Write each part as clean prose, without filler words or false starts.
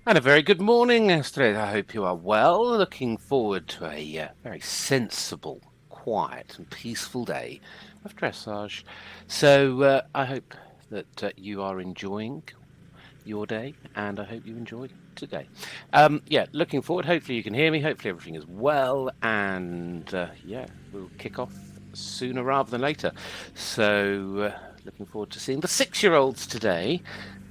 And a very good morning, Astrid. I hope you are well. Looking forward to a very sensible, quiet, and peaceful day of dressage. So I hope that you are enjoying your day, and I hope you enjoy today. Yeah, looking forward. Hopefully you can hear me. Hopefully everything is well, and yeah, we'll kick off sooner rather than later. So looking forward to seeing the 6-year-olds today.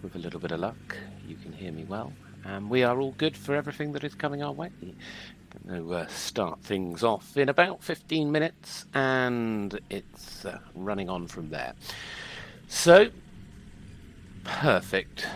With a little bit of luck, you can hear me well. And we are all good for everything that is coming our way. Going to start things off in about 15 minutes, and it's running on from there. So, perfect.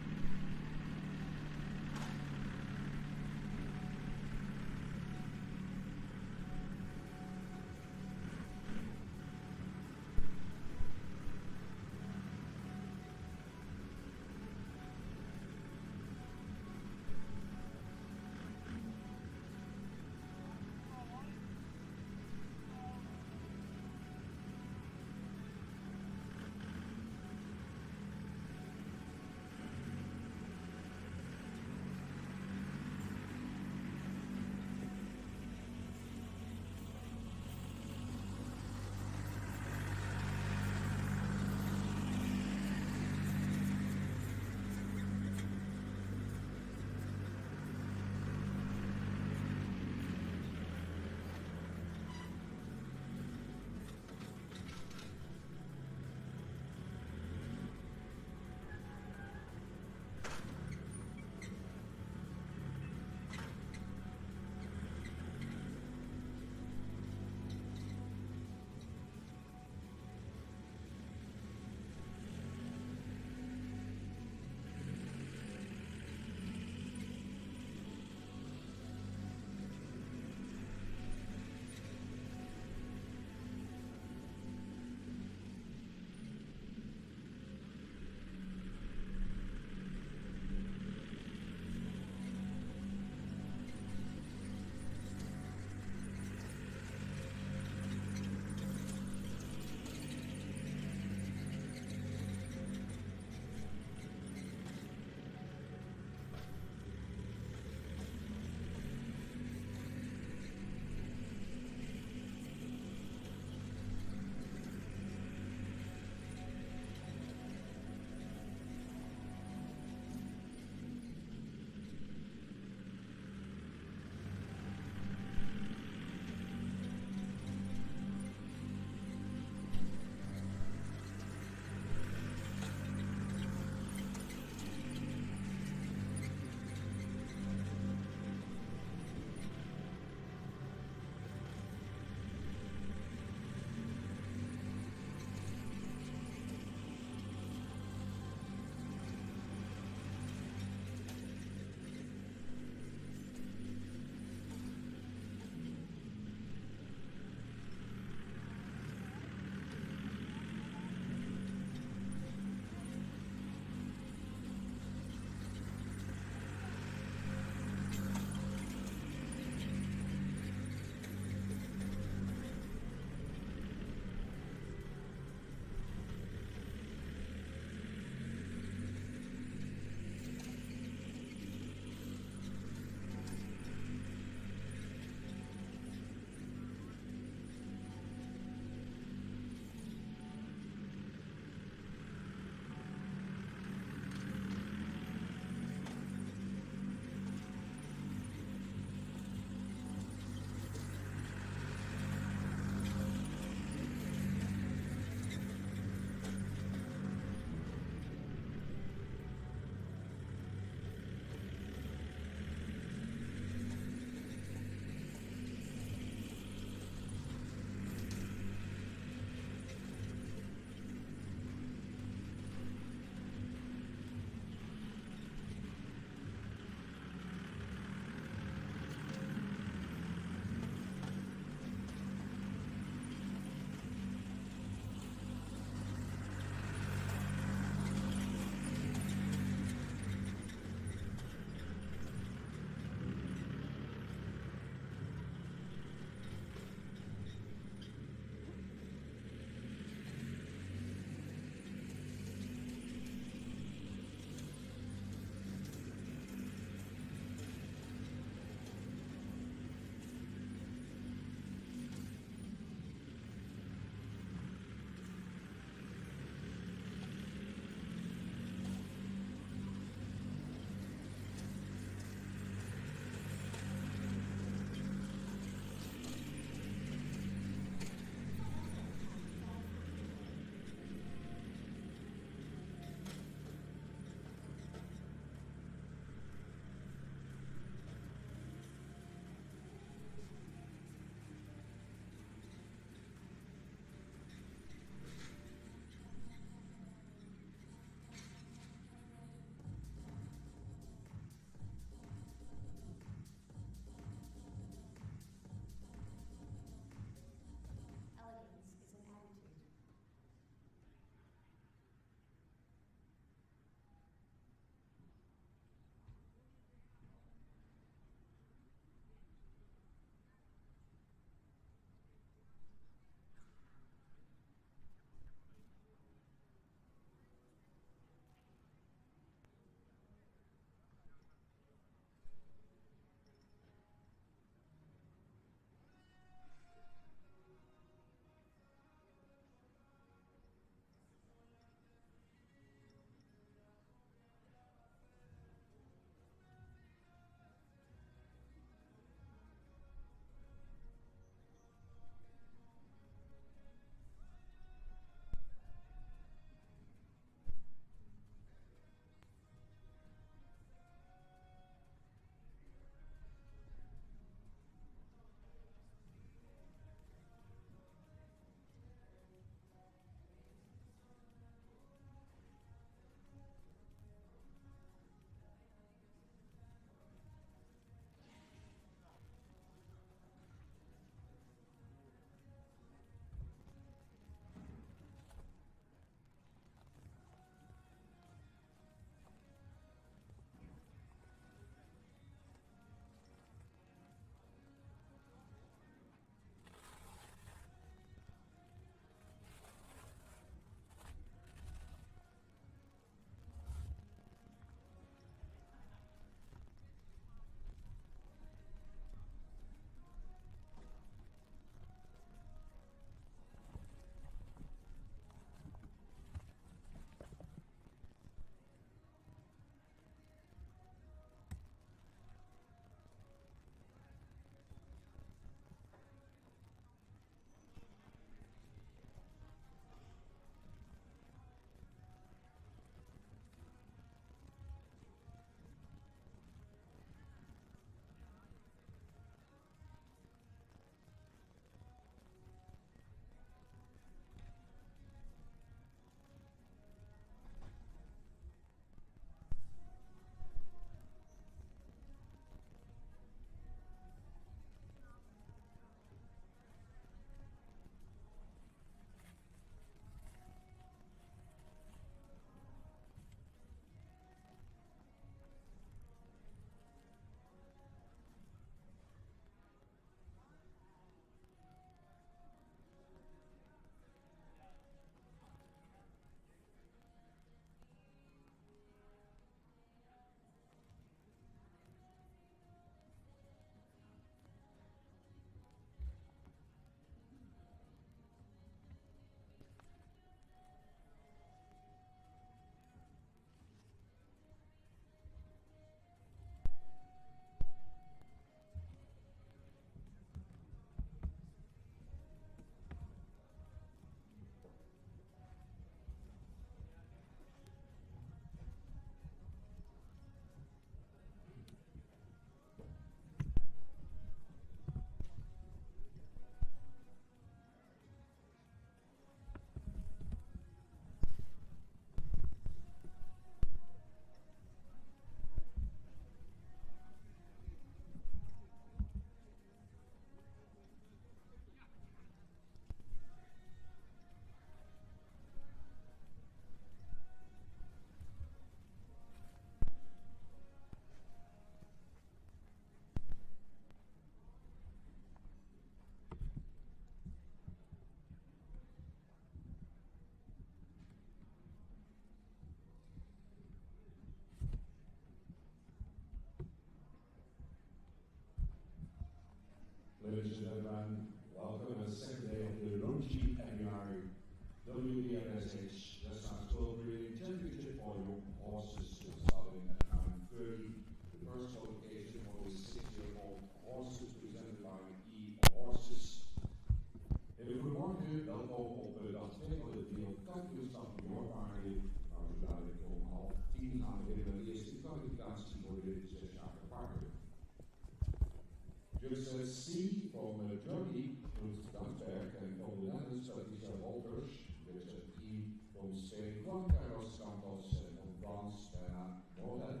at sea from Germany to Dunsberg, and from the Netherlands, Patricia Walters, with at E from Spain, Juan Carlos Campos, and from France, Bernard Morel.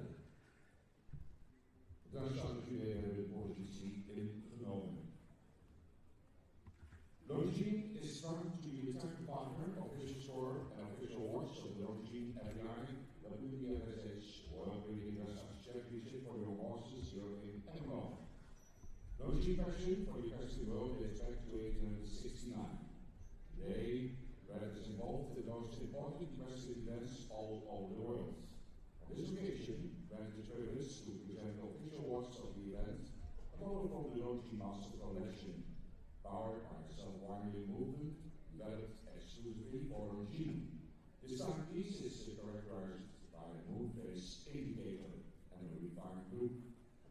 Dressage hebben we de positie ingenomen. Longines is proud to be a tech partner, official store, and official awards of the Longines FEI WBFSH Dressage Championship for your horses here in Engeland. Longines passion for the equestrian world dates back to 1869. Today, Reddit is involved in the most important equestrian events all over the world. On this occasion, Reddit is privileged to present the official awards of the event, a model from the Longines Master Collection, powered by the self-winery movement, developed exclusively for Longines. This timepiece is characterized by a moon face indicator and a refined look,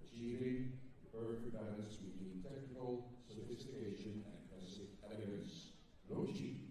achieving the perfect balance between technical sophistication and classic elegance. Longines.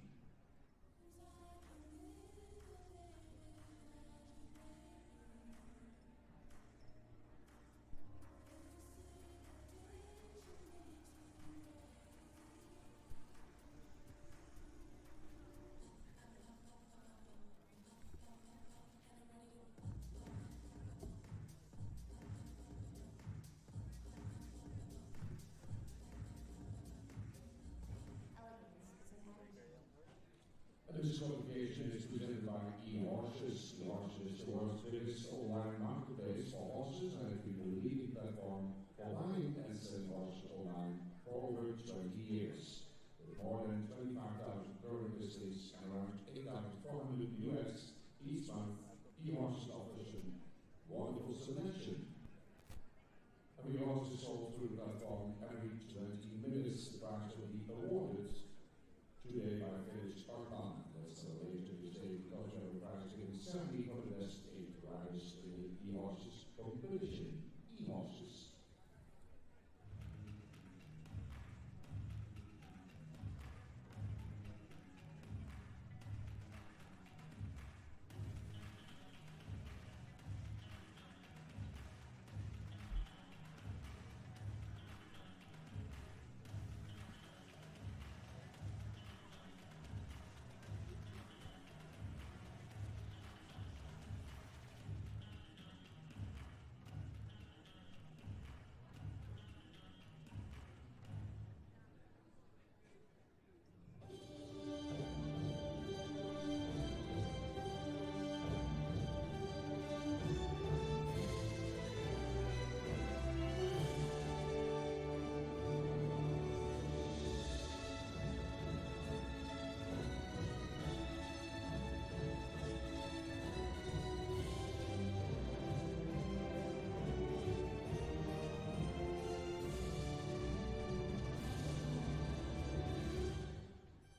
This qualification is presented by eHorses. eHorses is the world's biggest online marketplace for horses and has been the leading platform for buying and selling horses online for over 20 years. With more than 25,000 current listings and around 8,400 US each month, eHorses offers a wonderful selection. Having horses sold through the platform every 20 minutes, the prize will be awarded today by Felix Parkman. That's later today because we have a prize given 70 for the best 8 riders in the eHorses competition. eHorses.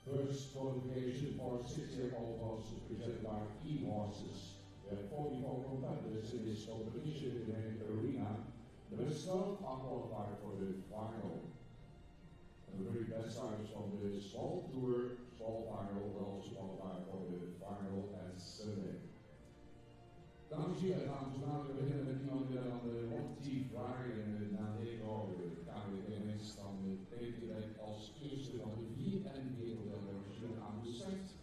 First qualification for 6-year-old horses presented by eHorses. There are 44 competitors in this competition in the arena. The best 12 are qualified for the final. And the very best riders from the small tour, small final, will also qualify for the final at Sunday. Dames en heren, dames en heren, we beginnen met iemand die aan de Locktief rijden en na 9 horen de KWPNS dan Peter als eerste van de 4 en wereldwereldkampioen aan de set.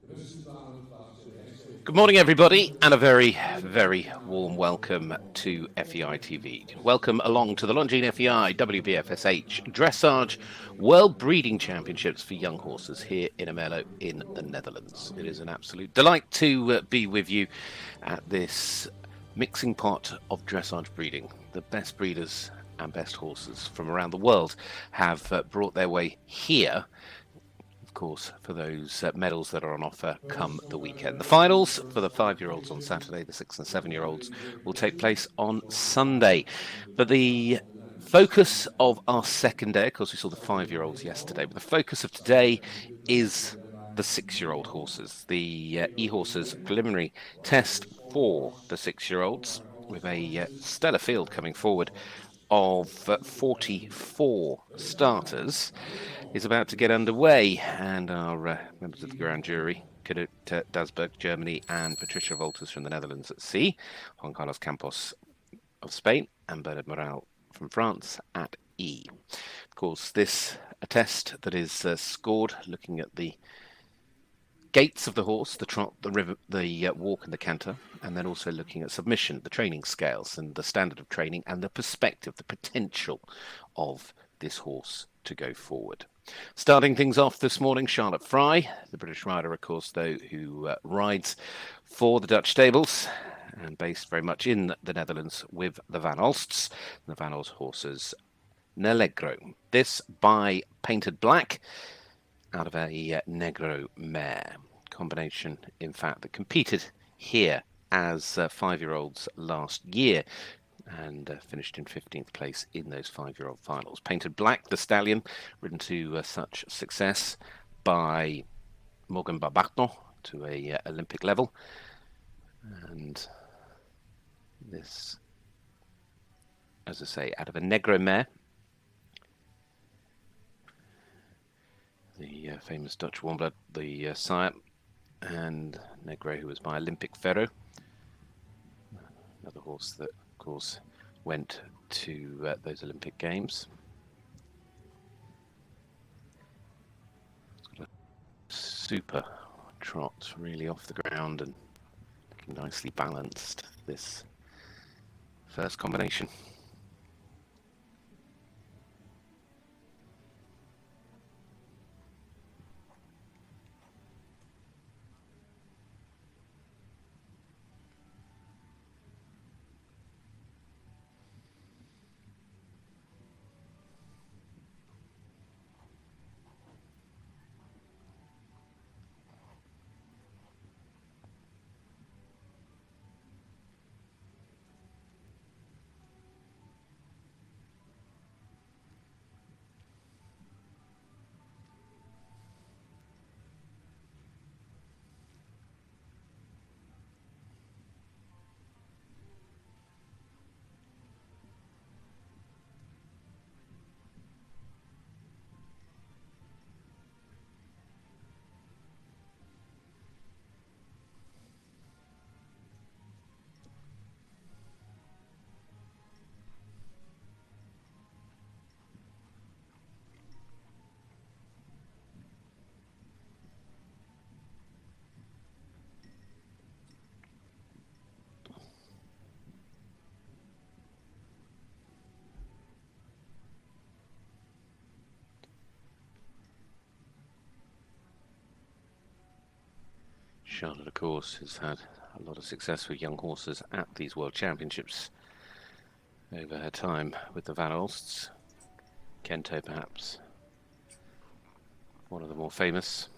De resultaten plaatsen rechtstreeks. Good morning, everybody, and a very, very warm welcome to FEI TV. Welcome along to the Longines FEI WBFSH Dressage World Breeding Championships for young horses here in Ermelo in the Netherlands. It is an absolute delight to be with you at this mixing pot of dressage breeding. The best breeders and best horses from around the world have brought their way here, of course, for those medals that are on offer come the weekend. The finals for the 5-year-olds on Saturday, the 6 and 7-year-olds will take place on Sunday. But the focus of our second day, of course we saw the 5-year-olds yesterday, but the focus of today is the 6-year-old horses. The eHorses preliminary test for the 6-year-olds with a stellar field coming forward of 44 starters is about to get underway, and our members of the grand jury, Knut Dasberg, Germany, and Patricia Walters from the Netherlands at C, Juan Carlos Campos of Spain, and Bernard Morel from France at E. course, this a test that is scored looking at the gaits of the horse, the trot, the river, the walk and the canter, and then also looking at submission, the training scales and the standard of training and the perspective, the potential of this horse to go forward. Starting things off this morning, Charlotte FEI, the British rider, of course, though, who rides for the Dutch stables and based very much in the Netherlands with the Van Alsts, the Van Alst horses Negro. This by Painted Black out of a Negro mare. Combination, in fact, that competed here as 5-year-olds last year and finished in 15th place in those 5-year-old finals. Painted Black, the stallion, ridden to such success by Morgan Barbato to a Olympic level. And this, as I say, out of a Negro mare. The famous Dutch warm blood, the sire, and Negro, who was by Olympic Ferro. Another horse that, of course, went to those Olympic Games. It's got a super trot, really off the ground and looking nicely balanced, this first combination. Charlotte, of course, has had a lot of success with young horses at these World Championships over her time with the Van Alsts. Kento, perhaps one of the more famous,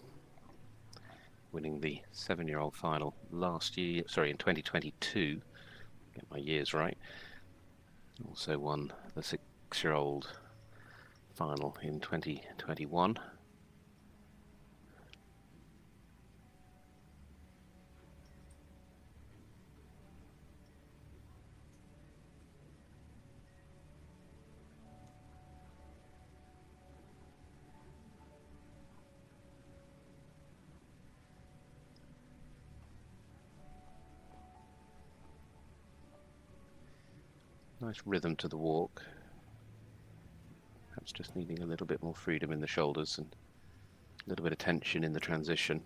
winning the 7-year-old final last year, in 2022, get my years right. Also won the 6-year-old final in 2021. Nice rhythm to the walk. Perhaps just needing a little bit more freedom in the shoulders and a little bit of tension in the transition.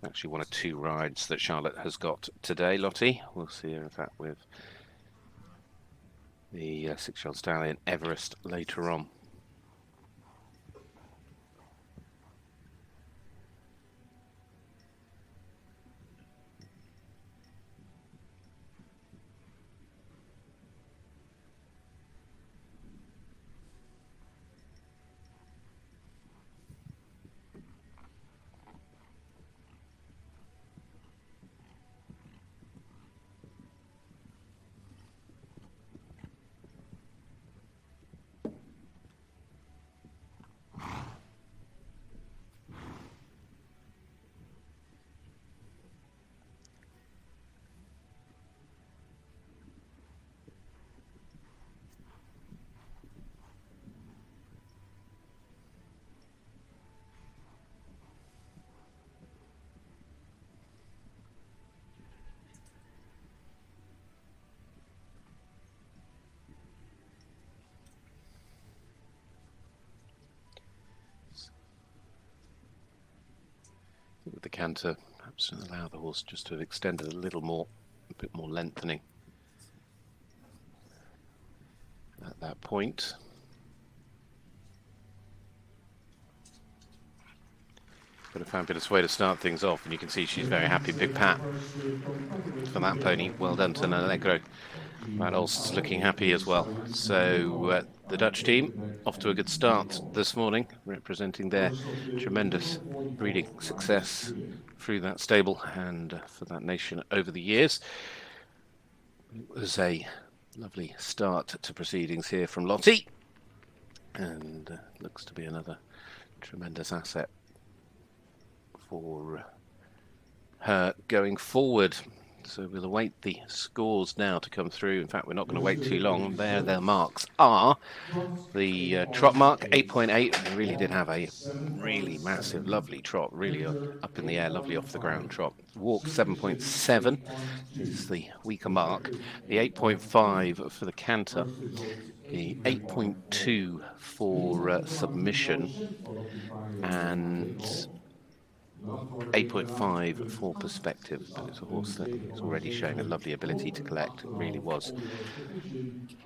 Actually one of 2 rides that Charlotte has got today, Lottie. We'll see her, in fact, with the 6-year-old stallion Everest later on. with the canter, perhaps allow the horse just to have extended a little more, a bit more lengthening at that point. But a fabulous way to start things off, and you can see she's very happy. Big pat for that pony. Well done to Allegro. Matt Olst's looking happy as well. So the Dutch team off to a good start this morning, representing their tremendous breeding success through that stable and for that nation over the years. It was a lovely start to proceedings here from Lottie, and looks to be another tremendous asset for her going forward. So we'll await the scores now to come through. In fact, we're not going to wait too long. There their marks are. The trot mark, 8.8. They really did have a really massive, lovely trot, really up in the air, lovely off the ground trot. Walk, 7.7 is the weaker mark. The 8.5 for the canter. The 8.2 for submission. And 8.5 for perspective, but it's a horse that is already showing a lovely ability to collect. It really was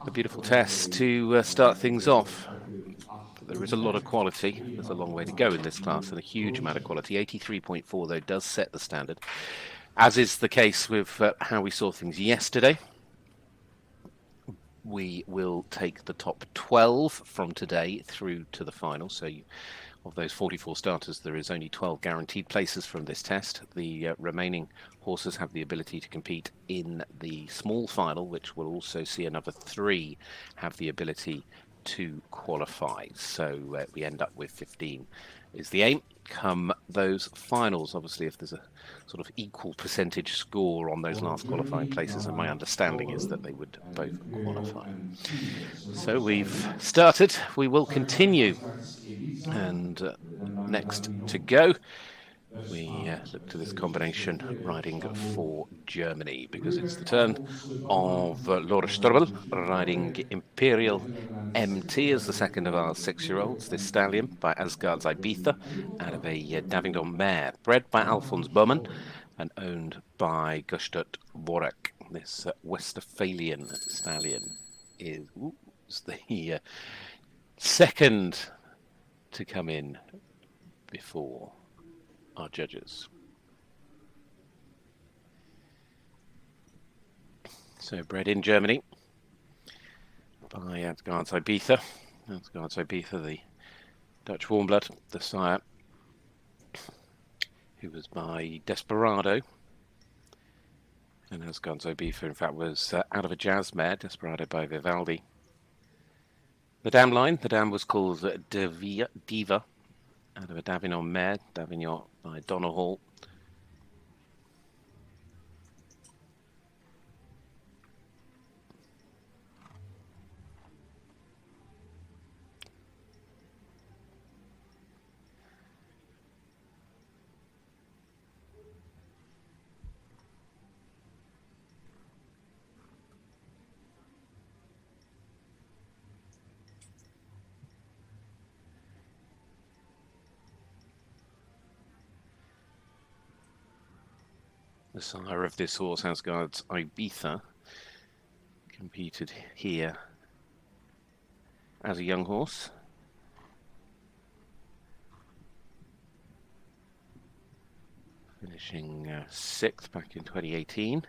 a beautiful test to start things off. But there is a lot of quality. There's a long way to go in this class and a huge amount of quality. 83.4 though does set the standard, as is the case with how we saw things yesterday. We will take the top 12 from today through to the final. So of those 44 starters, there is only 12 guaranteed places from this test. The remaining horses have the ability to compete in the small final, which will also see another 3 have the ability to qualify. So we end up with 15 is the aim. Come those finals, obviously, if there's a sort of equal percentage score on those last qualifying places, and my understanding is that they would both qualify. So we've started, we will continue, and next to go we look to this combination riding for Germany, because it's the turn of Laura Strobel riding Imperial MT as the second of our 6-year-olds. This stallion by Asgard's Ibiza out of a Davington mare, bred by Alphonse Bowman and owned by Gustut Worek. This Westphalian stallion is the second to come in before our judges. So bred in Germany by Asgard's Ibiza. Asgard's Ibiza, the Dutch warmblood, the sire, who was by Desperado. And Asgard's Ibiza, in fact, was out of a jazz mare, Desperado by Vivaldi. The dam line, the dam was called Diva, out of a Davignon mare, Davignon by Donoghue. The sire of this horse, Asgard's Ibiza, competed here as a young horse. Finishing 6th back in 2018.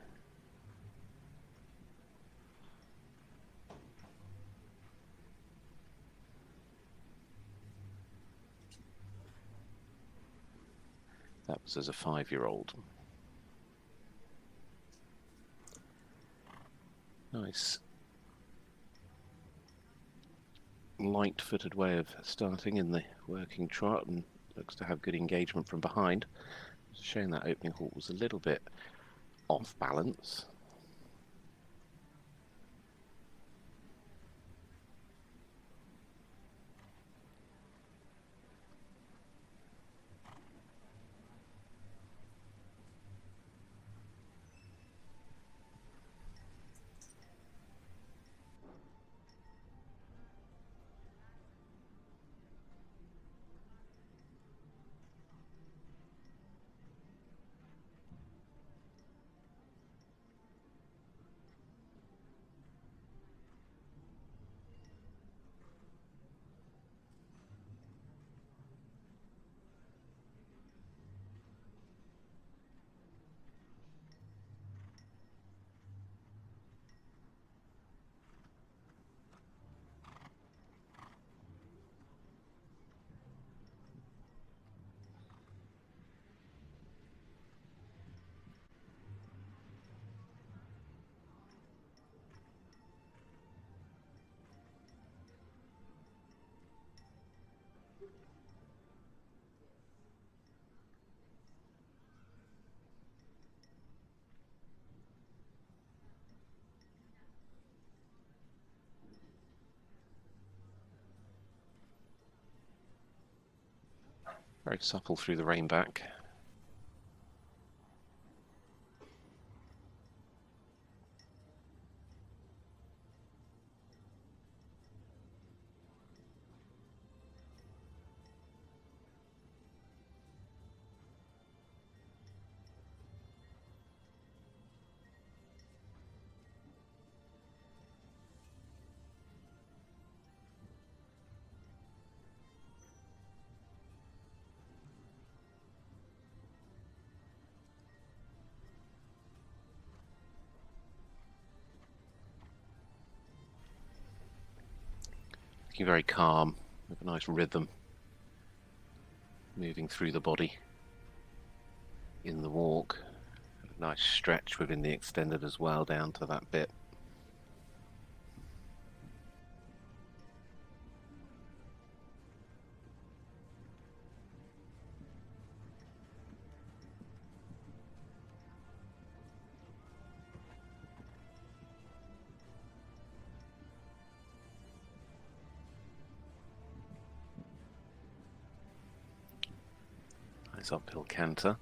That was as a 5-year-old. Nice light-footed way of starting in the working trot, and looks to have good engagement from behind. Showing that opening halt was a little bit off balance. Very supple through the rein back. Looking very calm, with a nice rhythm, moving through the body in the walk. A nice stretch within the extended as well, down to that bit. Nice uphill canter.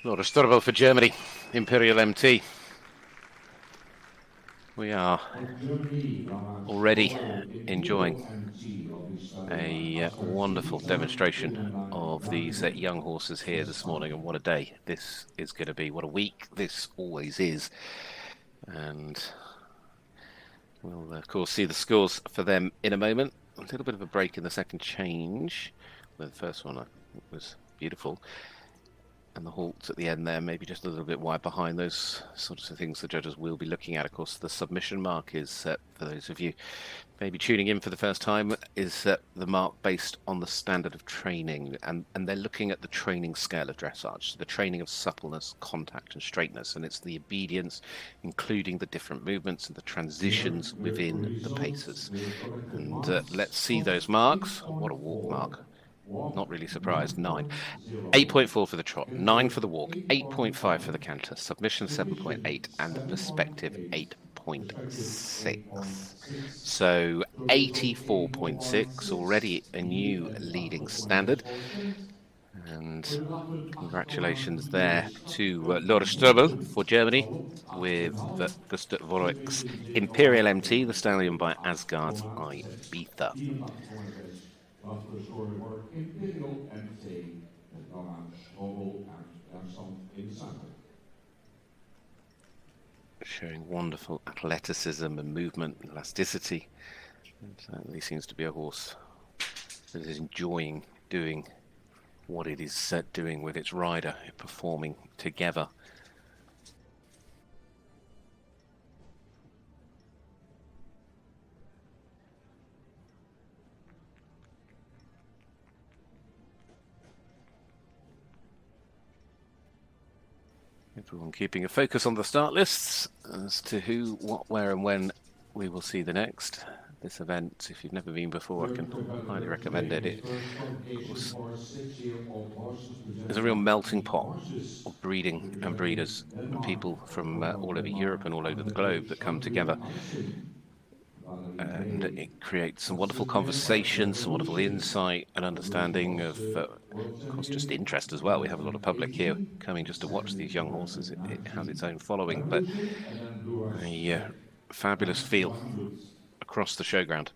Laura Sturble for Germany, Imperial MT. We are already enjoying a wonderful demonstration of these young horses here this morning, and what a day this is going to be. What a week this always is. And we'll, of course, see the scores for them in a moment. A little bit of a break in the second change. The first one was beautiful. And the halt at the end there, maybe just a little bit wide behind. Those sorts of things the judges will be looking at. Of course, the submission mark is, for those of you maybe tuning in for the first time, is the mark based on the standard of training. And they're looking at the training scale of dressage, so the training of suppleness, contact and straightness. And it's the obedience, including the different movements and the transitions within the paces. And let's see those marks. What a walk mark. Not really surprised. 9. 8.4 for the trot, 9 for the walk, 8.5 for the canter, submission 7.8, and perspective 8.6. So 84.6, already a new leading standard. And congratulations there to Laura Strobel for Germany with Gustav Vorik's Imperial MT, the stallion by Asgard's Ibiza. Wat gescoord wordt Imperial MT met Laura Strobel and Ernstam in the saddle. Showing wonderful athleticism and movement and elasticity. And certainly seems to be a horse that is enjoying doing what it is doing with its rider, performing together. Everyone keeping a focus on the start lists as to who, what, where and when we will see the next. This event, if you've never been before, I can highly recommend it. There's a real melting pot of breeding and breeders and people from all over Europe and all over the globe that come together. And it creates some wonderful conversations, some wonderful insight and understanding of course, just interest as well. We have a lot of public here coming just to watch these young horses. It has its own following, but a fabulous feel across the showground.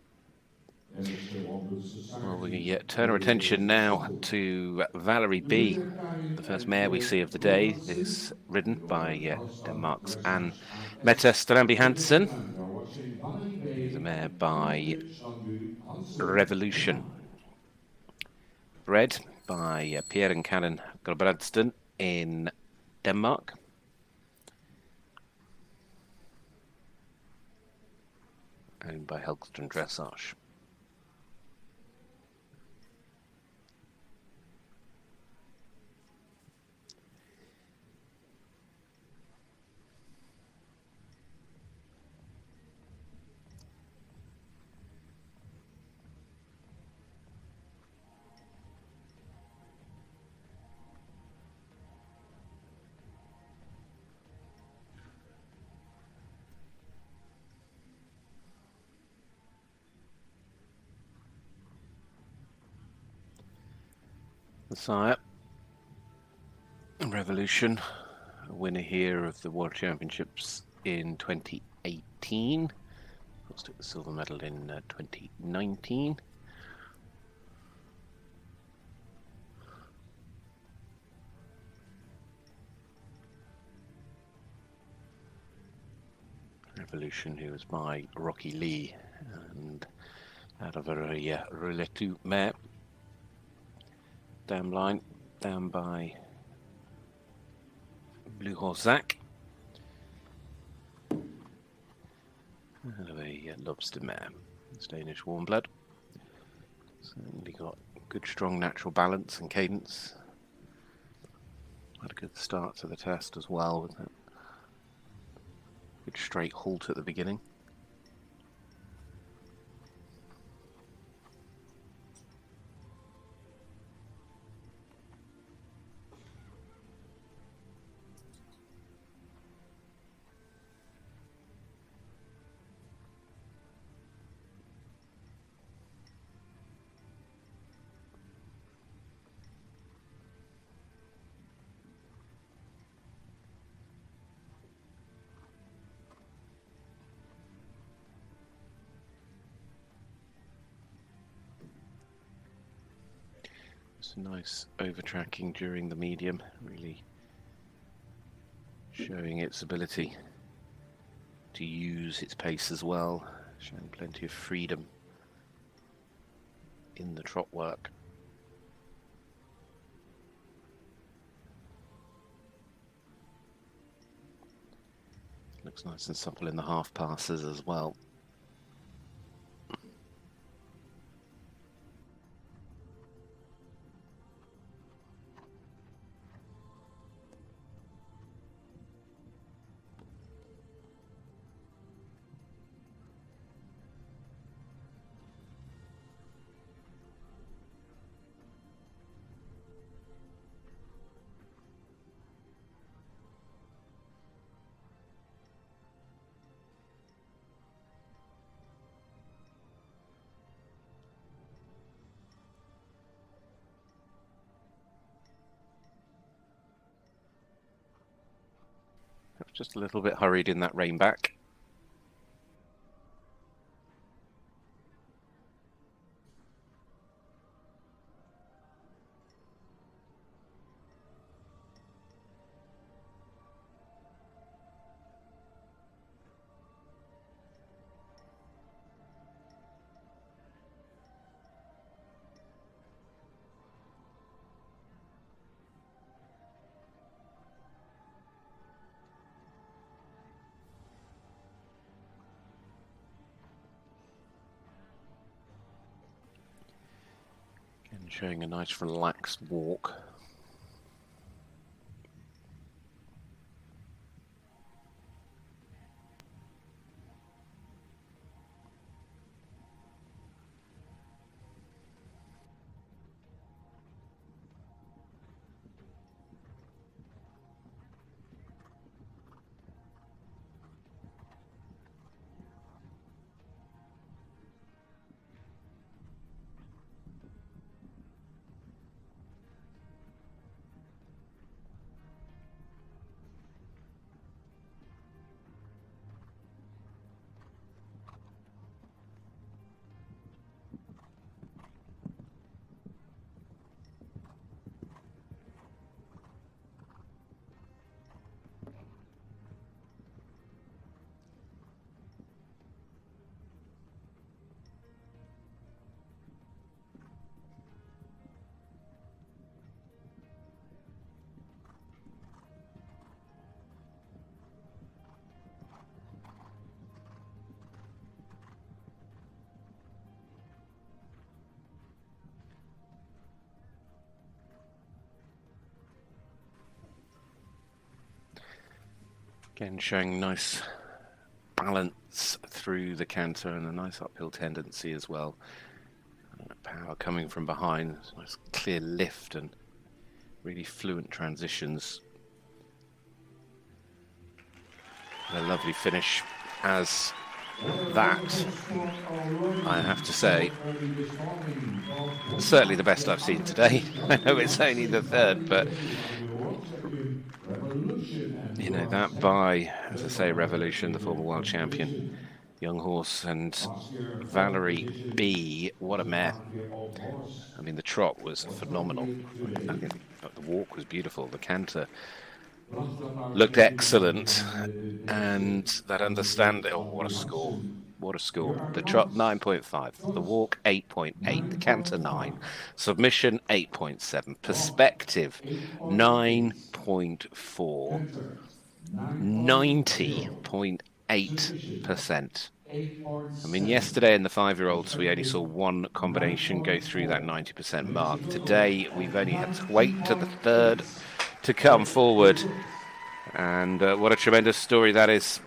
Well, we turn our attention now to Valerie B. The first mare we see of the day is ridden by Denmark's Anne Mette Strandby Hansen. It's a mare by Revolution, bred by Pierre and Cannon Gulbradston in Denmark. Owned by Longines Dressage. The sire, Revolution, a winner here of the World Championships in 2018. Of course, took the silver medal in 2019. Revolution, who was by Rocky Lee, and out of a Rouletou mare. Down line, down by Blue Horzak. And of a lobster mare. It's Danish warm blood. Certainly got good, strong natural balance and cadence. Had a good start to the test as well with that good straight halt at the beginning. It's a nice over-tracking during the medium, really showing its ability to use its pace as well, showing plenty of freedom in the trot work. Looks nice and supple in the half passes as well. Just a little bit hurried in that rein back. Showing a nice relaxed walk. Again, showing nice balance through the canter and a nice uphill tendency as well. Power coming from behind, nice clear lift and really fluent transitions. A lovely finish as that, I have to say, certainly the best I've seen today. I know it's only the third, but you know, that by, as I say, Revolution, the former world champion, young horse, and Valerie B, what a mare. I mean, the trot was phenomenal. I think the walk was beautiful. The canter looked excellent. And that understanding, oh, what a score. What a score. The trot, 9.5. The walk, 8.8. The canter, 9. Submission, 8.7. Perspective, 9.4. 90.8%. I mean, yesterday in the 5-year-olds, we only saw one combination go through that 90% mark. Today, we've only had to wait to the third to come forward. And what a tremendous story that is.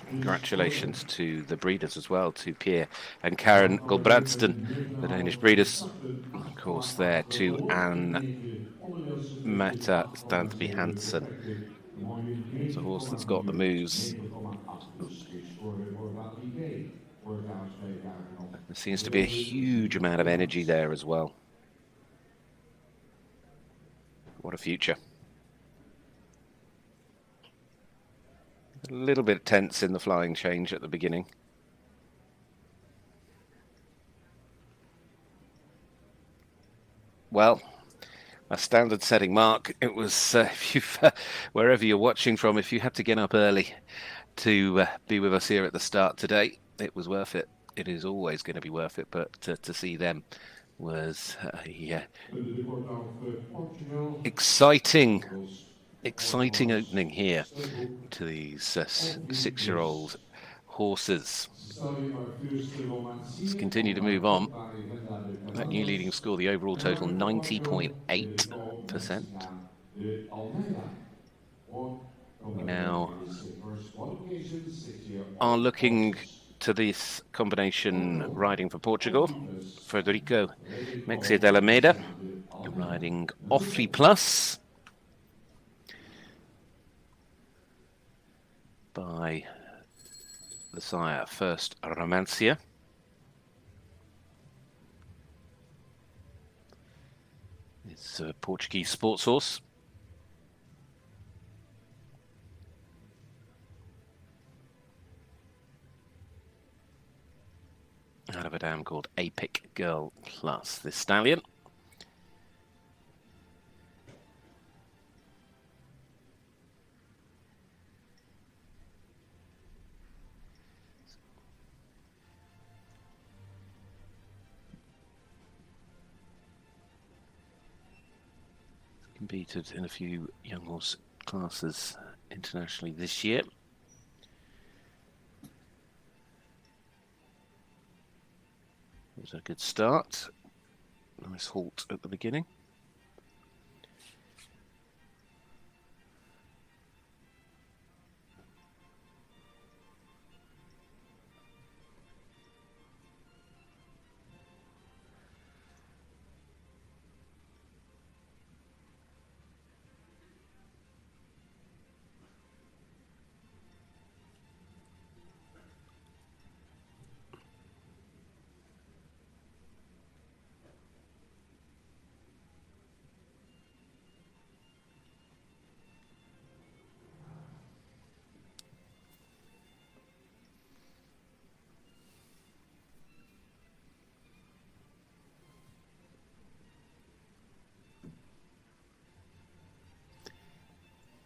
Congratulations to the breeders as well, to Pierre and Karen Gulbradston, the Danish breeders. And of course, there to Anne Mette Standby Hansen. It's a horse that's got the moves. There seems to be a huge amount of energy there as well. What a future. A little bit tense in the flying change at the beginning. Well, a standard setting mark. It was, wherever you're watching from, if you had to get up early to be with us here at the start today, it was worth it. It is always going to be worth it, but to see them was exciting opening here to these 6-year-old horses. Let's continue to move on. That new leading score, the overall total, 90.8%. We now are looking to this combination riding for Portugal. Frederico Mexia de Almeida riding Awfully Plus by the sire First Romancia. It's a Portuguese sports horse. Out of a dam called Apic Girl Plus, this stallion. Competed in a few young horse classes internationally this year. It was a good start. Nice halt at the beginning.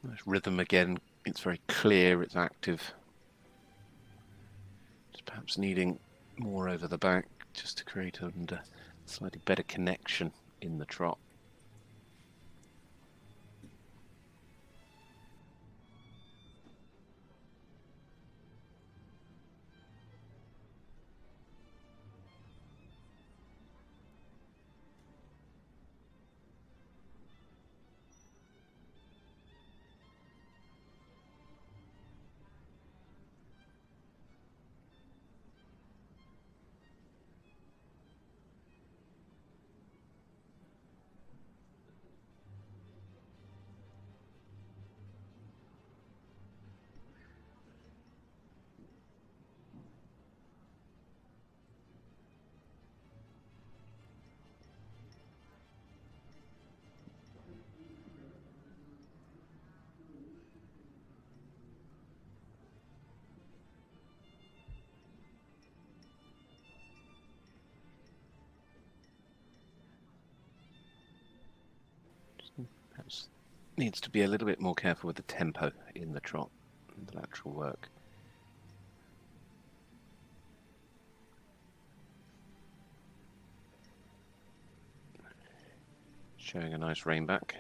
Nice rhythm again. It's very clear, it's active. Just perhaps needing more over the back just to create a slightly better connection in the trot. Perhaps needs to be a little bit more careful with the tempo in the trot and the lateral work. Showing a nice rein back.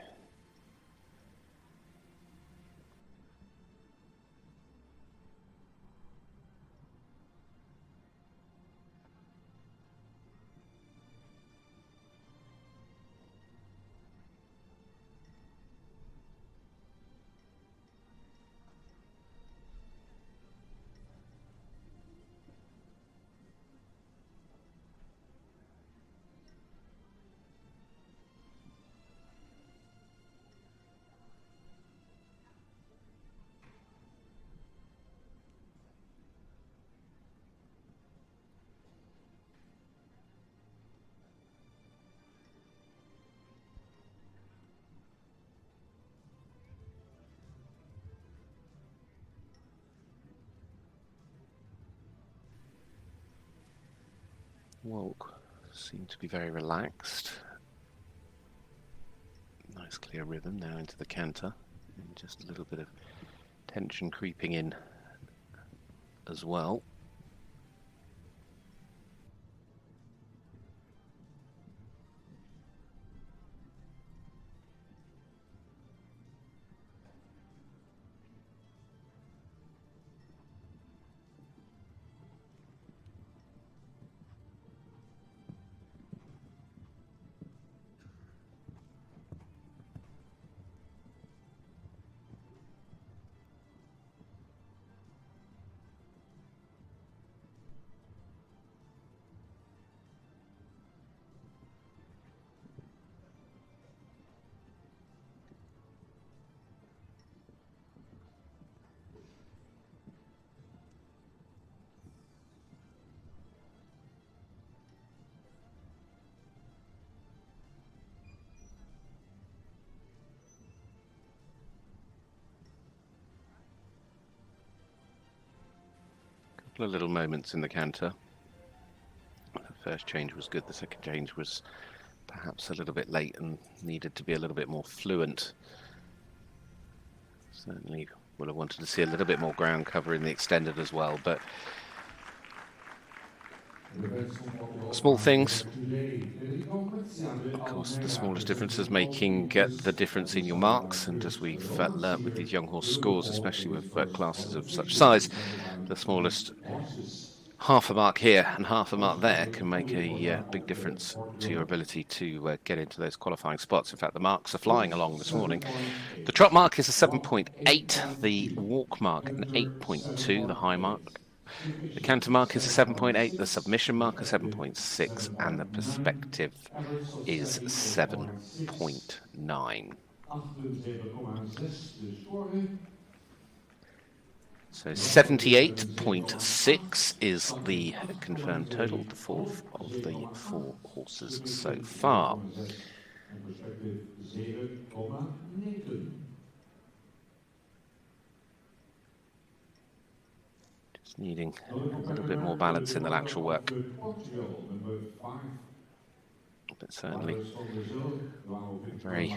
Walk seemed to be very relaxed. Nice clear rhythm now into the canter, and just a little bit of tension creeping in as well. Couple of little moments in the canter. The first change was good, the second change was perhaps a little bit late and needed to be a little bit more fluent. Certainly would have wanted to see a little bit more ground cover in the extended as well, but small things. Of course, the smallest differences making the difference in your marks, and as we've learnt with these young horse scores, especially with classes of such size, the smallest half a mark here and half a mark there can make a big difference to your ability to get into those qualifying spots. In fact, the marks are flying along this morning. The trot mark is a 7.8, the walk mark an 8.2, the high mark. The canter mark is a 7.8, the submission mark a 7.6, and the perspective is 7.9. So 78.6 is the confirmed total, the fourth of the four horses so far. Just needing a little bit more balance in the lateral work. But certainly a very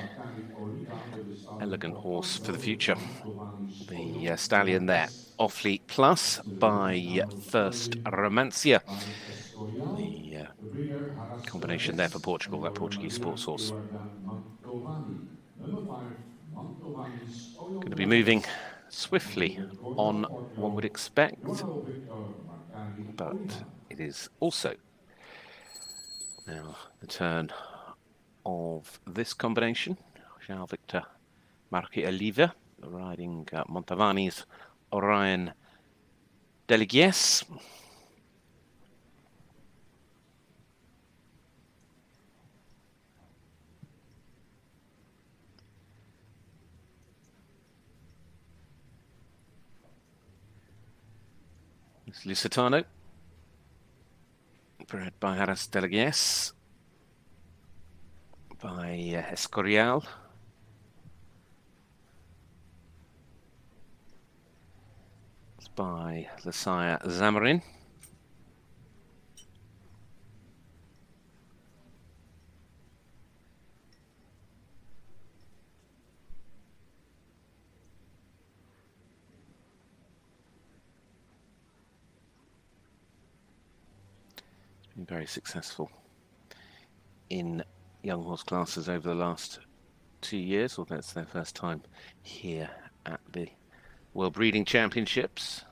elegant horse for the future. The stallion there, Offleet Plus by First Romancia. The combination there for Portugal, that Portuguese sports horse. Going to be moving swiftly on, one would expect, but it is also now the turn of this combination. João Victor Marque Oliva riding Montavani's Orion Deligues. It's Lusitano, bred by Harris Deligues, by Escorial. It's by Lasaya Zamarin. Been very successful in young horse classes over the last 2 years, although it's their first time here at the World Breeding Championships.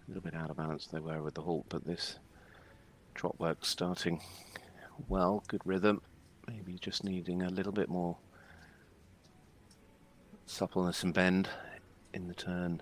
A little bit out of balance they were with the halt, but this trot work starting well, good rhythm, maybe just needing a little bit more suppleness and bend in the turn.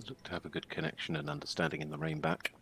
Look to have a good connection and understanding in the rein back.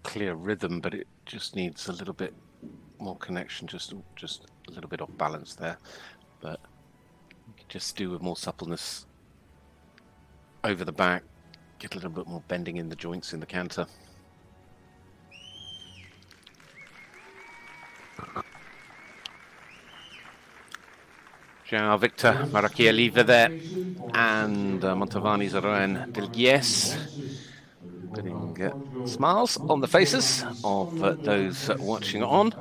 Clear rhythm, but it just needs a little bit more connection, just a little bit off balance there, but you can just do with more suppleness over the back, get a little bit more bending in the joints in the canter. João Victor Marakia-Lever there, and Montavani Zoran Delgues. putting smiles on the faces of those watching on.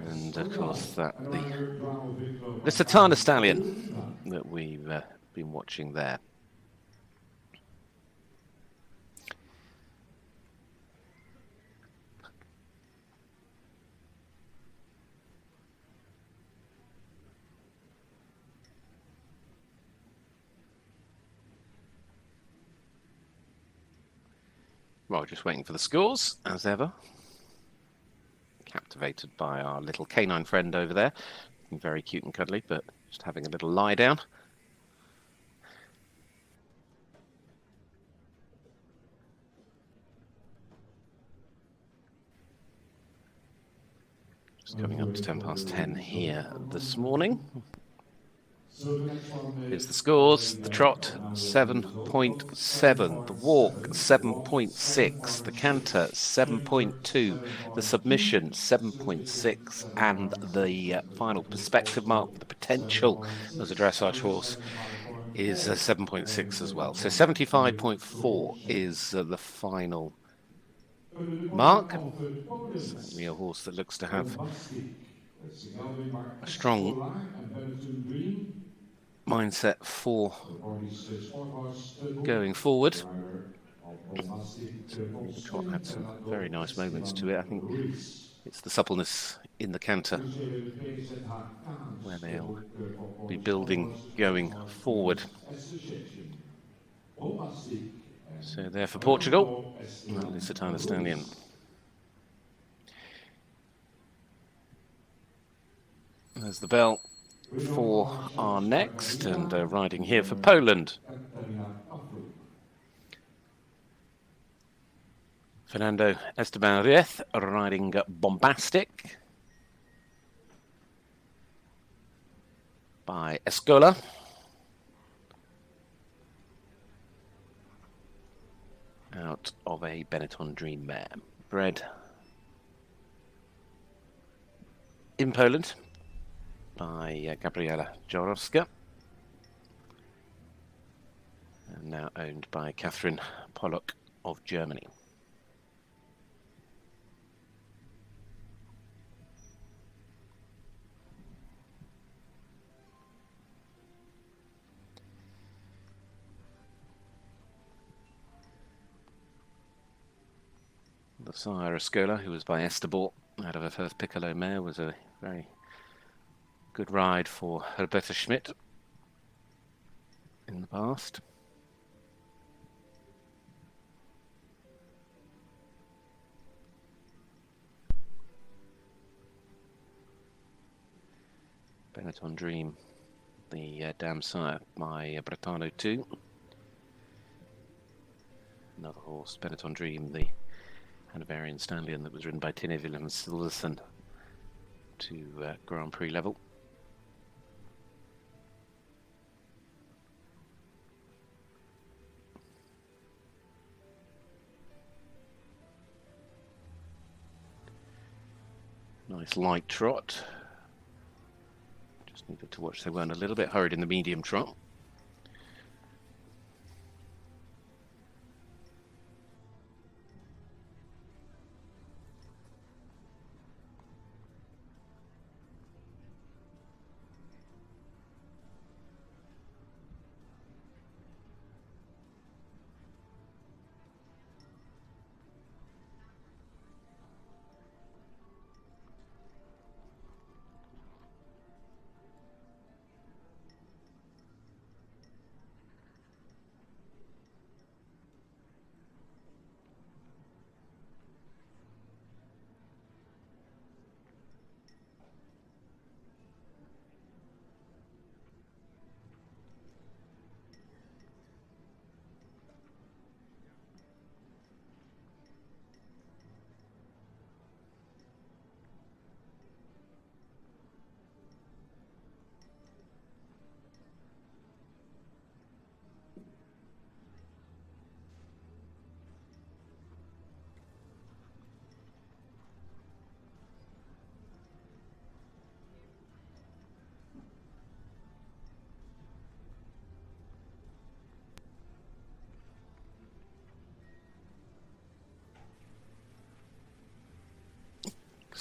And of course, the Satana Stallion that we've been watching there. Well, just waiting for the scores, as ever. Captivated by our little canine friend over there. Very cute and cuddly, but just having a little lie down. Just coming up to 10:10 here this morning. Here's the scores. The trot, 7.7. The walk, 7.6. The canter, 7.2. The submission, 7.6. And the final perspective mark, the potential as a dressage horse, is 7.6 as well. So 75.4 is the final mark. Certainly a horse that looks to have a strong mindset for going forward. The trot had some very nice moments to it. I think it's the suppleness in the canter where they'll be building going forward. So there for Portugal, the Satana Stallion. There's the bell for our next, and riding here for Poland. Fernando Esteban Rieth riding Bombastic by Escola. Out of a Benetton Dream mare. Bred in Poland by Gabriela Jorowska, and now owned by Catherine Pollock of Germany. The sire Escola, who was by Esterbort out of her first Piccolo mare, was a very good ride for Roberta Schmidt in the past. Benetton Dream, the dam sire by Bretano 2. Another horse, Benetton Dream, the Hanoverian Stallion that was ridden by Tine Willems-Silverson to Grand Prix level. Nice light trot. Just needed to watch they weren't a little bit hurried in the medium trot.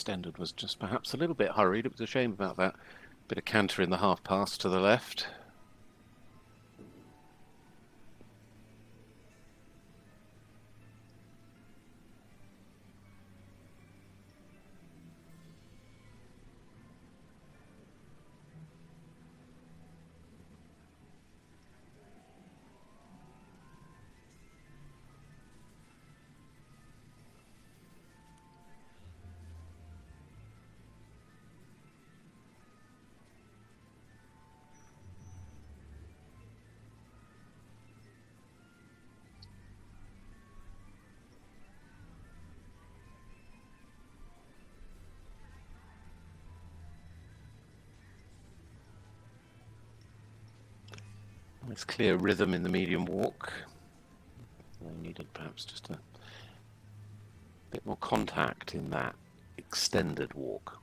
extended was just perhaps a little bit hurried. It was a shame about that bit of canter in the half pass to the left. Nice clear rhythm in the medium walk. They needed perhaps just a bit more contact in that extended walk.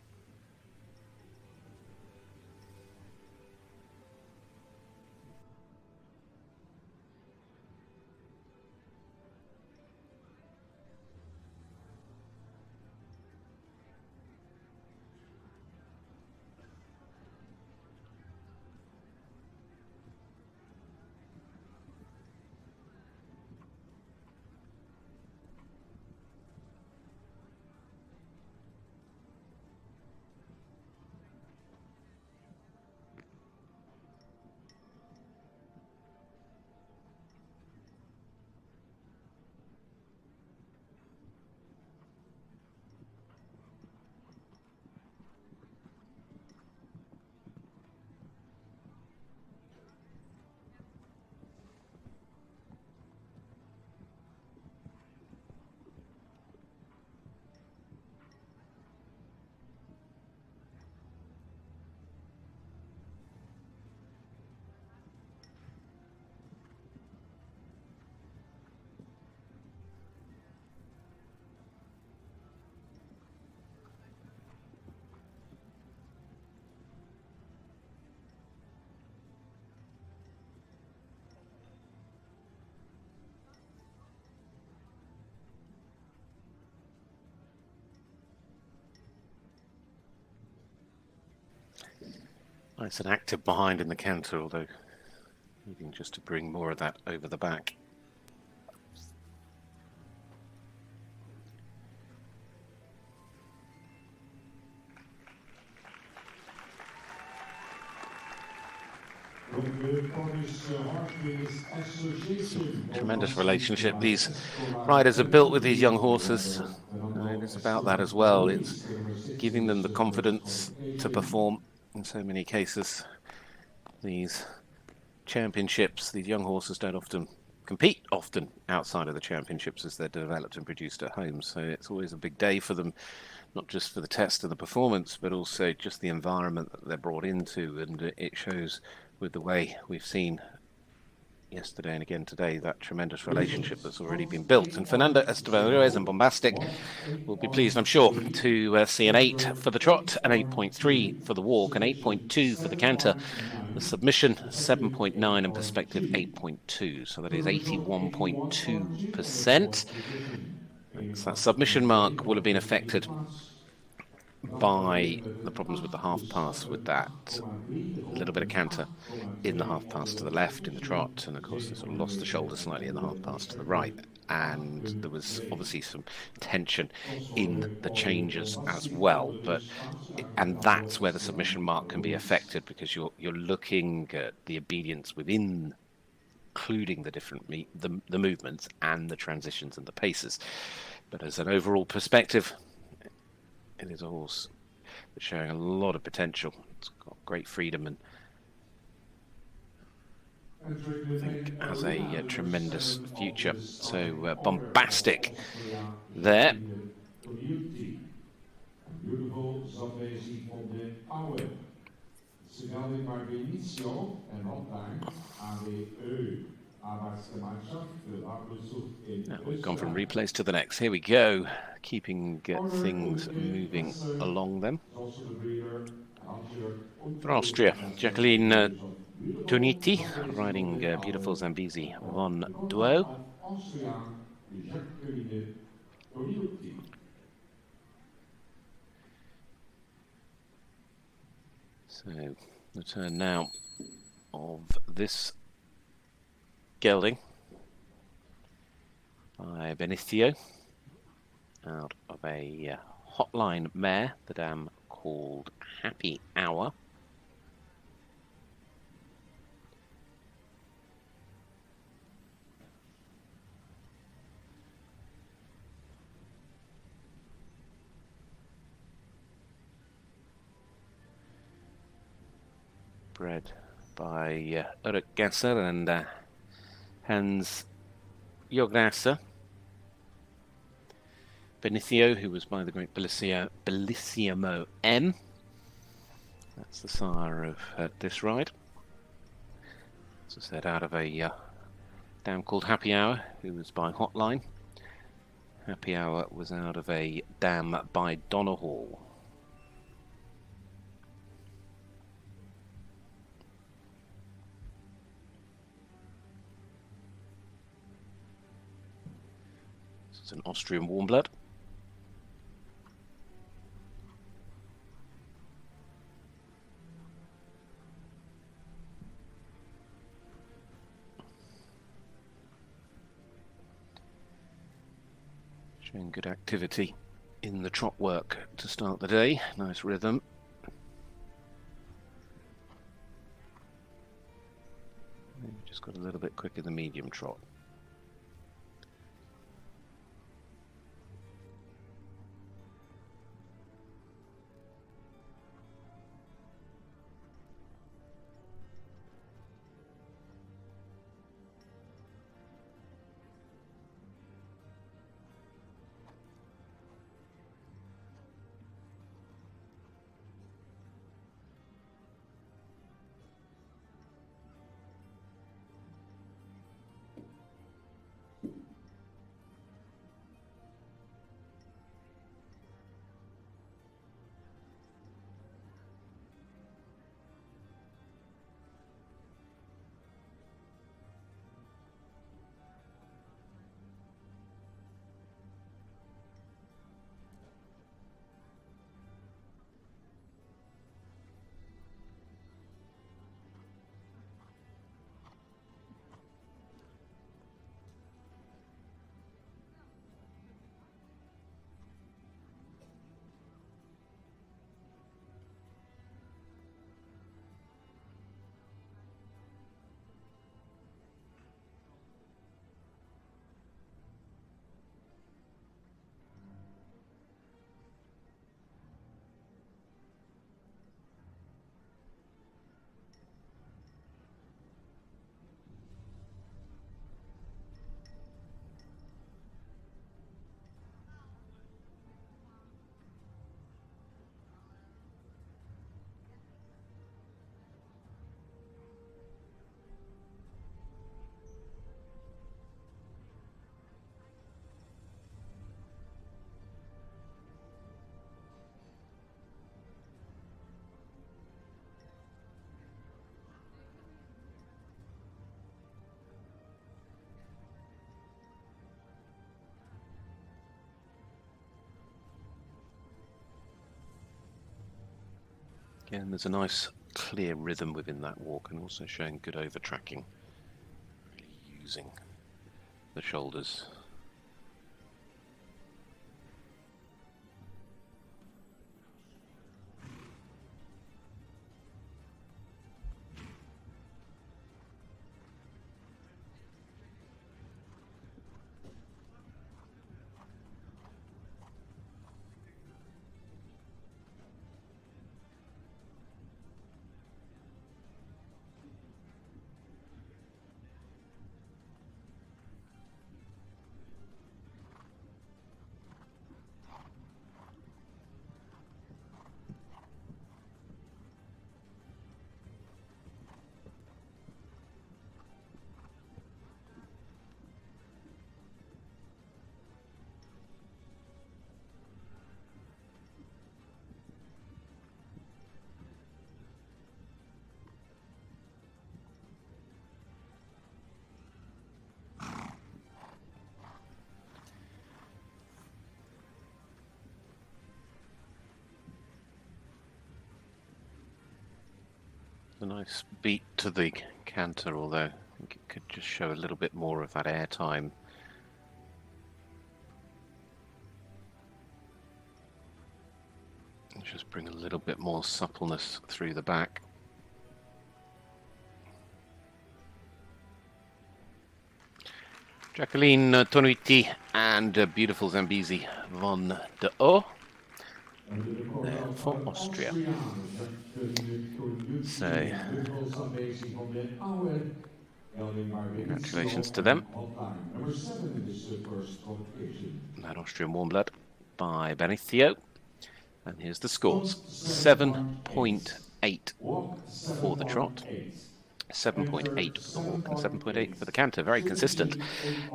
Nice and active behind in the canter, although needing just to bring more of that over the back. Tremendous relationship these riders have built with these young horses. It is about that as well. It's giving them the confidence to perform in so many cases. These championships, these young horses don't often compete outside of the championships as they're developed and produced at home. So it's always a big day for them, not just for the test and the performance, but also just the environment that they're brought into. And it shows with the way we've seen yesterday and again today, that tremendous relationship that's already been built. And Fernando Esteban and Bombastic will be pleased, I'm sure, to see an 8 for the trot, an 8.3 for the walk, an 8.2 for the canter, the submission 7.9 and perspective 8.2. So that is 81.2%. That submission mark will have been affected by the problems with the half pass, with that little bit of canter in the half pass to the left in the trot, and of course they sort of lost the shoulder slightly in the half pass to the right, and there was obviously some tension in the changes as well. And that's where the submission mark can be affected, because you're looking at the obedience within, including the different the movements and the transitions and the paces. But as an overall perspective, it is a horse that's showing a lot of potential. It's got great freedom and I think has a tremendous future. So Bombastic there. Now we've gone from replays to the next. Here we go, keeping things moving along them. For Austria, Jacqueline Tuniti riding beautiful Zambezi Von Duo. So the turn now of this gelding by Benicio out of a hotline mare, the dam called Happy Hour. Bred by Ulrich Gasser and Hans Jograsser. Benicio, who was by the great Bellissimo M. That's the sire of this ride. As I said, out of a dam called Happy Hour, who was by Hotline. Happy Hour was out of a dam by Donahall. This is an Austrian warm blood. Showing good activity in the trot work to start the day. Nice rhythm. Maybe just got a little bit quicker than medium trot. Again, there's a nice clear rhythm within that walk and also showing good over tracking. Really using the shoulders. A nice beat to the canter, although I think it could just show a little bit more of that air time. Just bring a little bit more suppleness through the back. Jacqueline Tonuiti and beautiful Zambezi von der O there for Austria. So, congratulations to them. Number 7 is the first qualification. That Austrian warm blood by Benicio. And here's the scores. 7.8 for the trot, 7.8 for the walk, and 7.8 for the canter. Very consistent.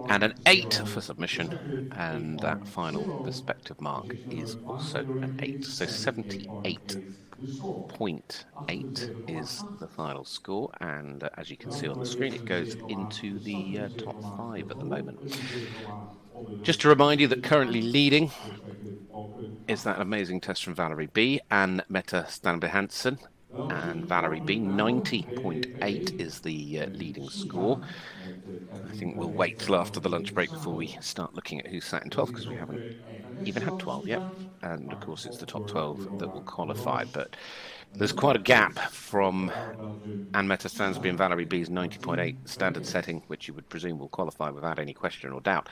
And an 8 for submission. And that final perspective mark is also an 8. So 78.8 is the final score. And as you can see on the screen, it goes into the top 5 at the moment. Just to remind you that currently leading is that amazing test from Valerie B and Mette Stanby Hansen. And Valerie B, 90.8 is the leading score. I think we'll wait till after the lunch break before we start looking at who sat in 12th, because we haven't even had 12 yet. And of course, it's the top 12 that will qualify. But there's quite a gap from Anne-Mette Stansby and Valerie B's 90.8 standard setting, which you would presume will qualify without any question or doubt,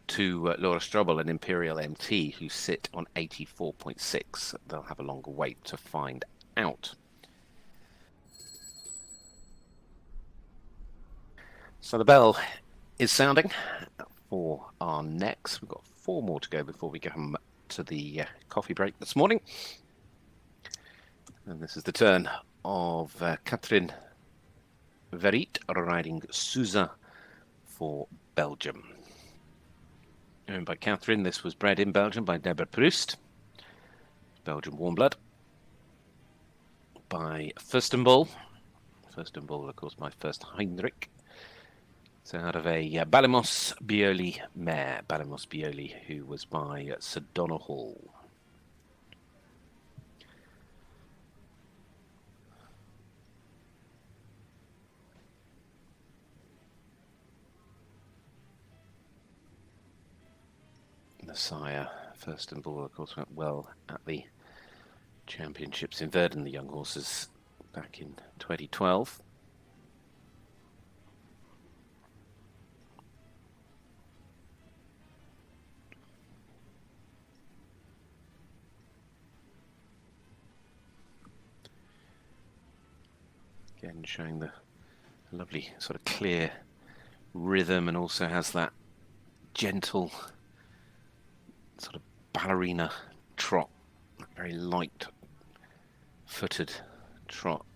to Laura Strobel and Imperial MT, who sit on 84.6. They'll have a longer wait to find out. So the bell is sounding for our next. We've got 4 more to go before we come to the coffee break this morning. And this is the turn of Catherine Verriet riding Souza for Belgium. Owned by Catherine, this was bred in Belgium by Deborah Proust. Belgian warm blood by Furstenball. Furstenball, of course, by First Heinrich. So out of a Balamos Bioli mare, Balamos Bioli, who was by Sir Donald. The sire, Furstenball, of course, went well at the championships in Verdun, the young horses, back in 2012. Again, showing the lovely sort of clear rhythm, and also has that gentle sort of ballerina trot, very light footed trot.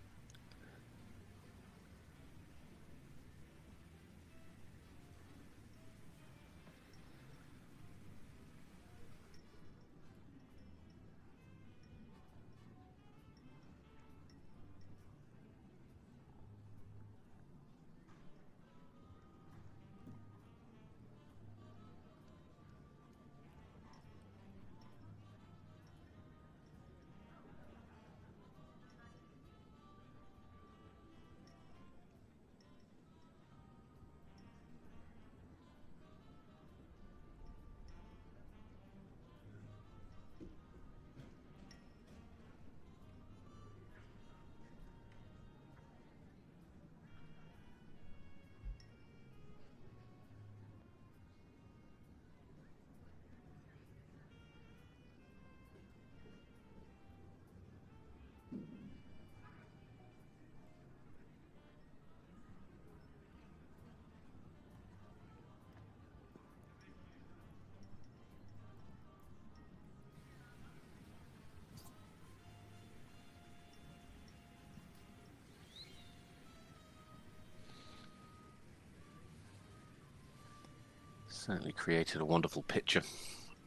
Certainly created a wonderful picture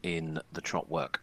in the trot work.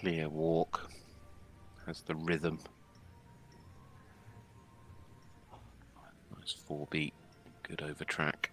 clear walk, has the rhythm. Nice 4-beat, good over track.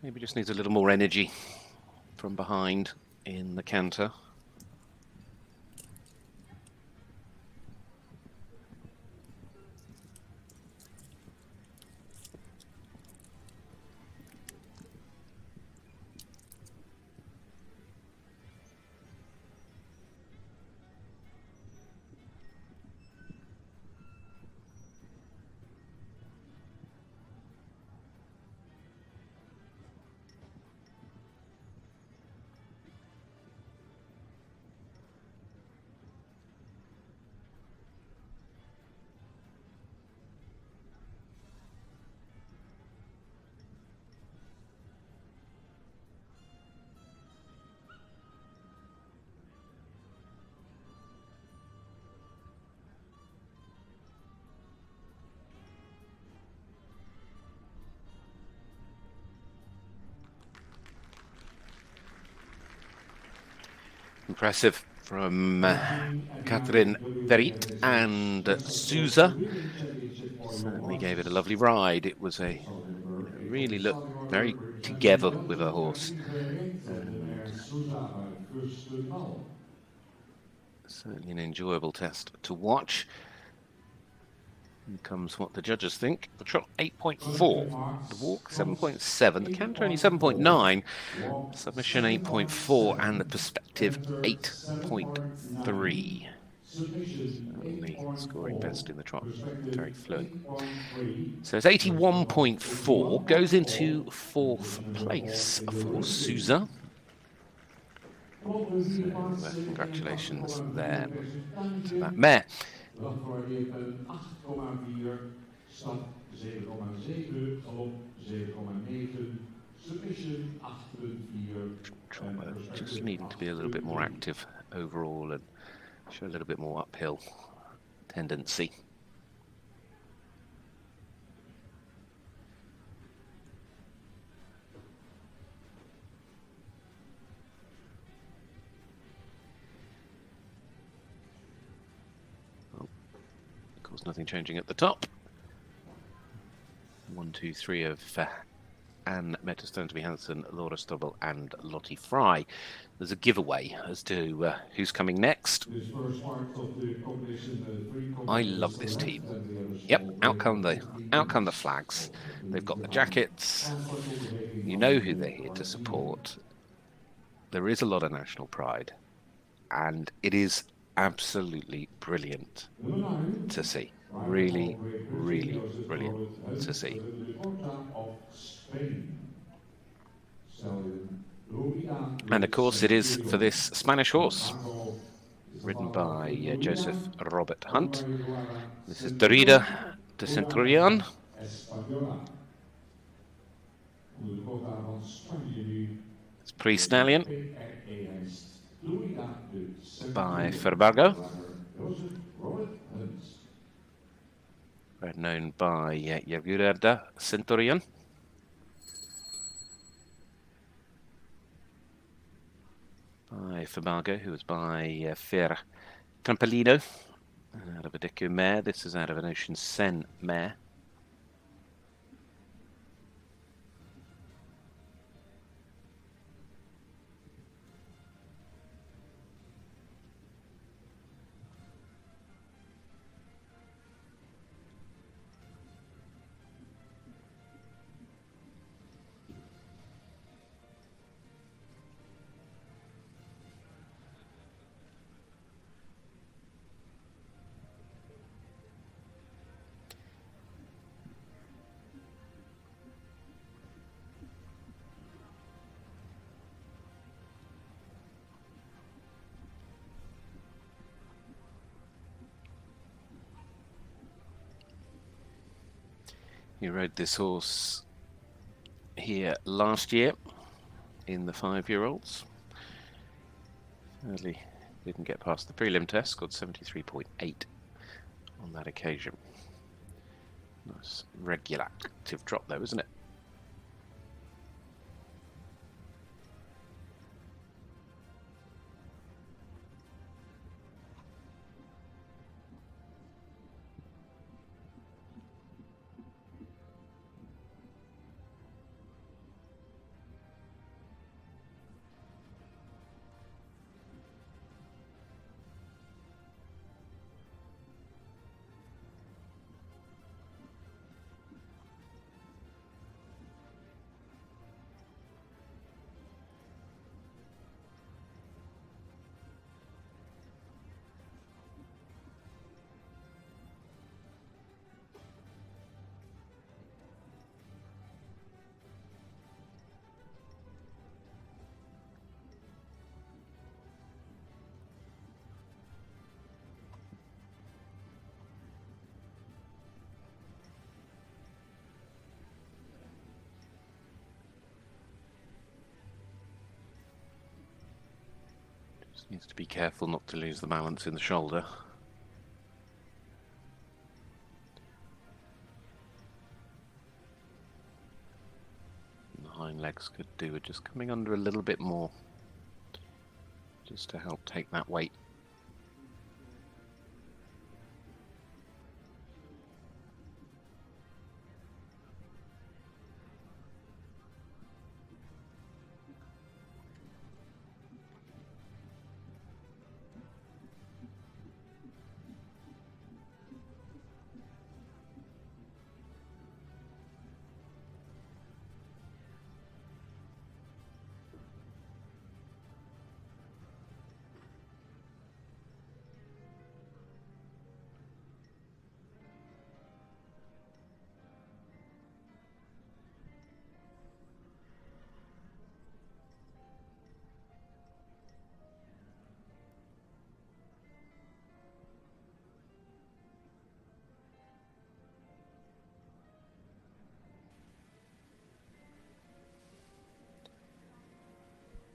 Maybe just needs a little more energy from behind in the canter. Impressive from Catherine Verit and Souza. Certainly gave it a lovely ride. It was a really looked very together with her horse. And certainly an enjoyable test to watch. Here comes what the judges think. The trot 8.4, the walk 7.7, the canter only 7.9, submission 8.4, and the perspective 8.3. Certainly scoring best in the trot, very fluent. So it's 81.4, goes into 4th place for Souza. So congratulations there to that mare. Wachtgewaardeerd een 8,4, start 7,7, galop 7,9, submission 8,4. Just needing to be a little bit more active overall and show a little bit more uphill tendency. Of course, nothing changing at the top. 1, 2, 3 of Anne Metterstone, Hansen, Laura Stobble, and Lottie Fry. There's a giveaway as to who's coming next. I love this team. Yep, out come the flags. They've got the jackets. You know who they're here to support. There is a lot of national pride, and it is absolutely brilliant to see. Really, really brilliant to see. And of course, it is for this Spanish horse, ridden by Joseph Robert Hunt. This is Dorida de Centurion. It's Pre-Stallion by Ferbargo. Known by Yagurada Centurion. By Ferbargo, who was by Fer Trampolino. Out of a Deco mare. This is out of an Ocean Sen mare. He rode this horse here last year in the 5-year-olds. Sadly, didn't get past the prelim test, got 73.8 on that occasion. Nice regular active drop though, isn't it? Just needs to be careful not to lose the balance in the shoulder. And the hind legs could do with just coming under a little bit more, just to help take that weight.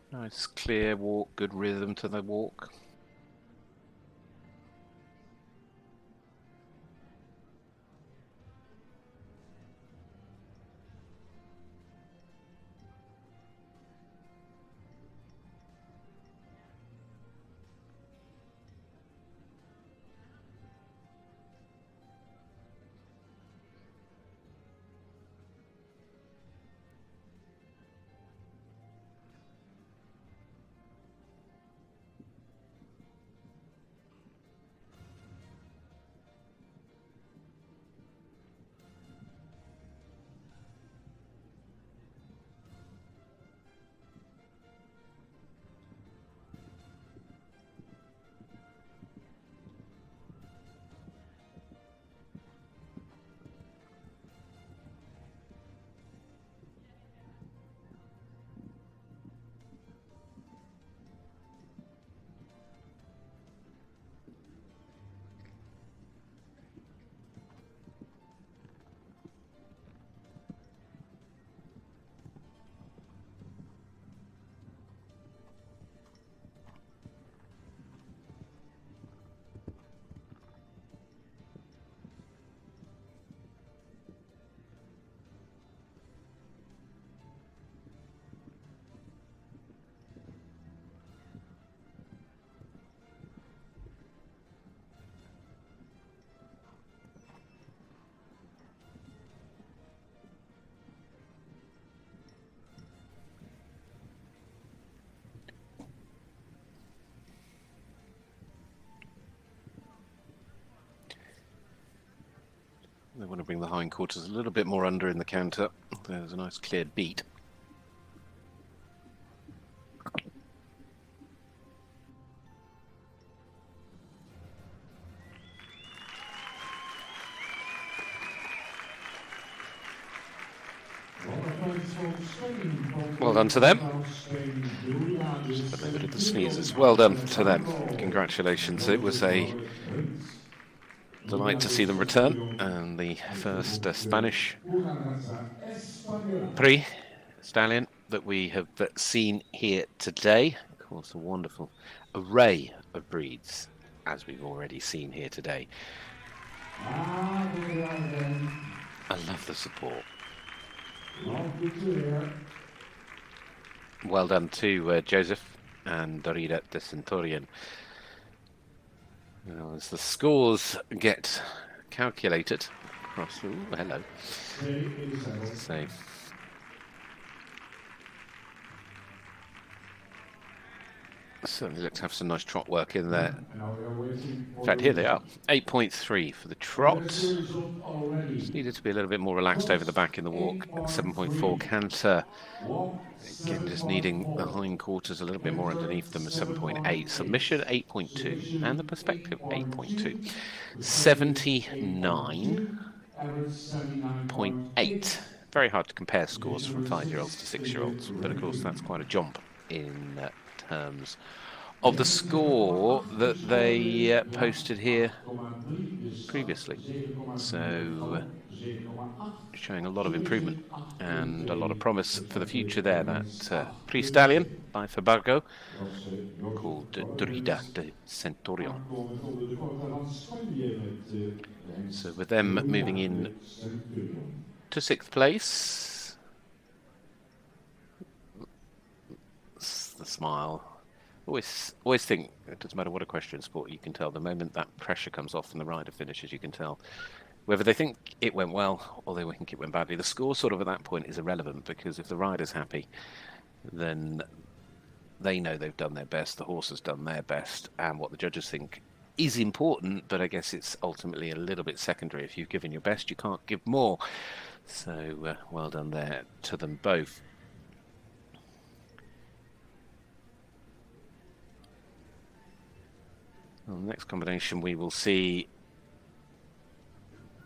Nice clear walk, good rhythm to the walk. They want to bring the hindquarters a little bit more under in the canter. There's a nice clear beat. Well done to them. Just a little bit of the sneezes. Well done to them. Congratulations. It was a delight to see them return. And the first Spanish una razza española. Prix stallion that we have seen here today. Of course, a wonderful array of breeds, as we've already seen here today. I love the support. Well done to Joseph and Dorida de Centurion. Well, as the scores get calculated across, hello. So, certainly look to have some nice trot work in there. In fact, here they are. 8.3 for the trot. Just needed to be a little bit more relaxed over the back in the walk. 7.4 canter. Again, just needing the hindquarters a little bit more underneath them. 7.8. Submission 8.2. And the perspective 8.2. 79.8. Very hard to compare scores from 5-year-olds to 6-year-olds. But of course, that's quite a jump in terms of the score that they posted here previously. So showing a lot of improvement and a lot of promise for the future there. That Pre-Stallion by Fabargo called Dorida de Centurion. So with them moving in to 6th place. The smile. Always think it doesn't matter what equestrian sport, you can tell the moment that pressure comes off and the rider finishes, you can tell whether they think it went well or they think it went badly. The score sort of at that point is irrelevant, because if the rider's happy, then they know they've done their best, the horse has done their best, and what the judges think is important, but I guess it's ultimately a little bit secondary. If you've given your best, you can't give more. So well done there to them both. Well, the next combination we will see,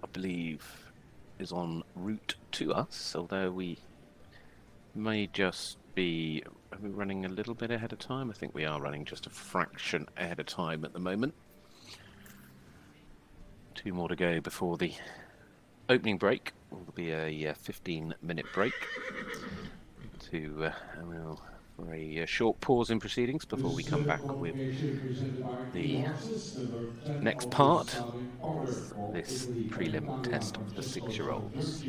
I believe, is en route to us, although we may just be running a little bit ahead of time. I think we are running just a fraction ahead of time at the moment. 2 more to go before the opening break. Will be a 15-minute break to for a short pause in proceedings before we come back with the next part of this prelim test of the 6-year-olds.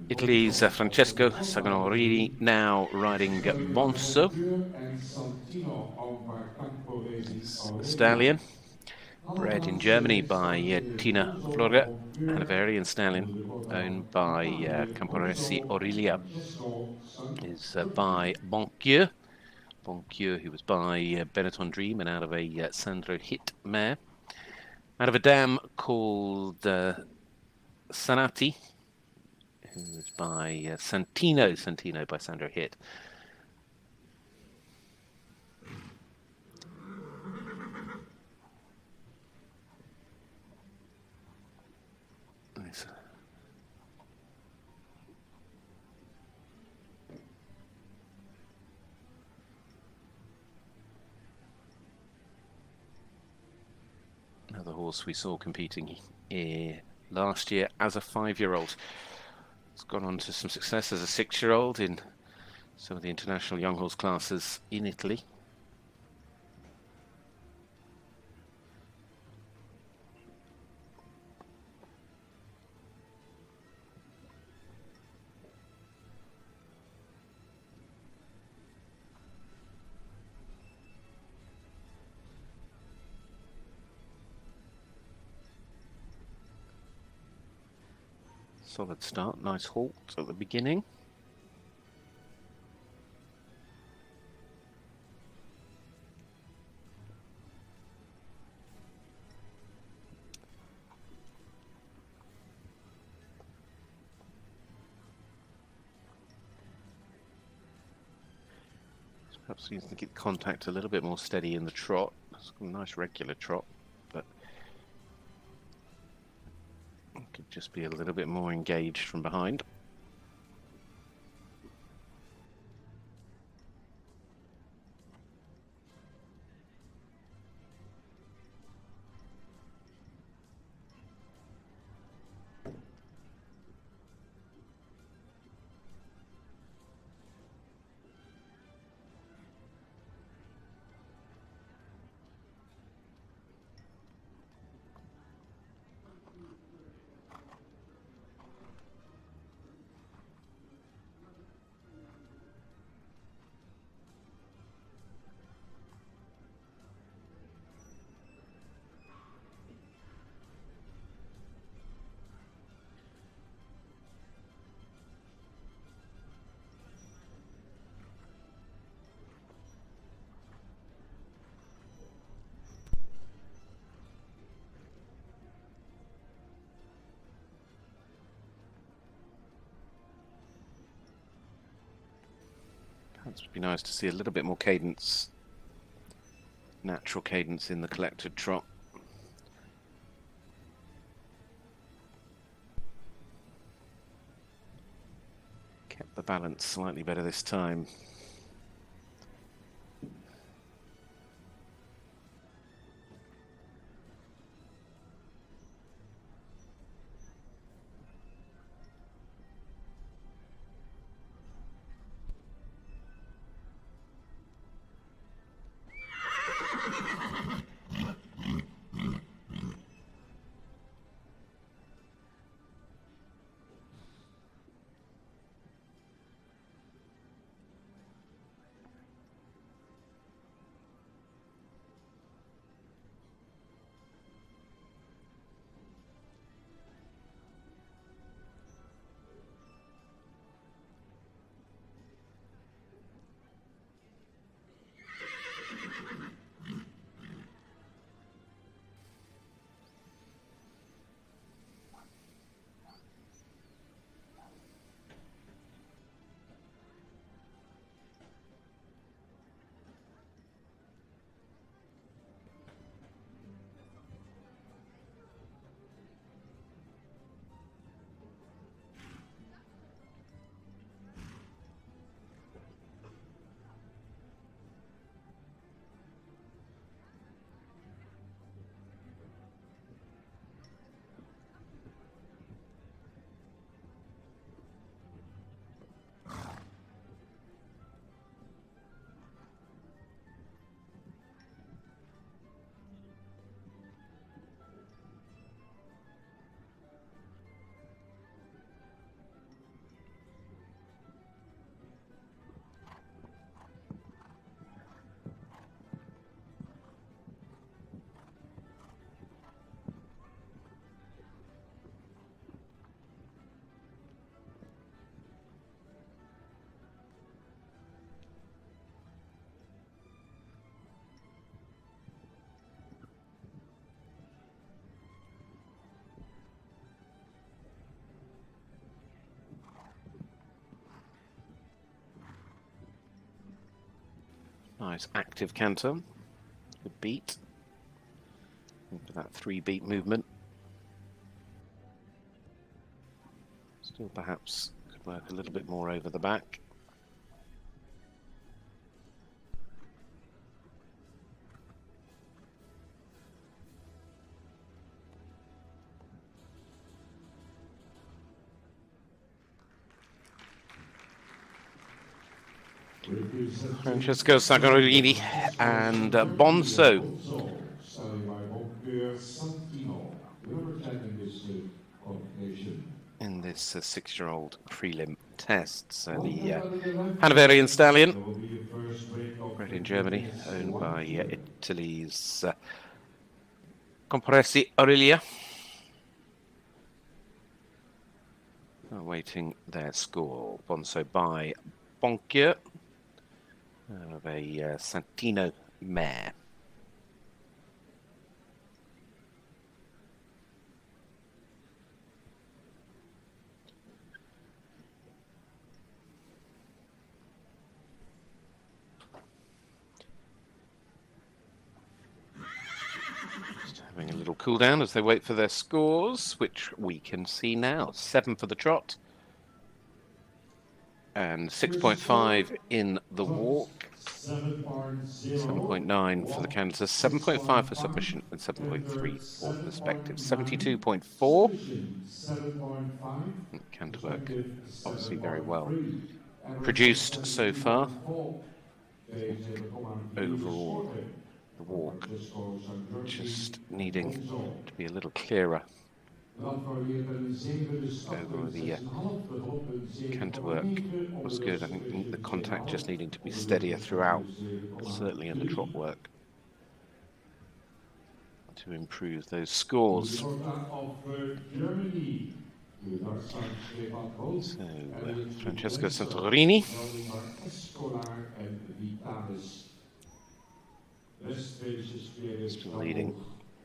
Italy's Francesco Saganorini now riding Bonso. Stallion, bred in Germany by Tina Florga, Hanoverian stallion, owned by Camporesi Aurelia, is by Bonquieu. Bonquieu, who was by Benetton Dream and out of a Sandro Hit mare. Out of a dam called Sanati, who was by Santino by Sandro Hit. Nice. Another horse we saw competing last year as a 5-year-old. It's gone on to some success as a 6-year-old in some of the international young horse classes in Italy. Solid start, nice halt at the beginning. Perhaps you can get contact a little bit more steady in the trot. It's a nice regular trot, but could just be a little bit more engaged from behind. It'd be nice to see a little bit more cadence, natural cadence in the collected trot. Kept the balance slightly better this time. Nice active canter. Good beat. Into that 3-beat movement. Still perhaps could work a little bit more over the back. Francesco Saccarorini and Bonso. In this 6-year-old prelim test. So the Hanoverian stallion, bred in Germany, owned by Italy's Compresi Aurelia. Awaiting their score. Bonso by Bonquier of a Santino mare. Just having a little cool down as they wait for their scores, which we can see now. 7 for the trot. And 6.5 in the walk, 7.9 for the canter, 7.5 for submission, and 7.3 for perspective. 72.4. Canter work, obviously very well produced so far. Overall, the walk just needing to be a little clearer. Overall, the canter work was good. I think the contact just needing to be steadier throughout, certainly in the trot work, to improve those scores. So, Francesco Santorini still leading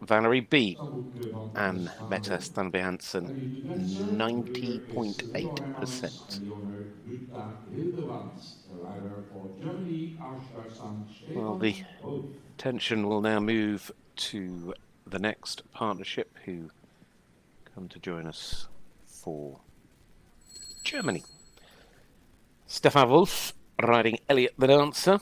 Valerie B. Dan moeten we van Anne Meta West-Vlaanderen. Stanley Hansen, En die Duitse, de Europese wintermarathons. 90.8%. En die jonge Britta Hildebrand. The rider for Germany, Deutschland, Well, Stefan the Wolf. attention will now move to the next partnership who come to join us for Germany. Stefan Wolf riding Elliot the Dancer.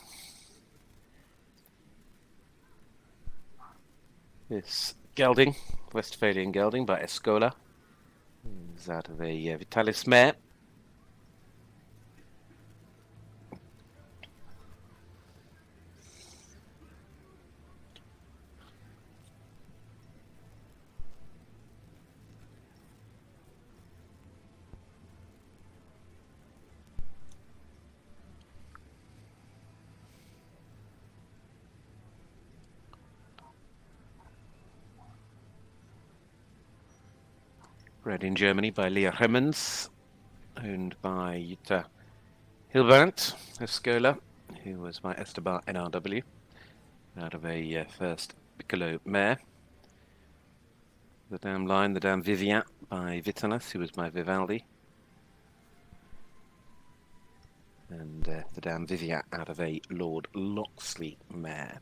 This gelding, Westphalian gelding by Escola, is out of a Vitalis mare. Bred in Germany by Leah Hemmens, owned by Jutta Hilbert Escola, who was by Esteban NRW, out of a first Piccolo mare. The Dame Line, the Dame Vivian by Vitalis, who was by Vivaldi. And the Dame Vivian out of a Lord Loxley mare.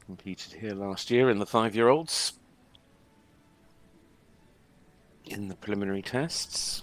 Competed here last year in the 5-year-olds in the preliminary tests.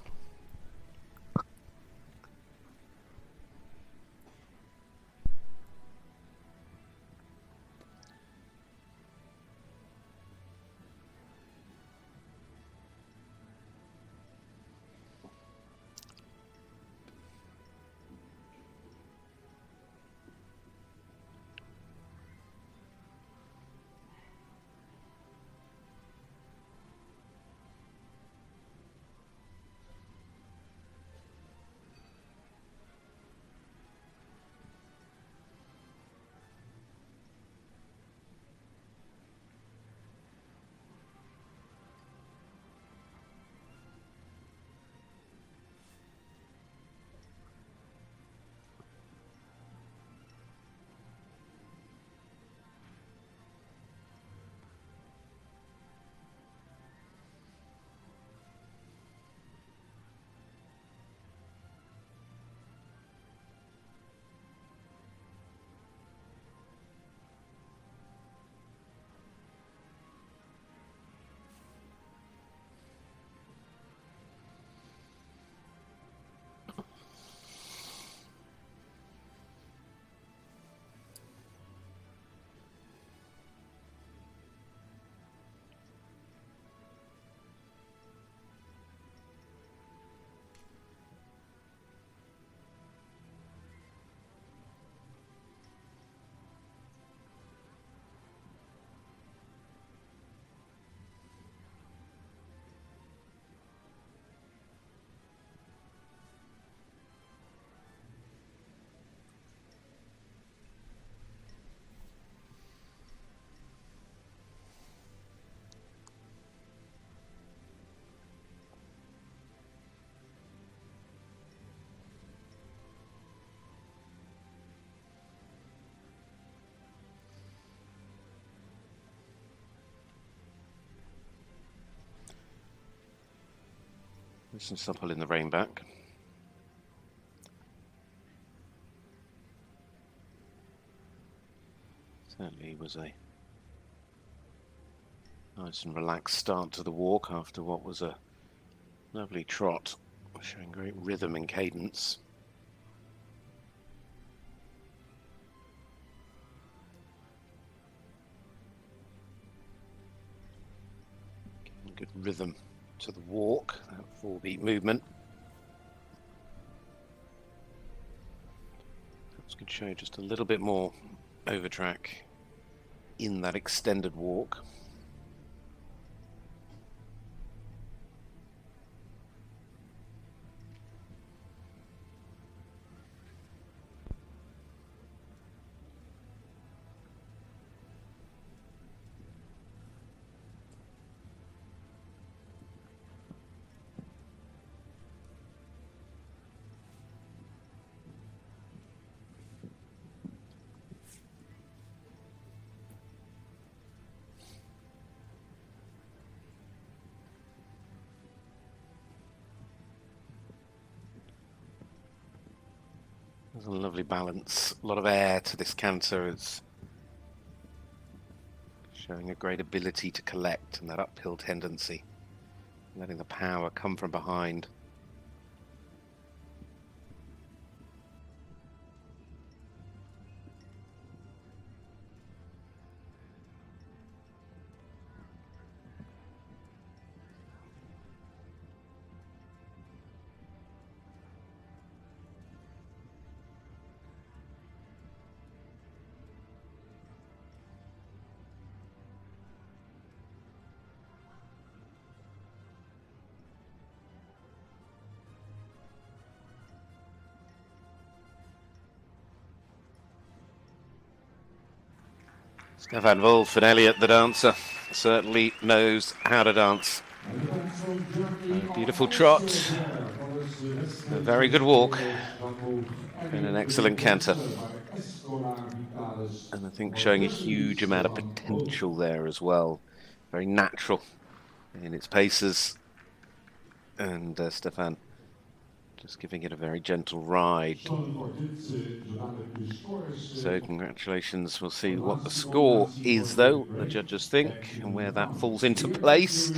There's some stuff pulling the rain back. Certainly was a nice and relaxed start to the walk after what was a lovely trot, showing great rhythm and cadence. Good rhythm to the walk, that 4-beat movement. Perhaps could show just a little bit more over track in that extended walk. There's a lovely balance, a lot of air to this canter. It's showing a great ability to collect and that uphill tendency, letting the power come from behind. Stefan Wolf and Elliot, the dancer, certainly knows how to dance. A beautiful trot, a very good walk, and an excellent canter. And I think showing a huge amount of potential there as well. Very natural in its paces. And Stefan just giving it a very gentle ride. So congratulations. We'll see what the score is, though, the judges think, and where that falls into place.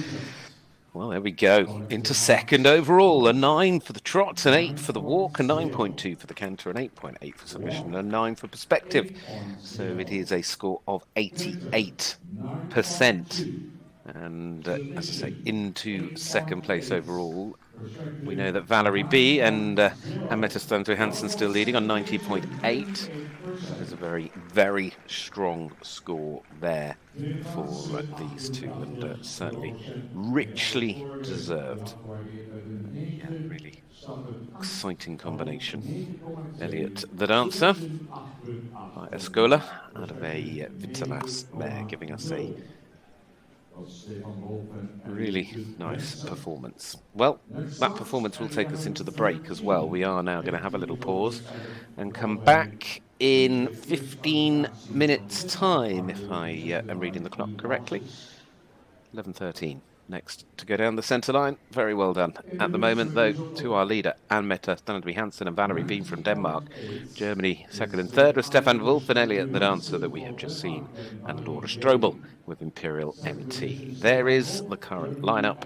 Well, there we go. Into second overall. A 9 for the trot, an 8 for the walk, a 9.2 for the canter, an 8.8 for submission, and a 9 for perspective. So it is a score of 88%. And as I say, into second place overall. We know that Valerie B and Mette Stanto Hansen still leading on 90.8. There's a very, very strong score there for these two, and certainly richly deserved. Yeah, really exciting combination. Elliot, the dancer, by Escola, out of a Vitalas mare, giving us a really nice performance. Well, that performance will take us into the break as well. We are now going to have a little pause and come back in 15 minutes' time, if I am reading the clock correctly. 11:13 next to go down the centre line. Very well done. At the moment, though, to our leader, Anne-Mette Stanley Hansen and Valerie Beam from Denmark. Germany second and third with Stefan Wolf and Elliot, the dancer that we have just seen, and Laura Strobel with Imperial MT. There is the current lineup.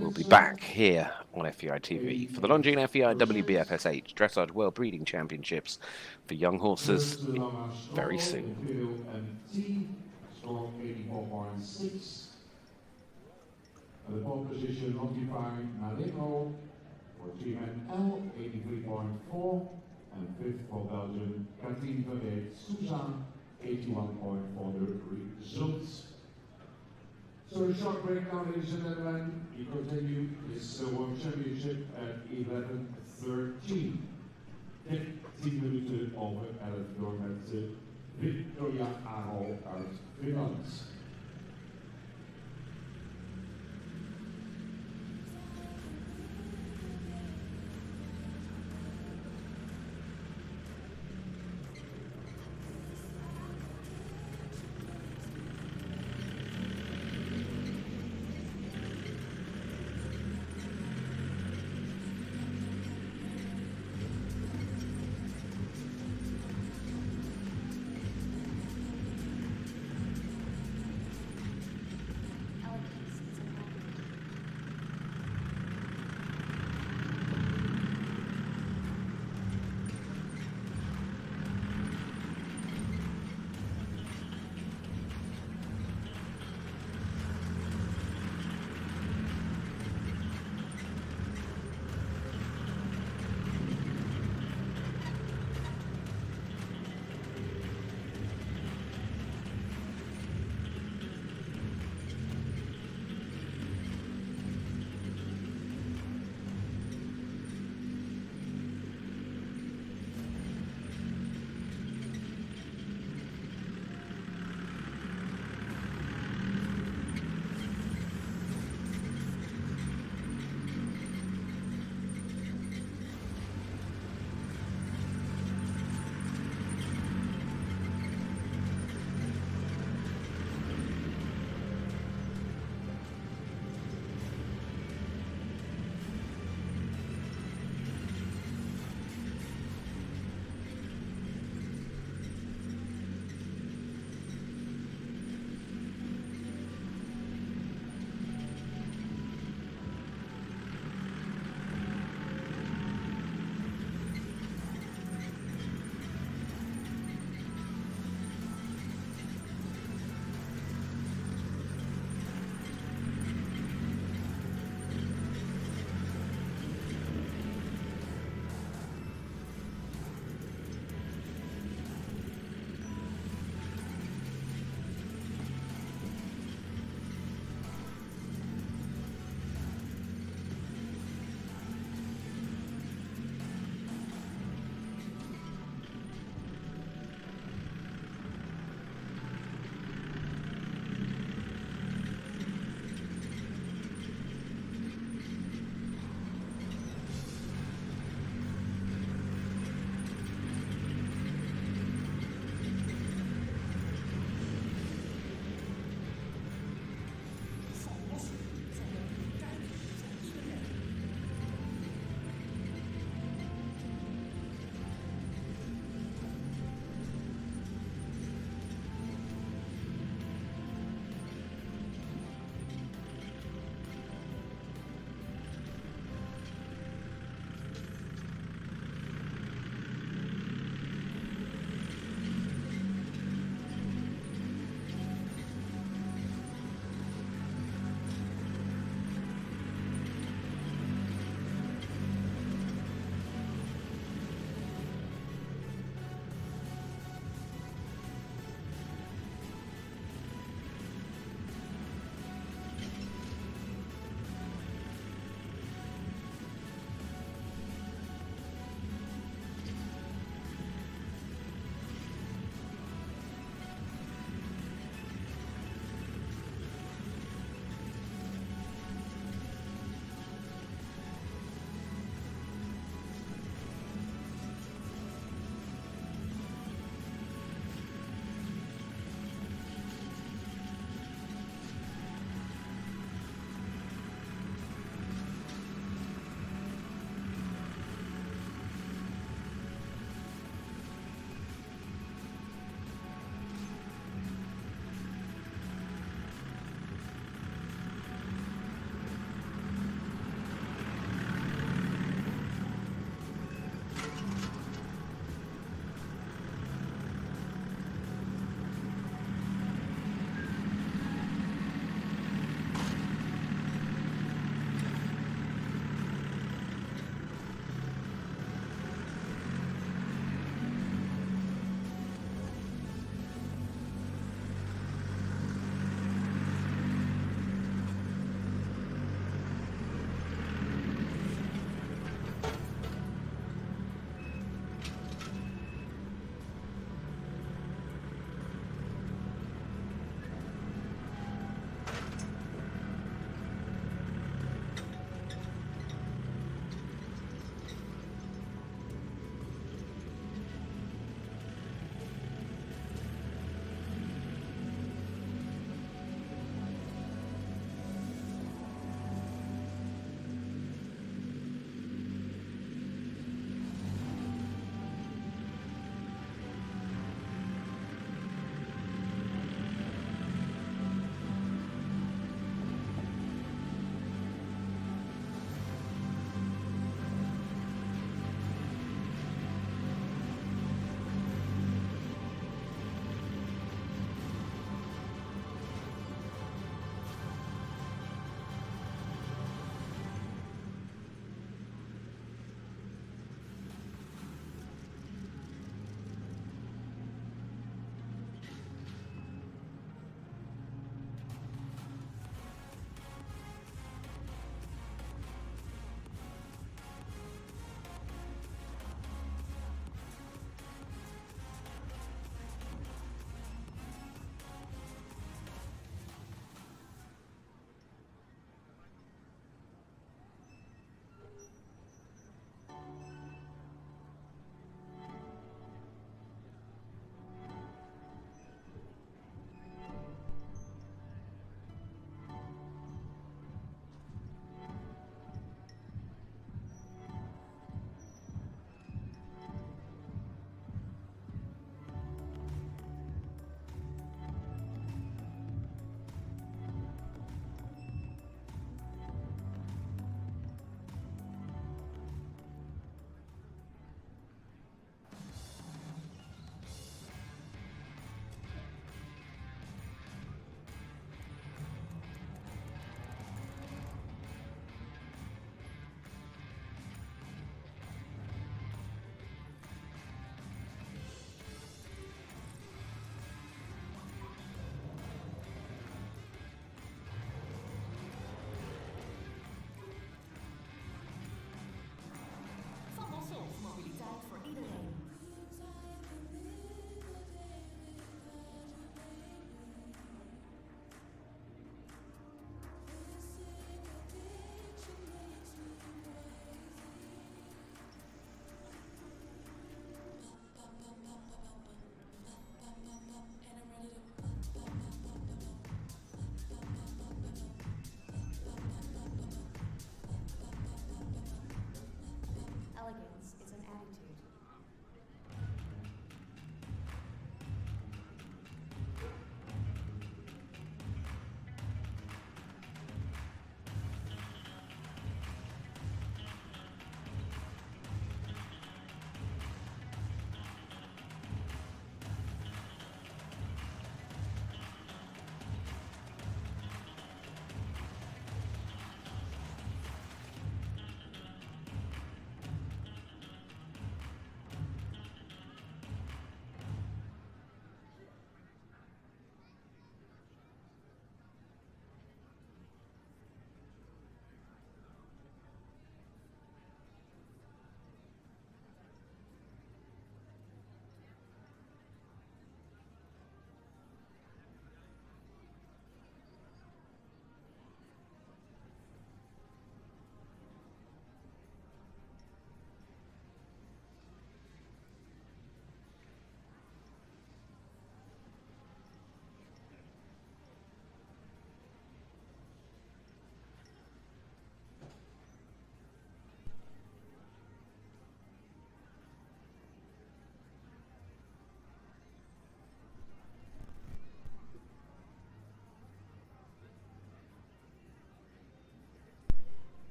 We'll be back here on FEI TV for the Longines FEI WBFSH Dressage World Breeding Championships for young horses very soon. The pole position notified Nalego for team L 83.4, and fifth for Belgium, Katien Verbeek Suzanne 81.4 the results. So a short break now, ladies and gentlemen. We continue this World Championship at 11:13. 10 minuten over 11 door met Victoria Arol uit Finland.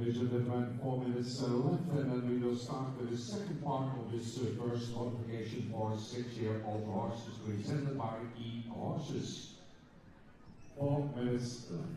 Ladies and gentlemen, 4 minutes left, and then we will start with the second part of this first qualification for 6-year-old horses presented by E Horses. 4 minutes left.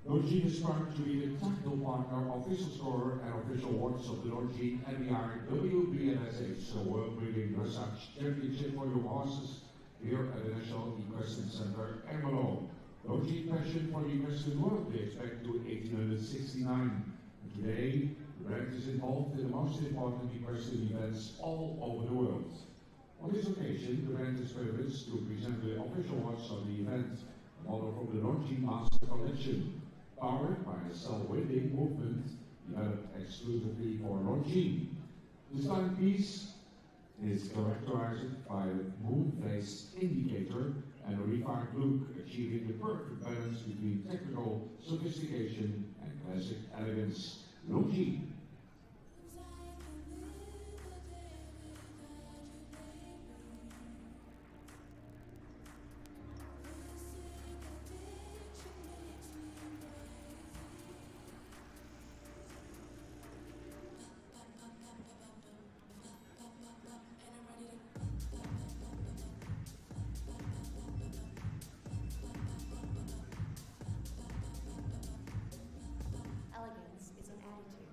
Longines is proud to be the technical partner, official scorer, and official awards of the Longines FEI WBFSH World Breeding Dressage Championship for your horses here at the National Equestrian Center, Ermelo. Longines passion for the equestrian world dates back to 1869. And today, the brand is involved in the most important equestrian events all over the world. On this occasion, the brand is privileged to present the official watch of the event, a model from the Longines Master Collection, powered by a cell-weighting movement developed exclusively for Longines. This timepiece is characterized by a moon-faced indicator and a refined look, achieving the perfect balance between technical sophistication and classic elegance. Longines. Elegance is an attitude.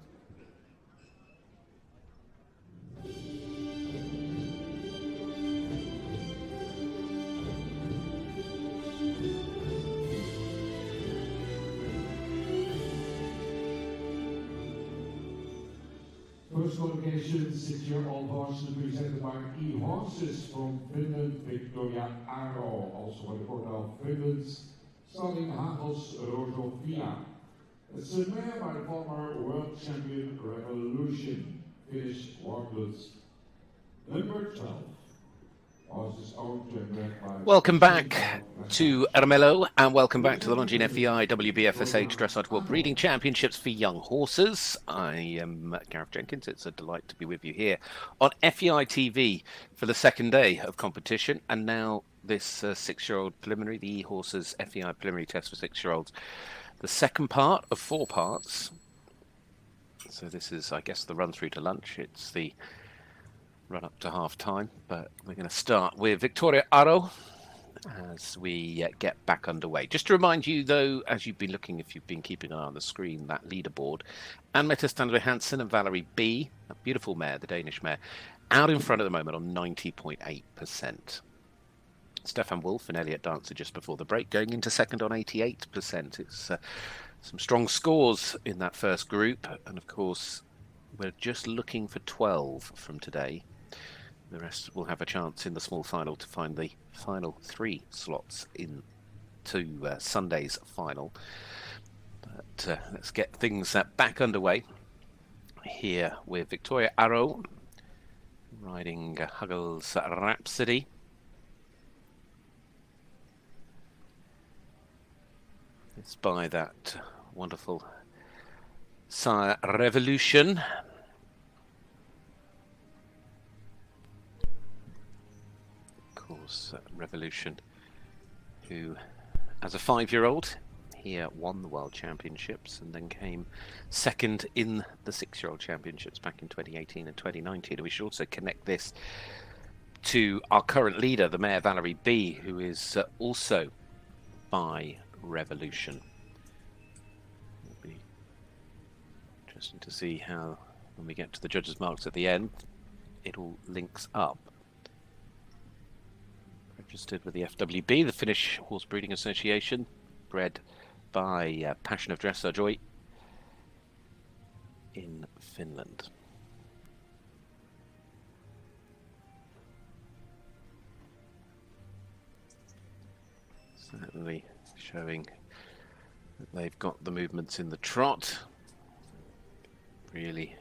First qualification, 6-year-old horses presented by E Horses from Finland, Victoria Aro, also by the port of Finland, starting Hagels Rojofia. It's a mare by the former world champion Revolution, finished Warbloods. Number 12. Horses owned and bred by Welcome back to Ermelo, and welcome back to the Longines FEI WBFSH Dressage World Breeding Championships for Young Horses. I am Gareth Jenkins. It's a delight to be with you here on FEI TV for the second day of competition, and now this 6-year-old preliminary, the E Horses FEI preliminary test for 6-year-olds. The second part of 4 parts. So this is, I guess, the run through to lunch. It's the run up to half time, but we're going to start with Victoria Aro as we get back underway. Just to remind you, though, as you've been looking, if you've been keeping an eye on the screen, that leaderboard, Anne-Mette Standard Hansen and Valerie B, a beautiful mare, the Danish mare, out in front at the moment on 90.8%. Stefan Wolf and Elliot Dancer just before the break, going into second on 88%. It's some strong scores in that first group, and of course, we're just looking for 12 from today. The rest will have a chance in the small final to find the final 3 slots into Sunday's final. But let's get things back underway here with Victoria Aro riding Huggles Rhapsody. It's by that wonderful sire Revolution. Revolution, who as a 5-year-old here won the World Championships and then came second in the 6-year-old championships back in 2018 and 2019. And we should also connect this to our current leader, the mare Valerie B, who is also by revolution. It'll be interesting to see how, when we get to the judges' marks at the end, it all links up. Registered with the FWB, the Finnish Horse Breeding Association, bred by Passion of Dressage in Finland. Certainly showing that they've got the movements in the trot. Really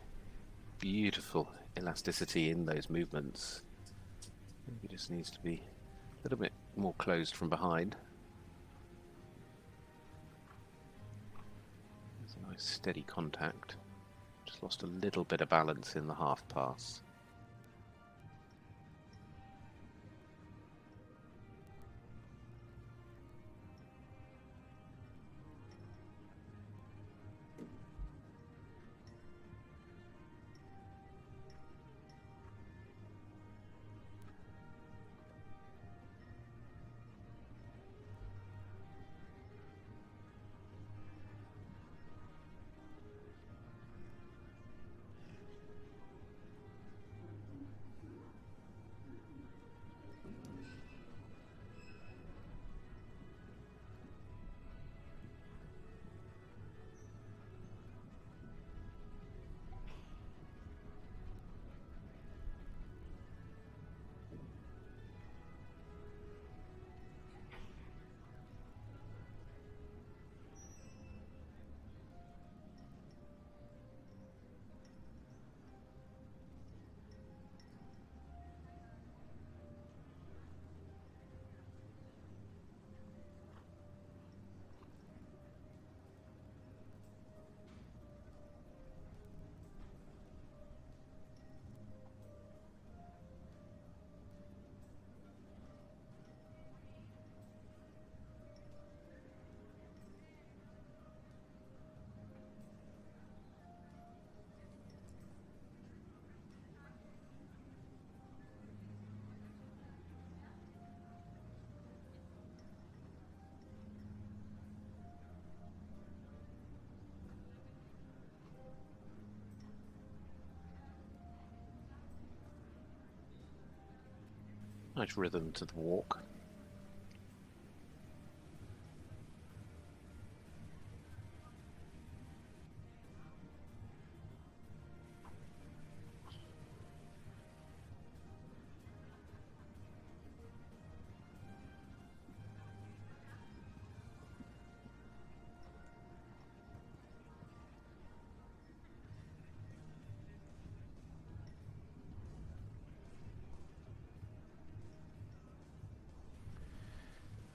beautiful elasticity in those movements. He just needs to be a little bit more closed from behind. There's a nice steady contact. Just lost a little bit of balance in the half pass. Nice rhythm to the walk.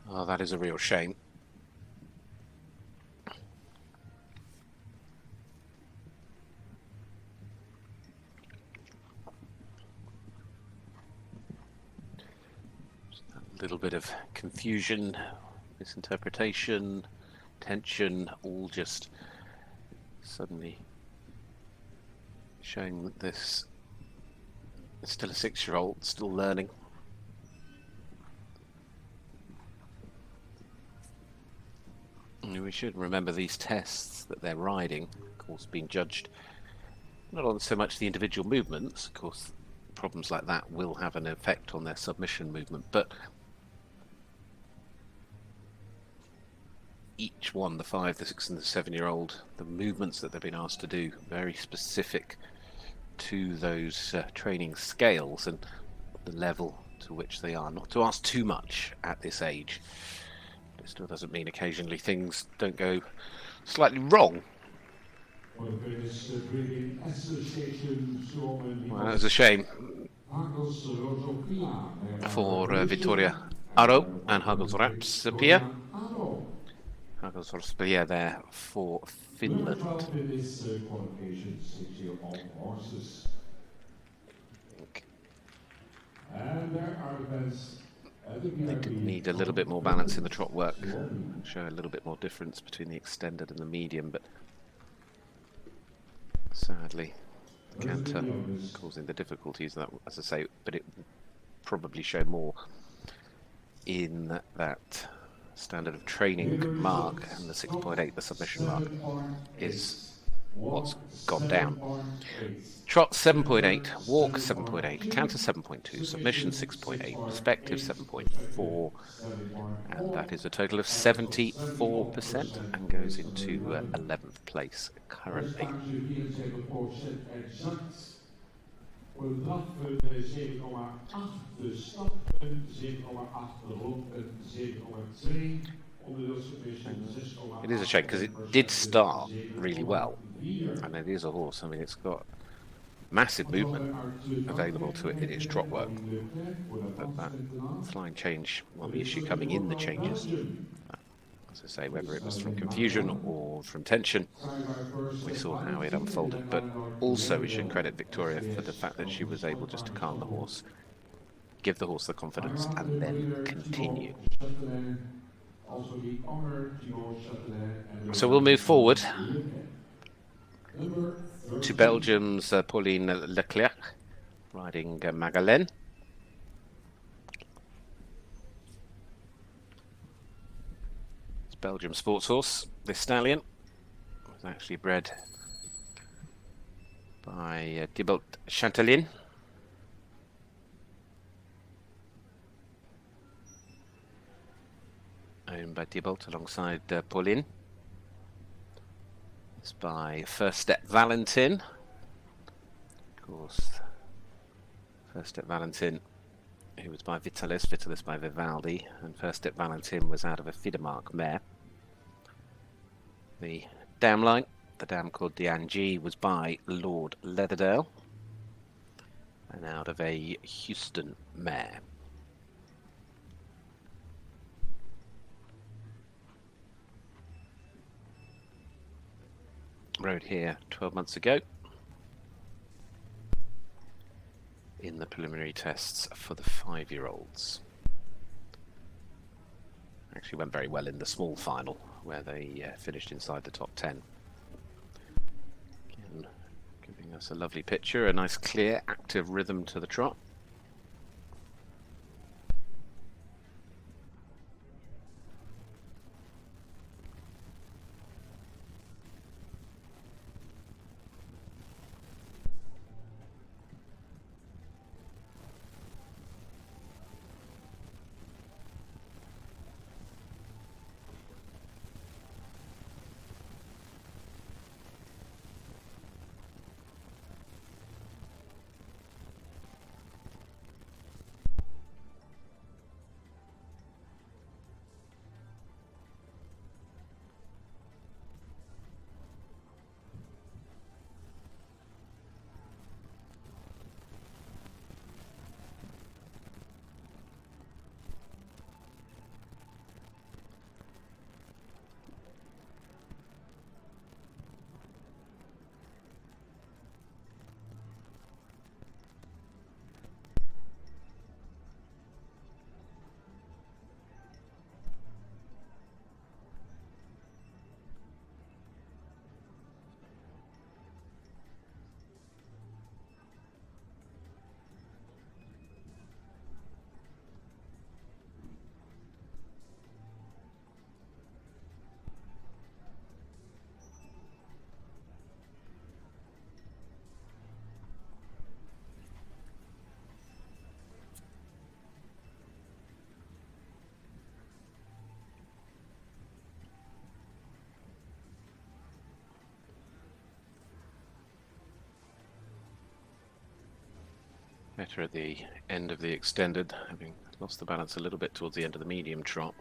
Oh, that is a real shame. Just a little bit of confusion, misinterpretation, tension, all just suddenly showing that this is still a 6-year-old, still learning. We should remember these tests that they're riding, of course, being judged not on so much the individual movements. Of course, problems like that will have an effect on their submission movement, but each one, the 5, the 6 and the 7-year-old, the movements that they've been asked to do, very specific to those training scales and the level to which they are. Not to ask too much at this age. It still doesn't mean occasionally things don't go slightly wrong. Well, that was a shame for Vittoria Aro and Hagelsraps-Pia. Hagelsraps-Pia there for Finland. They did need a little bit more balance in the trot work, show a little bit more difference between the extended and the medium, but sadly the canter causing the difficulties that, as I say, but it probably show more in that standard of training mark, and the 6.8, the submission mark, is what's gone down. Trot 7.8, walk 7.8, canter 7.2, submission 6.8, perspective 7.4, and that is a total of 74% and goes into 11th place currently. Voor de draf een 7,8, de stap een 7,8, de loop een 7,2, onderdeelsubmission 6,8. It is a shame because it did start really well, and it is a horse. I mean, it's got massive movement available to it in its trot work, but that flying change, well, the issue coming in the changes, as I say, whether it was from confusion or from tension, we saw how it unfolded. But also we should credit Victoria for the fact that she was able just to calm the horse, give the horse the confidence, and then continue. So we'll move forward to Belgium's Pauline Leclerc, riding Magdalene. It's Belgium sports horse. This stallion was actually bred by Thibault Chantelin. Owned by Thibault alongside Pauline. It's by First Step Valentin. Of course, First Step Valentin, who was by Vitalis by Vivaldi, and First Step Valentin was out of a feeder mark mare. The dam line, the dam called Diane G, was by Lord Leatherdale, and out of a Houston mare. Rode here 12 months ago in the preliminary tests for the 5-year-olds. Actually went very well in the small final, where they finished inside the top 10. Again, giving us a lovely picture, a nice clear active rhythm to the trot. Better at the end of the extended, having lost the balance a little bit towards the end of the medium trot.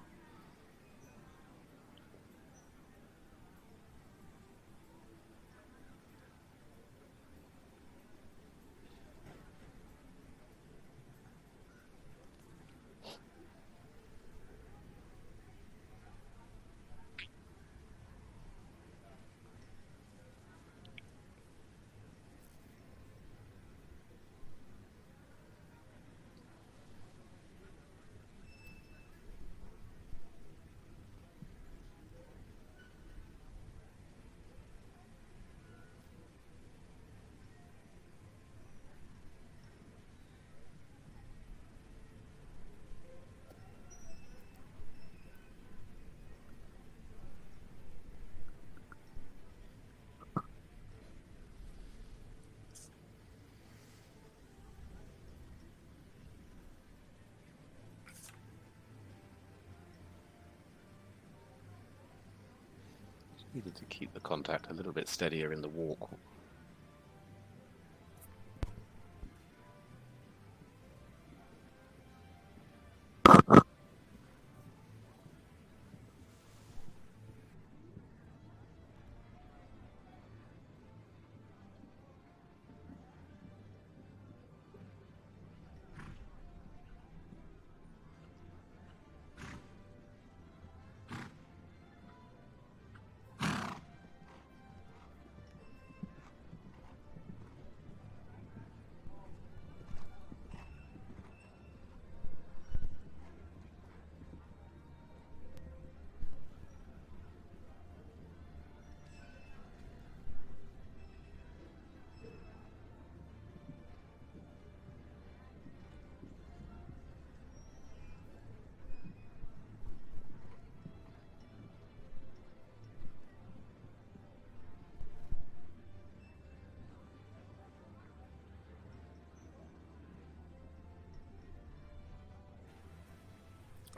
Needed to keep the contact a little bit steadier in the walk.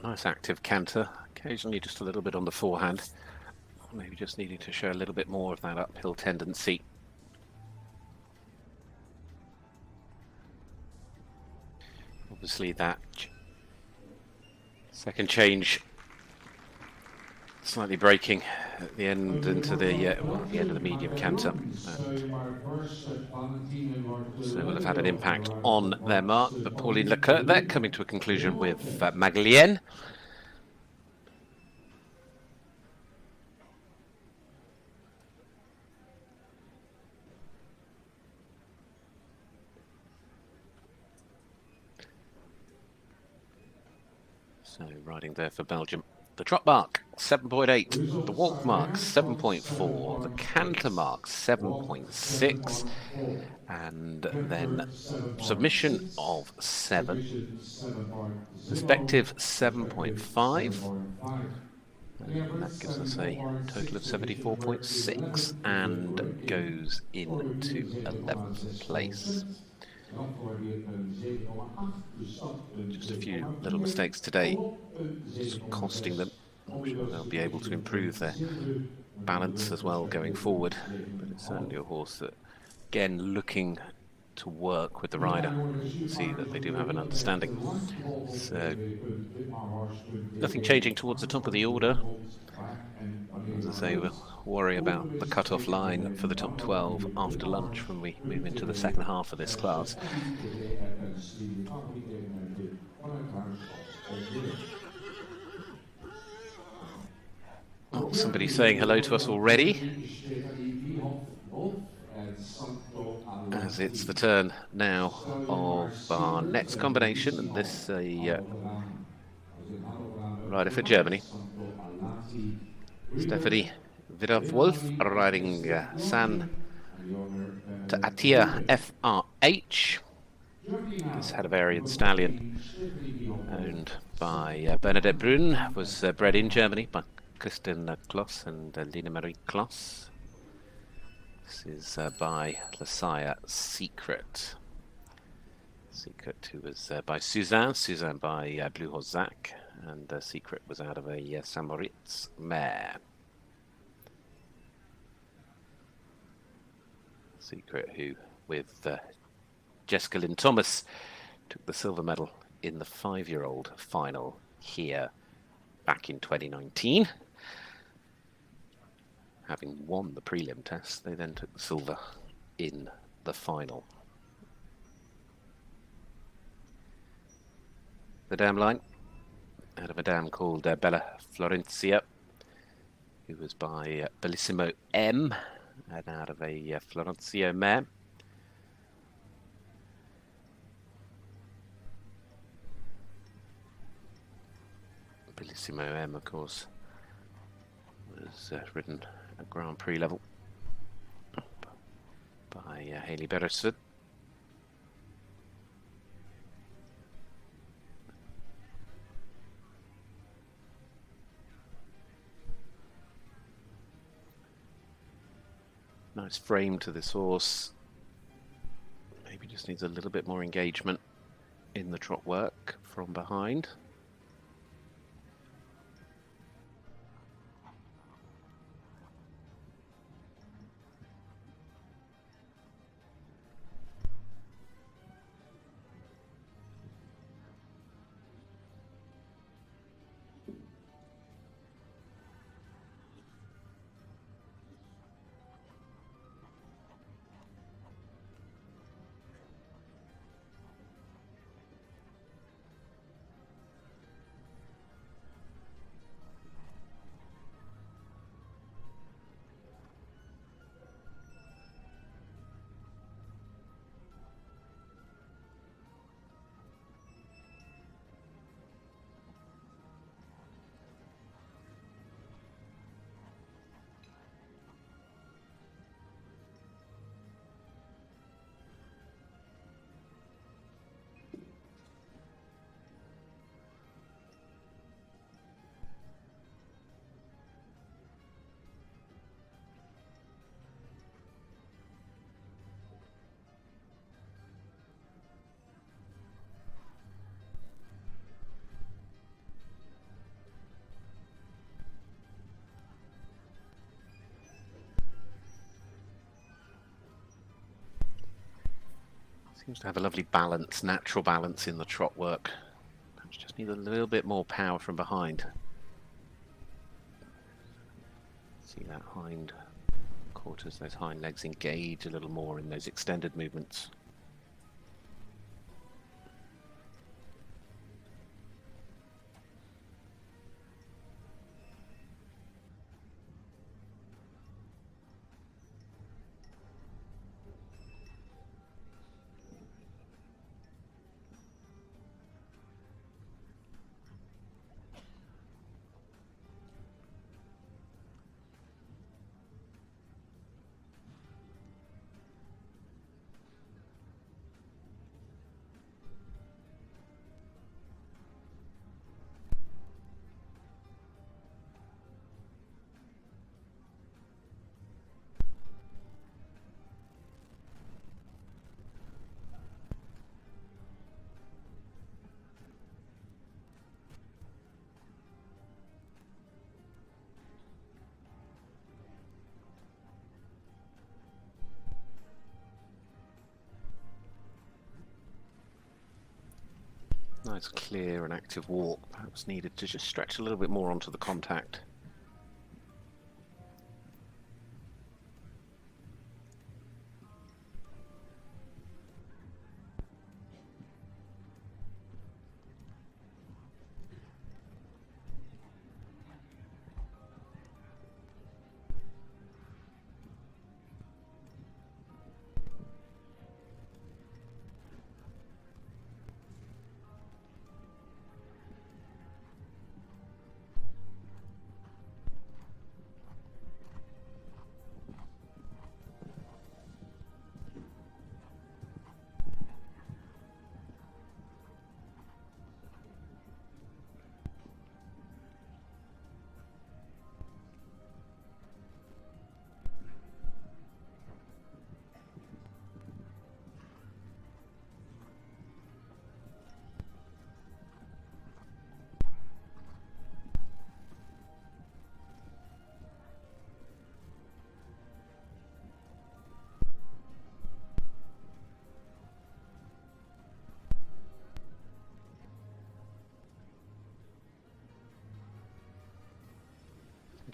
Nice active canter, occasionally just a little bit on the forehand. Maybe just needing to show a little bit more of that uphill tendency. Obviously that second change slightly breaking at the end into the the end of the medium canter. So will have had an impact on their mark, but Pauline Leclerc there coming to a conclusion with Maglienne. So riding there for Belgium. The trot mark, 7.8. The walk mark, 7.4. The canter mark, 7.6. And then submission of 7. Perspective, 7.5. And that gives us a total of 74.6 and goes into 11th place. Just a few little mistakes today, costing them. I'm sure they'll be able to improve their balance as well going forward. But it's certainly a horse that, again, looking to work with the rider. You can see that they do have an understanding. So, nothing changing towards the top of the order. As I say, we'll worry about the cut-off line for the top 12 after lunch when we move into the second half of this class. Oh, somebody's saying hello to us already, as it's the turn now of our next combination, and this a rider for Germany. Stephanie Widorf-Wolf riding San to Atia FRH. This Hanoverian stallion, owned by Bernadette Brun, was bred in Germany by Kristen Kloss and Lina Marie Kloss. This is by Lasaya Secret. Secret, who was by Suzanne by Blue Hozak, and Secret was out of a Saint Moritz mare. Secret, who with Jessica Lynn Thomas took the silver medal in the 5-year-old final here back in 2019. Having won the prelim test, they then took the silver in the final. The dam line out of a dam called Bella Florencia, who was by Bellissimo M, and out of a Florencio mare. Bellissimo M, of course, was ridden at Grand Prix level by Hayley Beresford. Nice frame to this horse. Maybe just needs a little bit more engagement in the trot work from behind. Seems to have a lovely balance, natural balance in the trot work. Perhaps just need a little bit more power from behind. See that hind quarters, those hind legs engage a little more in those extended movements. Nice, clear and active walk. Perhaps needed to just stretch a little bit more onto the contact.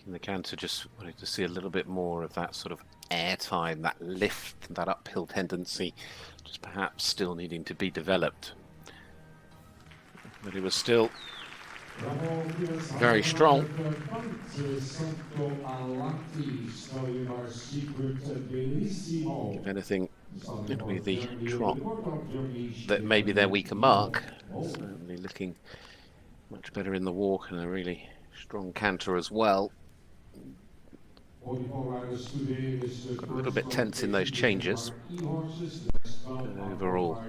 In the canter, just wanted to see a little bit more of that sort of air time, that lift, that uphill tendency, just perhaps still needing to be developed. But it was still very strong. If anything, it'll be the trot that may be their weaker mark. Certainly looking much better in the walk and a really strong canter as well. Got a little bit tense in those changes, but overall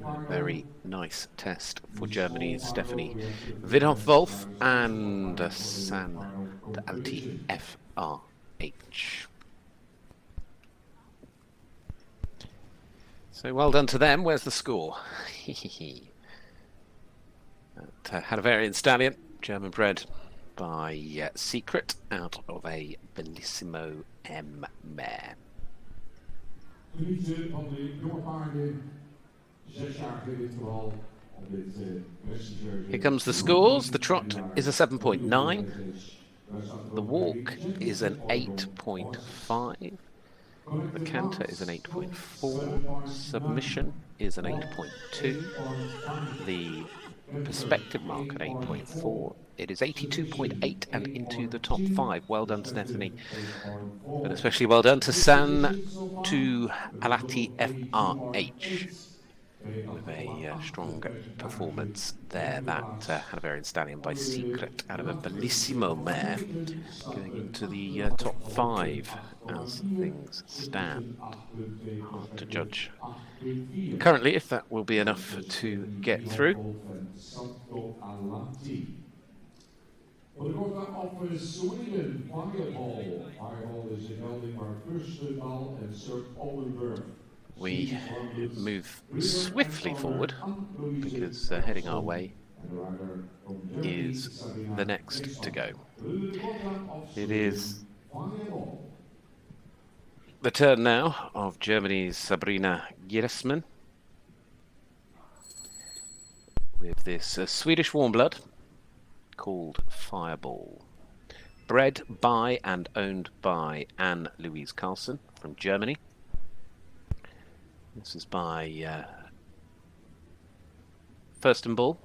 a very nice test for Germany's Stephanie Widhoff-Wolf and San Alti FRH. So well done to them. Where's the score? That Hanoverian stallion, German bred by Secret, out of a Bellissimo M mare. Here comes the scores. The trot is a 7.9. The walk is an 8.5. The canter is an 8.4. Submission is an 8.2. The perspective mark at 8.4. It is 82.8 and into the top 5. Well done, Stephanie. But especially well done to San Alti FRH with a strong performance there. That Hanoverian stallion by Secret out of a Bellissimo mare going into the top 5 as things stand. Hard to judge currently if that will be enough to get through. We move swiftly forward because heading our way is the next to go. It is the turn now of Germany's Sabrina Giersman. with this Swedish warm blood called Fireball. Bred by and owned by Anne Louise Carlson from Germany. This is by Furstenball.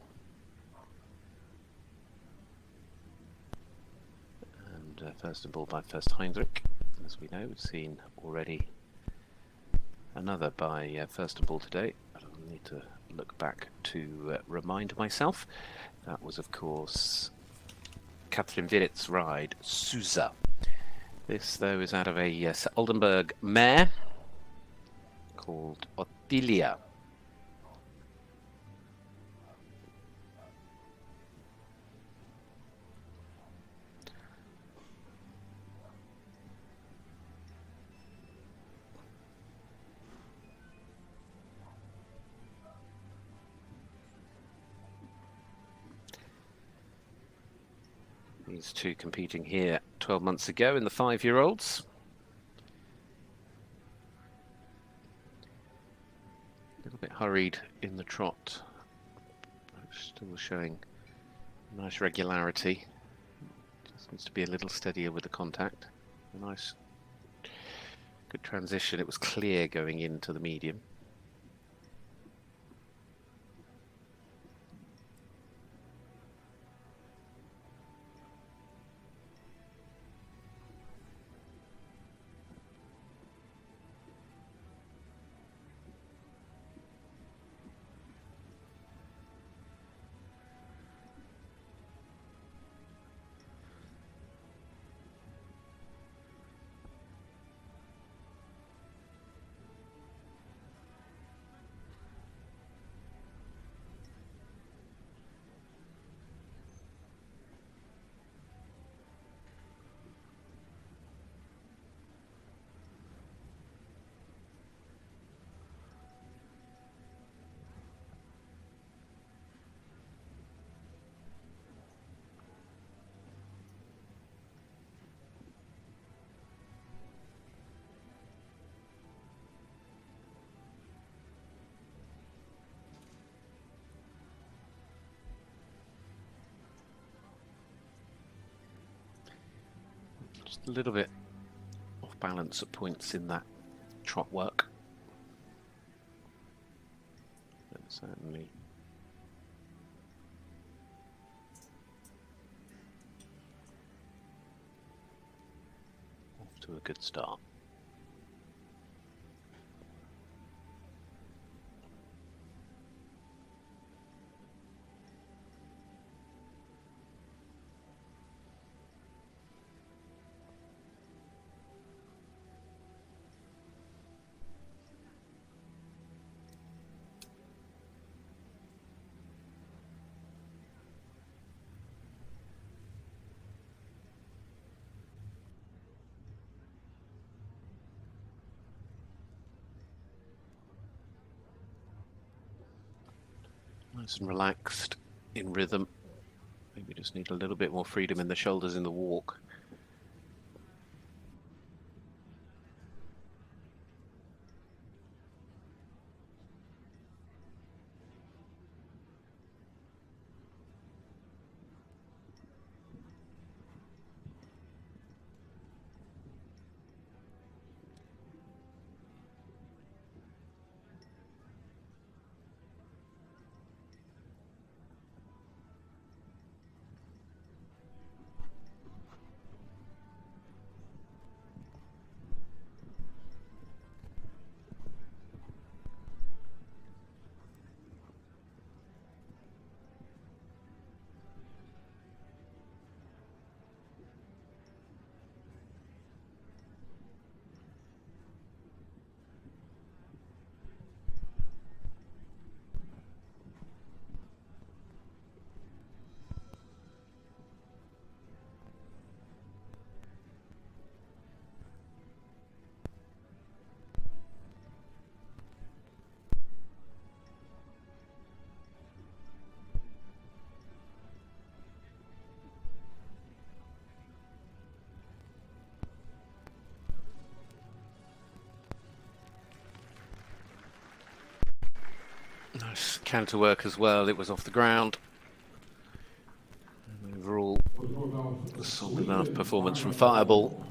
And Furstenball by First Heinrich. As we know, we've seen already another by Furstenball today. I don't need to look back to remind myself. That was, of course, Catherine Virit's ride, Sousa. This, though, is out of a Oldenburg mare called Ottilia. These two competing here 12 months ago in the 5-year-olds. A little bit hurried in the trot, but still showing nice regularity. Just needs to be a little steadier with the contact. A nice, good transition. It was clear going into the medium. Just a little bit off balance at points in that trot work. But certainly off to a good start. Nice and relaxed in rhythm. Maybe just need a little bit more freedom in the shoulders in the walk. Nice counter work as well. It was off the ground. And overall, a solid enough performance from Fireball.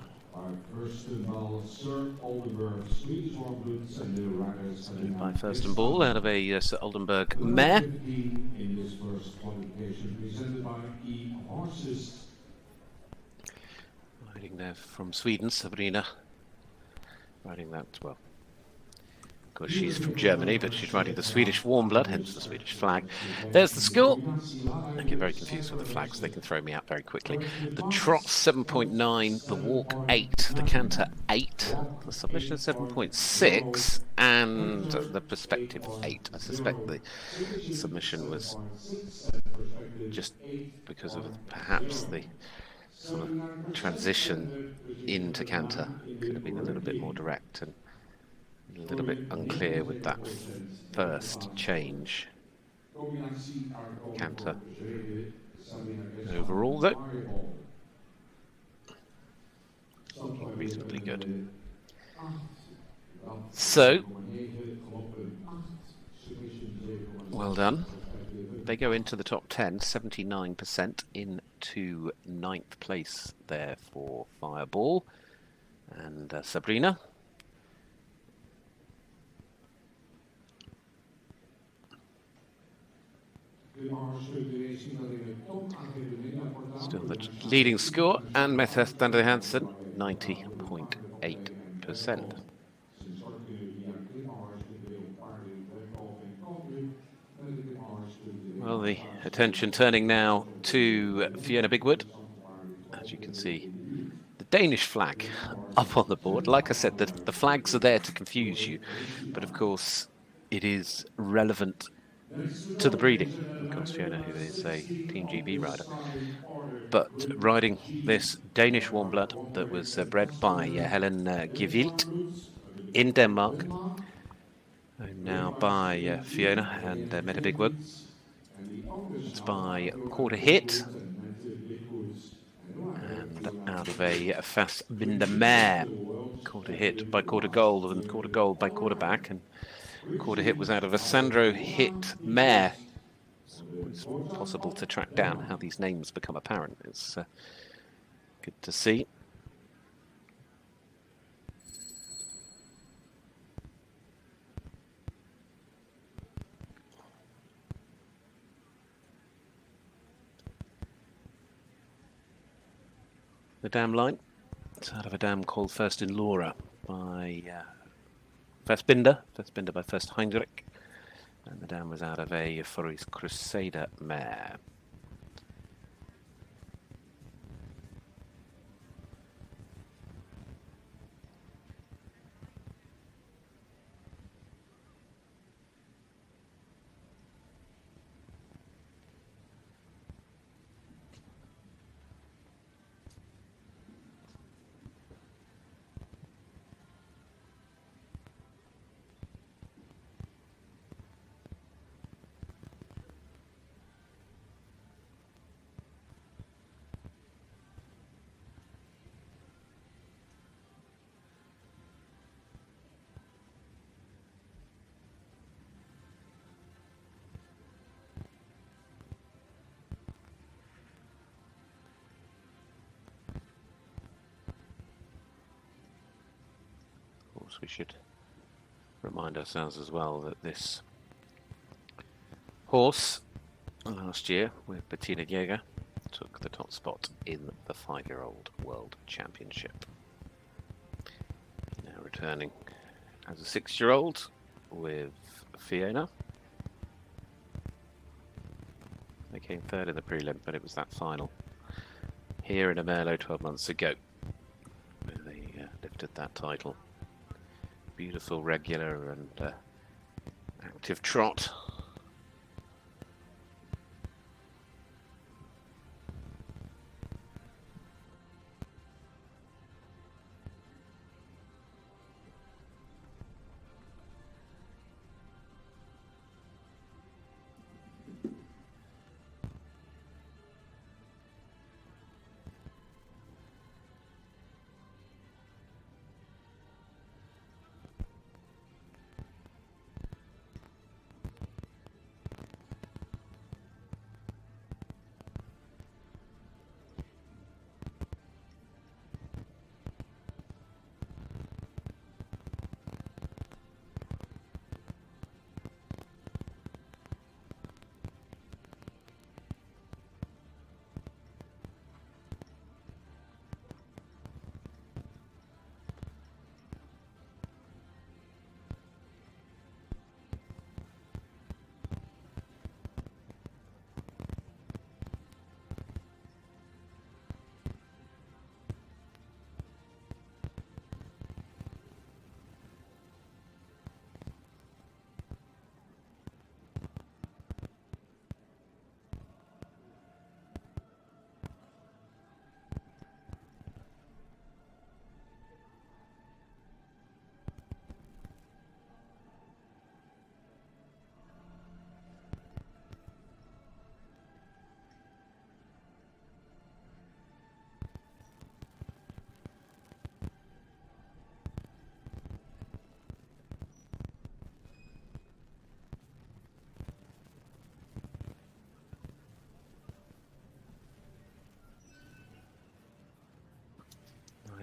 By Furstenball out of a Sir Oldenburg mare. Riding there from Sweden, Sabrina. Riding that, well, of course she's from Germany, but she's riding the Swedish warm blood, hence the Swedish flag. There's the score. I get very confused with the flags, they can throw me out very quickly. The trot 7.9, the walk 8, the canter 8, the submission 7.6, and the perspective 8. I suspect the submission was just because of perhaps the sort of transition into canter. Could have been a little bit more direct and a little bit unclear with that first change. Canter. Overall, though, reasonably good. So, well done. They go into the top 10, 79% into 9th place there for Fireball. And Sabrina. Still the leading score, and Mette Stander Hansen, 90.8%. Well, the attention turning now to Fiona Bigwood. As you can see, the Danish flag up on the board. Like I said, the flags are there to confuse you, but of course it is relevant to the breeding. Of course, Fiona, who is a Team GB rider, but riding this Danish warm blood that was bred by Helen Gevild in Denmark, and now by Fiona and Mette Bigwood. It's by Quarter Hit, and out of a Fassbinder mare. Quarter Hit by Quarter Gold, and Quarter Gold by Quarterback, and Quarter Hit was out of a Sandro Hit mare. It's possible to track down how these names become apparent. It's good to see. The dam line. It's out of a dam called First in Laura by Fassbinder by First Heinrich, and the dam was out of a Forest Crusader mare. We should remind ourselves as well that this horse last year with Bettina Jäger took the top spot in the 5-year-old World Championship. Now returning as a 6-year-old with Fiona. They came third in the prelim, but it was that final here in Amerlo 12 months ago where they lifted that title. Beautiful, regular and active trot.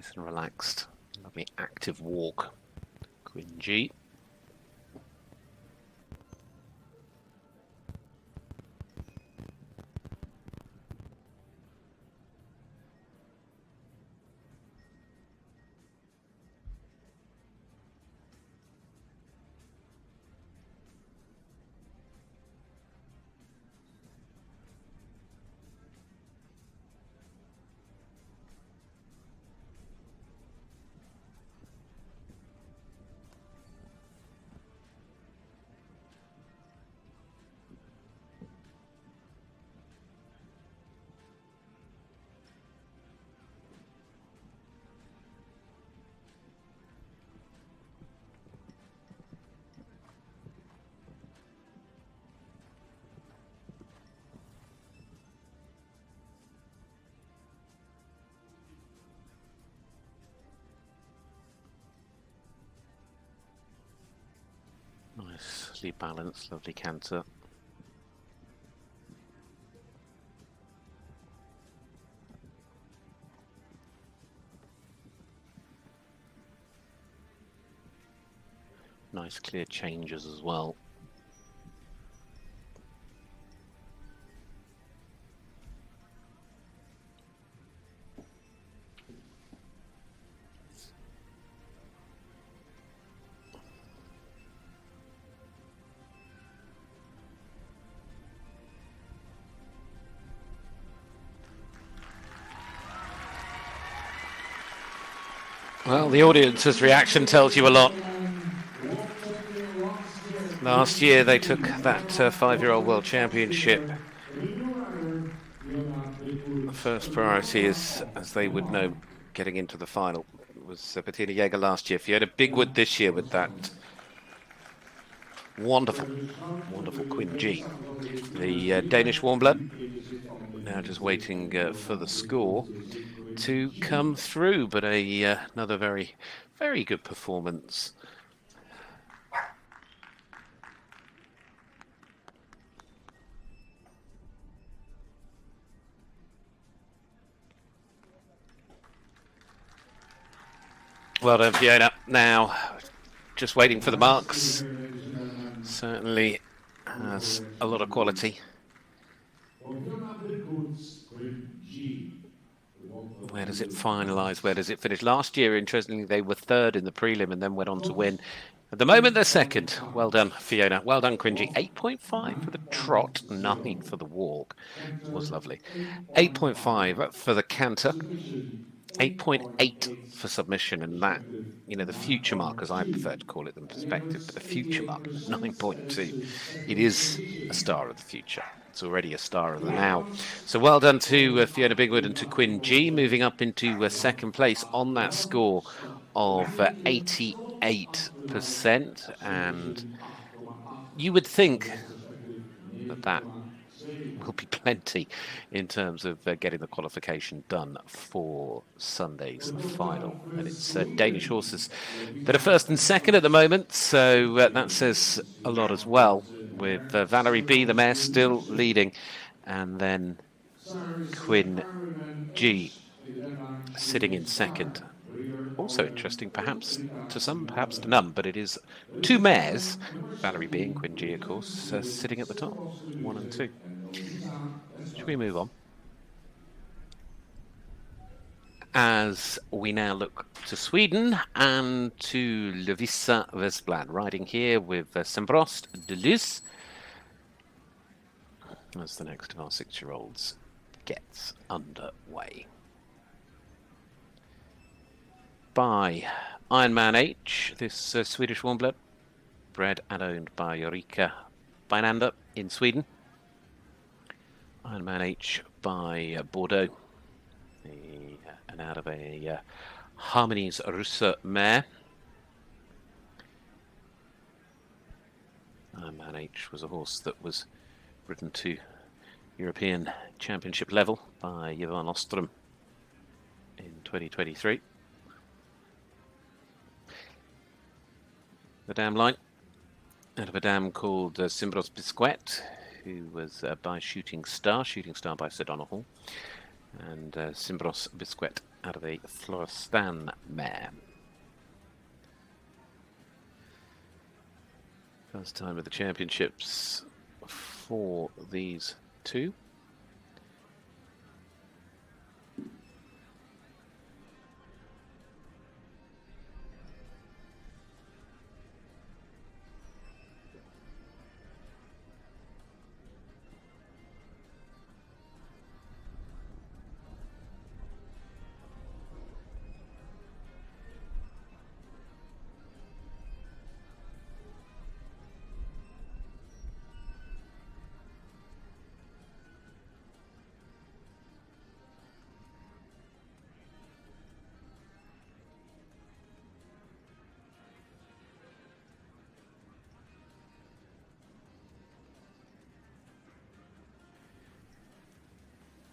Nice and relaxed. Lovely active walk. Queen G. Nicely balanced, lovely canter. Nice clear changes as well. Well, the audience's reaction tells you a lot. Last year they took that 5-year-old World Championship. The first priority is, as they would know, getting into the final. It was Bettina Jäger last year. Fiona Bigwood this year with that wonderful, wonderful Queen G. The Danish warm blood now just waiting for the score to come through, but another very, very good performance. Well done, Fiona. Now, just waiting for the marks. Certainly has a lot of quality. Where does it finalise? Where does it finish? Last year, interestingly, they were third in the prelim and then went on to win. At the moment, they're second. Well done, Fiona. Well done, Quingy. 8.5 for the trot, 9 for the walk. It was lovely. 8.5 for the canter. 8.8 for submission, and that, you know, the future mark, as I prefer to call it, the perspective, but the future mark, 9.2. It is a star of the future. It's already a star of the now. So well done to Fiona Bigwood and to Quinn G, moving up into second place on that score of 88%. And you would think that will be plenty in terms of getting the qualification done for Sunday's final. And it's Danish horses that are first and second at the moment, so that says a lot as well, with Valerie B, the mare, still leading, and then Quinn G sitting in second. Also interesting, perhaps to some, perhaps to none, but it is two mares, Valerie B and Quinn G, of course, sitting at the top, 1 and 2. Should we move on? As we now look to Sweden and to Lovisa Westblad, riding here with Sembrost de Lys, as the next of our 6-year-olds gets underway. By Ironman H, this Swedish warmblood, bred and owned by Ulrika Beinander in Sweden. Ironman H by Bordeaux, and out of a Harmonies Russe mare. Ironman H was a horse that was ridden to European Championship level by Johan Ostrom in 2023. The dam line out of a dam called Simbros Biscuit, who was by Shooting Star by Sedona Hall, and Simbros Biscuit out of a Florestan mare. First time at the championships for these two.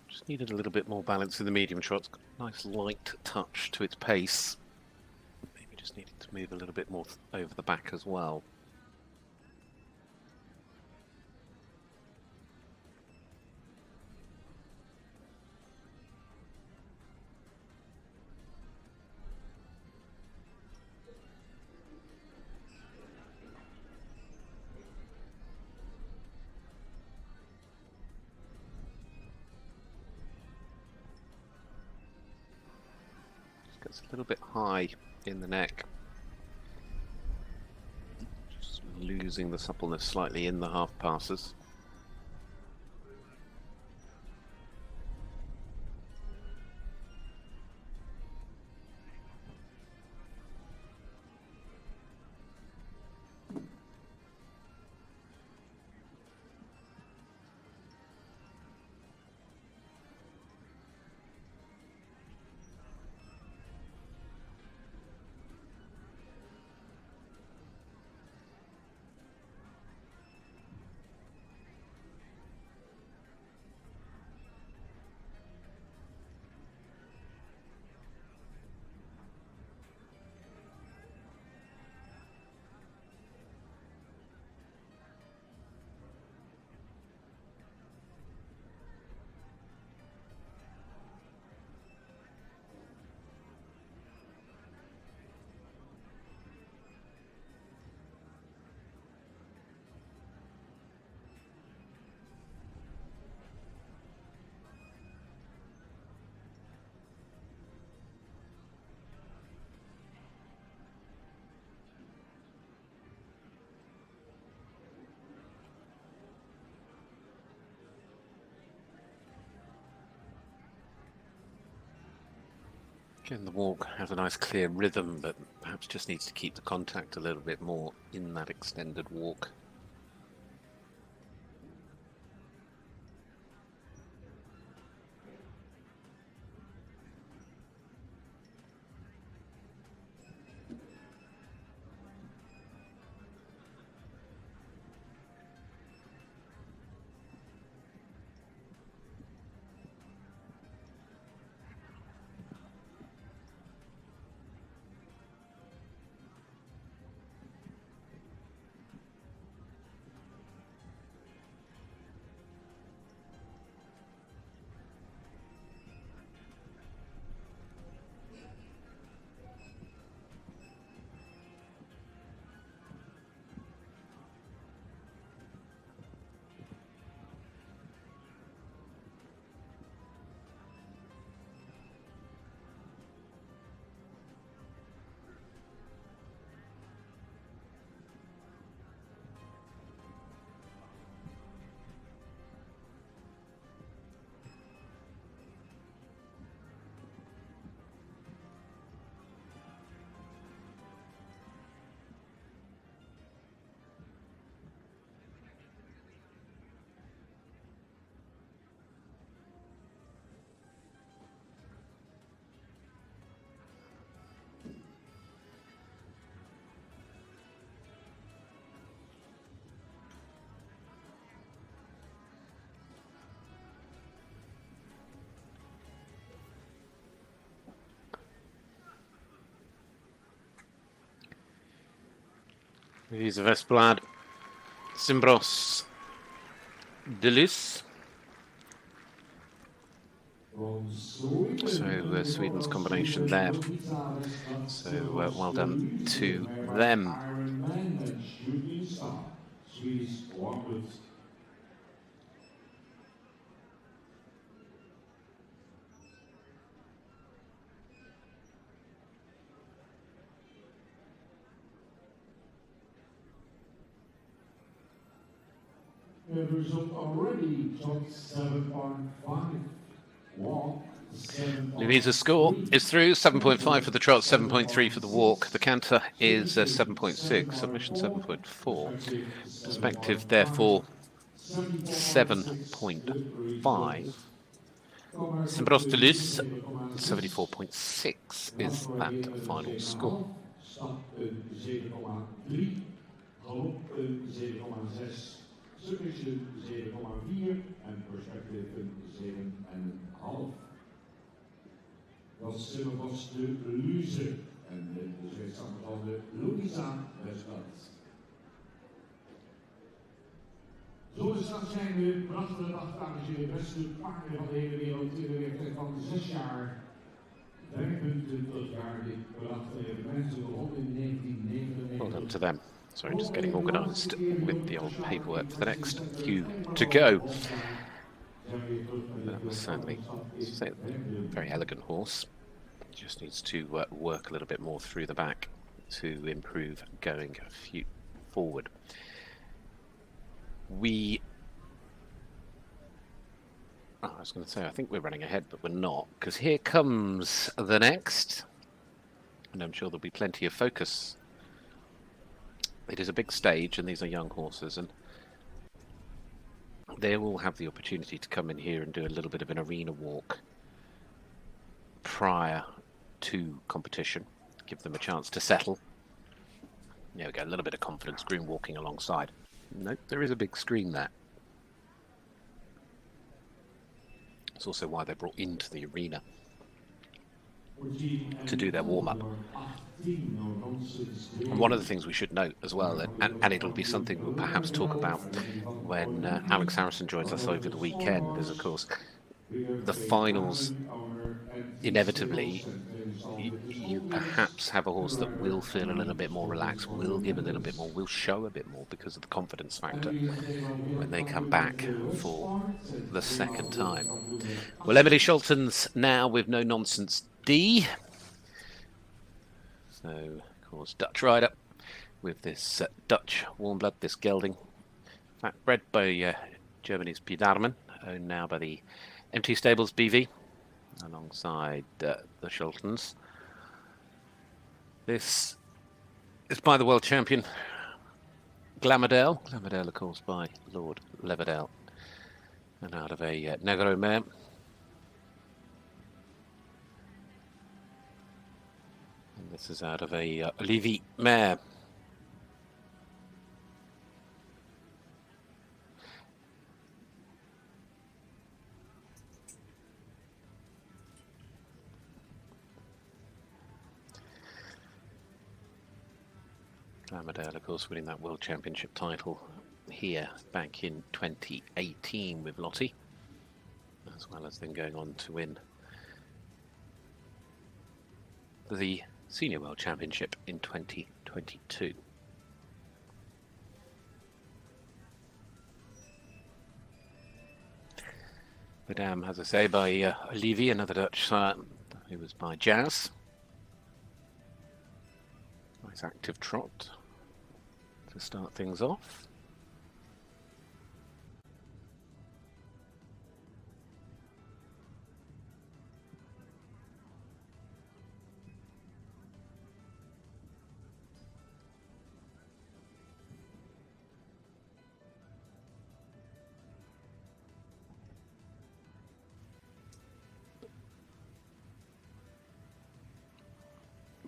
Just needed a little bit more balance in the medium trot. It's got a nice light touch to its pace. Maybe just needed to move a little bit more over the back as well. Gets a little bit high in the neck. Just losing the suppleness slightly in the half passes. Again, the walk has a nice clear rhythm, but perhaps just needs to keep the contact a little bit more in that extended walk. He's Vesplad, Simbros, Delis, So Sweden's combination there. So well done to them. The result already shot 7.5. Walk. Louisa's score is through, 7.5 for the trot, 7.3 for the walk. The canter is 7.6, submission 7.4. Perspective, therefore, 7.5. Symbrostelus, 74.6 is that final score. Stap 7,3. Galop 7,6. Submission 7,4 en perspective 7,5. Dat was de Luze en de Zweedse van de Longines Dressage. Zo zijn we prachtige dag, dames en heren, beste paarden van de hele wereld in de leeftijd van 6 jaar. 25 jaar dit prachtige evenement begon in 1999. Well done to them. Sorry, just getting organised with the old paperwork for the next few to go. That was certainly a very elegant horse. Just needs to work a little bit more through the back to improve going forward. I was going to say, I think we're running ahead, but we're not, because here comes the next, and I'm sure there'll be plenty of focus. It is a big stage, and these are young horses, and they will have the opportunity to come in here and do a little bit of an arena walk prior to competition, give them a chance to settle. There we go, a little bit of confidence, green walking alongside. Nope, there is a big screen there. It's also why they're brought into the arena to do their warm-up. And one of the things we should note as well, and it'll be something we'll perhaps talk about when Alex Harrison joins us over the weekend, is of course the finals. Inevitably, you perhaps have a horse that will feel a little bit more relaxed, will give a little bit more, will show a bit more because of the confidence factor when they come back for the second time. Well, Emily Scholten's now with No Nonsense D. So, of course, Dutch rider with this Dutch warm blood, this gelding. In fact, bred by Germany's Piedarmen, owned now by the MT Stables BV, alongside the Scholtens. This is by the world champion Glamourdale. Glamourdale, of course, by Lord Leverdale. And out of a Negro mare. And this is out of a Levy mare. Glamourdale, of course, winning that World Championship title here back in 2018 with Lottie, as well as then going on to win the Senior World Championship in 2022. Madame, as I say, by Levy, another Dutch sire, who was by Jazz. Nice active trot to start things off.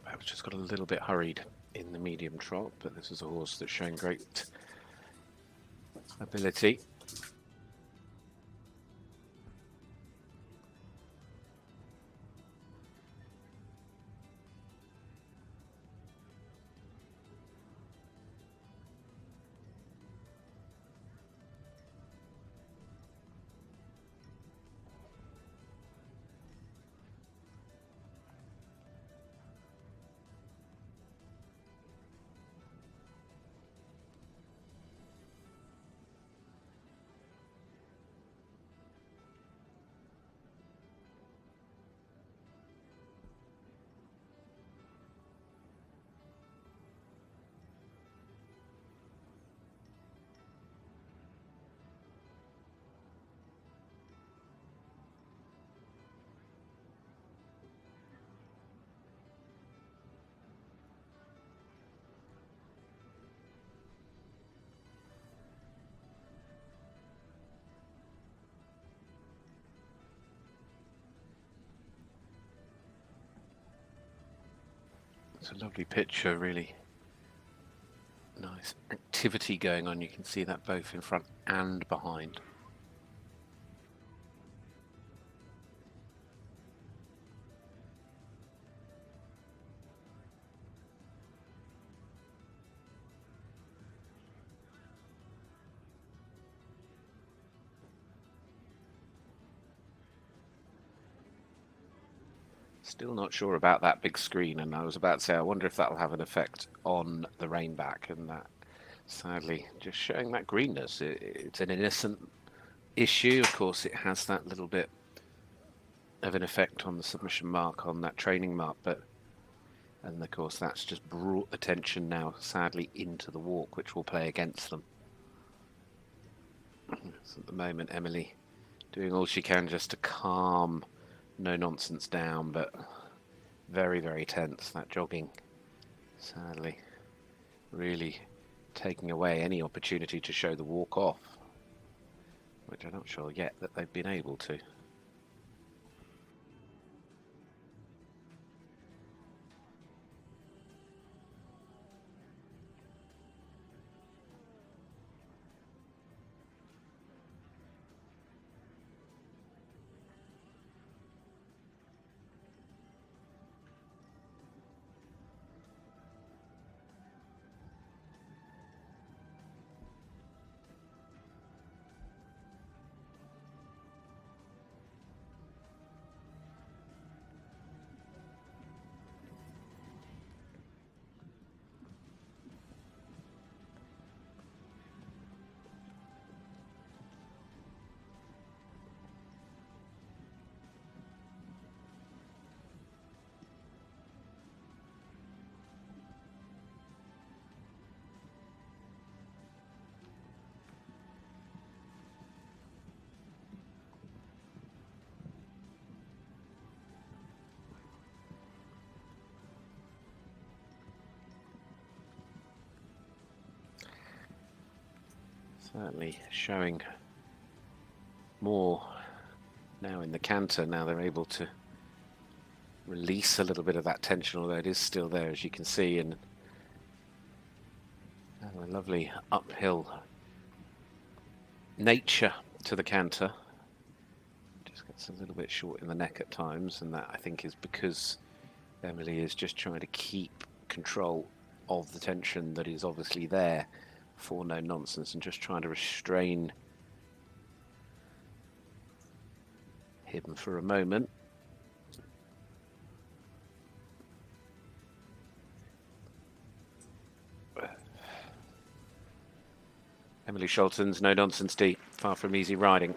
Perhaps just got a little bit hurried in the medium trot, but this is a horse that's showing great ability. It's a lovely picture, really. Nice activity going on. You can see that both in front and behind. Still not sure about that big screen, and I was about to say, I wonder if that'll have an effect on the rain back, and that sadly just showing that greenness. It's an innocent issue. Of course, it has that little bit of an effect on the submission mark, on that training mark, and of course that's just brought attention now sadly into the walk, which will play against them. So at the moment, Emily doing all she can just to calm No Nonsense down, but very, very tense. That jogging, sadly, really taking away any opportunity to show the walk off, which I'm not sure yet that they've been able to. Certainly showing more now in the canter. Now they're able to release a little bit of that tension, although it is still there, as you can see, and a lovely uphill nature to the canter. Just gets a little bit short in the neck at times, and that I think is because Emily is just trying to keep control of the tension that is obviously there for No Nonsense, and just trying to restrain him for a moment. Emily Sholton's No Nonsense D, far from easy riding.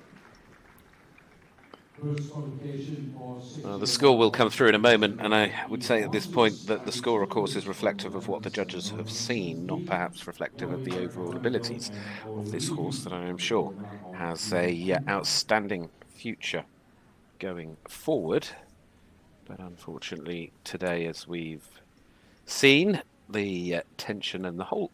Well, the score will come through in a moment, and I would say at this point that the score, of course, is reflective of what the judges have seen, not perhaps reflective of the overall abilities of this horse that I am sure has a outstanding future going forward. But unfortunately today, as we've seen, the tension and the whole,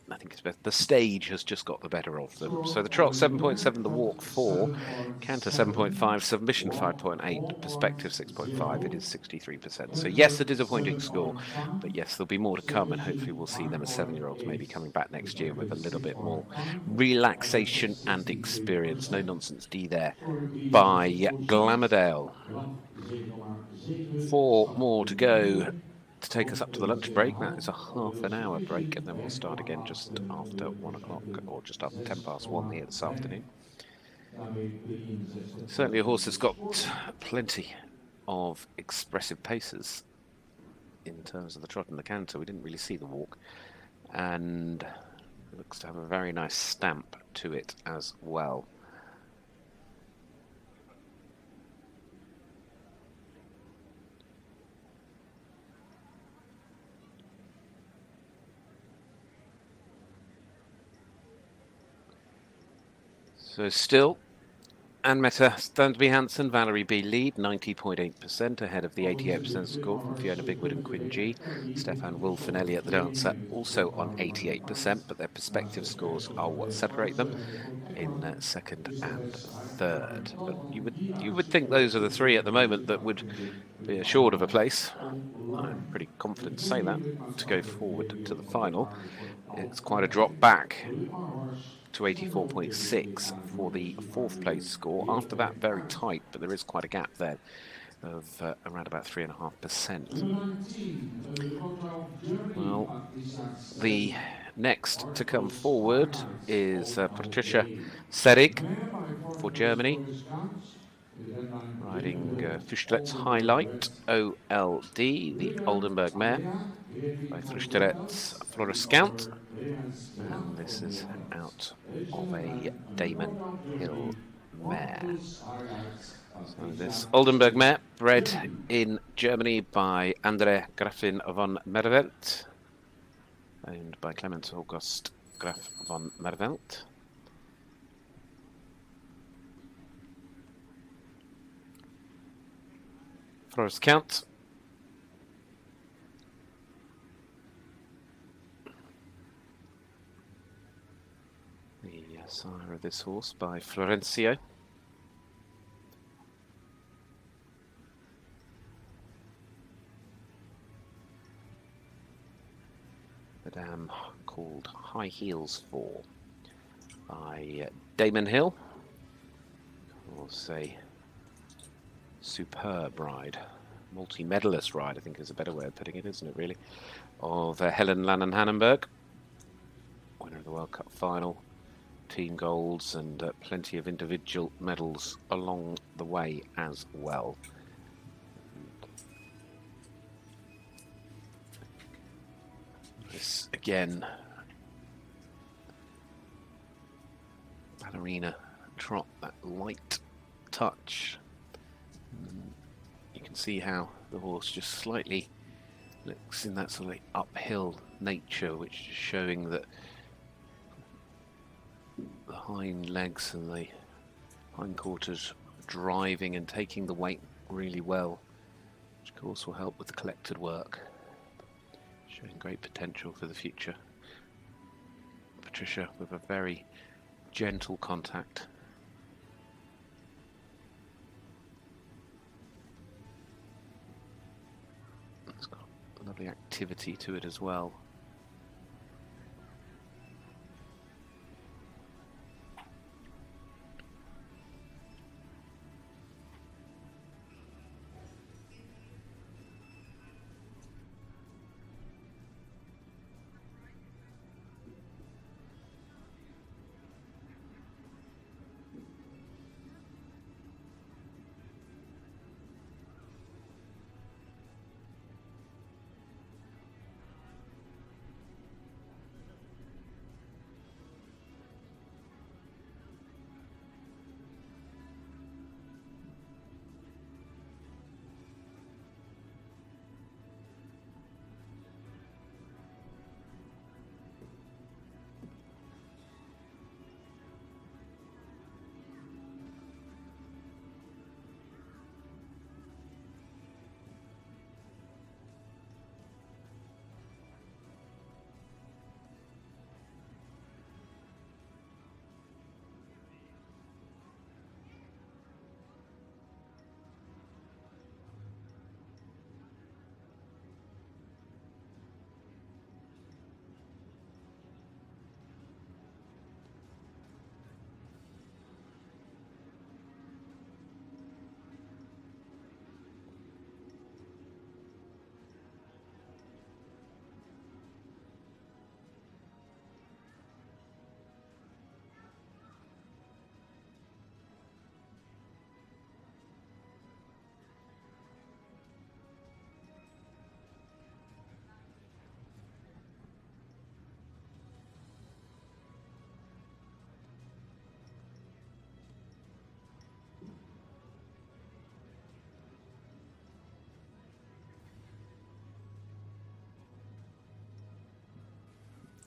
I think it's better, the stage has just got the better of them. So the trot 7.7, the walk 4, canter 7.5, submission 5.8, perspective 6.5. It is 63%. So yes, a disappointing score, but yes, there'll be more to come, and hopefully we'll see them as 7-year-olds maybe coming back next year with a little bit more relaxation and experience. No Nonsense D there by Glamourdale. 4 more to go to take us up to the lunch break. That is a half-an-hour break, and then we'll start again just after 1 o'clock, or just after 1:10 here this afternoon. Certainly a horse that's got plenty of expressive paces in terms of the trot and the canter. We didn't really see the walk, and it looks to have a very nice stamp to it as well. So still, Anne Meta, Standby Hansen, Valerie B lead, 90.8% ahead of the 88% score from Fiona Bigwood and Quinn G. Stefan Wolf and Elliot the Dancer also on 88%, but their perspective scores are what separate them in second and third. But you would think those are the three at the moment that would be assured of a place. I'm pretty confident to say that, to go forward to the final. It's quite a drop back to 84.6 for the fourth place score. After that, very tight, but there is quite a gap there of around about 3.5%. Well, the next to come forward is Patricia Serig for Germany, riding Füchterets Highlight OLD, the Oldenburg mare by Füchterets Floreskant. And this is out of a Damon Hill mare. So this Oldenburg mare, bred in Germany by Andre Grafin von Merwelt, owned by Clemens August Graf von Merwelt. Floreskant. The sire of this horse by Florencio. The dam called High Heels 4 by Damon Hill. We'll say superb ride, multi-medalist ride, I think is a better way of putting it, isn't it really, of Helen Lannan-Hannenberg, winner of the World Cup final, team golds and plenty of individual medals along the way as well. This again, ballerina trot, that light touch. You can see how the horse just slightly looks in that sort of uphill nature, which is showing that the hind legs and the hindquarters driving and taking the weight really well, which of course will help with the collected work. Showing great potential for the future. Patricia with a very gentle contact. It's got a lovely activity to it as well.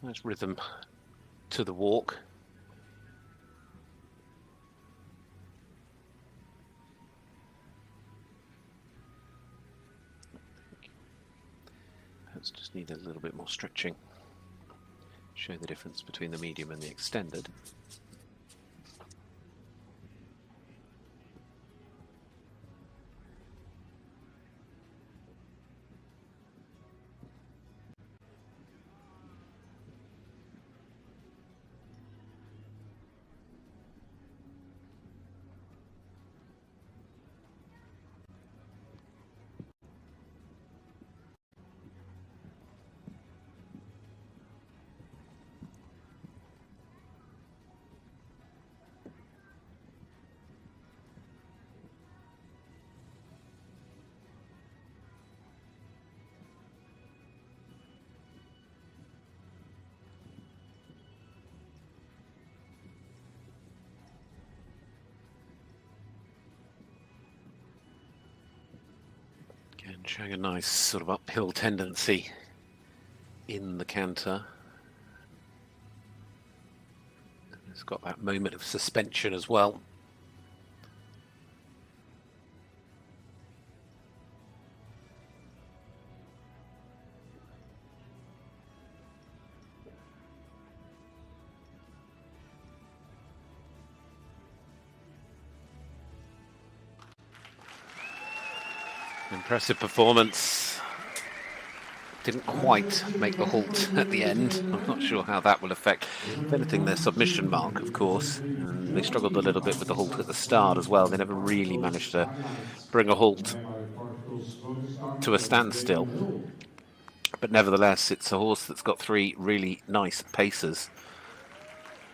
Nice rhythm to the walk. Perhaps just need a little bit more stretching. Show the difference between the medium and the extended. Showing a nice sort of uphill tendency in the canter. It's got that moment of suspension as well. Impressive performance. Didn't quite make the halt at the end. I'm not sure how that will affect, if anything, their submission mark, of course. And they struggled a little bit with the halt at the start as well. They never really managed to bring a halt to a standstill. But nevertheless, it's a horse that's got three really nice paces.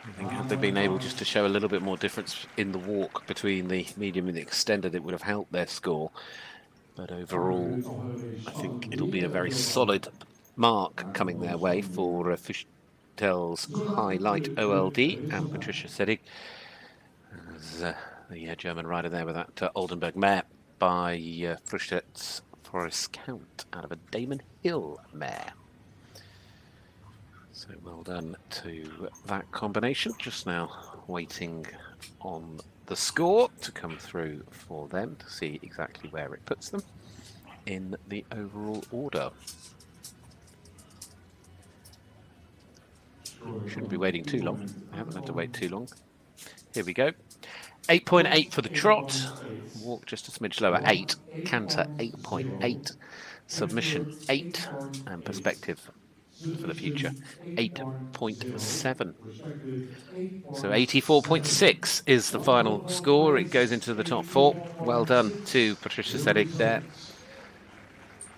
I think had they been able just to show a little bit more difference in the walk between the medium and the extended, it would have helped their score. But overall, I think it'll be a very solid mark coming their way for Fischtel's Highlight OLD and Patricia Sedig. As the German rider there with that Oldenburg mare by Fischtel's Forest Count out of a Damon Hill mare. So well done to that combination. Just now waiting on the score to come through for them to see exactly where it puts them in the overall order. Shouldn't be waiting too long. I haven't had to wait too long. Here we go. 8.8 for the trot. Walk just a smidge lower, 8. Canter 8.8. Submission 8. And perspective for the future 8.7. So 84.6 is the final score. It goes into the top 4. Well done to Patricia Sedig there.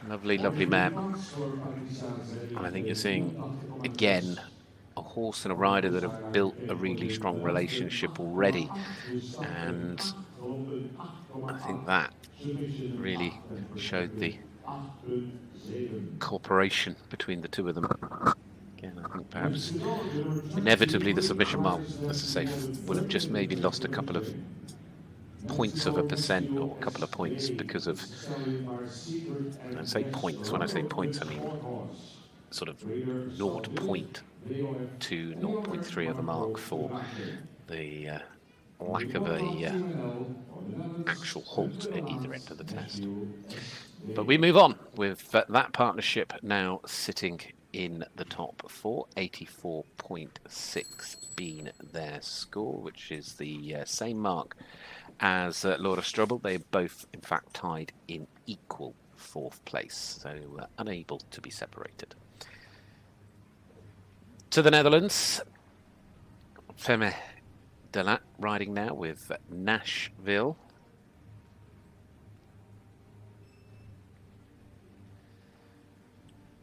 Lovely, lovely mare. And I think you're seeing again a horse and a rider that have built a really strong relationship already, and I think that really showed the cooperation between the two of them. Again, I think perhaps inevitably the submission mark, as I say, would have just maybe lost a couple of points of a percent or a couple of points because of, I don't say points, when I say points I mean sort of 0.2, 0.3 of the mark for the lack of a actual halt at either end of the test. But we move on with that partnership now sitting in the top 4, 84.6 being their score, which is the same mark as Laura Strobel. They both, in fact, tied in equal 4th place, so unable to be separated. To the Netherlands, Femme de Lat riding now with Nashville.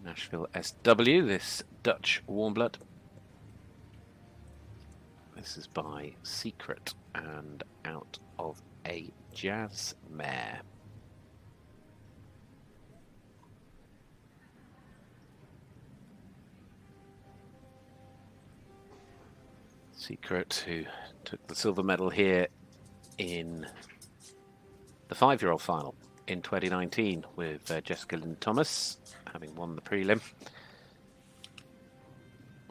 Nashville SW, this Dutch warmblood. This is by Secret and out of a Jazz mare. Secret, who took the silver medal here in the 5-year-old final in 2019 with Jessica Lynn Thomas, having won the prelim.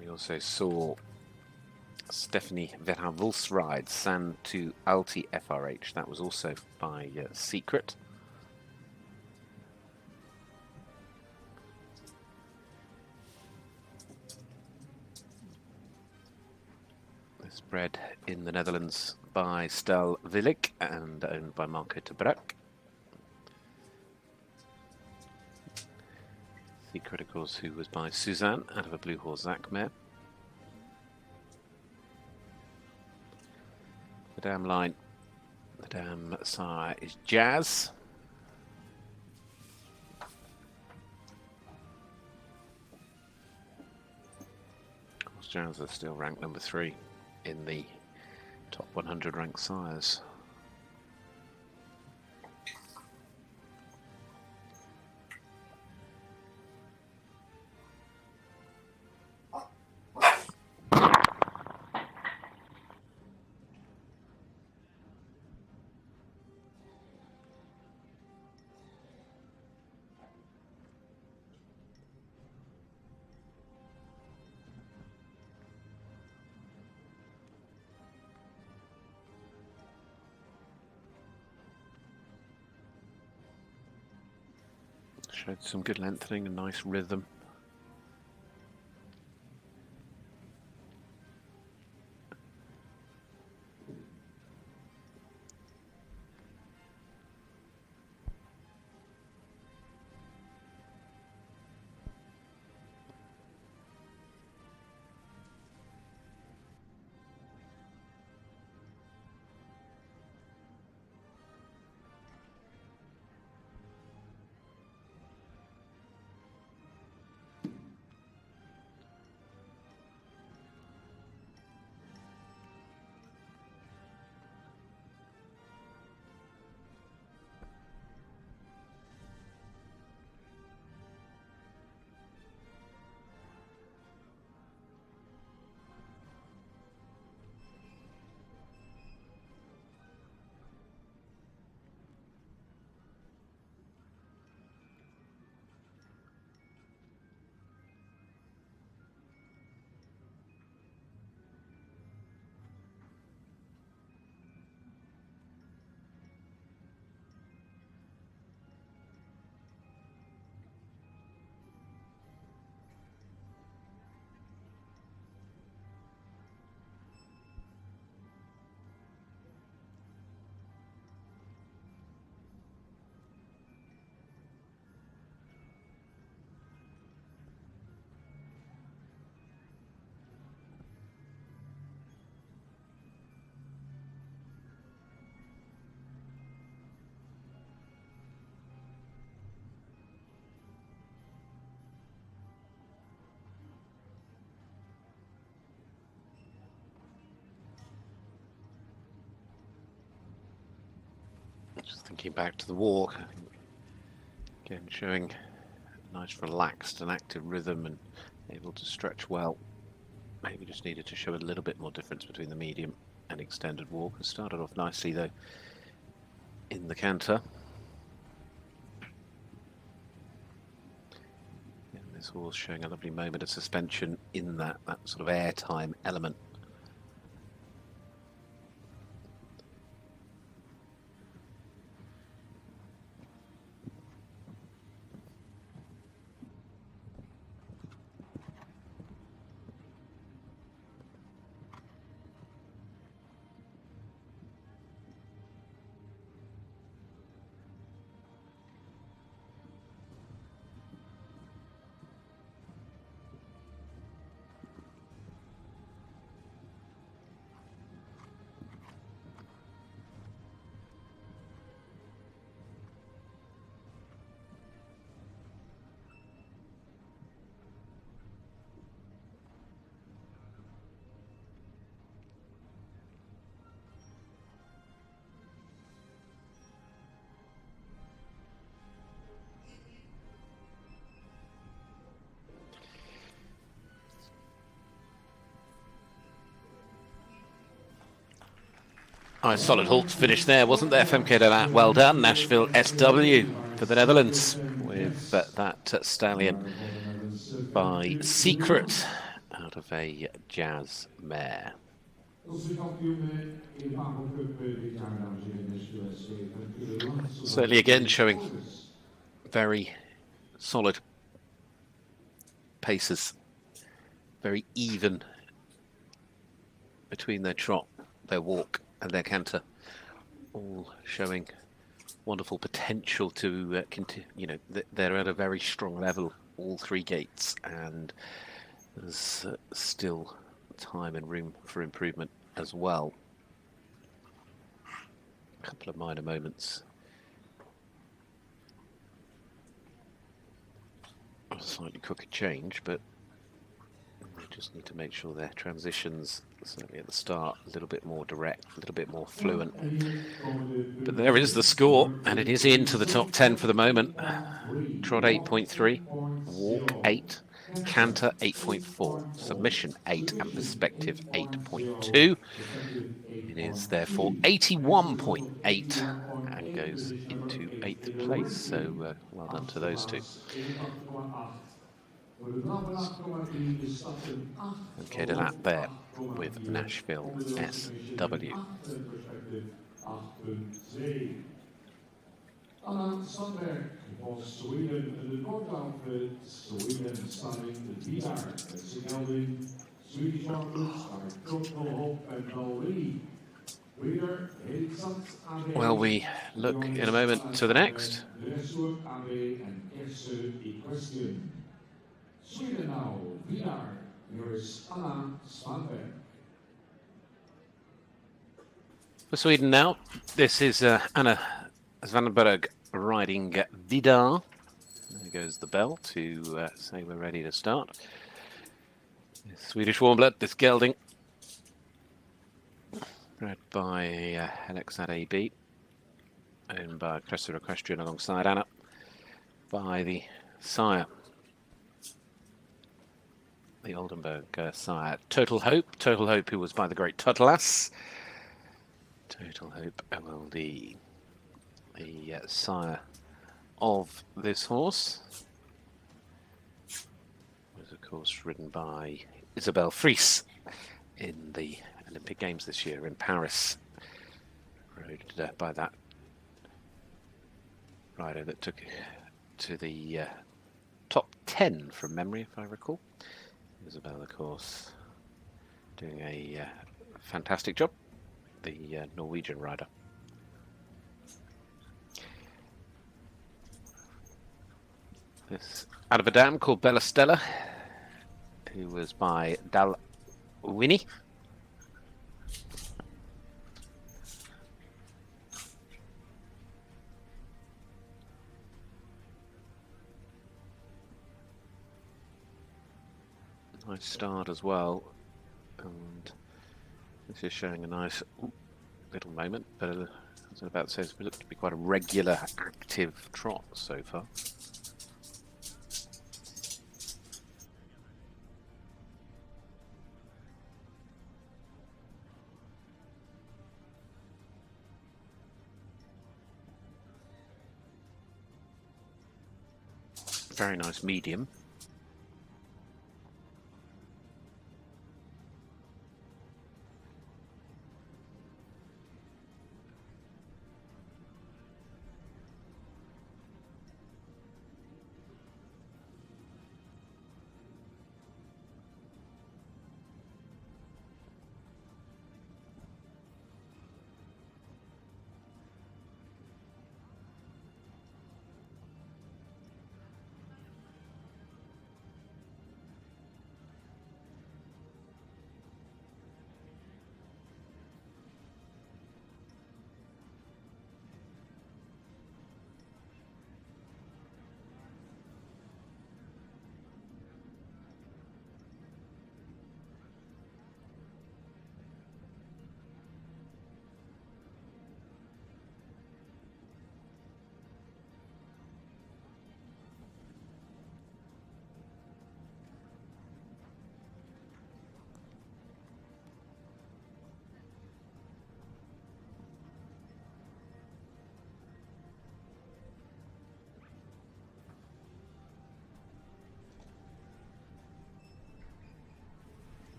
We also saw Stephanie Verhavuls ride San to Alti FRH. That was also by Secret. This bred in the Netherlands by Stel Willik and owned by Marco de Braak. Secret, of course, who was by Suzanne out of a Blue Horse Zach mare. The dam line, the dam sire is Jazz. Of course, Jazz is still ranked number 3 in the top 100 ranked sires. Showed some good lengthening and nice rhythm. Just thinking back to the walk, again showing a nice relaxed and active rhythm and able to stretch well. Maybe just needed to show a little bit more difference between the medium and extended walk. It started off nicely though in the canter. And this horse showing a lovely moment of suspension in that sort of airtime element. Nice solid halt finish there, wasn't there? FMK to that. Well done. Nashville SW for the Netherlands with that stallion by Secret out of a Jazz mare. Certainly again showing very solid paces, very even between their trot, their walk and their canter, all showing wonderful potential to continue. You know, they're at a very strong level, all three gates, and there's still time and room for improvement as well. A couple of minor moments of slightly crooked change, but we just need to make sure their transitions, certainly at the start, a little bit more direct, a little bit more fluent. But there is the score, and it is into the top 10 for the moment. Trot 8.3, walk 8, canter 8.4, submission 8, and perspective 8.2. It is therefore 81.8 and goes into 8th place. So well done to those two. Okay, to that there with Nashville SW. Anna Sandberg for Sweden in the court outfit, Sweden starting the Vidar, Sigelding, Swedish Orchids by Total Hope and Dolly. Well, we look in a moment to the next. Sweden now, Vidar, here is Anna Sandberg. For Sweden now, this is Anna Svanberg riding Vidar. There goes the bell to say we're ready to start. Swedish warm blood, this gelding, bred by Alexad AB, owned by Cressida Equestrian alongside Anna, by the sire, the Oldenburg sire, Total Hope. Total Hope, who was by the great Tutlas. Total Hope LLD, the sire of this horse, was of course ridden by Isabelle Fries in the Olympic Games this year in Paris, rode by that rider that took to the top 10 from memory, if I recall. Isabelle, of course, doing a fantastic job, the Norwegian rider. This out of a dam called Bella Stella, who was by Dal Winnie. Nice start as well, and this is showing a nice little moment, but as I was about to say, it's looked to be quite a regular, active trot so far. Very nice medium.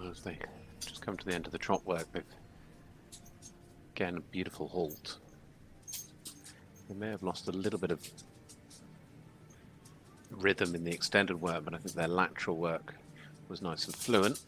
As they just come to the end of the trot work, with again a beautiful halt. They may have lost a little bit of rhythm in the extended work, but I think their lateral work was nice and fluent.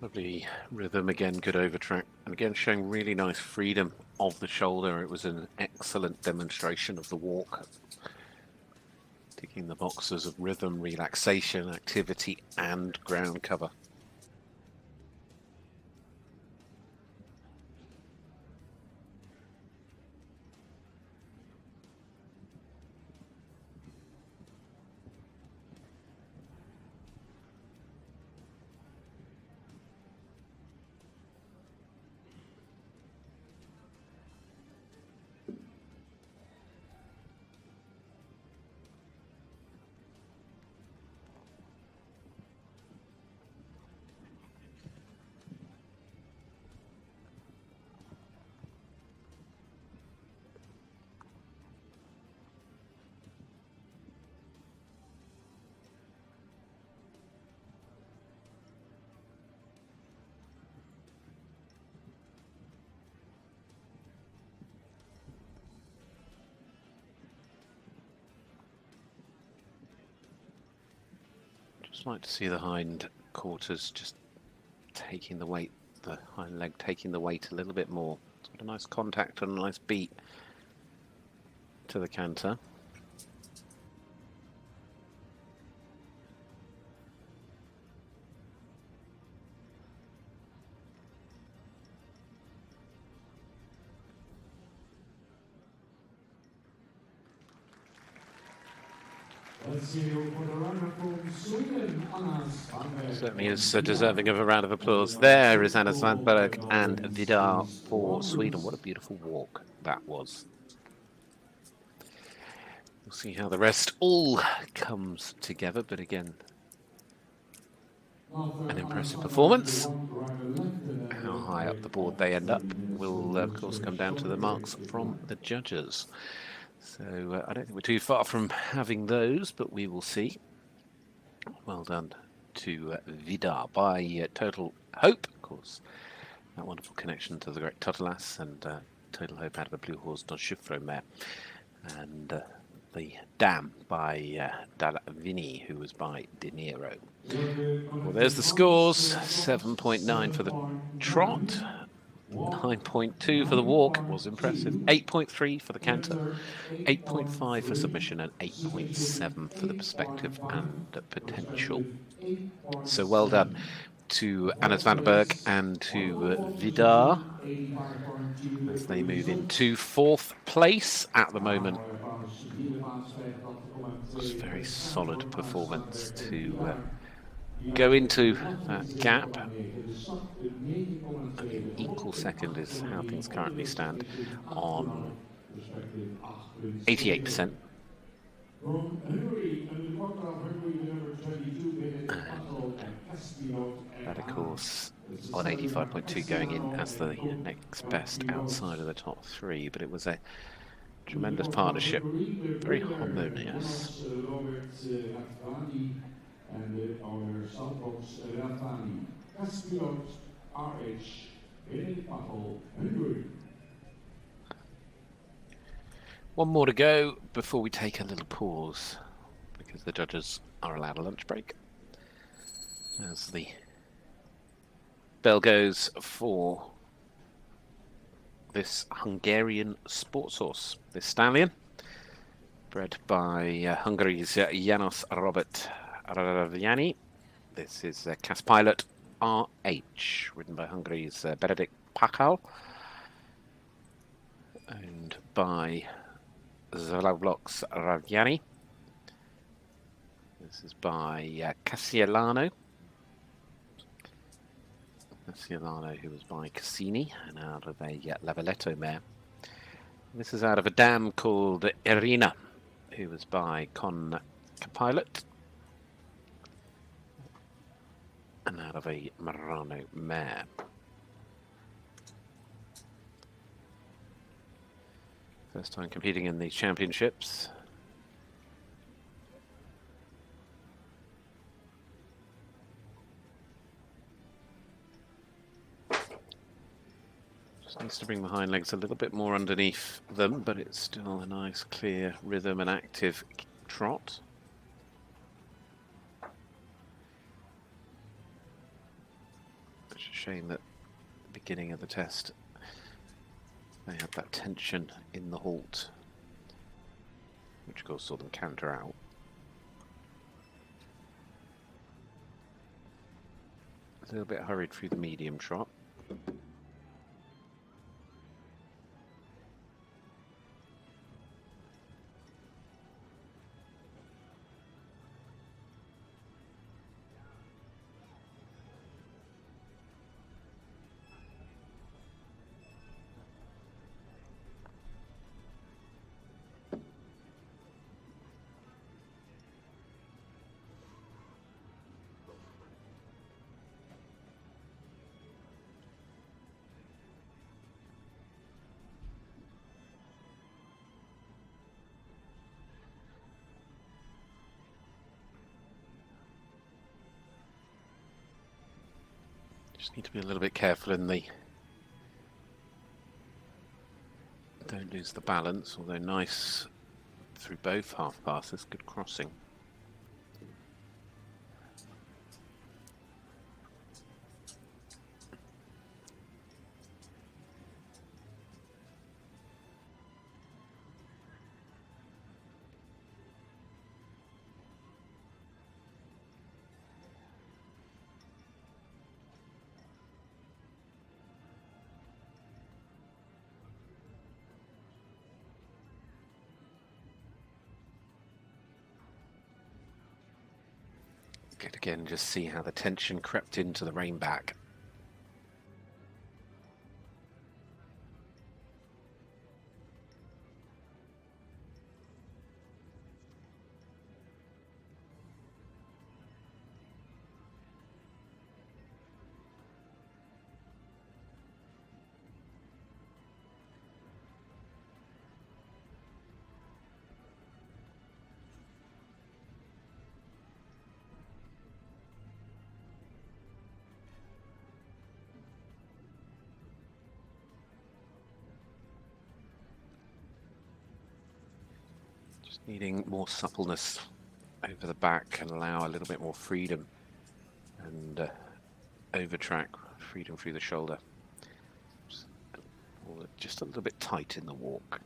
Lovely rhythm again, good overtrack, and again showing really nice freedom of the shoulder. It was an excellent demonstration of the walk, ticking the boxes of rhythm, relaxation, activity, and ground cover. Just like to see the hind quarters just taking the weight, the hind leg taking the weight a little bit more. It's got a nice contact and a nice beat to the canter. Certainly is deserving of a round of applause. There is Anna Sandberg and Vidar for Sweden. What a beautiful walk that was. We'll see how the rest all comes together, but again, an impressive performance. How high up the board they end up will, of course, come down to the marks from the judges. So I don't think we're too far from having those, but we will see. Well done to Vidar by Total Hope, of course. That wonderful connection to the great Totalas, and Total Hope out of the Blue Horse Don Chiffro mare. And the Dam by Dalvini, who was by De Niro. Well, there's the scores. 7.9 for the trot. 9.2 for the walk was impressive. 8.3 for the canter. 8.5 for submission and 8.7 for the perspective and the potential. So well done to Anna Svanberg and to Vidar as they move into 4th place at the moment. It's a very solid performance to go into that gap. An equal second is how things currently stand on 88%. That, of course, on 85.2 going in as the next best outside of the top 3, but it was a tremendous partnership, very harmonious. And our Southbox Rathani, Caspilot, RH, Battle, Hungary. One more to go before we take a little pause, because the judges are allowed a lunch break. As the bell goes for this Hungarian sports horse, this stallion, bred by Hungary's János Robert Raviani. This is Caspilot RH, ridden by Hungary's Benedikt Pakal, owned by Zlavlox Raviani. This is by Cassielano. Cassielano, who was by Cassini, and out of a Lavoletto mare. This is out of a dam called Irina, who was by Con Capilot, and out of a Marano mare. First time competing in the championships. Just needs to bring the hind legs a little bit more underneath them, but it's still a nice, clear rhythm and active trot. It's a shame that at the beginning of the test they had that tension in the halt, which of course saw them canter out. A little bit hurried through the medium trot. Just need to be a little bit careful in the... Don't lose the balance, although nice through both half passes, good crossing. could again just see how the tension crept into the rein back. Needing more suppleness over the back and allow a little bit more freedom and over track, freedom through the shoulder. Just a little bit tight in the walk.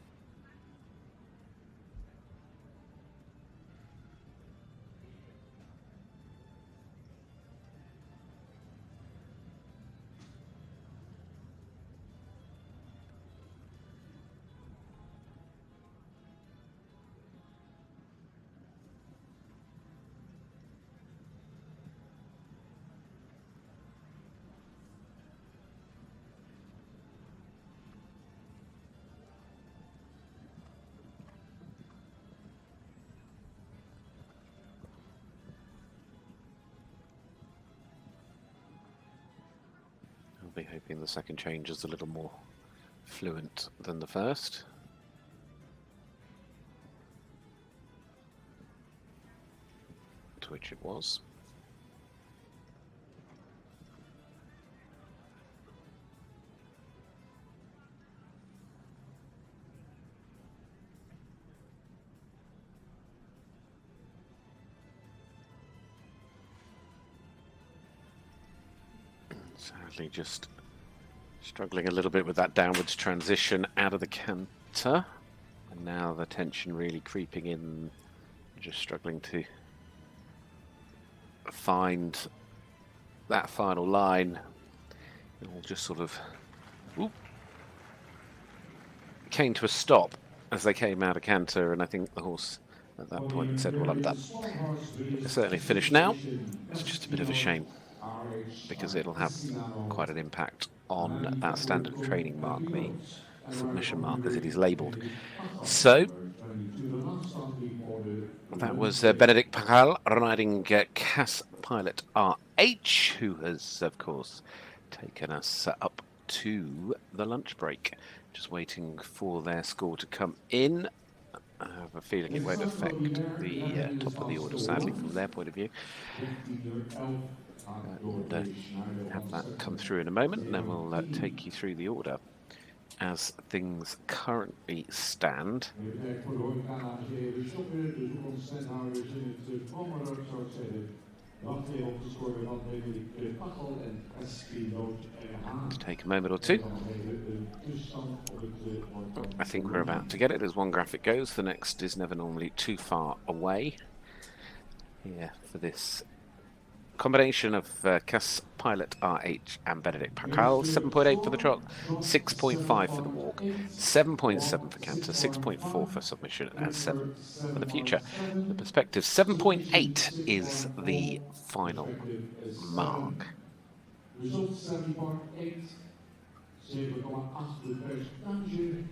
I'll be hoping the second change is a little more fluent than the first. To which it was. Sadly, just struggling a little bit with that downwards transition out of the canter. And now the tension really creeping in, just struggling to find that final line. It all just sort of came to a stop as they came out of canter, and I think the horse at that point said, well, I'm done. It's certainly finished now. It's just a bit of a shame, because it'll have quite an impact on that standard training mark, the submission mark as it is labelled. So that was Benedict Pacal riding Cass Pilot RH, who has of course taken us up to the lunch break. Just waiting for their score to come in. I have a feeling it won't affect the top of the order, sadly, from their point of view. And have that come through in a moment, and then we'll take you through the order as things currently stand. To take a moment or two. I think we're about to get it. As one graphic goes, the next is never normally too far away. Here for this combination of Cass Pilot RH and Benedict Pacal. 7.8 for the trot, 6.5 for the walk, 7.7 for canter, 6.4 for submission, and 7 for the future. The perspective, 7.8 is the final mark. Result 7.8, 7,8 de percentage.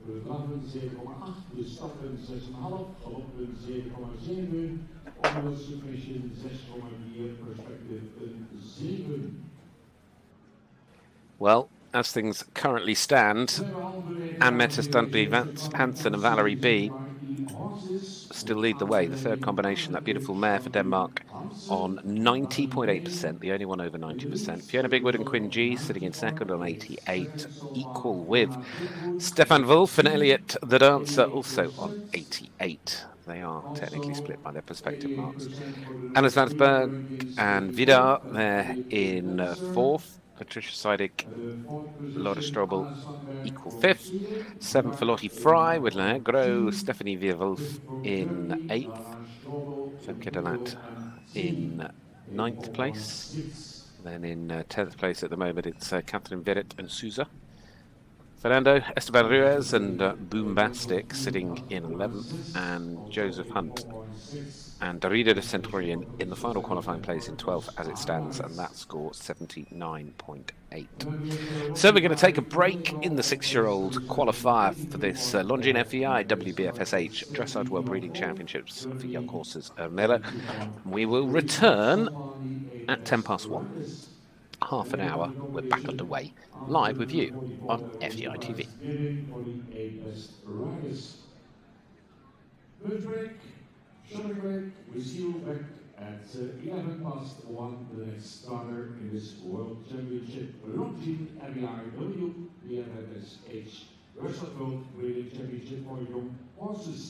De blaffen 7,8, de stappen 6,5, galoppen 7,7, onder submission 6,4, perspective 7. Well, as things currently stand, Anne Metis, Dunby, Vance Hansen and Valerie B still lead the way. The third combination, that beautiful mare for Denmark, on 90.8%, the only one over 90%. Fiona Bigwood and Quinn G sitting in second on 88, equal with Stefan Wolf and Elliot the Dancer, also on 88. They are technically split by their perspective marks. Anna Svansberg and Vidar, they're in fourth. Patricia Seidig, Laura Strobel, equal fifth. Seventh for Lottie Fry with L'Agro, Stephanie Vierwolf in eighth. Femke Delat in ninth place. Then in 10th place at the moment, it's Catherine Verret and Souza. Fernando Esteban Ruiz and Boombastic sitting in 11th, and Joseph Hunt and Darida de Centurion in the final qualifying place in 12th as it stands, and that score 79.8. So we're going to take a break in the 6-year-old qualifier for this Longines FEI WBFSH Dressage World Breeding Championships for young horses Miller. We will return at 1:10. Half an hour, we're back underway, live with you on FEI TV. Good break, short break, we see you back at 1:11, the next starter in this World Championship, Longines FEI WBFSH Dressage World Breeding Championship for young horses.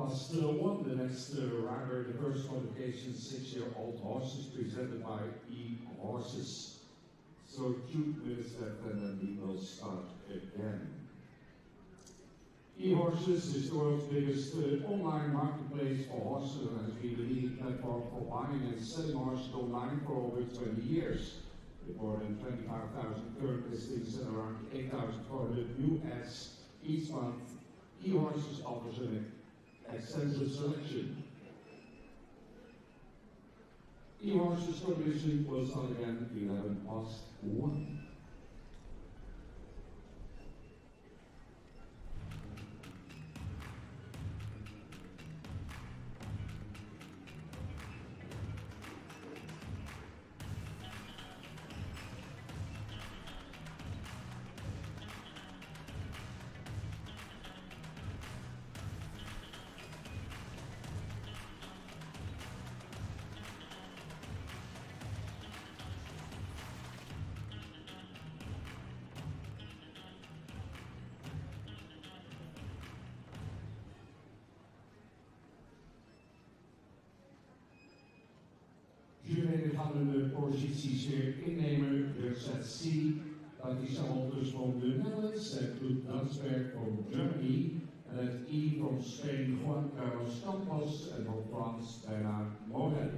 One, the next rider, the first qualification, 6-year-old horses presented by E Horses. So 2 minutes left and then we will start again. E Horses is the world's biggest online marketplace for horses and has been the leading platform for buying and selling horses online for over 20 years. With more than 25,000 current listings and around 8,400 new ads each month, E Horses offers an extensive selection. E Horses competition will start again 1:11. Juryleden gaan de posities weer innemen. Set C, dat is Hamilton from the Netherlands, set Dansberg from Germany, and at E from Spain, Juan Carlos Campos, and from France, Bernard Morel.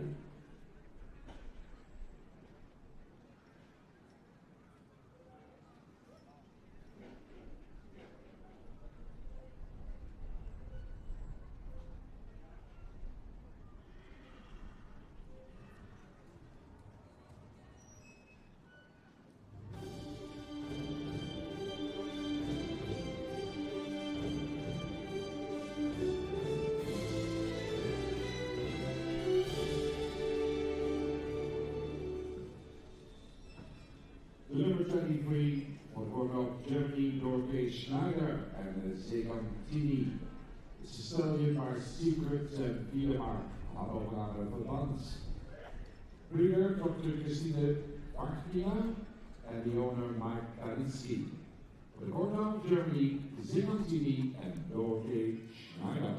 Number 23 for the corner of Germany, Schneider and Segantini. It's a stallion by Secret and Wiedemark, Adolfade Verband. Breeder Dr. Christine Bartia and the owner Mike Kalinski. For the corner of Germany, Segantini and Dorothee Schneider.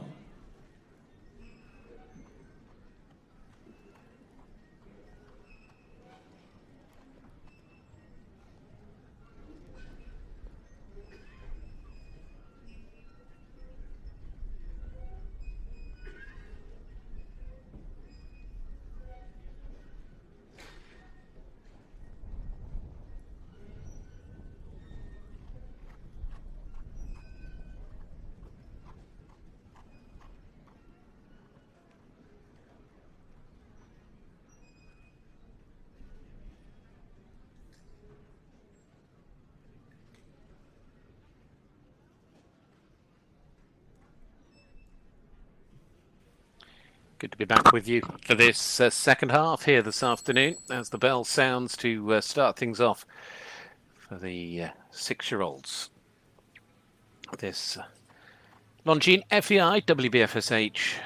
Good to be back with you for this second half here this afternoon as the bell sounds to start things off for the 6-year-olds. This Longines FEI WBFSH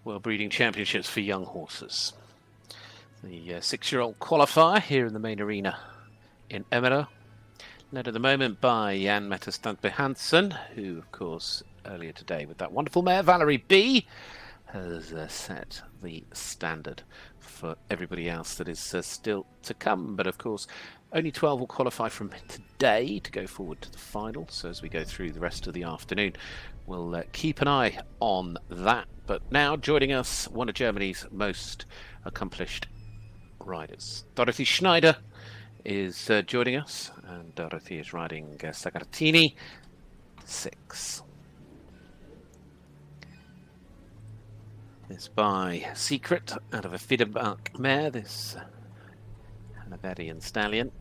World Breeding Championships for young horses. The 6-year-old qualifier here in the main arena in Emmerå, led at the moment by Jan Mette Standby Hansen, who of course earlier today with that wonderful mare Valerie B has set the standard for everybody else that is still to come. But of course only 12 will qualify from today to go forward to the final, so as we go through the rest of the afternoon we'll keep an eye on that. But now joining us, one of Germany's most accomplished riders, Dorothee Schneider, is joining us, and Dorothee is riding Sagartini 6. This by Secret out of a Fidemark mare, this Hanoverian stallion.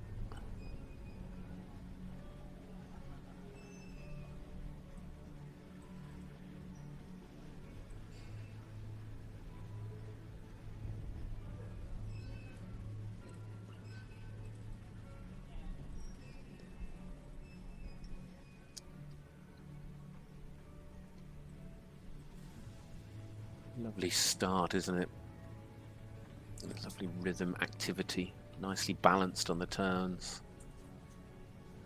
Lovely start, isn't it? Lovely rhythm, activity, nicely balanced on the turns.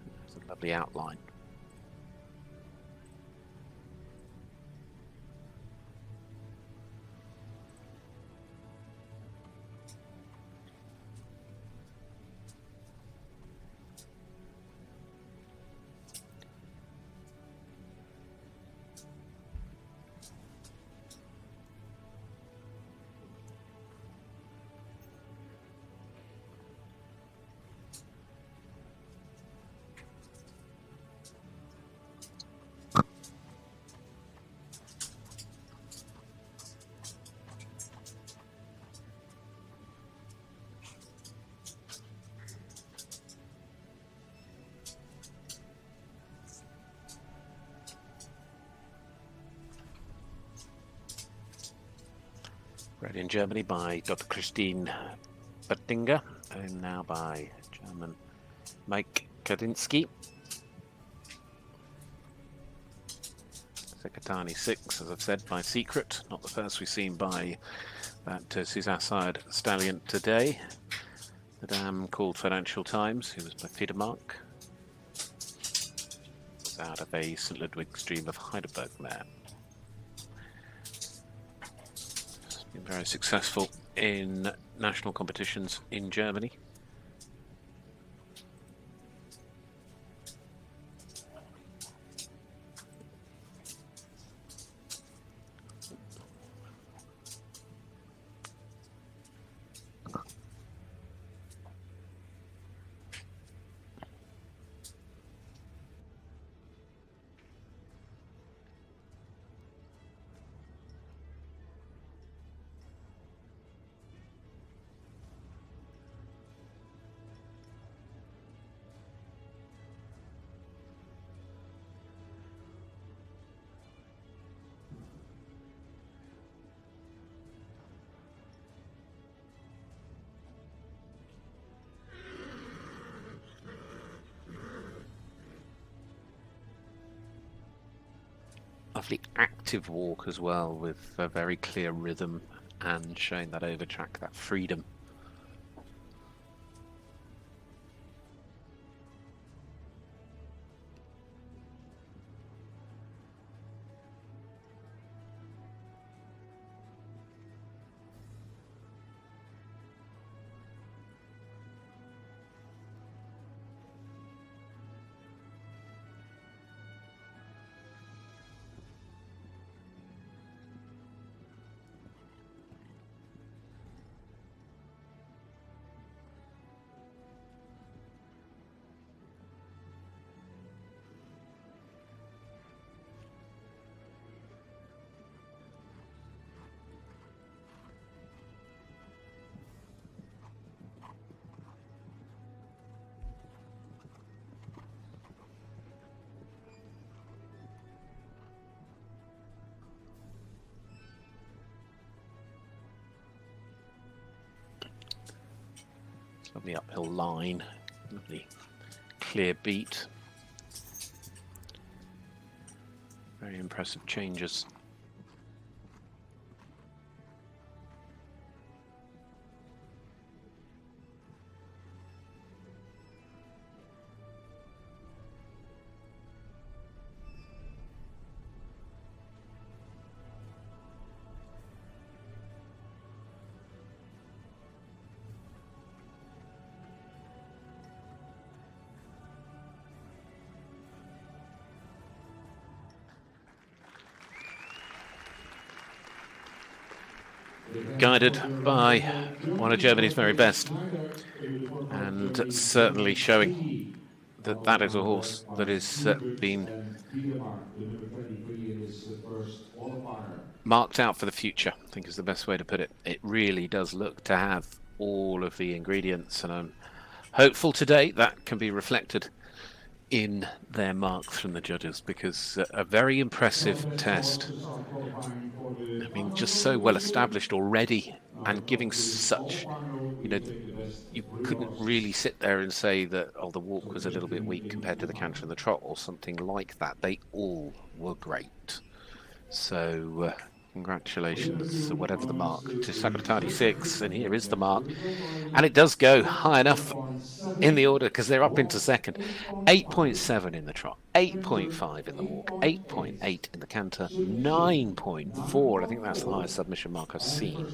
There's a lovely outline. Bred in Germany by Dr. Christine Bettinger, and now by German Mike Kadinsky. Sekatani 6, as I've said, by Secret. Not the first we've seen by that Suzaside stallion today. The dam called Financial Times, who was by Fiedermark. It's out of a St. Ludwig stream of Heidelberg mare. It's been very successful in national competitions in Germany. Lovely active walk as well, with a very clear rhythm and showing that over track, that freedom. Lovely uphill line, lovely clear beat. Very impressive changes. Guided by one of Germany's very best, and certainly showing that that is a horse that is been marked out for the future, I think is the best way to put it. It really does look to have all of the ingredients, and I'm hopeful today that can be reflected in their marks from the judges, because a very impressive test. I mean, just so well established already, and giving such, you know, you couldn't really sit there and say that, oh, the walk was a little bit weak compared to the canter and the trot or something like that. They all were great. So congratulations, whatever the mark, to Sagratani 6, and here is the mark. And it does go high enough in the order, because they're up into second. 8.7 in the trot, 8.5 in the walk, 8.8 in the canter, 9.4, I think that's the highest submission mark I've seen,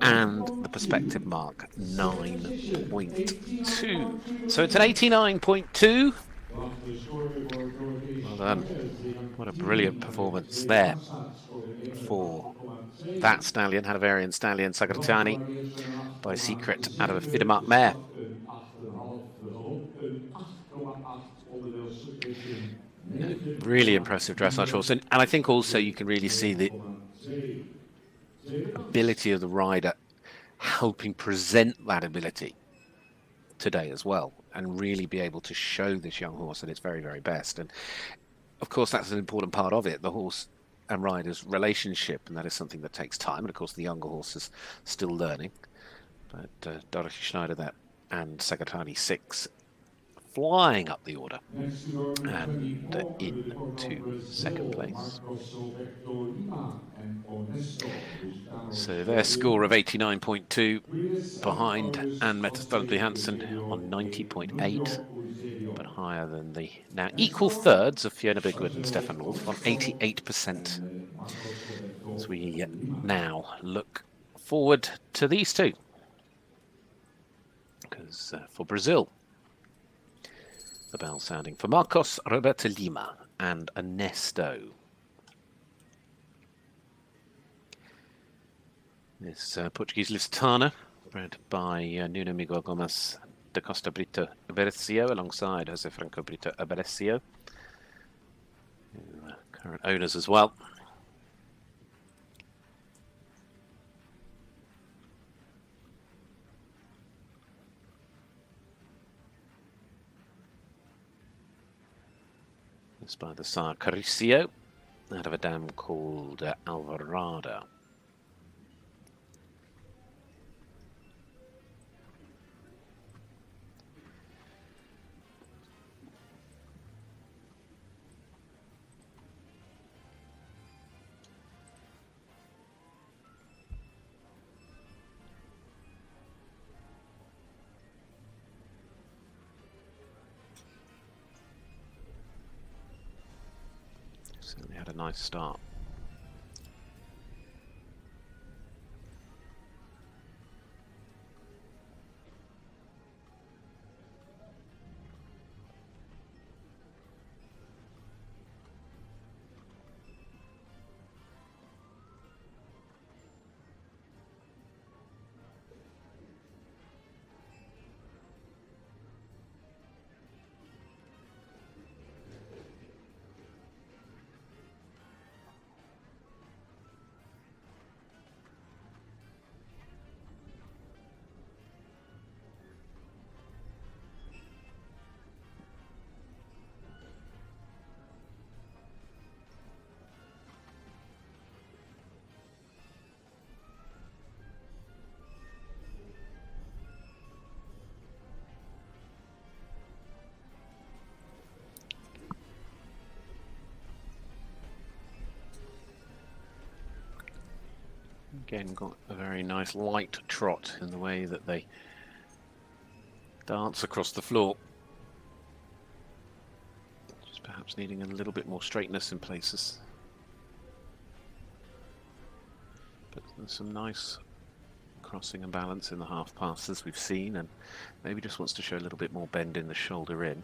and the perspective mark 9.2. So it's an 89.2. Well done. What a brilliant performance there for that stallion, Hanoverian stallion, Sagratani, by Secret, out of a Fiedermark mare. No, really impressive dressage horse, and I think also you can really see the ability of the rider helping present that ability today as well, and really be able to show this young horse at its very, very best. And of course, that's an important part of it. The horse and rider's relationship, and that is something that takes time. And of course, the younger horse is still learning. But Dorothy Schneider that and Sagatani 6 flying up the order and into second place. So their score of 89.2 behind Anne Mette Hansen on 90.8, but higher than the now equal thirds of Fiona Bigwood and Stefan Wolf on 88%. As we now look forward to these two. Because for Brazil, the bell sounding for Marcos Roberto Lima and Ernesto. This Portuguese Lusitana, bred by Nuno Miguel Gomes da Costa Brito Abercio alongside Jose Franco Brito Abercio, current owners as well. This by the sire Caricio, out of a dam called Alvarado. Certainly had a nice start. Again, got a very nice light trot in the way that they dance across the floor. Just perhaps needing a little bit more straightness in places. But there's some nice crossing and balance in the half passes we've seen, and maybe just wants to show a little bit more bend in the shoulder in.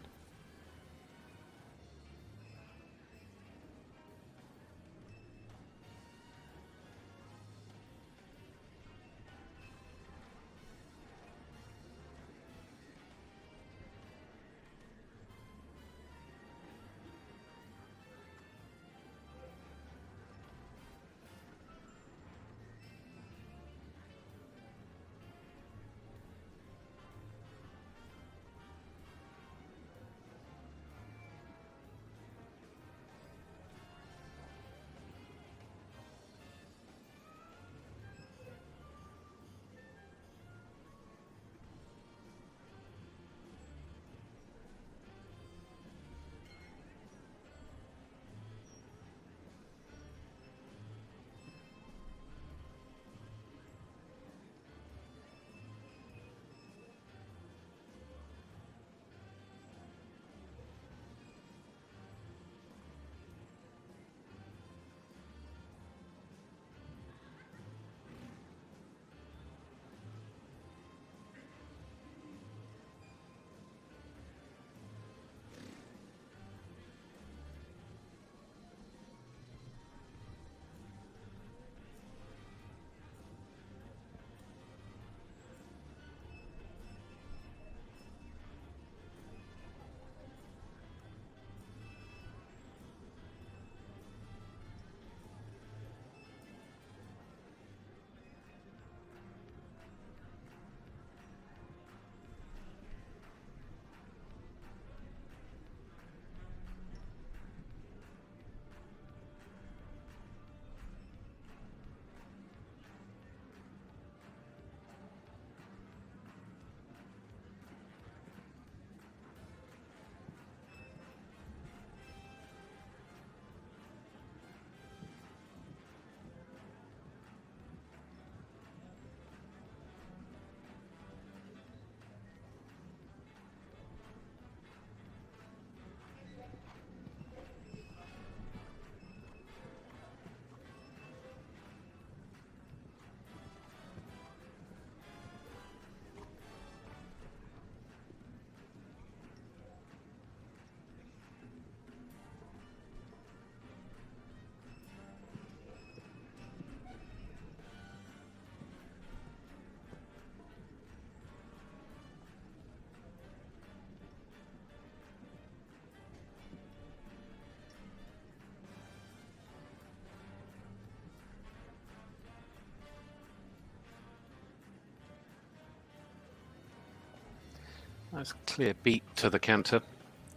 Nice clear beat to the canter.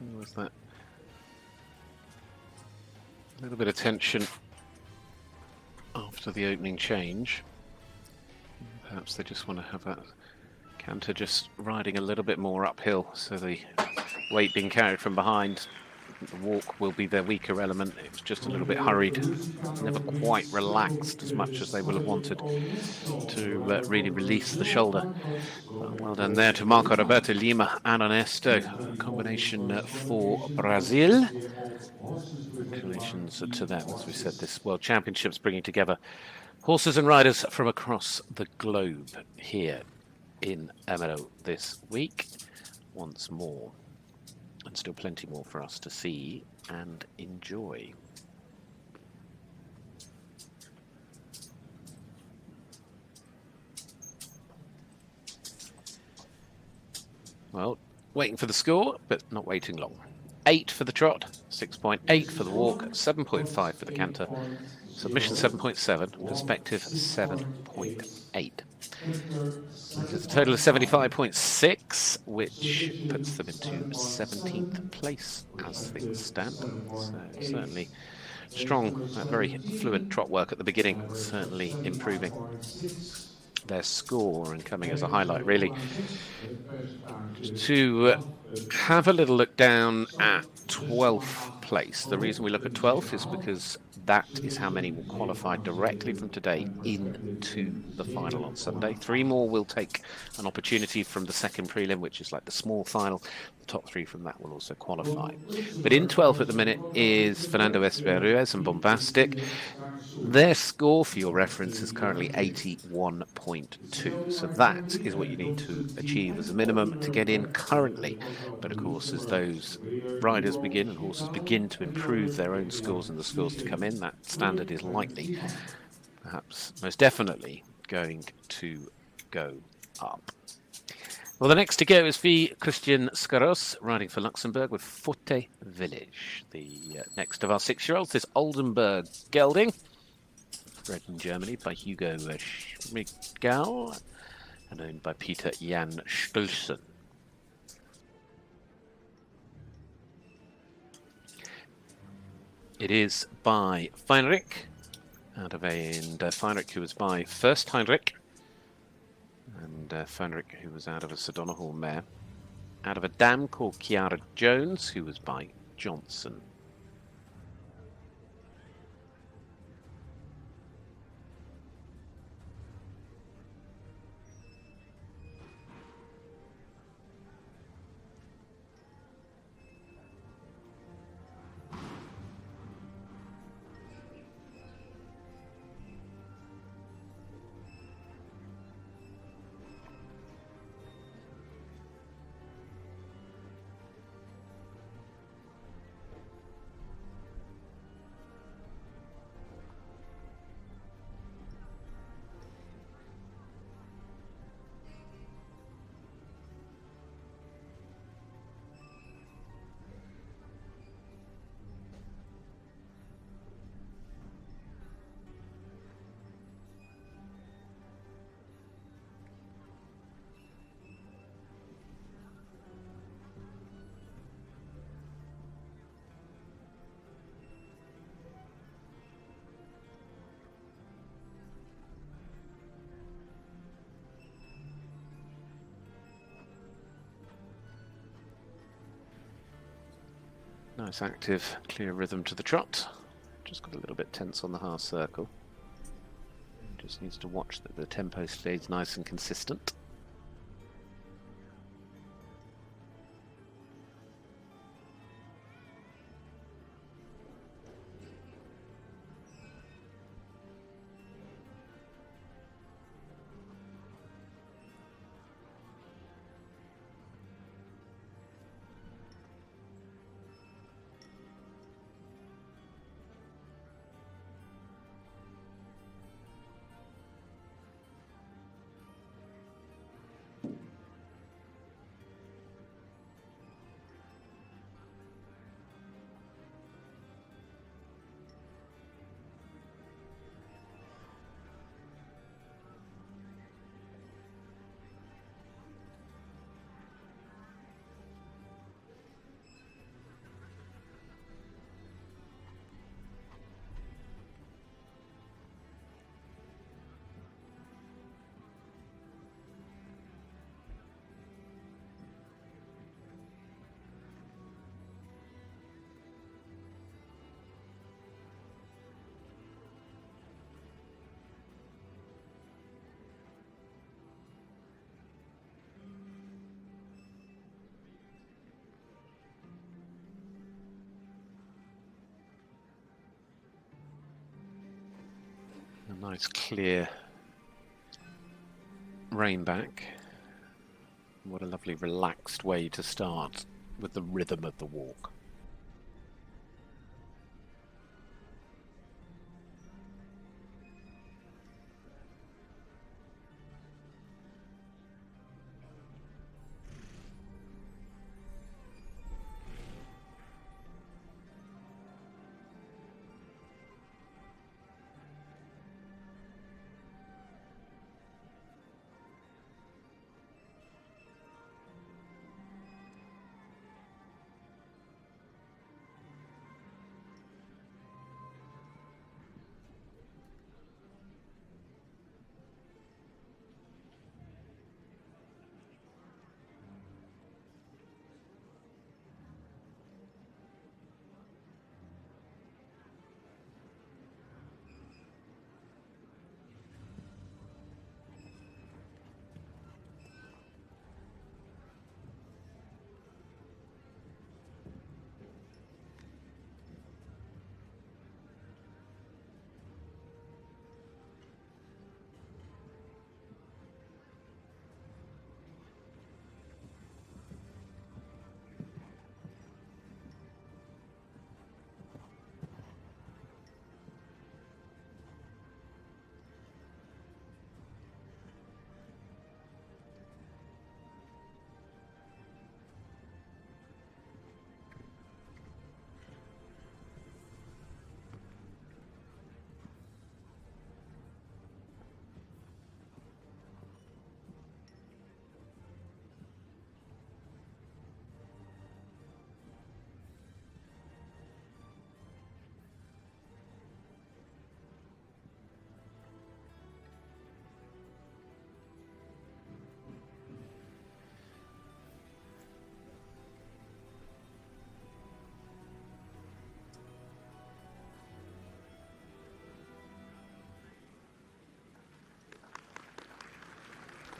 There was that little bit of tension after the opening change. Perhaps they just want to have that canter just riding a little bit more uphill, so the weight being carried from behind. The walk will be their weaker element. It was just a little bit hurried, never quite relaxed as much as they will have wanted to really release the shoulder. Well done there to Marco Roberto Lima and Ernesto. Combination for Brazil. Congratulations to them. As we said, this World Championships bringing together horses and riders from across the globe here in Emiro this week once more. And still plenty more for us to see and enjoy. Well, waiting for the score, but not waiting long. 8 for the trot, 6.8 for the walk, 7.5 for the canter, submission 7.7, perspective 7.8. It's a total of 75.6 which puts them into 17th place as things stand. So certainly strong, very fluent trot work at the beginning, certainly improving their score and coming as a highlight really. To have a little look down at 12th place. The reason we look at 12th is because that is how many will qualify directly from today into the final on Sunday. 3 more will take an opportunity from the second prelim, which is like the small final. The top 3 from that will also qualify. But in 12th at the minute is Fernando Esperuez and Bombastic. Their score, for your reference, is currently 81.2. So that is what you need to achieve as a minimum to get in currently. But of course, as those riders begin and horses begin to improve their own scores and the scores to come in, that standard is likely, perhaps most definitely, going to go up. Well, the next to go is Christian Scaros, riding for Luxembourg with Forte Village. The next of our 6-year-olds is Oldenburg Gelding, bred in Germany by Hugo Schmigal and owned by Peter Jan Stulsen. It is by Feinrich, Feinrich who was by First Heinrich, and Feinrich who was out of a Sedonahall mare, out of a dam called Kiara Jones who was by Johnson. Nice active, clear rhythm to the trot. Just got a little bit tense on the half circle. Just needs to watch that the tempo stays nice and consistent. Nice clear rein back. What a lovely relaxed way to start with the rhythm of the walk.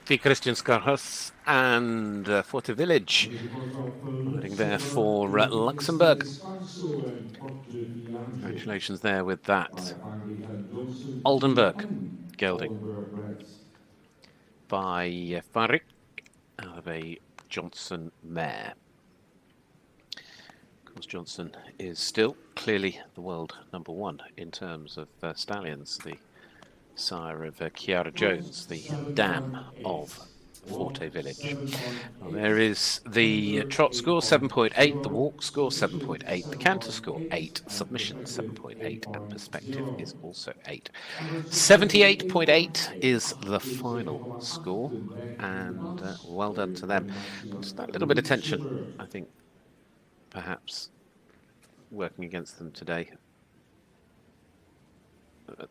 FEI Christianskarhus and Forte Village riding there for Luxembourg. Congratulations there with that. Oldenburg gelding by Farik out of a Johnson mare. Of course, Johnson is still clearly the world #1 in terms of stallions. The sire of Kiara Jones, the dam of Forte Village. Well, there is the trot score 7.8, the walk score 7.8, the canter score 8, submission 7.8, and perspective is also 8. 78.8 is the final score, and well done to them. Just that little bit of tension, I think, perhaps working against them today.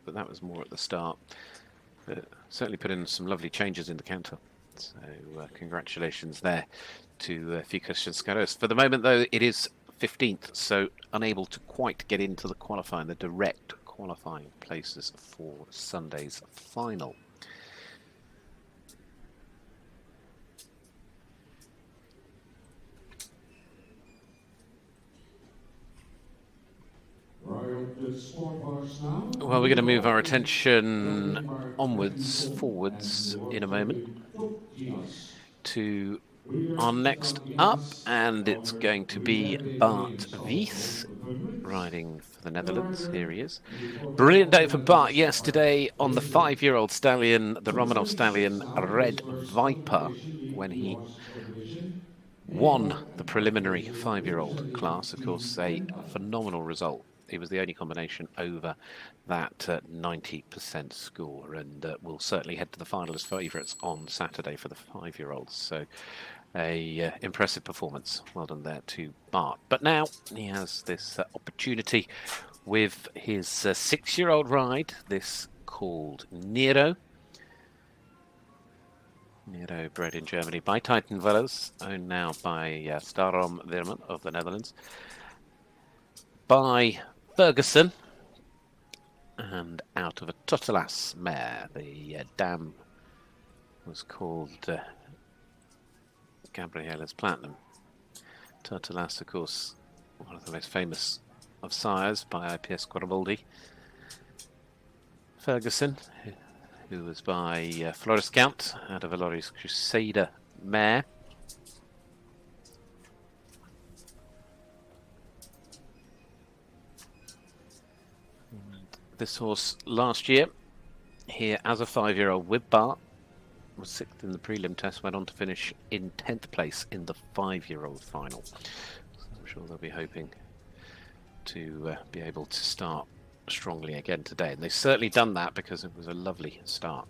But that was more at the start. Certainly put in some lovely changes in the canter. So congratulations there to FEI Christianskarhus. For the moment, though, it is 15th, so unable to quite get into the qualifying, the direct qualifying places for Sunday's final. Well, we're going to move our attention onwards, forwards in a moment to our next up, and it's going to be Bart Wies riding for the Netherlands. Here he is. Brilliant day for Bart yesterday on the 5-year-old stallion, the Romanov stallion Red Viper, when he won the preliminary 5-year-old class. Of course, a phenomenal result. He was the only combination over that 90% score, and will certainly head to the final as favourites on Saturday for the 5-year-olds. So a impressive performance. Well done there to Bart. But now he has this opportunity with his 6-year-old ride, this called Nero. Nero, bred in Germany by Titan Vellers, owned now by Starom Wirman of the Netherlands, by Ferguson, and out of a Totelas mare. The dam was called Gabriella's Platinum. Totelas, of course, one of the most famous of sires by IPS Quaraboldi. Ferguson, who was by Florida Scout out of Valori's Crusader mare. This horse last year here as a 5-year-old with Bart was 6th in the prelim test, went on to finish in 10th place in the 5-year-old final. So I'm sure they'll be hoping to be able to start strongly again today, and they've certainly done that because it was a lovely start.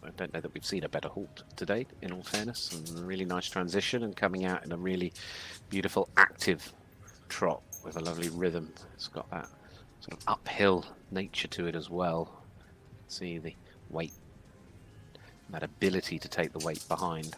I don't know that we've seen a better halt today, in all fairness, and a really nice transition and coming out in a really beautiful active trot with a lovely rhythm. It's got that sort of uphill nature to it as well. See the weight, that ability to take the weight behind.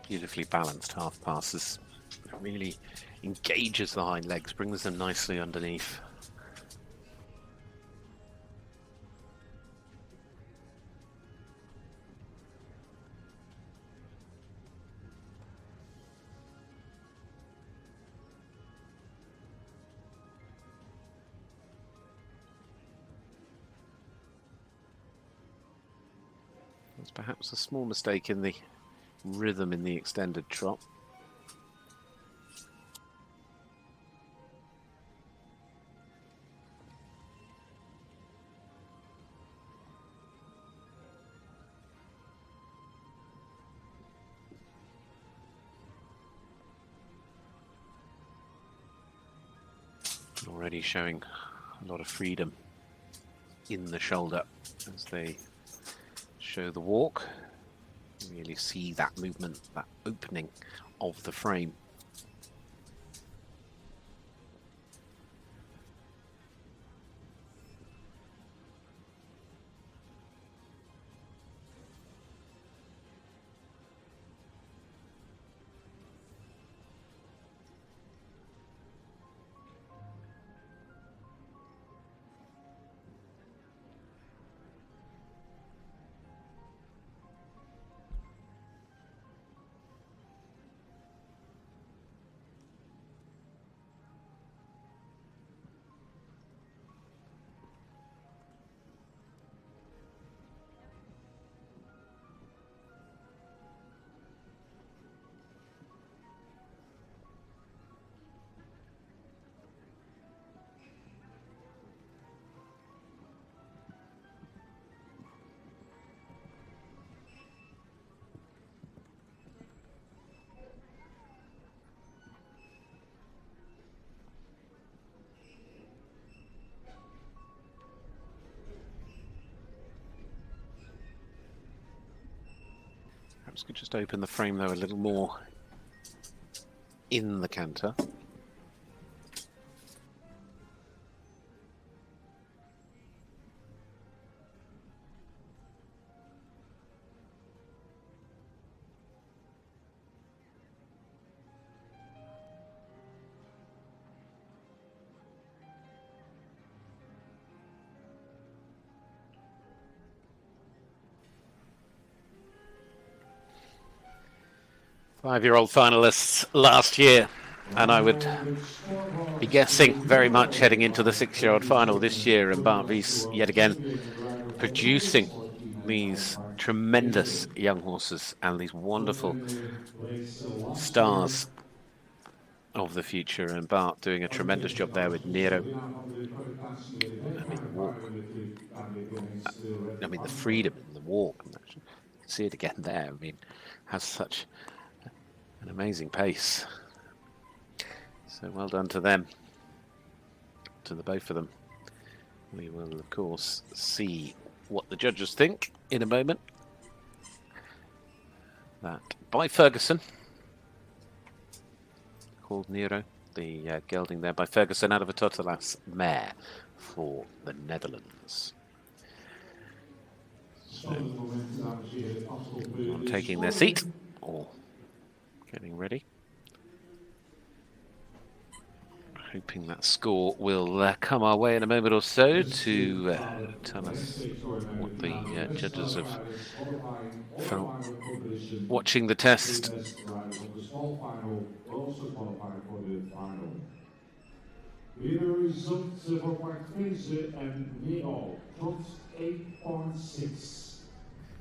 Beautifully balanced half passes. It really engages the hind legs, brings them nicely underneath. There's perhaps a small mistake in the rhythm in the extended trot. Already showing a lot of freedom in the shoulder as they show the walk. You really see that movement, that opening of the frame. Perhaps could just open the frame though a little more in the canter. Five-year-old finalists last year, and I would be guessing very much heading into the 6-year-old final this year, and Bart Wies yet again producing these tremendous young horses and these wonderful stars of the future, and Bart doing a tremendous job there with Nero. I mean, the walk. I mean, the freedom in the walk. See it again there. I mean, has such an amazing pace. So well done to them, to the both of them. We will, of course, see what the judges think in a moment. That by Ferguson, called Nero, the gelding there by Ferguson out of a Totalas mare for the Netherlands. So, on taking their seat or getting ready. Hoping that score will come our way in a moment or so to tell us what the judges have felt watching the test. Winner results for Qualification and Neo, trot 8.6.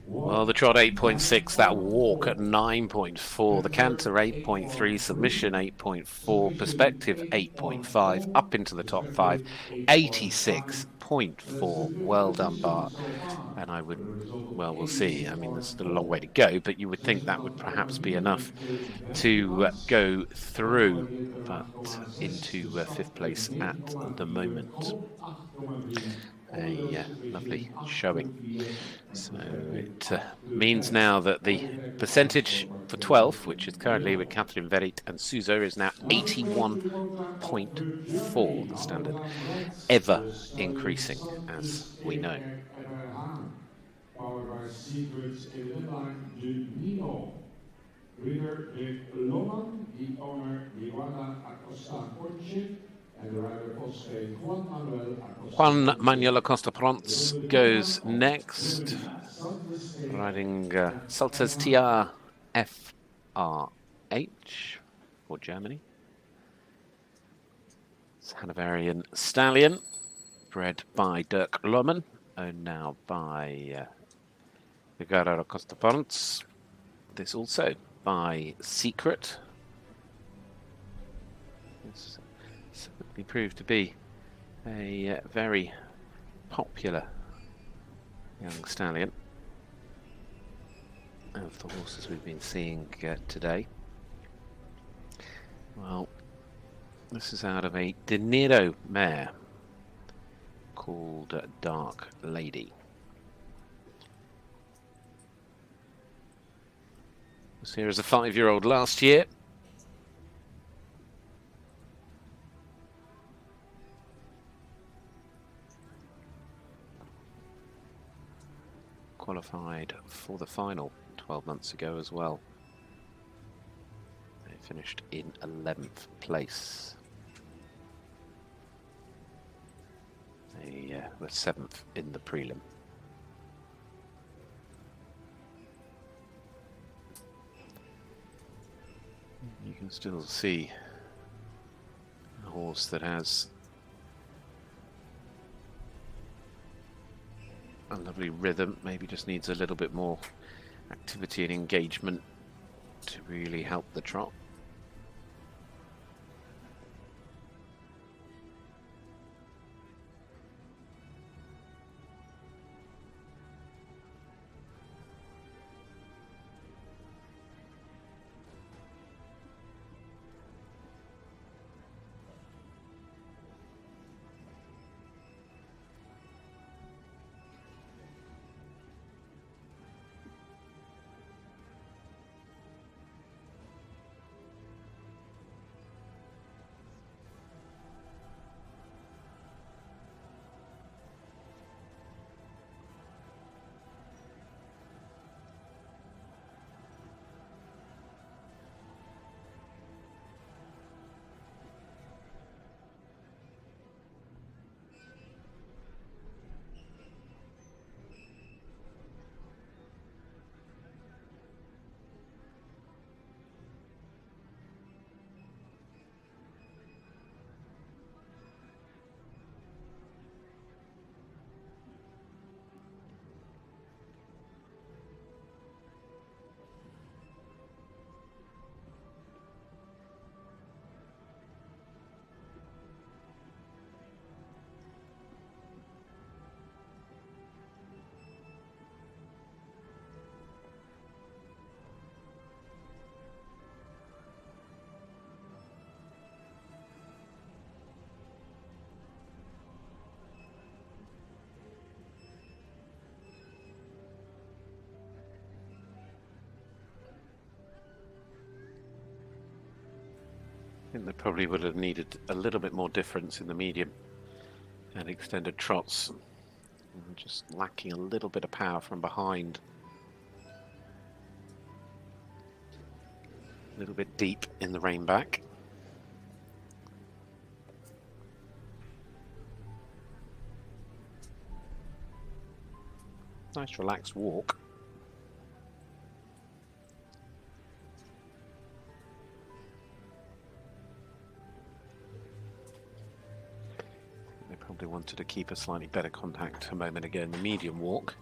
Well, the trot 8.6, that walk at 9.4, the canter 8.3, submission 8.4, perspective 8.5, up into the top 5, 86.4. Well done, Bart. And I would, well, we'll see. I mean, there's still a long way to go, but you would think that would perhaps be enough to go through, but into 5th place at the moment. A lovely showing. So it means now that the percentage for 12th, which is currently with Catherine Verriet and Suzo, is now 81.4, the standard, ever increasing, as we know. Powered by Secrets in the line, de Nino. Reader with Loman, the owner, Iguana Acosta Ponche, and the rider Jose Juan Manuel Acosta. Juan Manuel Acosta Prance goes next, riding Salters TR FRH for Germany. It's Hanoverian stallion, bred by Dirk Loman, owned now by Ricardo Acosta Prance. This also by Secret. This certainly proved to be a very popular young stallion of the horses we've been seeing today. Well, this is out of a De Niro mare called Dark Lady. Was here as a 5-year-old last year. Qualified for the final 12 months ago as well. They finished in 11th place. They were 7th in the prelim. You can still see a horse that has a lovely rhythm, maybe just needs a little bit more activity and engagement to really help the trot. I think they probably would have needed a little bit more difference in the medium and extended trots. Just lacking a little bit of power from behind. A little bit deep in the rein back. Nice relaxed walk. They probably wanted to keep a slightly better contact a moment ago in the medium walk.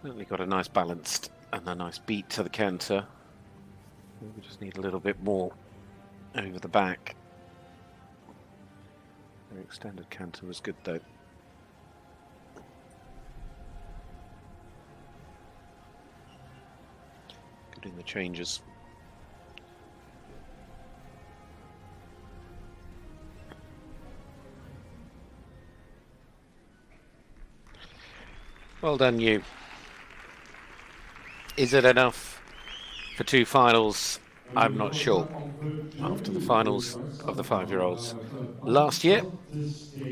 Certainly got a nice balanced and a nice beat to the canter. We just need a little bit more over the back. The extended canter was good though. Good in the changes. Well done, you. Is it enough for two finals? I'm not sure. After the finals of the 5-year-olds last year,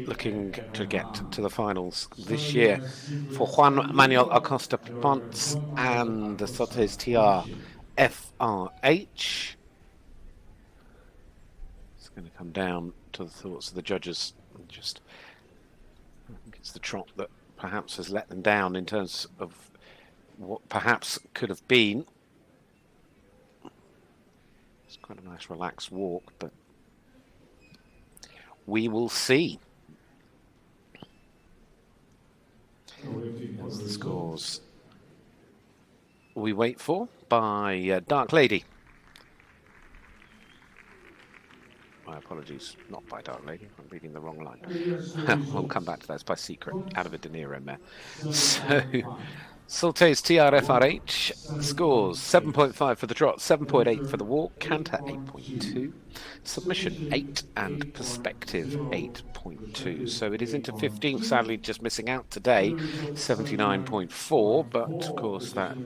looking to get to the finals this year for Juan Manuel Acosta Ponce and the Sotes TR FRH. It's going to come down to the thoughts of the judges. Just, I think it's the trot that perhaps has let them down in terms of what perhaps could have been. It's quite a nice relaxed walk, but we will see. That's the scores we wait for by Dark Lady. My apologies, not by Dark Lady. I'm reading the wrong line. We'll come back to that. It's by Secret, out of a De Niro mare. So, Soltes TRFRH scores 7.5 for the trot, 7.8 for the walk, canter 8.2, submission 8, and perspective 8.2. So it is into 15th, sadly just missing out today, 79.4, but of course that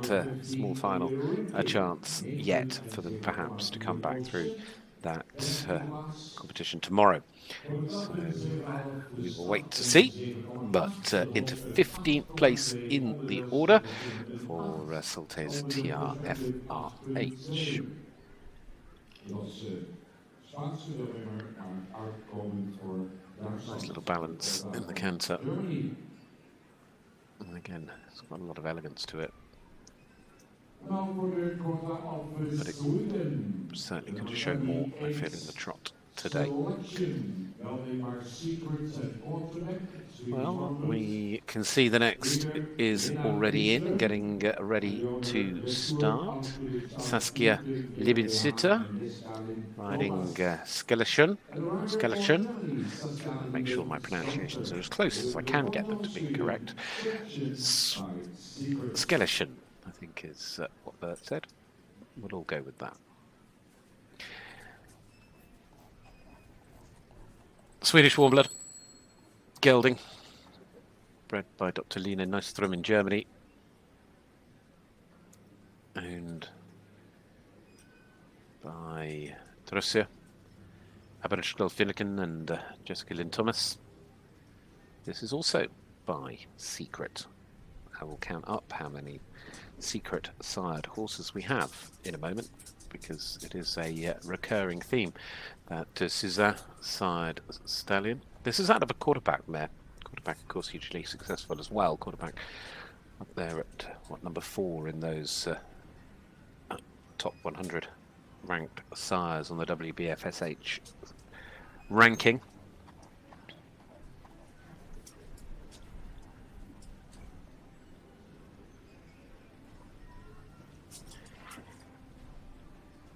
small final, a chance yet for them perhaps to come back through that competition tomorrow. So we will wait to see, but into 15th place in the order for Soltes TRFRH. Nice little balance in the canter. And again, it's got a lot of elegance to it. But it certainly could have shown more, I feel, in the trot today. Well, we can see the next is already in and getting ready to start. Saskia Libinsita riding Skeleton. Make sure my pronunciations are as close as I can get them to be correct. Skeleton, I think, is what Bert said. We'll all go with that. Swedish warm blood, gelding, bred by Dr. Lina Nystrom in Germany, owned by Teresa Aberystwyth-Finnegan and Jessica Lynn Thomas. This is also by Secret. I will count up how many Secret sired horses we have in a moment, because it is a recurring theme. This is a sired stallion. This is out of a quarterback mare. Quarterback, of course, hugely successful as well. Quarterback up there at number 4 in those top 100 ranked sires on the WBFSH ranking.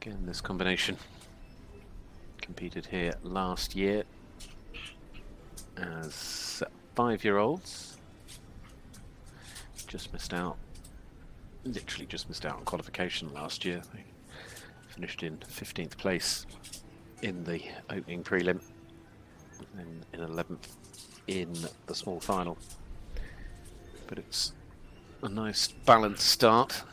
Again, this combination competed here last year as 5-year-olds. Just missed out, literally just missed out on qualification last year. They finished in 15th place in the opening prelim and in 11th in the small final. But it's a nice balanced start.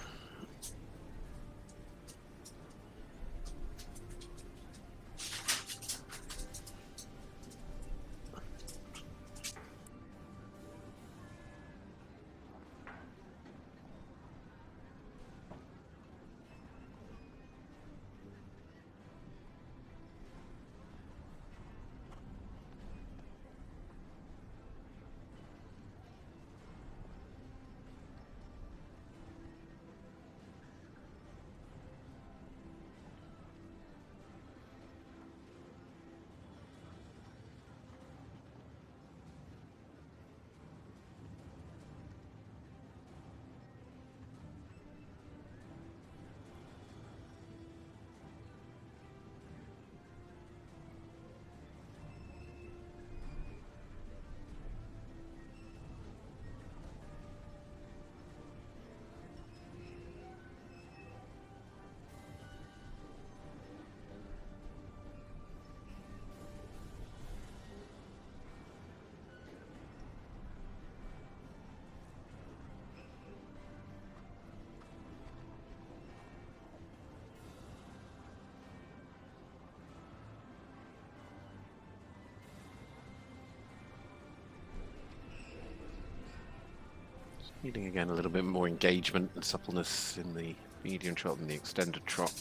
Needing again a little bit more engagement and suppleness in the medium trot and the extended trot.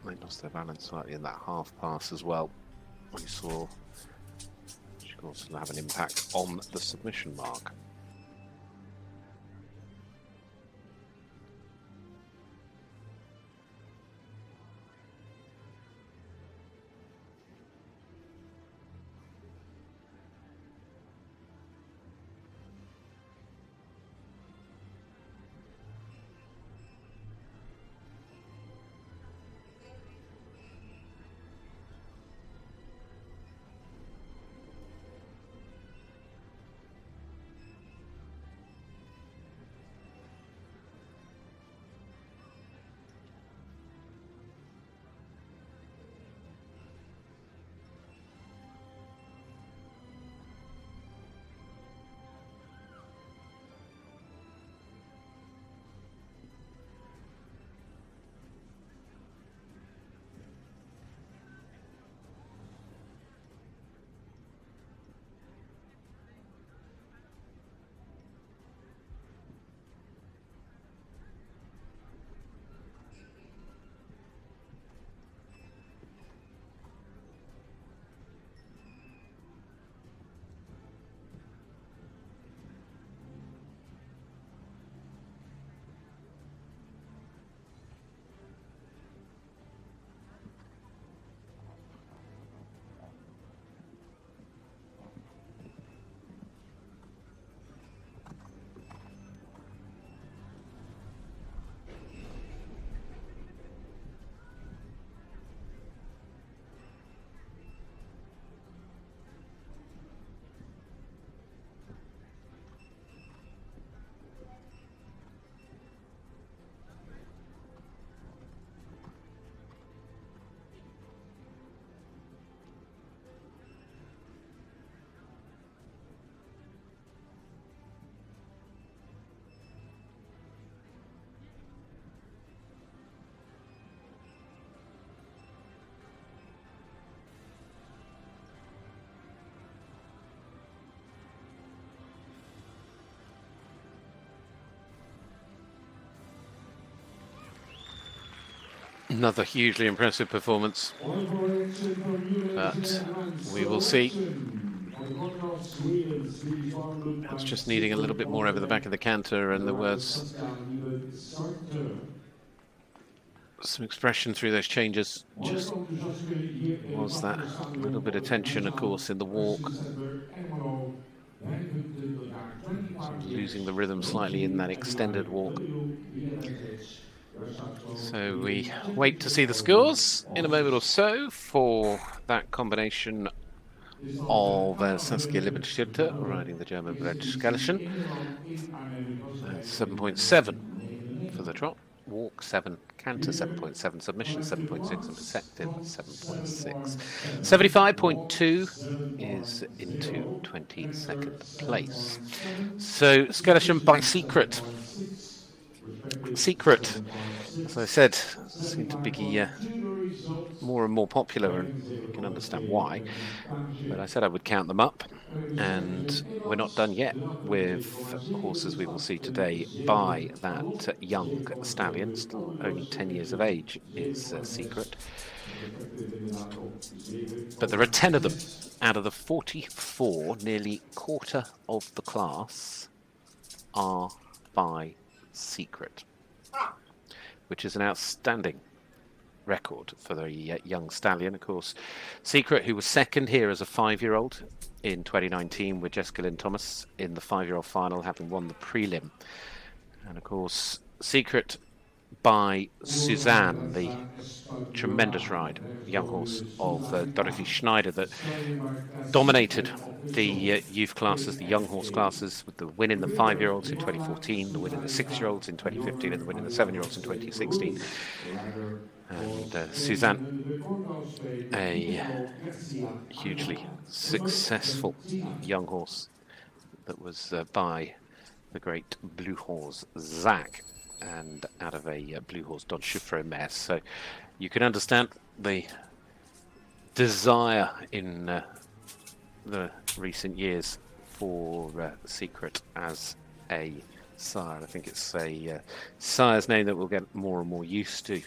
They lost their balance slightly in that half pass as well. We saw, which of course will have an impact on the submission mark. Another hugely impressive performance, but we will see. It's just needing a little bit more over the back of the canter, and there was some expression through those changes. Just was that little bit of tension, of course, in the walk. Sort of losing the rhythm slightly in that extended walk. So we wait to see the scores in a moment or so for that combination of Saskia Liebenschilter riding the German-bred Skeleton. 7.7 for the trot. Walk 7, canter 7.7, submission 7.6, and perspective 7.6. 75.2 is into 22nd place. So Skeleton by Secret. Secret, as I said, seem to be more and more popular, and you can understand why. But I said I would count them up, and we're not done yet with horses we will see today by that young stallion. Still only 10 years of age is Secret. But there are 10 of them out of the 44, nearly quarter of the class are by Secret, which is an outstanding record for the young stallion. Of course, Secret, who was second here as a 5-year-old in 2019 with Jessica Lynn Thomas in the 5-year-old final, having won the prelim. And of course, Secret by Suzanne, the tremendous ride, young horse of Dorothy Schneider, that dominated the youth classes, the young horse classes, with the win in the 5-year-olds in 2014, the win in the 6-year-olds in 2015, and the win in the 7-year-olds in 2016. And Suzanne, a hugely successful young horse that was by the great blue horse Zach, and out of a blue horse Don Chiffreau mare. So you can understand the desire in the recent years for Secret as a sire. I think it's a sire's name that we'll get more and more used to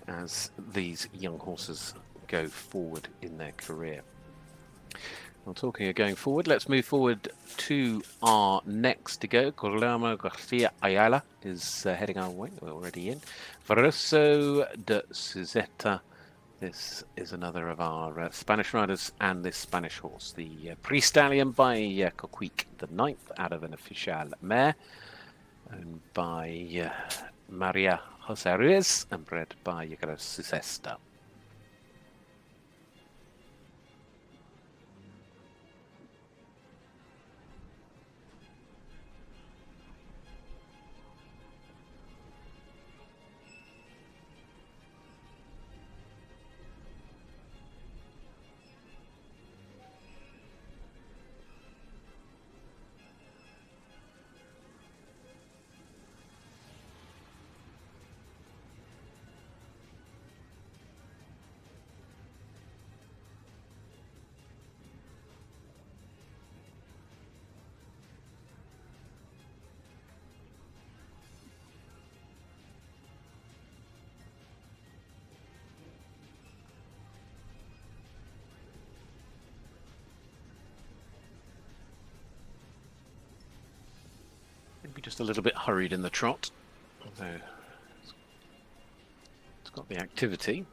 as these young horses go forward in their career. Well, talking of going forward, let's move forward to our next to go. Guillermo Garcia Ayala is heading our way. We're already in. Varoso de Suzeta. This is another of our Spanish riders, and this Spanish horse, the Pre-Stallion by Coquic, the 9th out of an official mare, owned by Maria Jose Ruiz and bred by Yagara Suzesta. Maybe just a little bit hurried in the trot, although it's got the activity.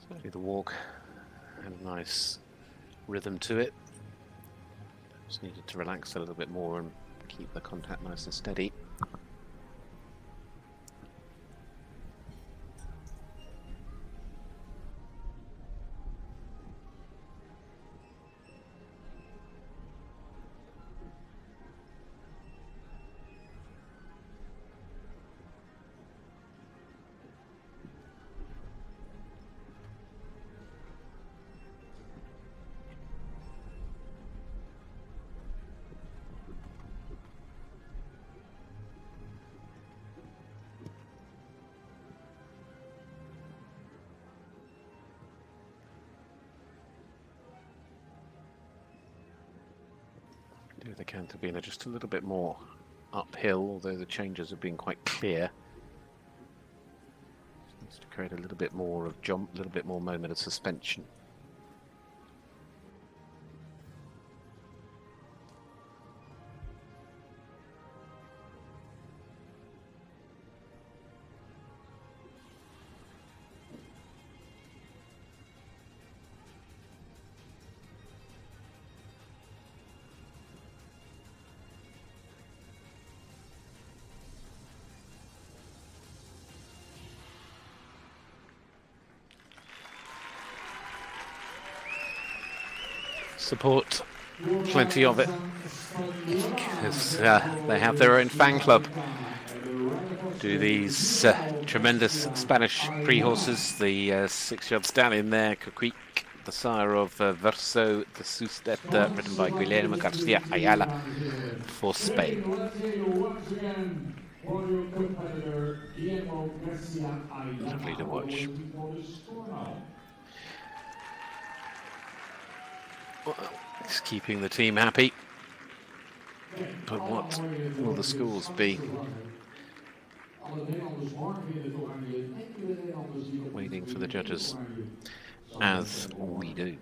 Certainly the walk had a nice rhythm to it. Just needed to relax a little bit more and keep the contact nice and steady. Do the Cantabile just a little bit more uphill, although the changes have been quite clear. Just needs to create a little bit more of jump, a little bit more moment of suspension. Support, plenty of it, because they have their own fan club. Do these tremendous Spanish pre-horses, the 6-year-old stallion there, Coquic, the sire of Verso de Sustet, ridden by Guillermo Garcia Ayala for Spain. Lovely to watch. Well, it's keeping the team happy, but what will the scores be? Waiting for the judges, as we do.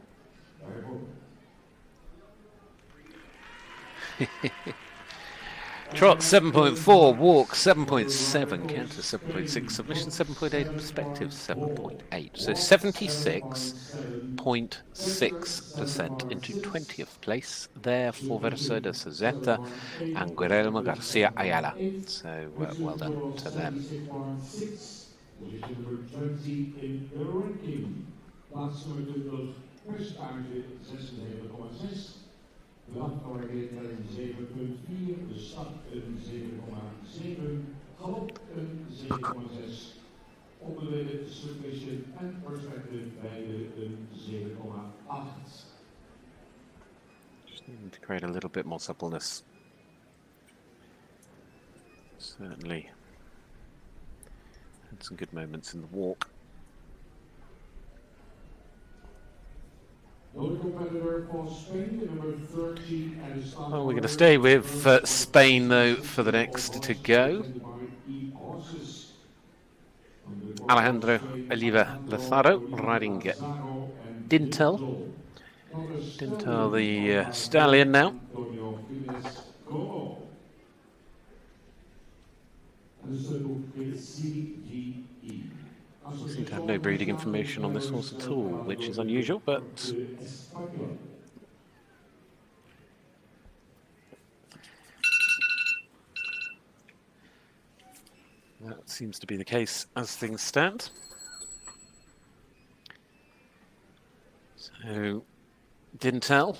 Trot 7.4, walk 7.7, canter 7.6, submission 7.8, perspective 7.8. So 76.6% into 20th place there for Verso de Suzeta and Guillermo Garcia Ayala. So well done to them. Position number 20 in the ranking. Plaats nummer 20, percentage 76,6. De afgewerkte telling 7,4, de start een 7,7, galop een 7,6. Onderdelen submission en perspective beide een 7,8. Just needing to create a little bit more suppleness. Certainly had some good moments in the walk. Well, we're going to stay with Spain, though, for the next to go. Alejandro Oliva Lazaro riding Dintel. Dintel, the stallion now. Seem to have no breeding information on this horse at all, which is unusual, but that seems to be the case as things stand. So, Dintel,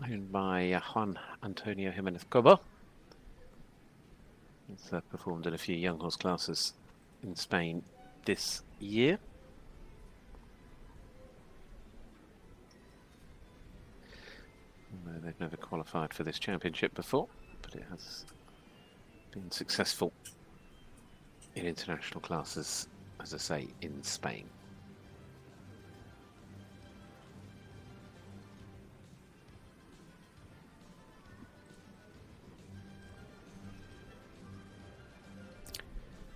owned by Juan Antonio Jimenez Cobo. He's performed in a few young horse classes in Spain this year. Although they've never qualified for this championship before, but it has been successful in international classes, as I say, in Spain.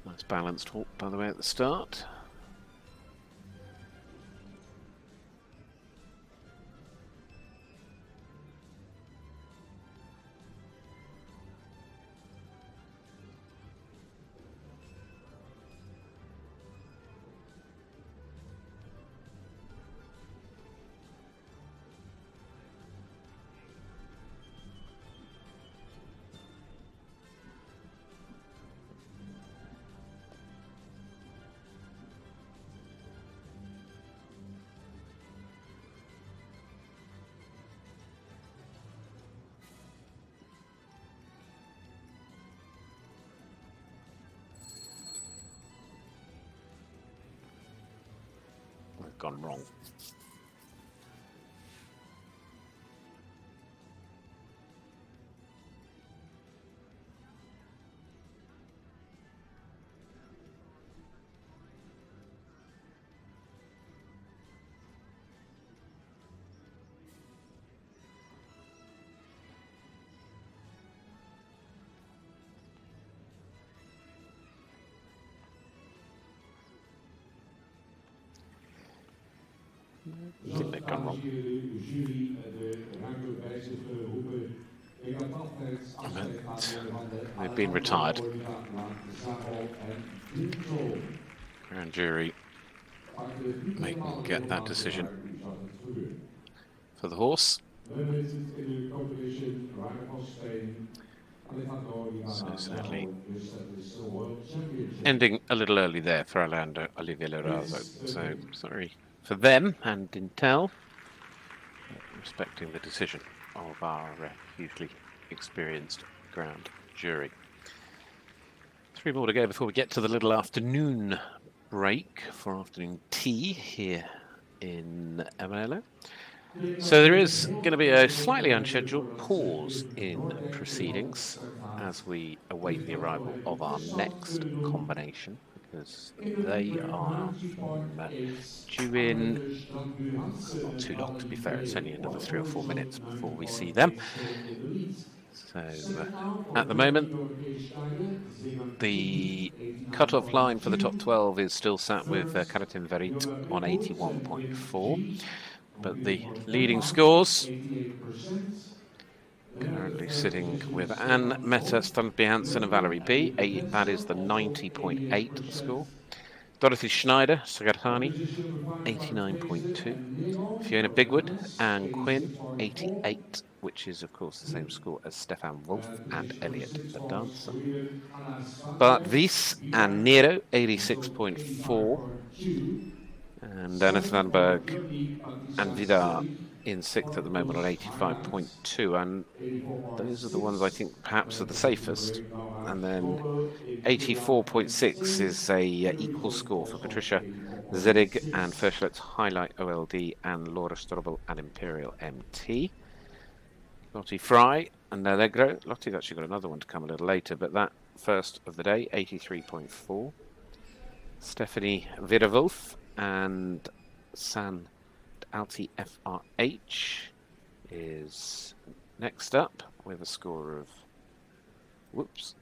Nice balanced walk, by the way, at the start. gone wrong. I think they've gone wrong. They've been retired. Grand jury making get that decision for the horse. So sadly, ending a little early there for Orlando Olivier Lorenzo. So sorry for them and Intel, respecting the decision of our hugely experienced grand jury. 3 more to go before we get to the little afternoon break for afternoon tea here in Amarello. So there is going to be a slightly unscheduled pause in proceedings as we await the arrival of our next combination, because they are due in not too long, to be fair. It's only another 3 or 4 minutes before we see them. So at the moment, the cut-off line for the top 12 is still sat with Karatin Verit on 81.4. But the leading scores currently sitting with Anne Meta, Stunby Hansen and Valerie B. That is the 90.8 score. Dorothy Schneider, Sagarhani, 89.2. Fiona Bigwood and Quinn, 88, which is, of course, the same score as Stefan Wolf and Elliot the Dancer. Bart Wies and Nero, 86.4. And Anna Svanberg and Vidar in 6th at the moment on 85.2. And those are the ones I think perhaps are the safest. And then 84.6 is a equal score for Patricia Zedig and Ferschlet's Highlight OLD and Laura Strobel and Imperial MT. Lottie Fry and Allegro. Lottie's actually got another one to come a little later, but that first of the day, 83.4. Stephanie Vidawolf and San Alti FRH is next up with a score of, whoops,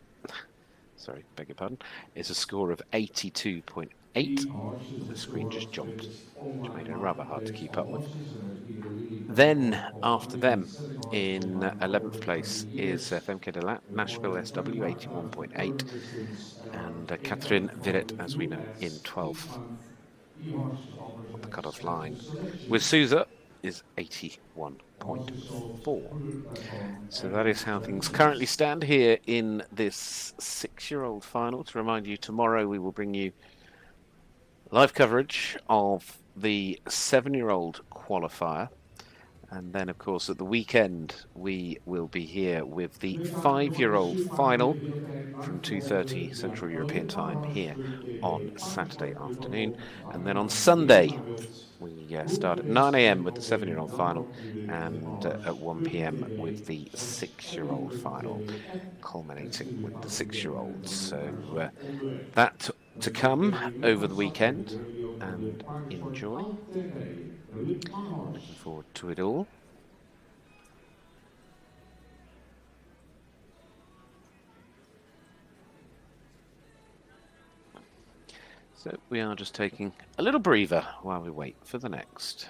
sorry, beg your pardon, is a score of 82.8. The screen just jumped, which made it rather hard to keep up with. Then after them in 11th place is Femke de Nashville SW 81.8 and Catherine Viret, as we know, in 12th. The cut-off line with Souza is 81.4. So that is how things currently stand here in this 6-year-old final. To remind you, tomorrow we will bring you live coverage of the 7-year-old qualifier. And then, of course, at the weekend, we will be here with the 5-year-old final from 2:30 Central European Time here on Saturday afternoon. And then on Sunday, we start at 9 a.m. with the 7-year-old final and at 1 p.m. with the 6-year-old final, culminating with the 6-year-olds. So that to come over the weekend, and enjoy. Looking forward to it all. So we are just taking a little breather while we wait for the next.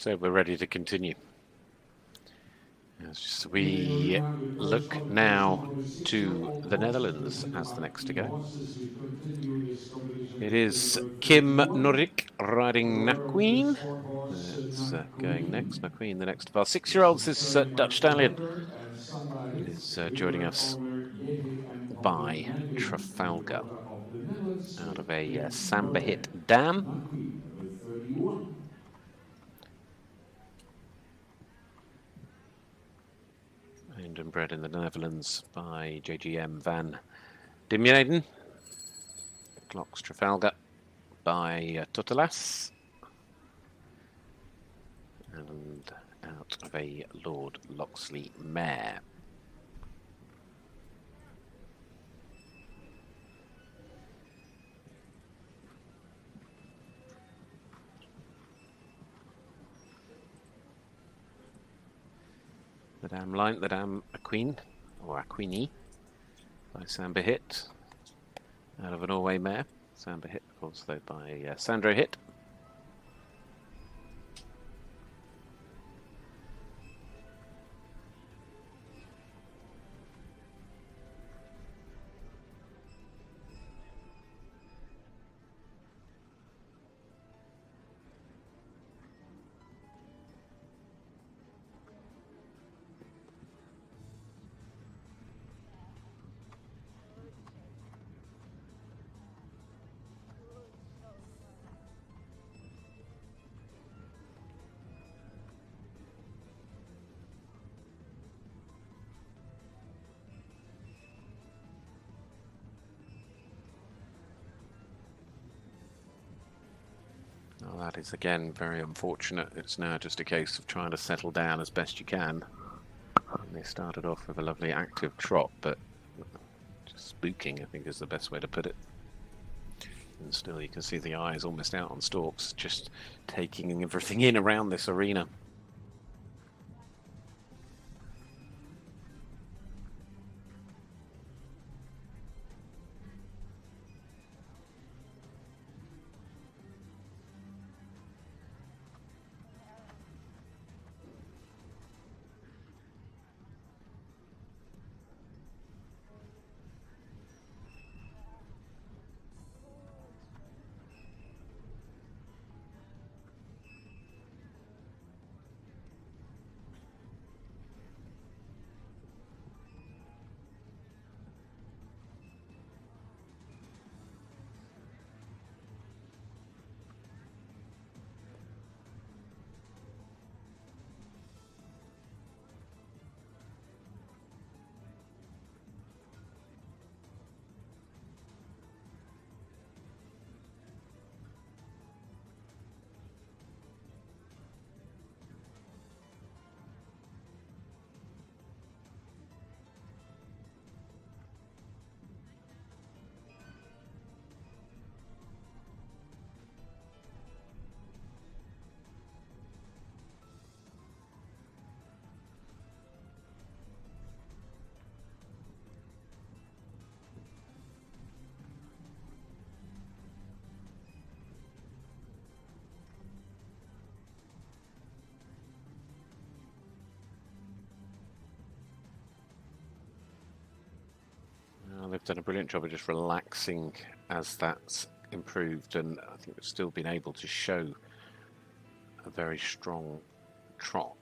So we're ready to continue. As we look now to the Netherlands as the next to go. It is Kim Norik riding Naqueen. That's going next. Naqueen, the next of our 6-year-olds, is Dutch Stallion. It is joining us by Trafalgar out of a Samba hit dam. Owned and bred in the Netherlands by JGM van Dimjeden. Clocks Trafalgar by Totelas. And out of a Lord Loxley mare. The dam line, the dam a queen, or a queenie, by Samba Hit, out of a Norway mare. Samba Hit, of course, though, by Sandro Hit. Well, that is again very unfortunate. It's now just a case of trying to settle down as best you can. And they started off with a lovely active trot, but just spooking, I think, is the best way to put it. And still, you can see the eyes almost out on stalks, just taking everything in around this arena. They've done a brilliant job of just relaxing as that's improved, and I think they've still been able to show a very strong trot.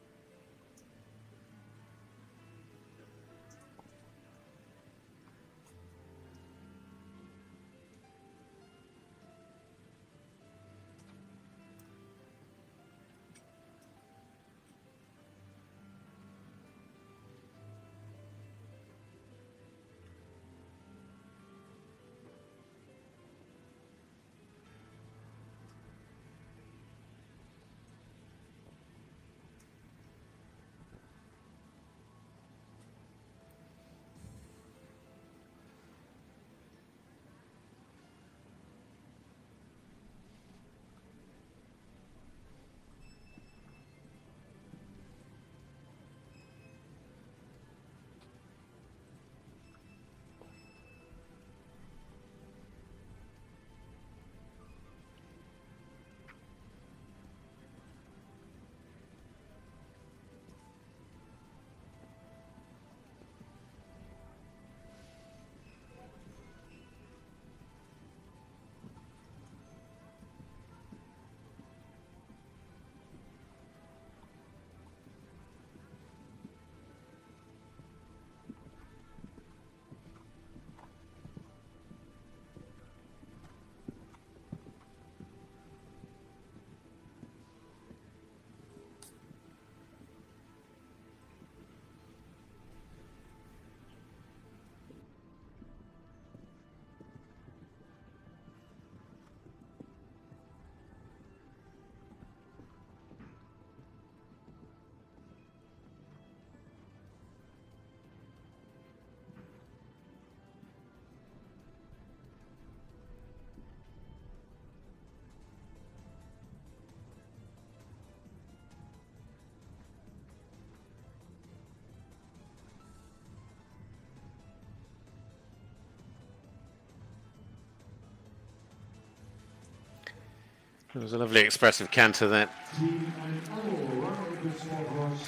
It was a lovely expressive canter there,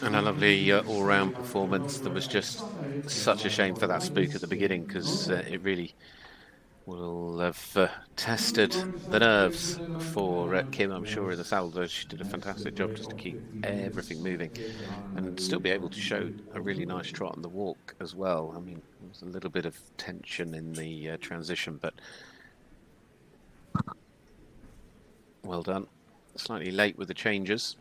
and a lovely all-round performance. There was just such a shame for that spook at the beginning, because it really will have tested the nerves for Kim, I'm sure, in the saddle. She did a fantastic job just to keep everything moving and still be able to show a really nice trot on the walk as well. I mean, there was a little bit of tension in the transition, but well done. Slightly late with the changes.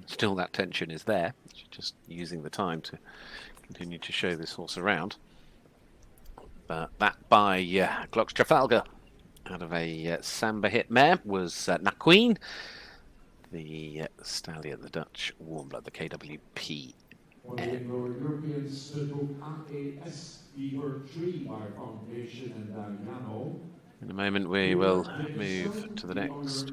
Still that tension is there. She's just using the time to continue to show this horse around. But that by Glocks Trafalgar out of a Samba hit mare was Naqueen, the stallion, the Dutch warm blood, the KWP. Europeans took AAS Fever 3 by Foundation and Yano. In a moment we will move to the next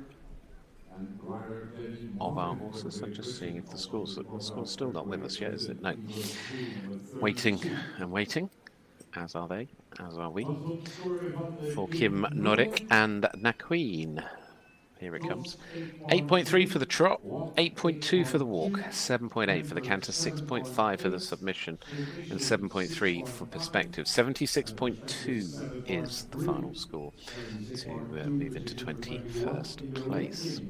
of our horses. I'm just seeing if the score's still not with us yet, is it? No. Waiting and waiting, as are they, as are we, for Kim Nordic and Naqueen. Here it comes. 8.3 for the trot, 8.2 for the walk, 7.8 for the canter, 6.5 for the submission, and 7.3 for perspective. 76.2 is the final score to move into 21st place.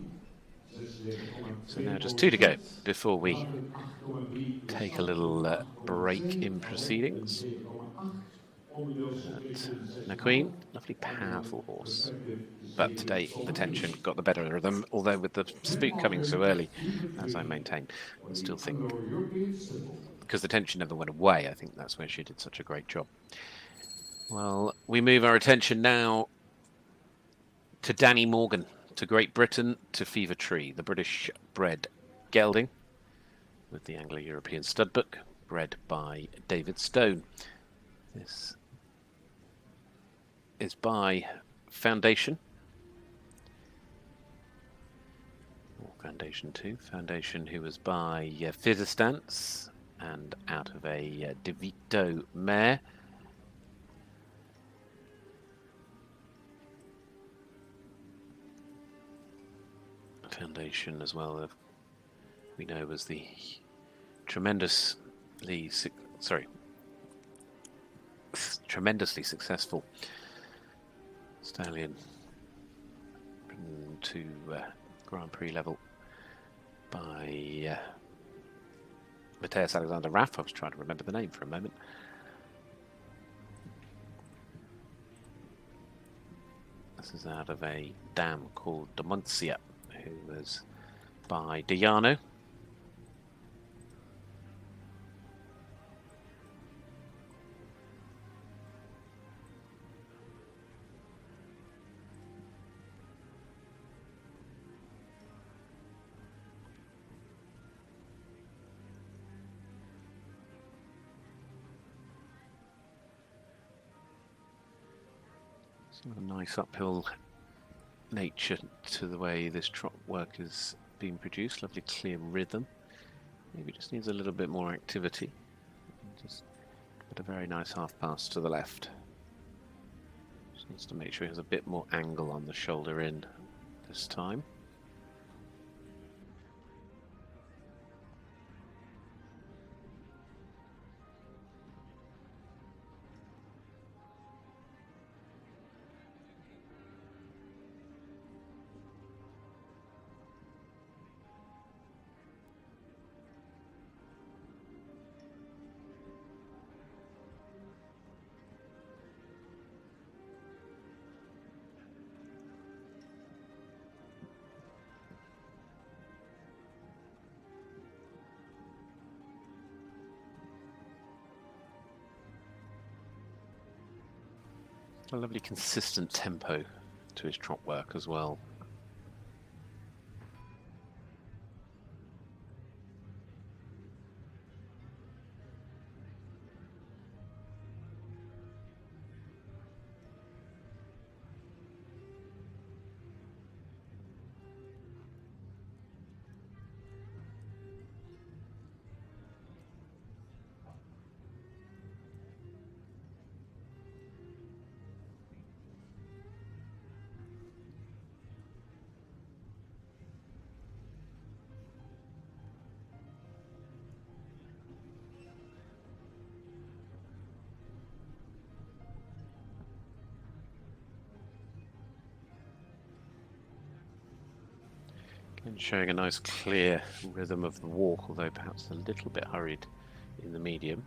So now just 2 to go before we take a little break in proceedings. Naqueen, lovely powerful horse, but today the tension got the better of them, although with the spook coming so early, as I maintain, I still think, because the tension never went away, I think that's where she did such a great job. Well, we move our attention now to Danny Morgan, to Great Britain, to Fever Tree, the British bred gelding with the Anglo-European stud book, bred by David Stone. This is by Foundation. Foundation 2. Foundation, who was by Fizzestance, and out of a DeVito mare. Foundation as well, we know, was the tremendously successful stallion to Grand Prix level by Matthias Alexander Raff. I was trying to remember the name for a moment. This is out of a dam called Demuncia, who was by Diano. Sort of a nice uphill nature to the way this trot work is being produced. Lovely clear rhythm. Maybe just needs a little bit more activity. Just put a very nice half pass to the left. Just needs to make sure he has a bit more angle on the shoulder in this time. A lovely consistent tempo to his trot work as well. And showing a nice clear rhythm of the walk, although perhaps a little bit hurried in the medium.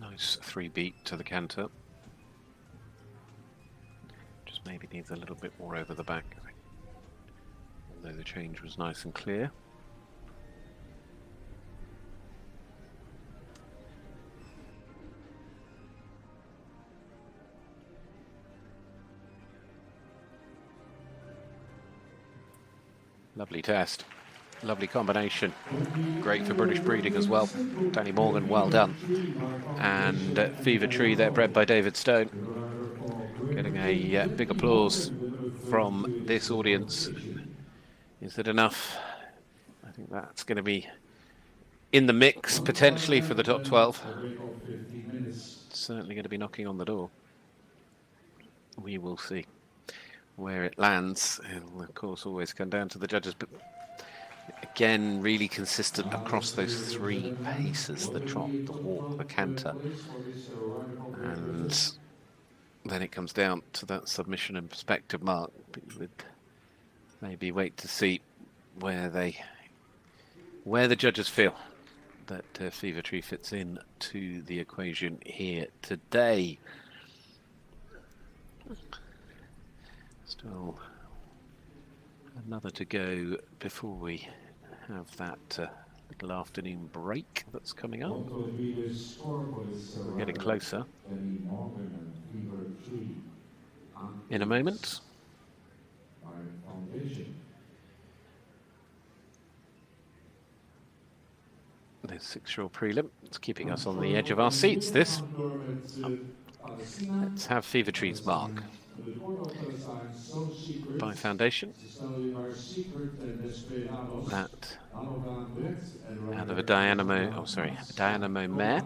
Nice 3-beat to the canter. Just maybe needs a little bit more over the back, although the change was nice and clear. Lovely test. Lovely combination. Great for British breeding as well. Danny Morgan, well done. And Fever Tree there, bred by David Stone. Getting a big applause from this audience. Is it enough? I think that's going to be in the mix, potentially, for the top 12. Certainly going to be knocking on the door. We will see where it lands. It'll, of course, always come down to the judges, but again, really consistent across those 3 paces, the trot, the walk, the canter. And then it comes down to that submission and perspective mark. But you would maybe wait to see where the judges feel that Fever Tree fits in to the equation here today. Still another to go before we have that little afternoon break that's coming up. We're getting closer. In a moment. The 6-year-old prelim. It's keeping us on the edge of our seats, this. Let's have Fever Tree's mark. By Foundation. That out of a Dynamo mare.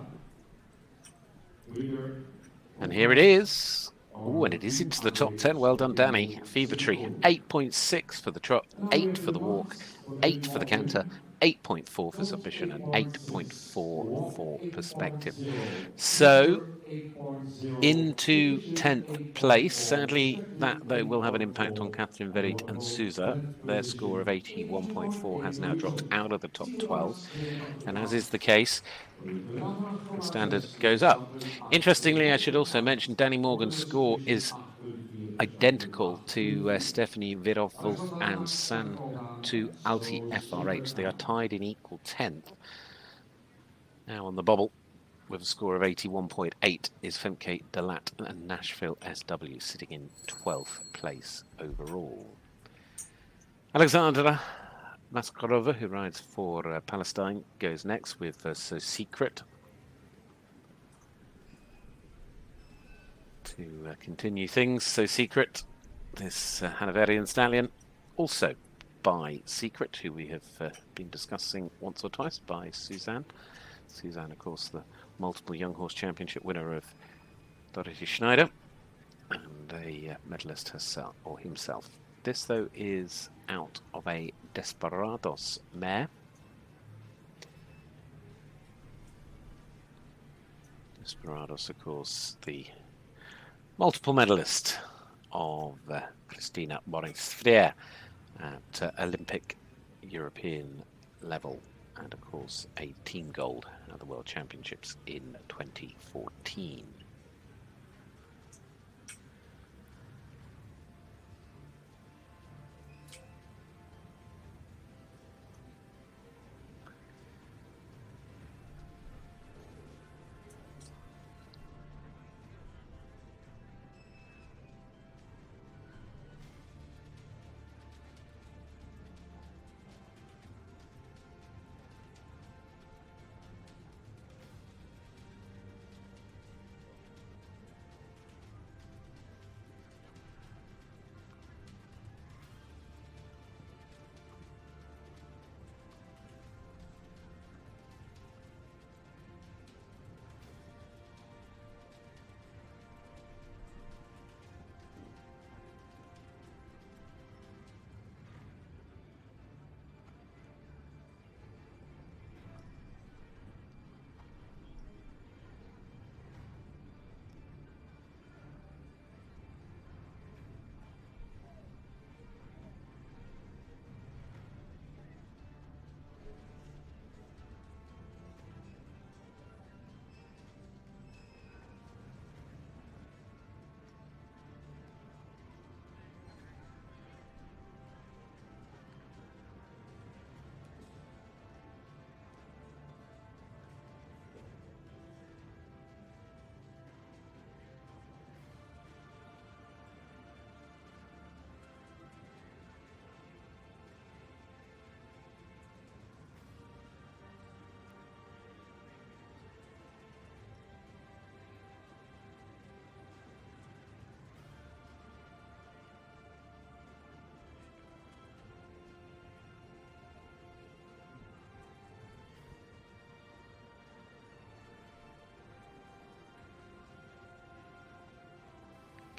And here it is. Oh, and it is into the top 10. Well done, Danny. Fever Tree. 8.6 for the trot, 8 for the walk, 8 for the canter, 8.4 for submission, and 8.4 for perspective. So, into 10th place. Sadly, that, though, will have an impact on Catherine Verit and Souza. Their score of 81.4 has now dropped out of the top 12. And as is the case, the standard goes up. Interestingly, I should also mention Danny Morgan's score is identical to Stephanie Virovul and Santu Alti FRH. They are tied in equal 10th. Now on the bobble with a score of 81.8 is Femke Delat and Nashville SW sitting in 12th place overall. Alexandra Maskarova, who rides for Palestine, goes next with So Secret. To continue things, So Secret, this Hanoverian stallion, also by Secret, who we have been discussing once or twice, by Suzanne. Suzanne, of course, the multiple Young Horse Championship winner of Dorothy Schneider, and a medalist herself, or himself. This, though, is out of a Desperados mare. Desperados, of course, the multiple medalist of Christina Moritz-Freer at Olympic European level, and of course a team gold at the World Championships in 2014.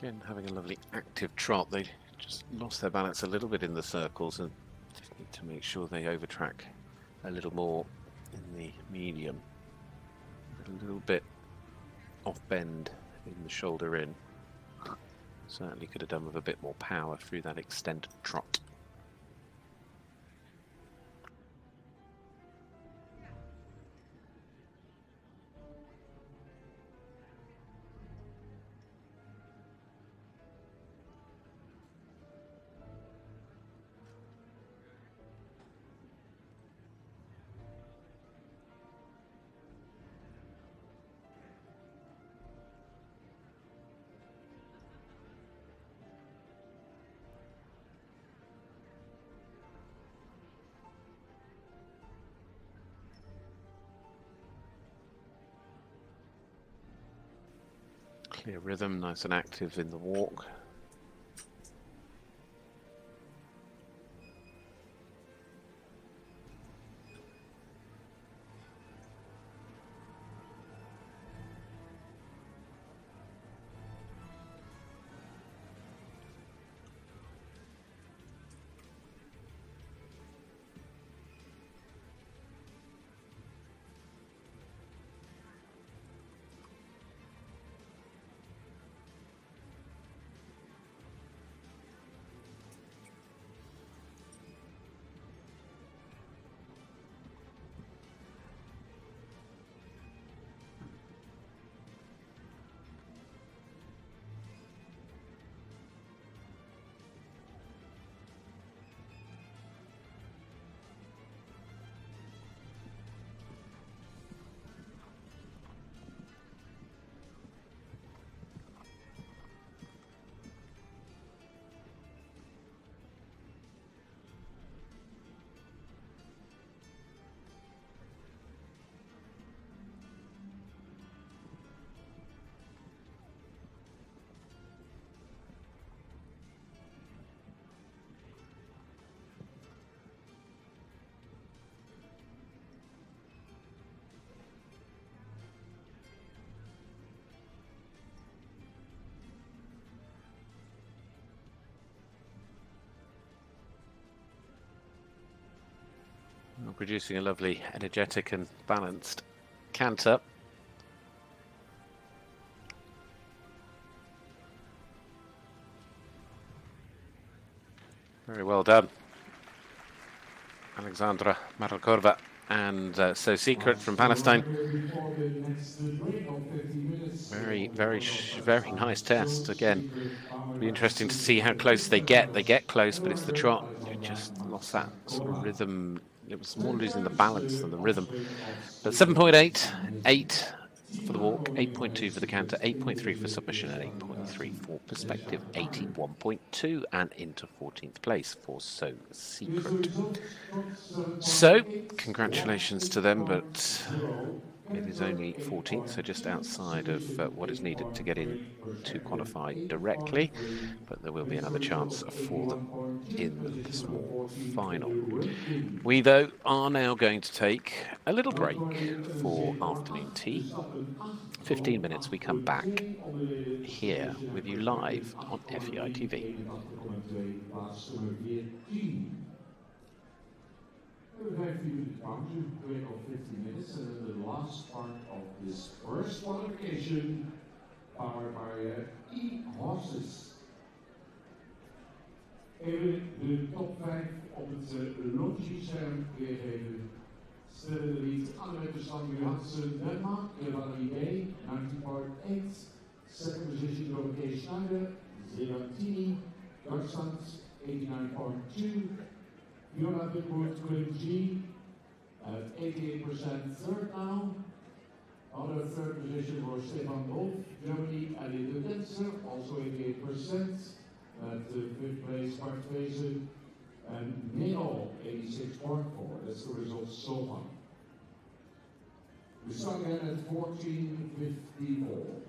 Again, having a lovely active trot. They just lost their balance a little bit in the circles and just need to make sure they overtrack a little more in the medium. A little bit off bend in the shoulder in. Certainly could have done with a bit more power through that extended trot. Clear rhythm, nice and active in the walk. Producing a lovely, energetic and balanced canter. Very well done, Alexandra Maralkorva and So Secret from Palestine. Very nice test. Again, it'll be interesting to see how close they get. They get close, but it's the trot who just lost that sort of rhythm. It was more losing the balance than the rhythm. But 7.8, 8 for the walk, 8.2 for the canter, 8.3 for submission, and 8.3 for perspective, 81.2, and into 14th place for So Secret. So, congratulations to them, but it is only 14th, so just outside of what is needed to get in to qualify directly, but there will be another chance for them in the small final. We, though, are now going to take a little break for afternoon tea. 15 minutes, we come back here with you live on FEI TV. We have 5 pauze, break of 15 minutes, and then the last part of this first qualification, powered by e-horses. Even de top 5 op het Longines weergeven. Sterren de lead Annemette Stange-Johansen, Denmark, Valerie Bay, 90.8. Second position, Qualification Schneider, Zerantini, Duitsland, 89.2. Fiona Bitwood, Quinn G, at 88%. Third now. Other third position was Stefan Wolf, Germany, Ali de Denser, also 88%. At fifth place, Bart Vezen, and Nero, 86.4. That's the results so far. We start again at 14:54.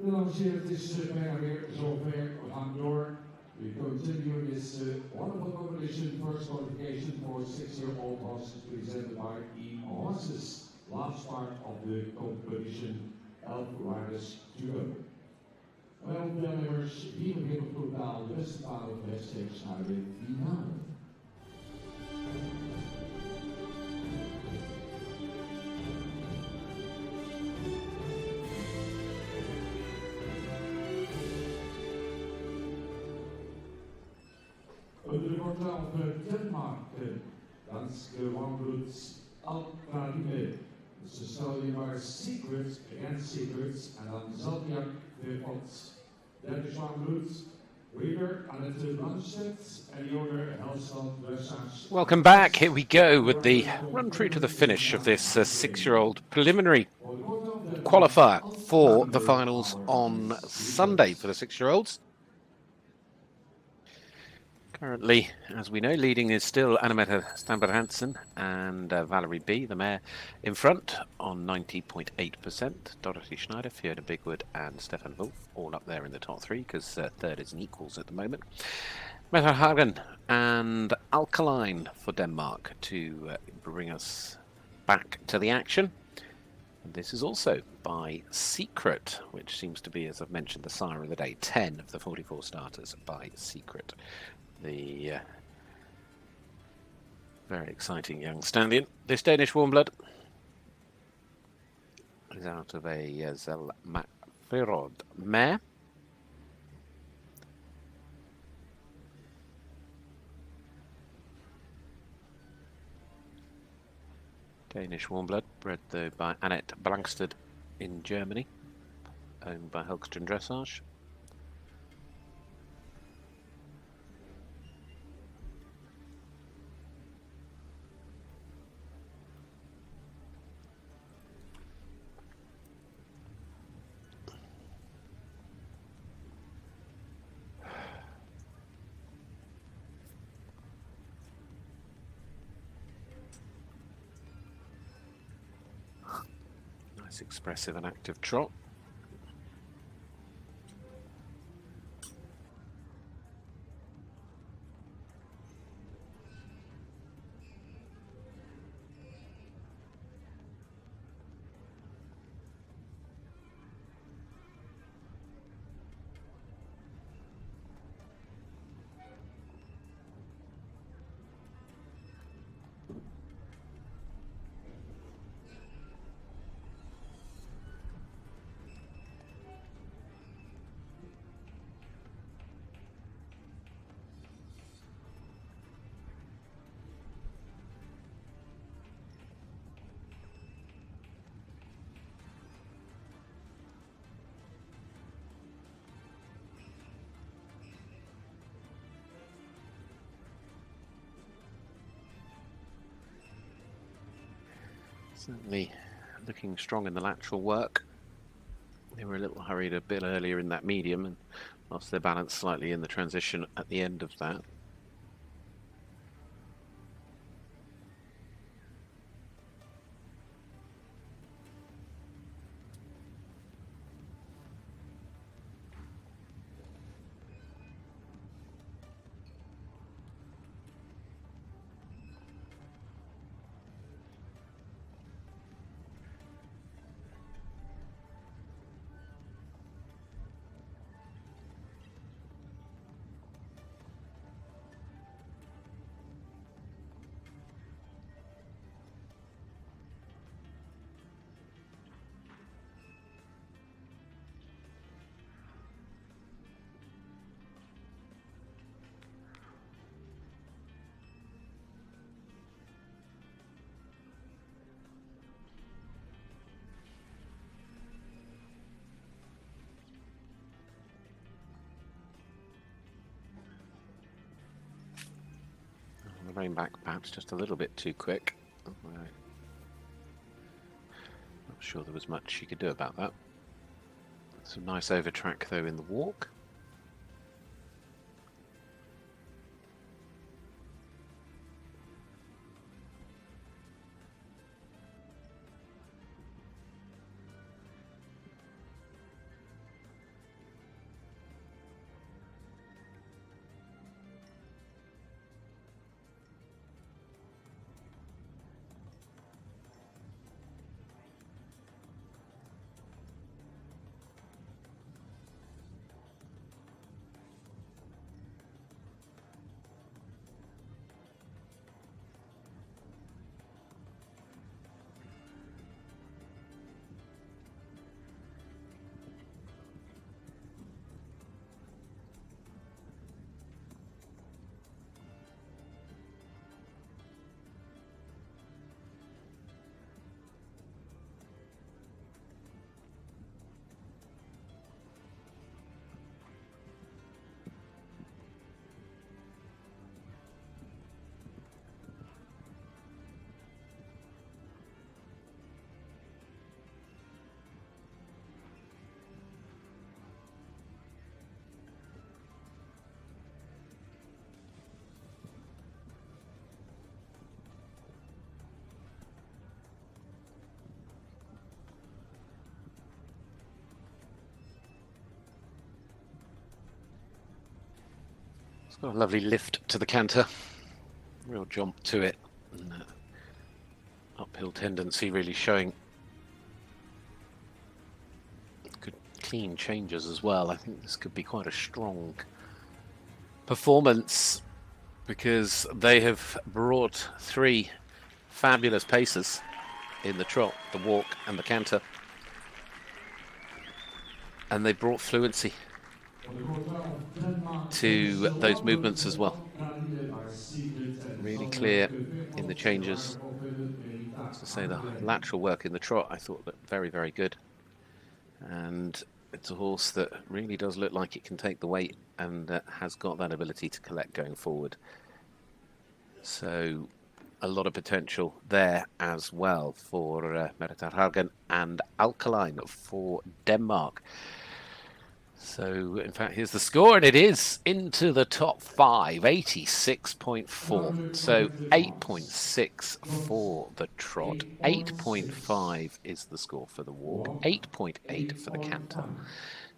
Longines, het is bijna weer zover. We gaan door. We continue this wonderful competition, first qualification for 6-year-old horses presented by E Horses. Last part of the competition, 11 riders to go. Wel, deelnemers, hier beginnen op totaal de beste 12 rechtstreeks naar de finale. De wordt op Denmark, danske warmbloed Alpine. Ze stellen je maar Secret, against Secrets, en dan Zodiac Verpot. Derde warmbloed, Reader, Annette Blanchet, en the order Hellstone Dressage. Welcome back. Here we go with the run through to the finish of this 6-year-old preliminary qualifier for the finals on Sunday for the 6-year-olds. Currently, as we know, leading is still Annemette Stamberg Hansen and Valerie B, the mare, in front on 90.8%. Dorothy Schneider, Fiona Bigwood and Stefan Wolf all up there in the top three because third is an equals at the moment. Meta Hagen and Alkaline for Denmark to bring us back to the action. And this is also by Secret, which seems to be, as I've mentioned, the sire of the day. 10 of the 44 starters by Secret. The very exciting young stallion. This Danish warmblood is out of a Zelmafirod mare. Danish warmblood, bred though by Annette Blanched in Germany, owned by Longines Dressage. Nice, expressive and active trot. Certainly looking strong in the lateral work. They were a little hurried a bit earlier in that medium and lost their balance slightly in the transition at the end of that. The rein back perhaps just a little bit too quick. Not sure there was much you could do about that. Some nice overtrack though in the walk. Got a lovely lift to the canter, real jump to it, and uphill tendency really showing. Good clean changes as well. I think this could be quite a strong performance because they have brought 3 fabulous paces in the trot, the walk and the canter, and they brought fluency to those movements as well. Really clear in the changes. As I say, the lateral work in the trot I thought looked very, very good, and it's a horse that really does look like it can take the weight and has got that ability to collect going forward. So a lot of potential there as well for Meritar Hagen and Alkaline for Denmark. So, in fact, here's the score, and it is into the top 5, 86.4. So, 8.6 for the trot, 8.5 is the score for the walk, 8.8 for the canter,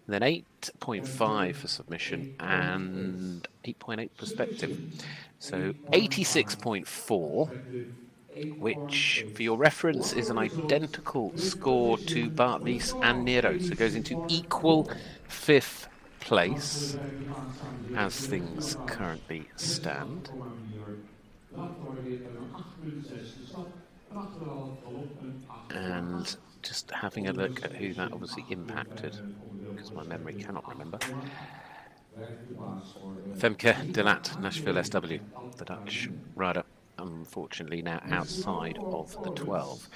then 8.5 for submission, and 8.8 perspective. So, 86.4. Which, for your reference, is an identical score to Bartleys and Nero. So it goes into equal 5th place as things currently stand. And just having a look at who that obviously impacted, because my memory cannot remember. Femke de Laat, Nashville SW, the Dutch rider, unfortunately now outside of the 12.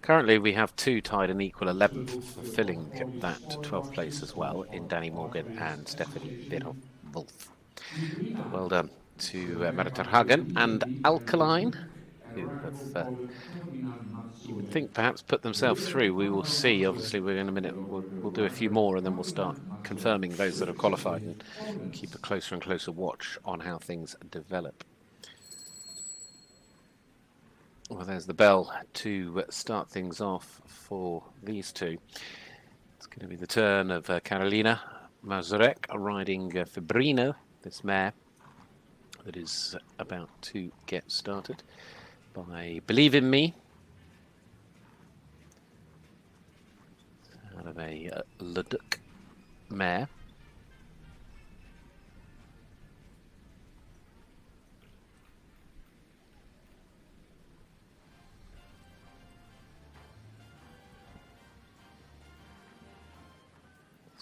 Currently we have 2 tied and equal 11th, fulfilling that 12th place as well in Danny Morgan and Stephanie Wolf. But well done to Meritar Hagen and Alkaline, who have, you would think, perhaps put themselves through. We will see. Obviously, we're in a minute. We'll do a few more, and then we'll start confirming those that have qualified and keep a closer and closer watch on how things develop. Well, there's the bell to start things off for these two. It's going to be the turn of Carolina Mazurek riding Fabrino, this mare that is about to get started by Believe in Me, out of a Leduc mare.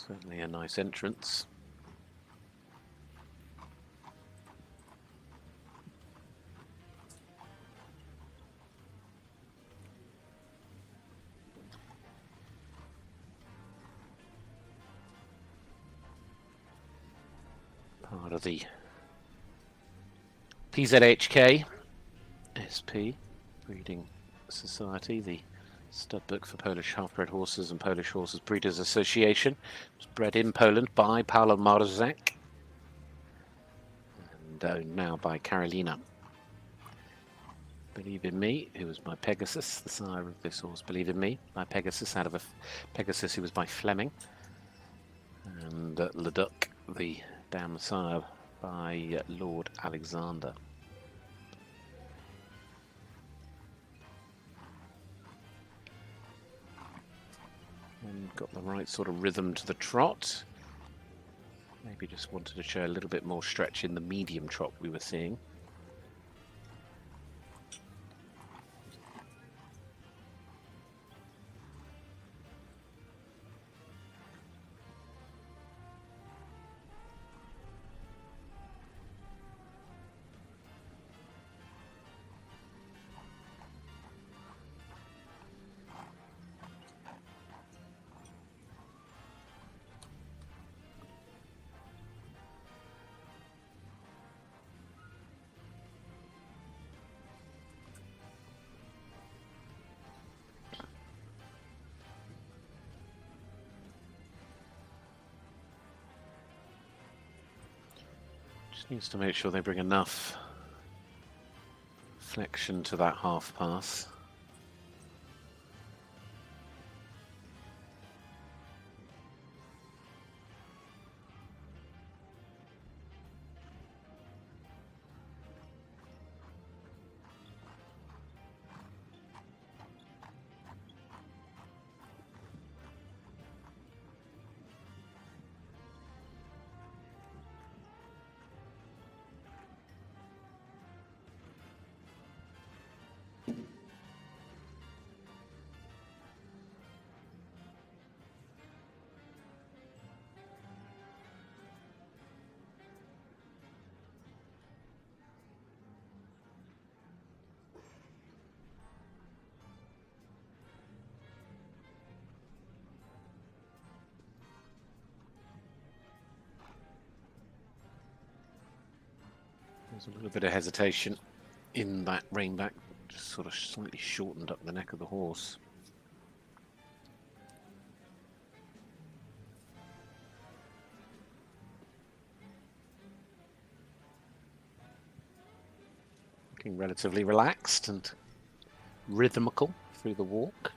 Certainly a nice entrance. Part of the PZHK SP Breeding Society, the stud book for Polish half-bred horses and Polish Horses Breeders Association. It was bred in Poland by Paolo Marzak and owned now by Carolina. Believe in Me, who was by Pegasus, the sire of this horse. Believe in Me by Pegasus, out of a Pegasus who was by Fleming, and Leduc, the dam sire, by Lord Alexander. And got the right sort of rhythm to the trot. Maybe just wanted to show a little bit more stretch in the medium trot we were seeing. Just needs to make sure they bring enough flexion to that half pass. There's a little bit of hesitation in that rein-back, just sort of slightly shortened up the neck of the horse. Looking relatively relaxed and rhythmical through the walk.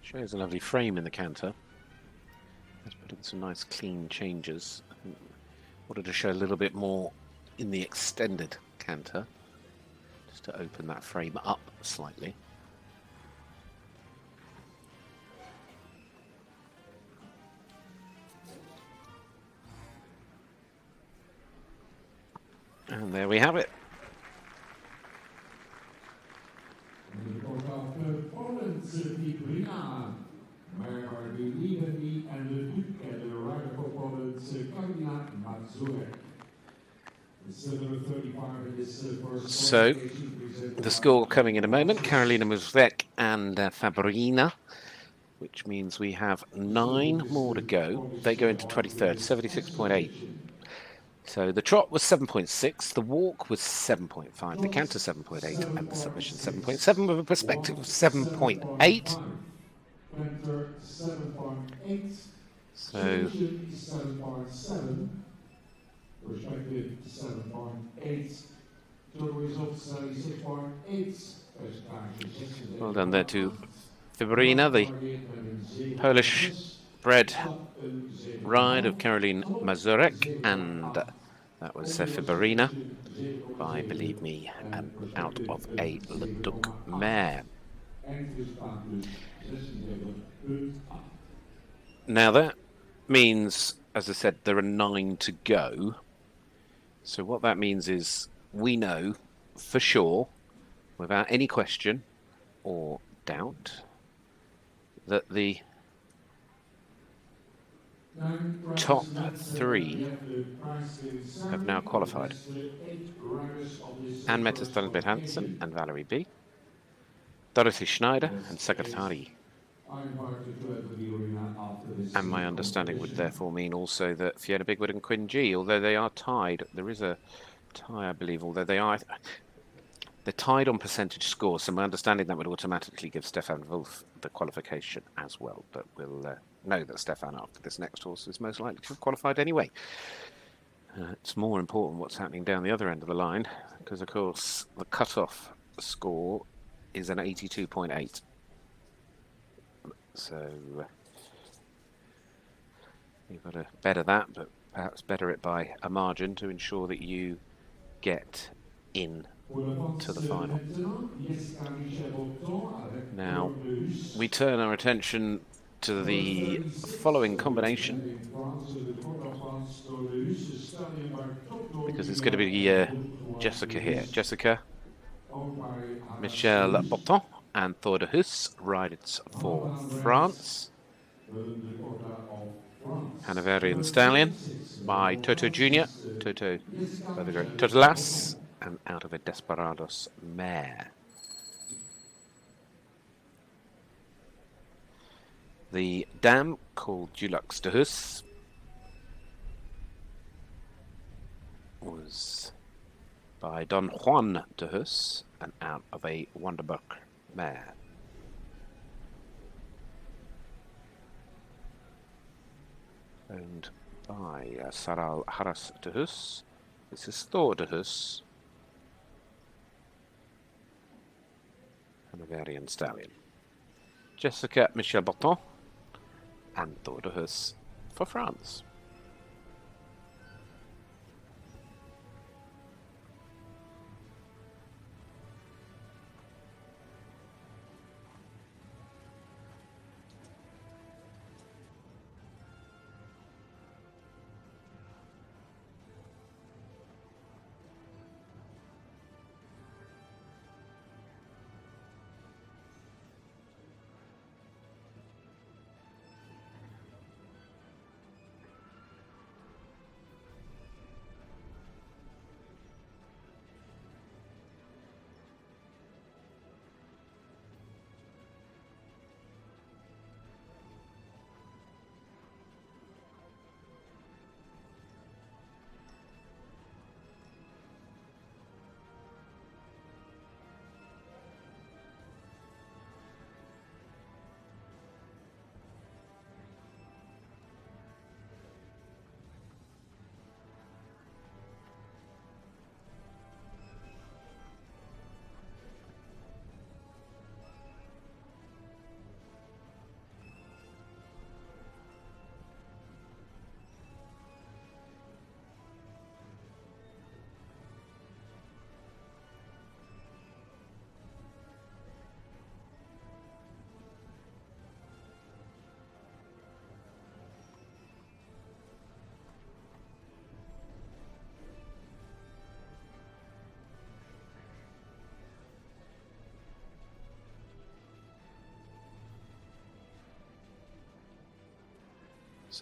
Shows a lovely frame in the canter. Let's put in some nice clean changes. I think wanted to show a little bit more in the extended canter, just to open that frame up slightly. And there we have it. So, the score coming in a moment, Carolina Mazurek and Fabrina, which means we have 9 more to go. They go into 23rd, 76.8. So the trot was 7.6, the walk was 7.5, the canter 7.8, and the submission 7.7 with a perspective of 7.8. So perspective 7.8. Total results 76.8. Well done there to Fabrina, the Polish-bred ride of Caroline Mazurek, and that was Fabrina by, believe me, out of a Leduc mare. Now that means, as I said, there are 9 to go. So what that means is we know for sure, without any question or doubt, that the top 3 have now qualified. Anne-Mette Stenberg Hansen and Valerie B, Dorothy Schneider and Sagatari. And my understanding would therefore mean also that Fiona Bigwood and Quinn G, although they are tied, there is a tie, I believe, although they're tied on percentage score, so my understanding that would automatically give Stefan Wolf the qualification as well, but we'll know that Stefan, after this next horse, is most likely to have qualified anyway. It's more important what's happening down the other end of the line, because of course the cut-off score is an 82.8. So you've got to better that, but perhaps better it by a margin to ensure that you get in to the final. Now we turn our attention to the following combination, because it's going to be Jessica here. Jessica, Michel Botton and Thor de Hus rides for France. Hanoverian Stallion by Toto Jr., Toto by the great Toto Lass, and out of a Desperados mare. The dam, called Dulux de Hus, was by Don Juan de Hus and out of a Wonderbuck mare. Owned by Saral Haras de Hus. This is Thor de Hus, a Bavarian stallion. Jessica Michel Botton and Thor de Hus for France.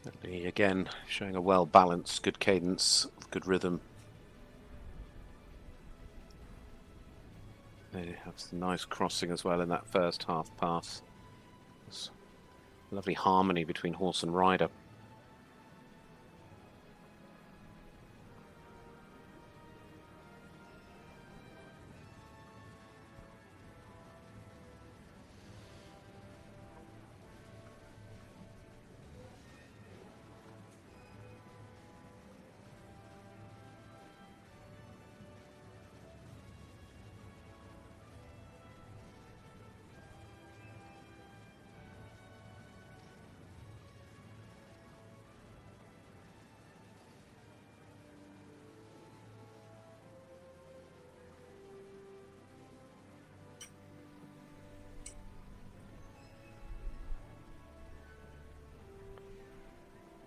Certainly, again, showing a well-balanced, good cadence, good rhythm. They have some nice crossing as well in that first half pass. There's lovely harmony between horse and rider.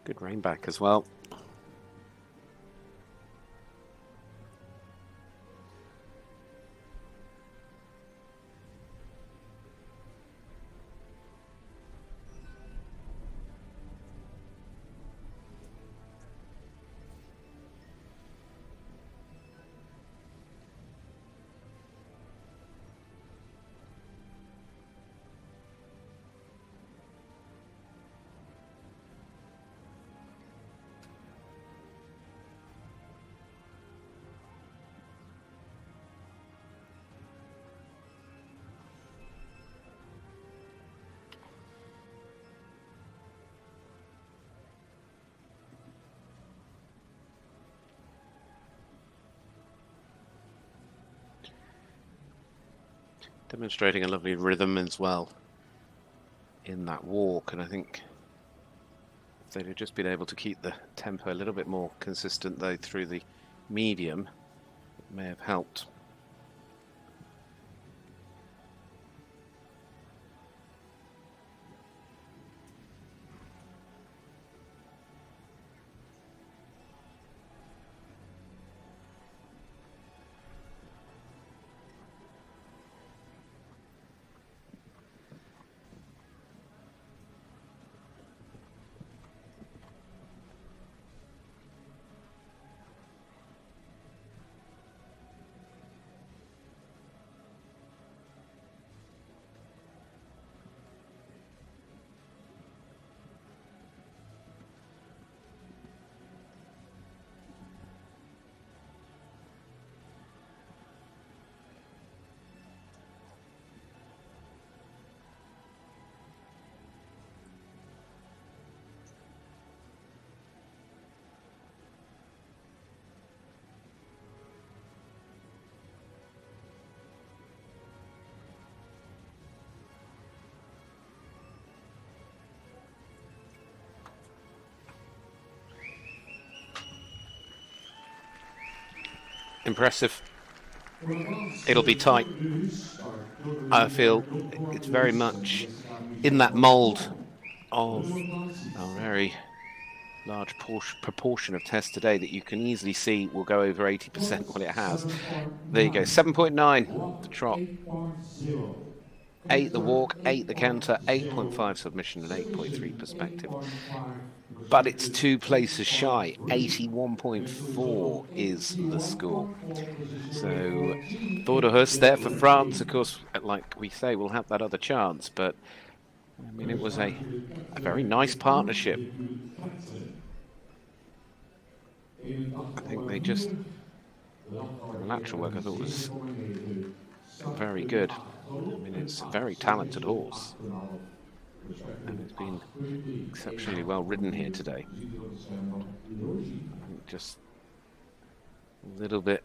Good rein back as well. Demonstrating a lovely rhythm as well in that walk, and I think if they'd have just been able to keep the tempo a little bit more consistent though through the medium, it may have helped. impressive. It'll be tight. I feel it's very much in that mould of a very large proportion of tests today that you can easily see will go over 80% what it has. There you go, 7.9 the trot, 8 the walk, 8 the canter, 8.5 submission and 8.3 perspective. But it's 2 places shy. 81.4 is the score. So thought of us there for France. Of course, like we say, we'll have that other chance. But I mean, it was a very nice partnership. I think they just, the lateral work I thought was very good. I mean, it's a very talented horse. And it's been exceptionally well ridden here today. I think just a little bit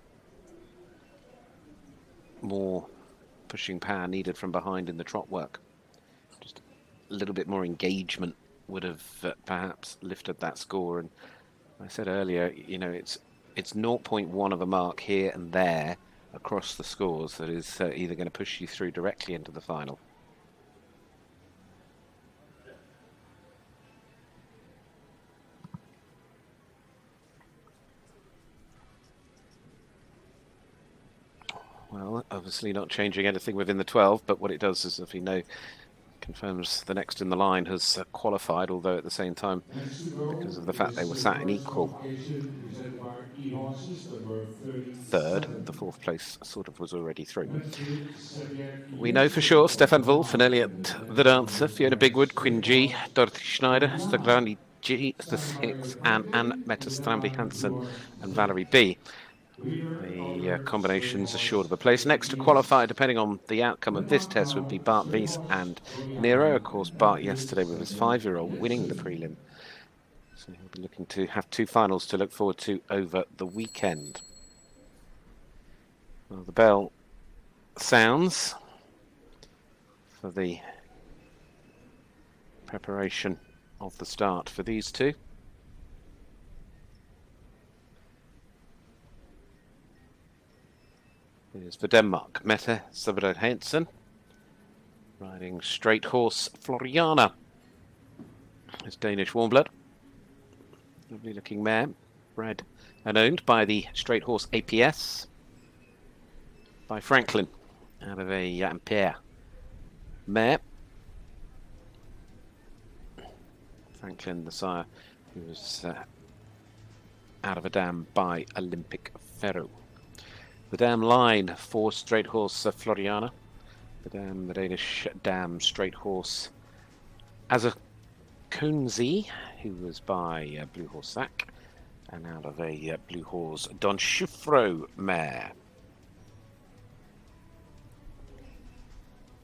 more pushing power needed from behind in the trot work. Just a little bit more engagement would have perhaps lifted that score. And I said earlier, you know, it's 0.1 of a mark here and there across the scores that is either going to push you through directly into the final. Well, obviously not changing anything within the 12, but what it does is, if you know, confirms the next in the line has qualified, although at the same time, because of the fact they were sat in equal third, the 4th place sort of was already through. We know for sure Stefan Wolf and Elliot the Dancer, Fiona Bigwood, Quinn G, Dorothy Schneider, Staglani G, the 6th, and Anne Meta Stramby Hansen and Valerie B. The combinations are short of a place. Next to qualify, depending on the outcome of this test, would be Bart Wies and Nero. Of course, Bart yesterday with his 5-year-old winning the prelim. So he'll be looking to have 2 finals to look forward to over the weekend. Well, the bell sounds for the preparation of the start for these two. Here's for Denmark, Mette Severin Hansen, riding straight horse Floriana. It's Danish warm blood. Lovely looking mare, bred and owned by the straight horse APS, by Franklin, out of a Ampere mare. Franklin, the sire, who was out of a dam by Olympic Ferro. The dam line for straight horse Floriana. The Danish dam straight horse Azakunzi, who was by Blue Horse Sack, and out of a Blue Horse Don Schufro mare.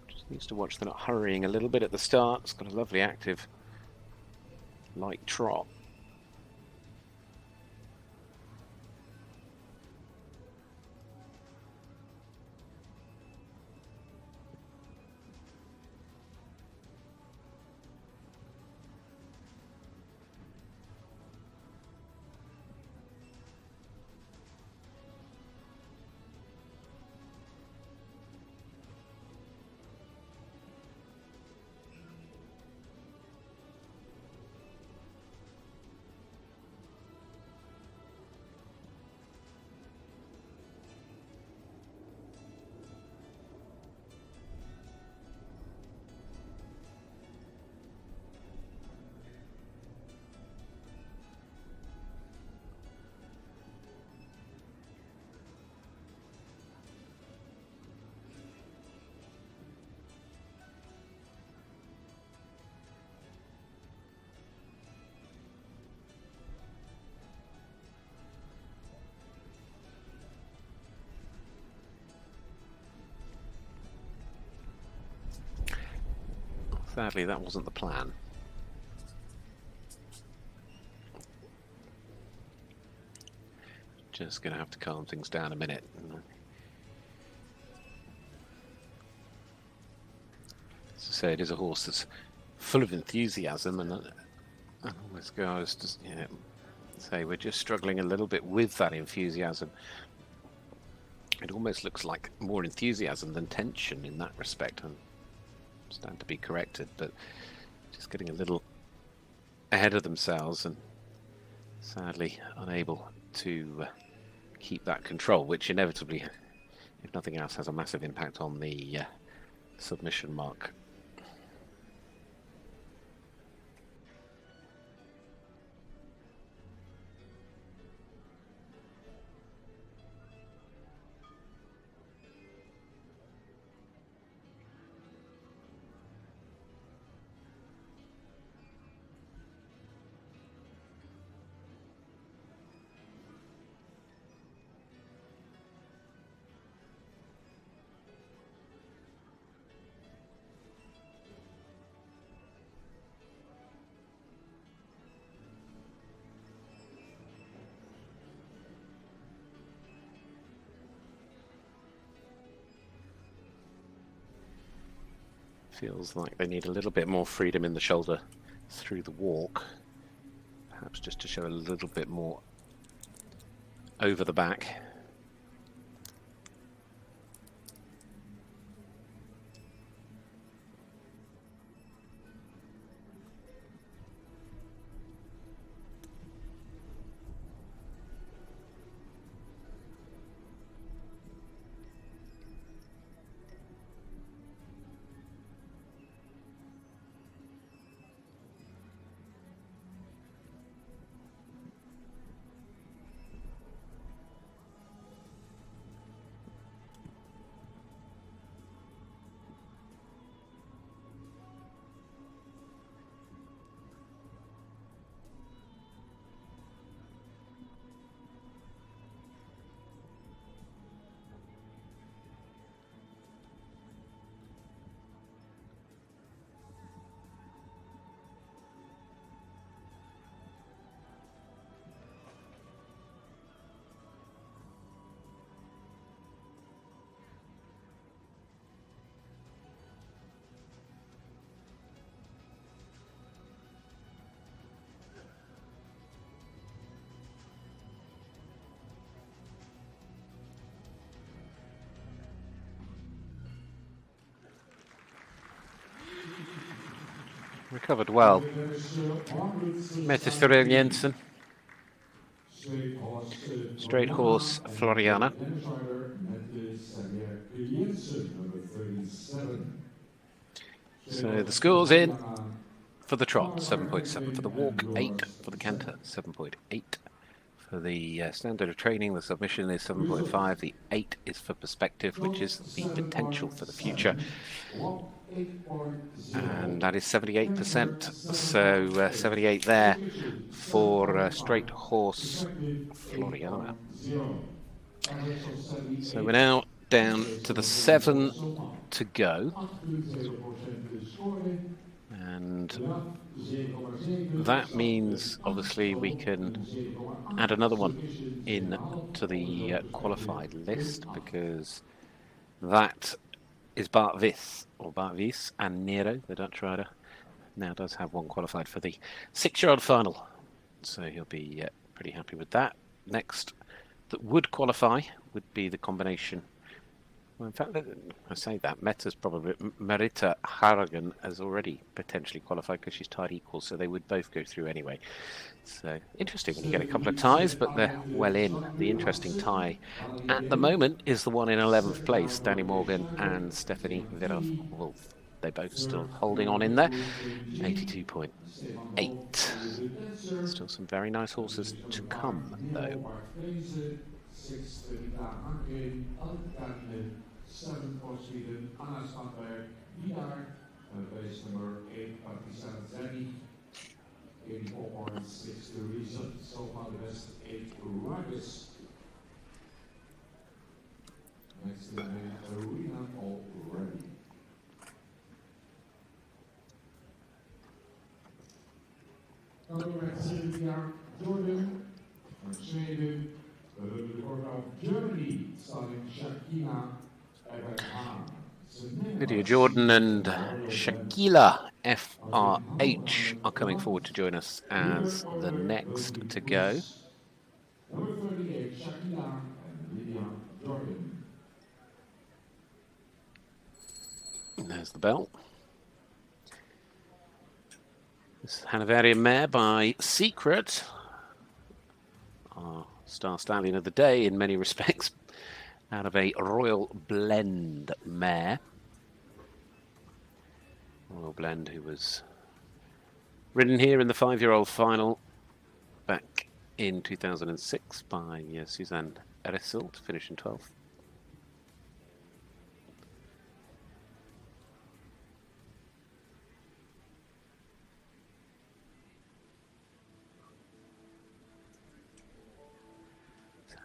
Just needs to watch they're not hurrying a little bit at the start. It's got a lovely active light trot. Sadly, that wasn't the plan. Just going to have to calm things down a minute. As I say, it is a horse that's full of enthusiasm, and I was just, say, we're just struggling a little bit with that enthusiasm. It almost looks like more enthusiasm than tension in that respect. I stand to be corrected, but just getting a little ahead of themselves and sadly unable to keep that control, which inevitably, if nothing else, has a massive impact on the submission mark. Feels like they need a little bit more freedom in the shoulder through the walk. Perhaps just to show a little bit more over the back. Recovered well. Mette Jensen. Straight horse Floriana. So the scores in for the trot, 7.7 for the walk, 8 for the canter, 7.8 for the standard of training. The submission is 7.5. The 8 is for perspective, which is the potential for the future. And that is 78%. So 78 there for straight horse Floriana. So we're now down to the 7 to go. And that means obviously we can add another one in to the qualified list, because that is Bart Vis, or Bart Vis, and Nero, the Dutch rider, now does have one qualified for the 6-year-old final. So he'll be pretty happy with that. Next that would qualify would be the combination. Well, in fact, I say that, Meta's probably, Merita Harrigan has already potentially qualified because she's tied equal, so they would both go through anyway. So interesting when you get a couple of ties, but they're well in. The interesting tie at the moment is the one in 11th place, Danny Morgan and Stephanie Verhoef-Wolf. They're both still holding on in there, 82.8. Still some very nice horses to come, though. 7 for Sweden, Anna Sandberg, Vidar, base number 8, Patricia Zeni, 84.6 the reason, so far the best 8 riders. Next to the name, Arena already. Dan doen we met 7 jaar Jordan, from Sweden, the quarter of Germany, starting Shakina. Lydia Jordan and Shakila FRH are coming forward to join us as the next to go. Number 38, Shakila and Lydia Jordan. There's the bell. This Hanoverian mare by Secret, our star stallion of the day in many respects, out of a Royal Blend mare. Royal Blend, who was ridden here in the 5-year-old final back in 2006 by Suzanne Erissil to finish in 12th.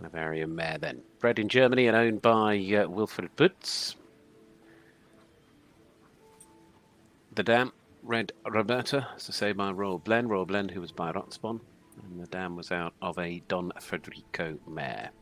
Hanoverian mare then. Bred in Germany and owned by Wilfried Butz. The dam, Red Roberta, as I say, by Royal Blend, who was by Rotspon. And the dam was out of a Don Federico mare.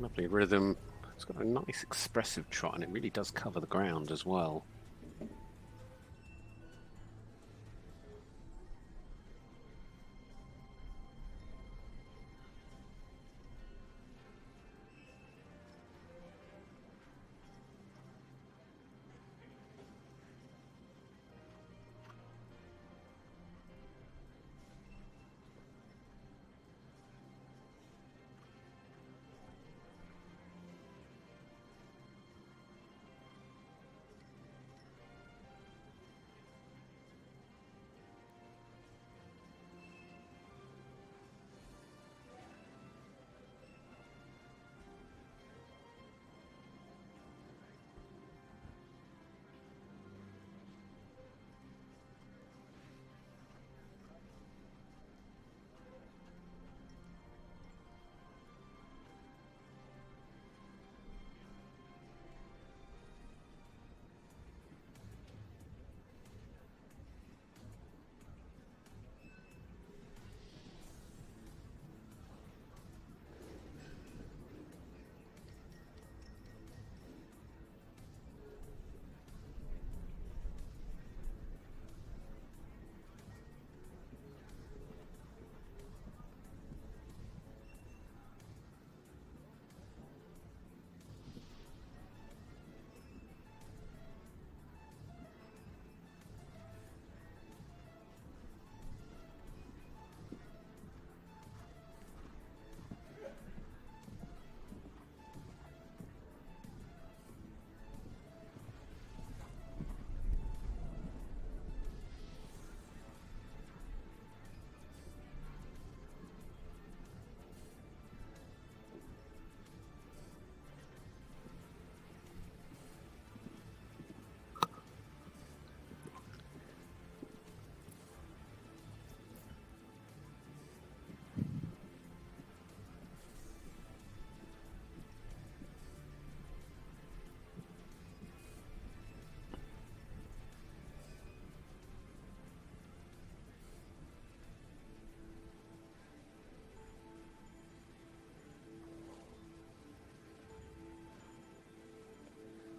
Lovely rhythm. It's got a nice expressive trot and it really does cover the ground as well.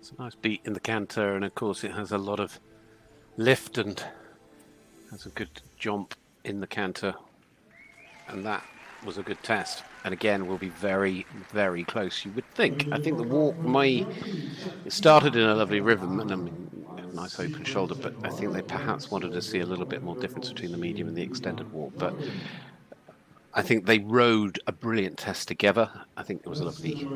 It's a nice beat in the canter, and of course it has a lot of lift and has a good jump in the canter, and that was a good test. And again, will be very, very close, you would think. I think the walk it started in a lovely rhythm, and I mean, a nice open shoulder, but I think they perhaps wanted to see a little bit more difference between the medium and the extended walk. But I think they rode a brilliant test together. I think there was a lovely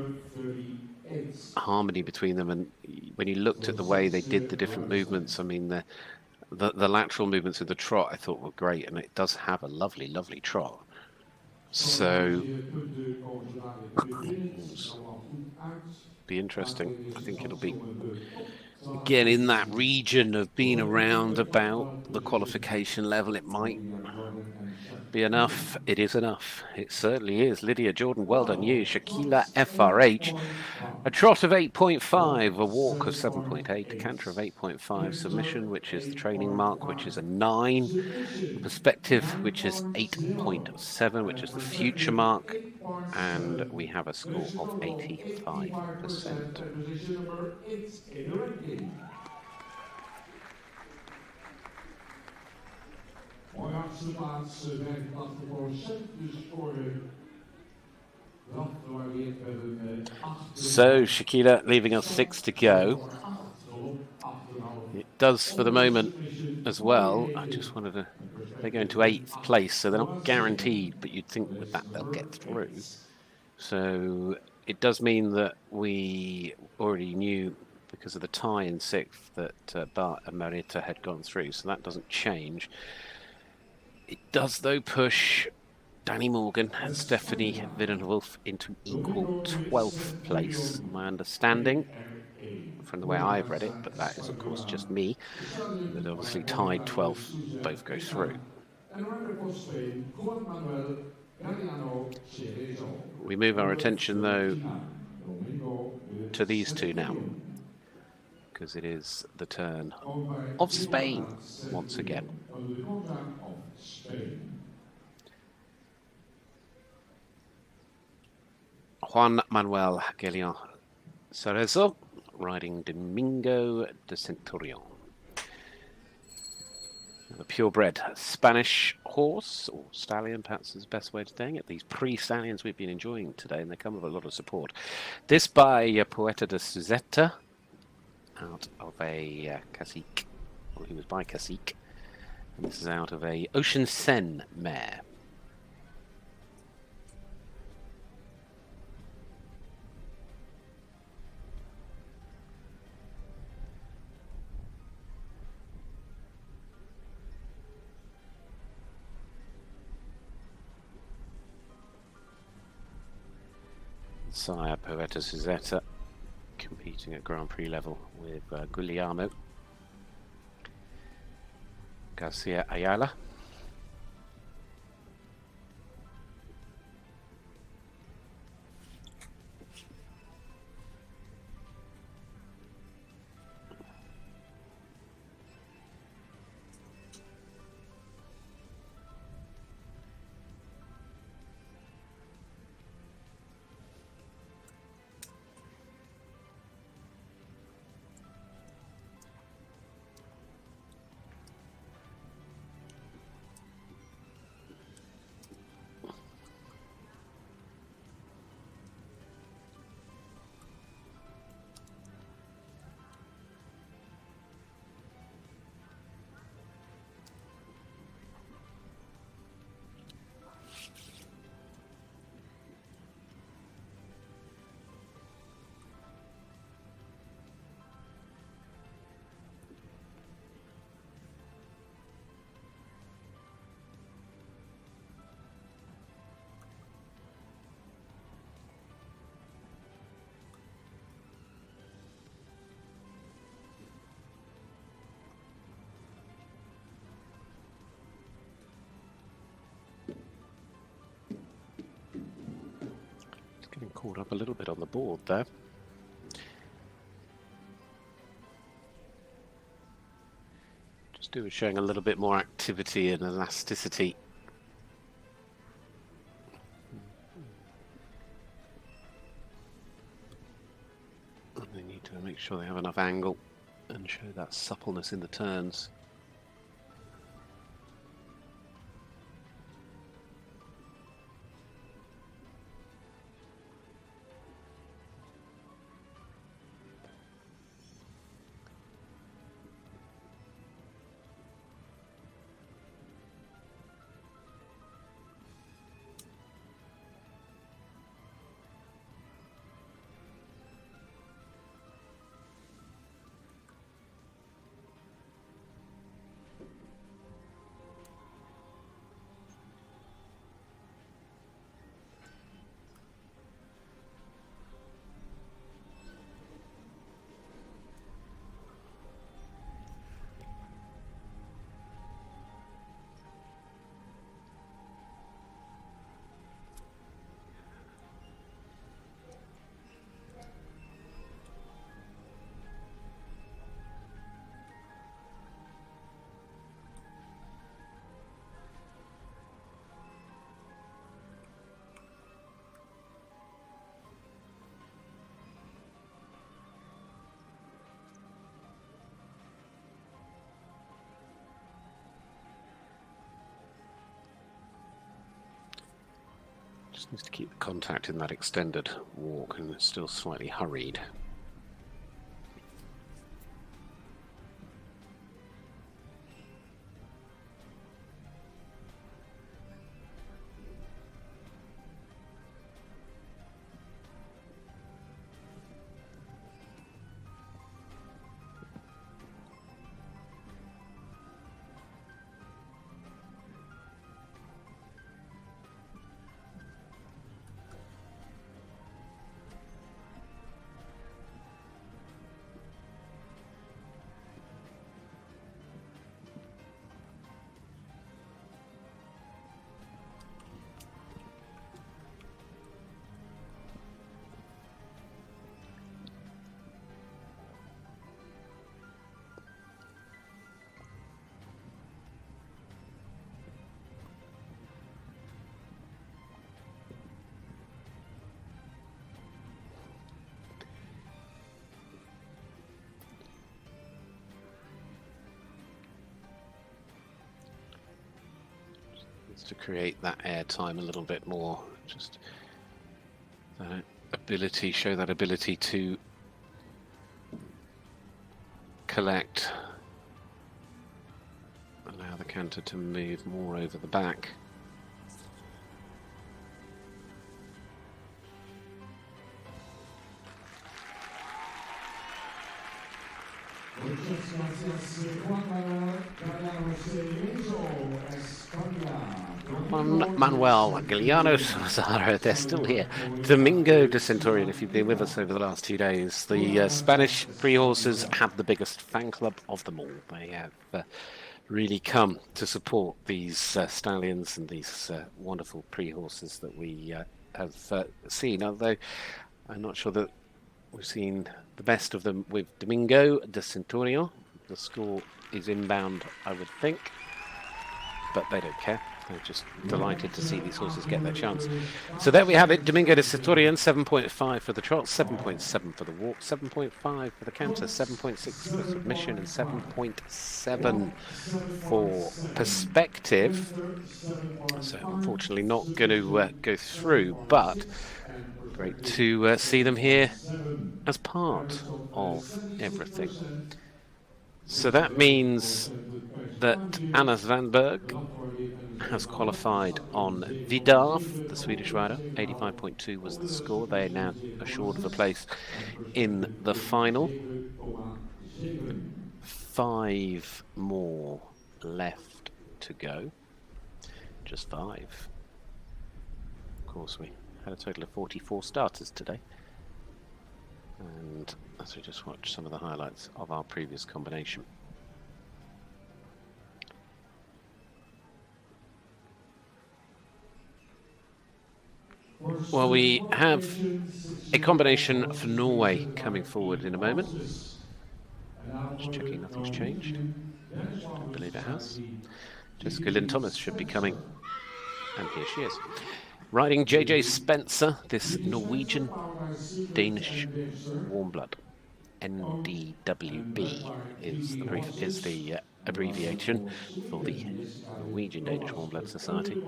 harmony between them, and when you looked at the way they did the different movements, I mean, the lateral movements of the trot I thought were great, and it does have a lovely, lovely trot. So be interesting. I think it'll be again in that region of being around about the qualification level. It might be enough. It is enough. It certainly is. Lydia Jordan, well done you. Shaquila FRH, a trot of 8.5, a walk of 7.8, canter of 8.5, submission, which is the training mark, which is a 9, a perspective, which is 8.7, which is the future mark, and we have a score of 85%. So Shaquila leaving us 6 to go. It does for the moment as well. I just wanted to, they're going to 8th place, so they're not guaranteed, but you'd think with that they'll get through. So it does mean that we already knew, because of the tie in 6th, that Bart and Marita had gone through, so that doesn't change. It does, though, push Danny Morgan and Stephanie Villeneuve into equal 12th place, my understanding, from the way I've read it, but that is, of course, just me. But obviously tied 12th, both go through. We move our attention, though, to these two now, because it is the turn of Spain once again. Juan Manuel Guillén Cerezo riding Domingo de Centurion. The purebred Spanish horse, or stallion perhaps is the best way of saying it. These pre-stallions we've been enjoying today, and they come with a lot of support. This by Poeta de Suzetta, out of a cacique, well, he was by cacique, and this is out of a Ocean Sen mare. Sire Poeta Suzetta competing at Grand Prix level with Guillermo Garcia Ayala. Getting caught up a little bit on the board there. Just showing a little bit more activity and elasticity. And they need to to make sure they have enough angle and show that suppleness in the turns. Just needs to keep the contact in that extended walk, and it's still slightly hurried. To create that air time a little bit more, just that ability, show that ability to collect, allow the canter to move more over the back. Manuel Galeano Salazar, they're still here. Domingo de Centurion, if you've been with us over the last 2 days, the Spanish pre-horses have the biggest fan club of them all. They have really come to support these stallions and these wonderful pre-horses that we have seen, although I'm not sure that we've seen the best of them with Domingo de Centurion. The score is inbound, I would think, but they don't care. They're just delighted to see these horses get their chance. So there we have it. Domingo de Centurion, 7.5 for the trot, 7.7 for the walk, 7.5 for the canter, 7.6 for submission, and 7.7 for perspective. So unfortunately not going to go through, but great to see them here as part of everything. So that means that Anna Svanberg has qualified on Vidarf, the Swedish rider. 85.2 was the score. They are now assured of a place in the final. 5 more left to go. Just 5. Of course, we had a total of 44 starters today. And as we just watch some of the highlights of our previous combination. Well, we have a combination for Norway coming forward in a moment. Just checking nothing's changed. Don't believe it has. Jessica Lynn Thomas should be coming. And here she is. Riding JJ Spencer, this Norwegian Danish warm blood. NDWB is the abbreviation for the Norwegian Danish Warm Blood Society.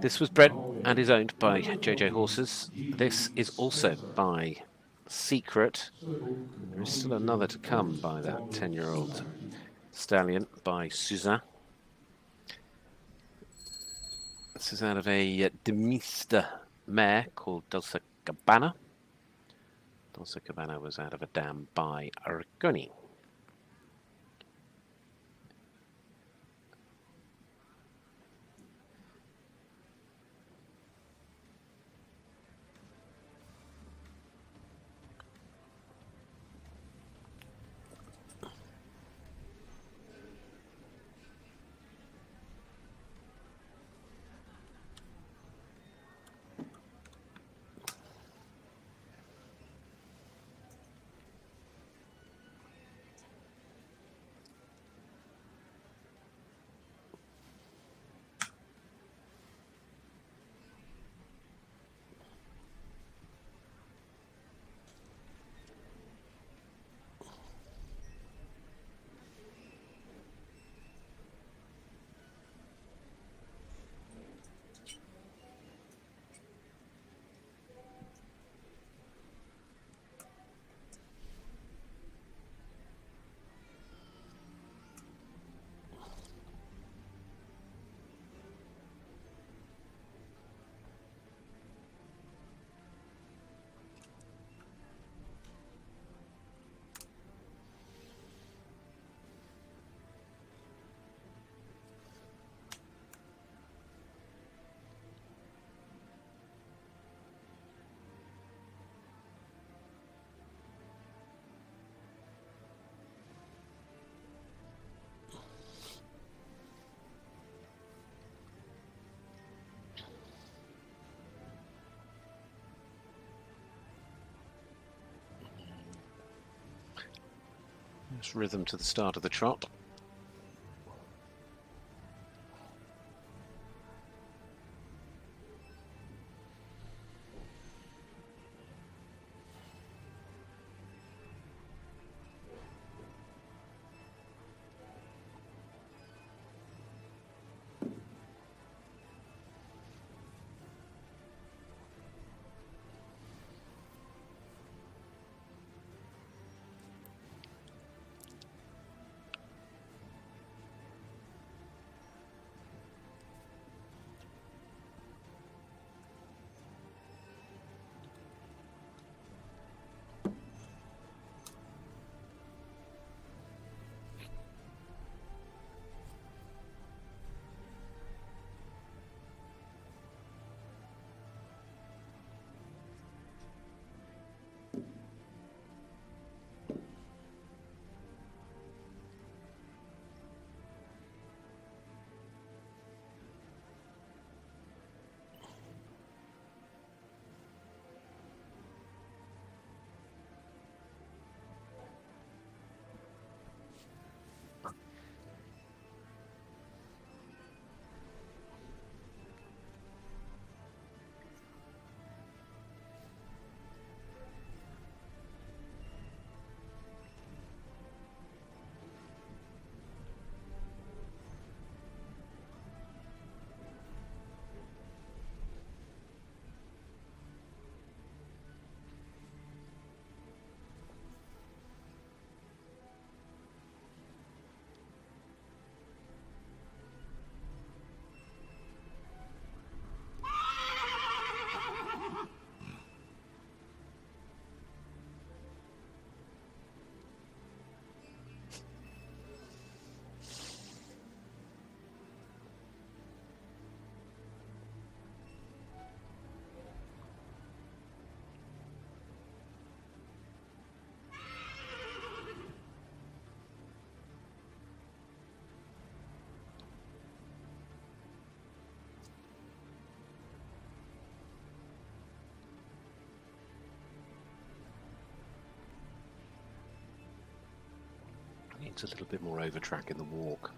This was bred and is owned by JJ Horses. This is also by Secret. And there is still another to come by that 10-year-old stallion by Suzanne. This is out of a Demister mare called Dulce Cabana. Dulce Cabana was out of a dam by Arconi. Nice rhythm to the start of the trot. Needs a little bit more over track in the walk.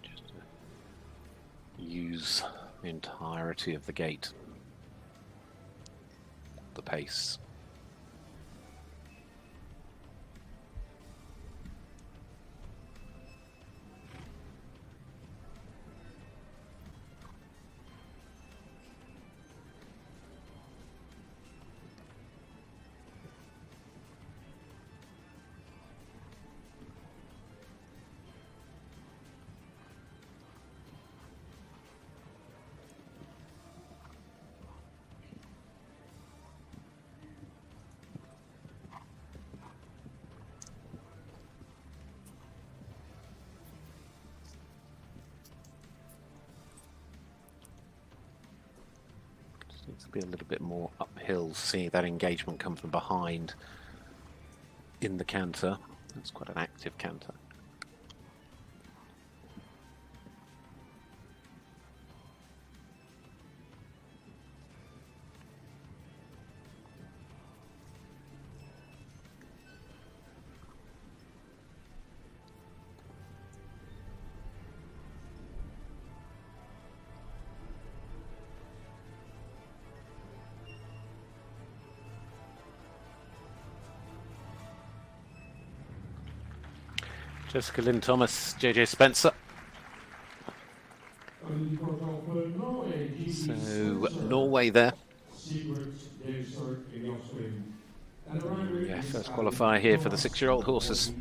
Just to use the entirety of the gait, the pace. Seems to be a little bit more uphill. See that engagement come from behind in the canter. That's quite an active canter. Jessica Lynn Thomas, JJ Spencer. So Norway there. Yeah, first qualifier here for the 6-year-old horses.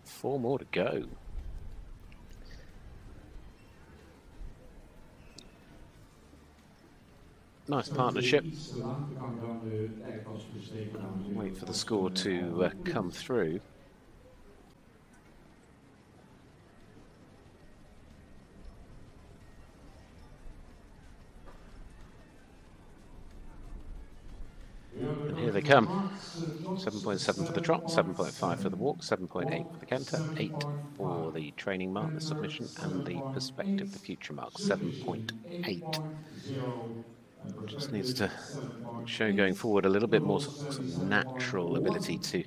Four more to go. Nice partnership. Wait for the score to come through. And here they come. 7.7 for the trot, 7.5 for the walk, 7.8 for the canter, 8 for the training mark, the submission, and the perspective, the future mark, 7.8. Just needs to show going forward a little bit more sort of natural ability to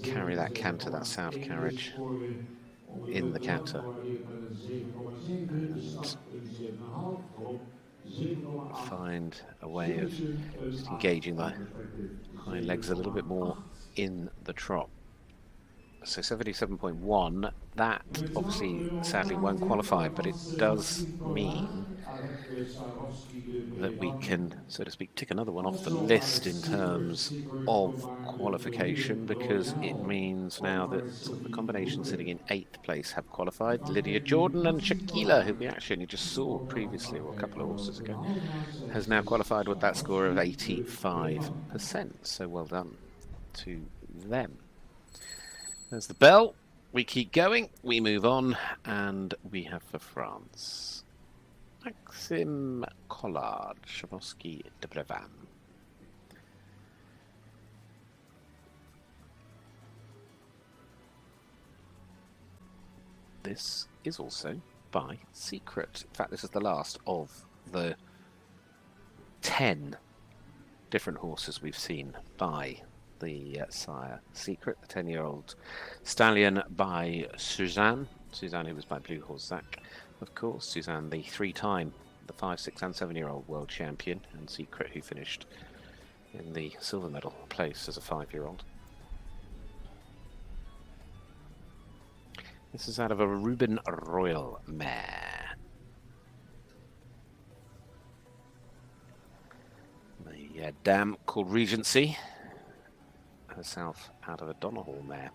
carry that canter, that south carriage in the canter. And find a way of just engaging the hind legs a little bit more in the trot. So 77.1, that obviously sadly won't qualify, but it does mean that we can, so to speak, tick another one off the list in terms of qualification, because it means now that the combination sitting in 8th place have qualified. Lydia Jordan and Shakila, who we actually only just saw previously, or a couple of horses ago, has now qualified with that score of 85%. So well done to them. There's the bell. We keep going. We move on, and we have for France Maxime Collard, Chavosky de Brevan. This is also by Secret. In fact, this is the last of the 10 different horses we've seen by the sire Secret, the 10-year-old stallion by Suzanne. Suzanne, who was by Blue Horse Zach, of course. Suzanne, the 3-time, the 5, 6 and 7-year-old world champion, and Secret, who finished in the silver medal place as a 5-year-old. This is out of a Reuben Royal mare. The dam called Regency, herself out of a Donegal mare.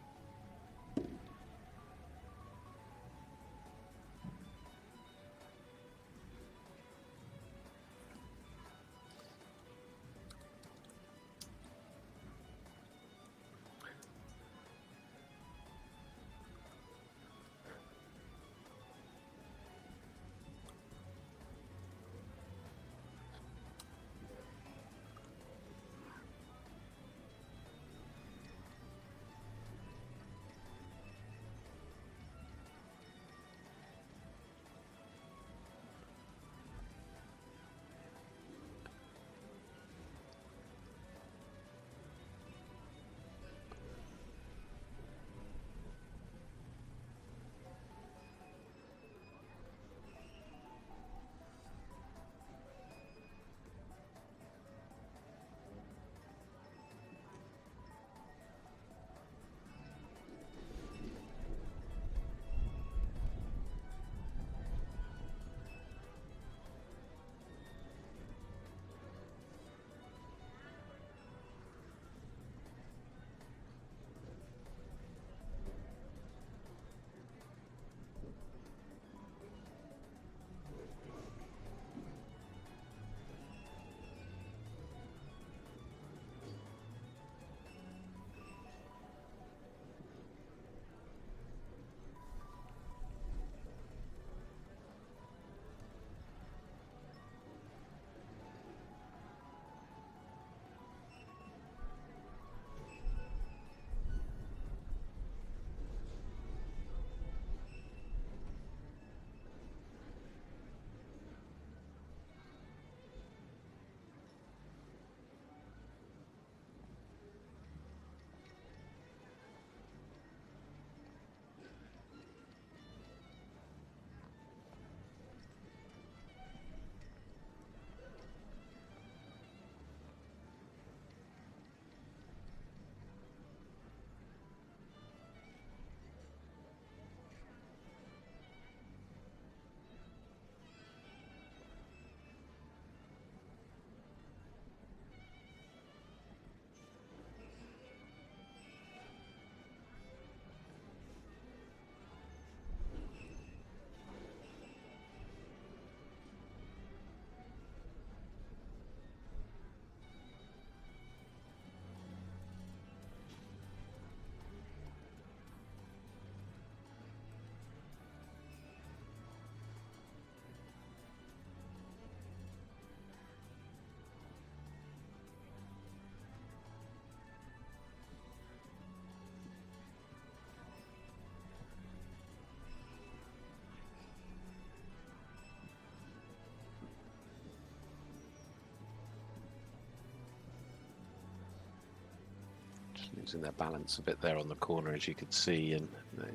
losing their balance a bit there on the corner, as you could see, and they're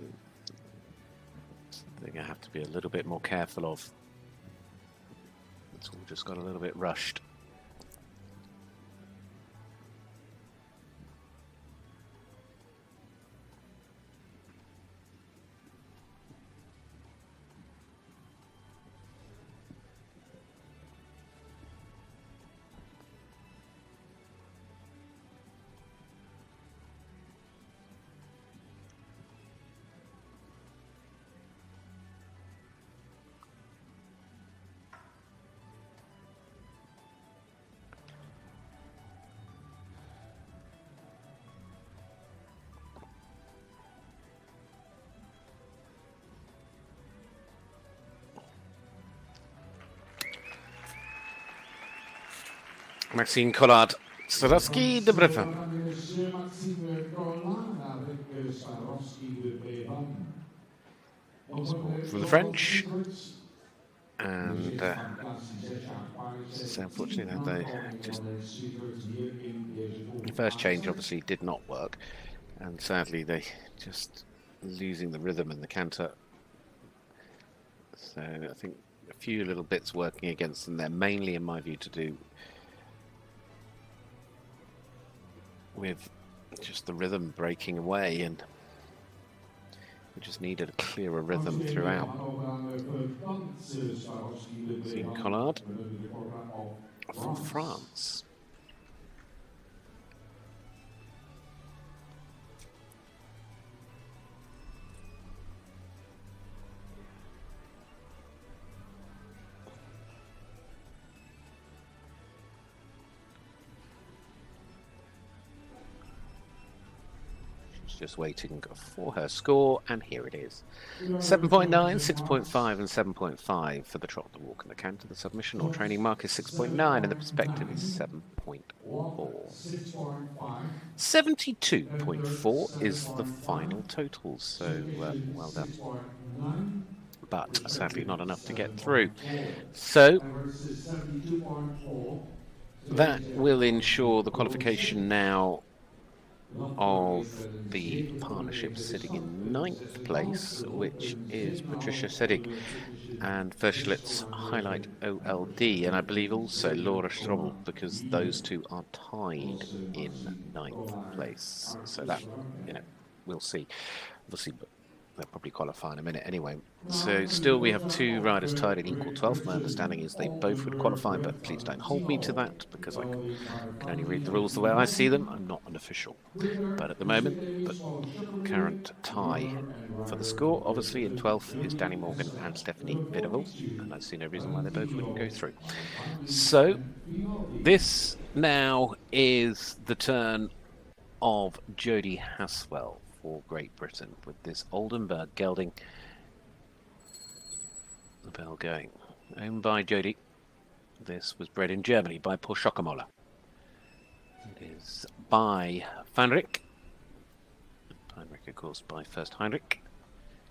going to have to be a little bit more careful of. It's all just got a little bit rushed. Maxime Collard, Swarovski de Breffa. From the French, and so unfortunately they just the first change obviously did not work, and sadly they just losing the rhythm in the canter. So I think a few little bits working against them there, mainly in my view to do with just the rhythm breaking away, and we just needed a clearer rhythm throughout. Maxime Collard from France. Just waiting for her score, and here it is. 7.9, 6.5 and 7.5 for the trot, the walk and the canter. The submission or training mark is 6.9 and the perspective is 7.4. 72.4 is the final total, so well done. But sadly not enough to get through. So that will ensure the qualification now of the partnership sitting in 9th place, which is Patricia Sedig and Verschlitz Highlight OLD, and I believe also Laura Strommel, because those two are tied in 9th place. So that, you know, we'll see. Obviously, but they'll probably qualify in a minute anyway. So still we have two riders tied in equal 12th. My understanding is they both would qualify, but please don't hold me to that, because I can only read the rules the way I see them. I'm not an official. But at the moment, the current tie for the score, obviously in 12th, is Danny Morgan and Stephanie Bideville, and I see no reason why they both wouldn't go through. So this now is the turn of Jodie Haswell for Great Britain, with this Oldenburg gelding, the bell going. Owned by Jodie. This was bred in Germany by Paul Schockermoller. It is by Heinrich, of course, by First Heinrich,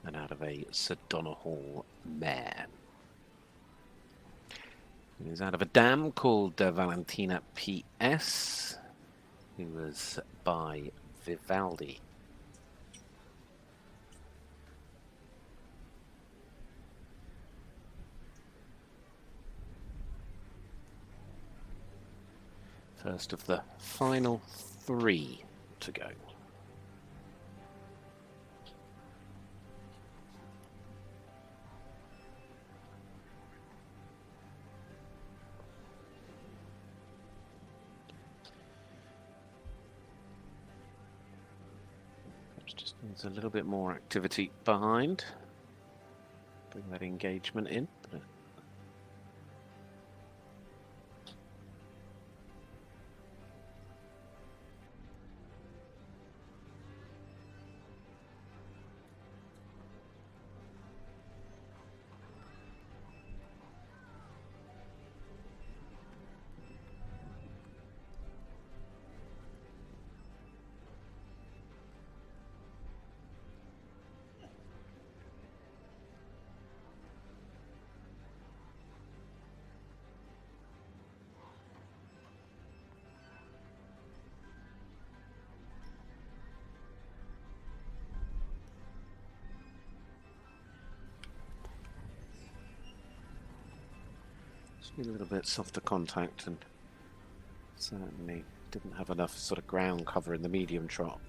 and out of a Sir Donahall mare. It is out of a dam called Valentina PS, who was by Vivaldi. First of the final 3 to go. Just needs a little bit more activity behind. Bring that engagement in. Just a little bit softer contact, and certainly didn't have enough sort of ground cover in the medium trot.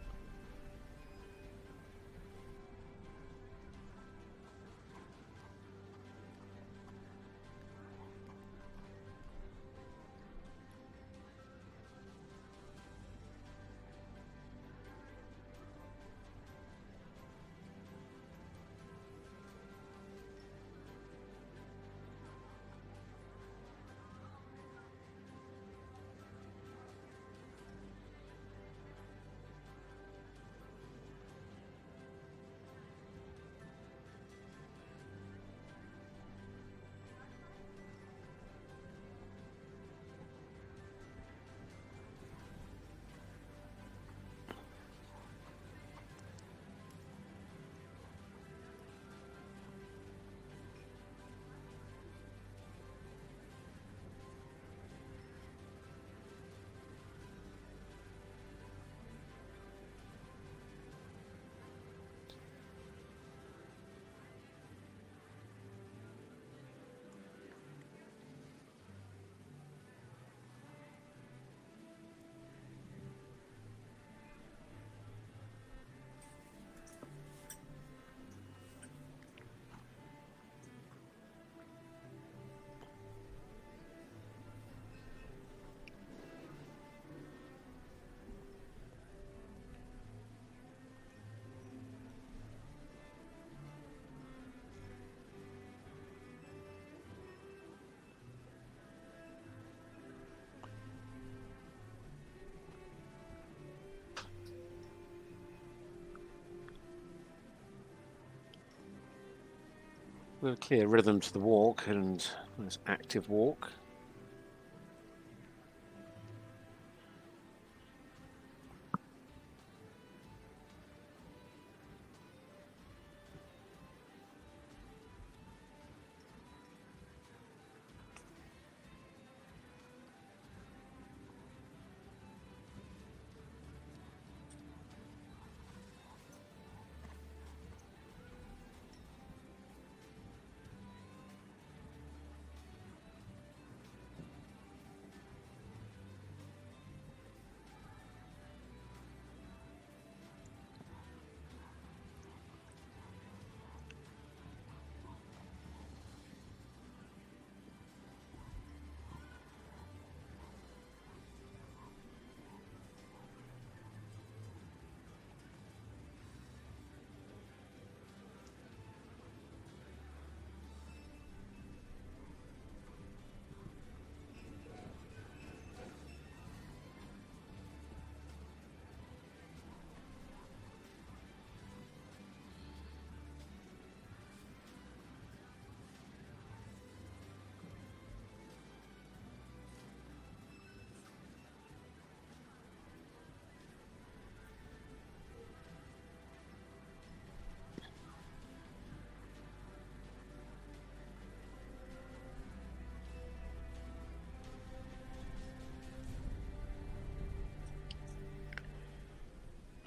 With a clear rhythm to the walk and nice active walk.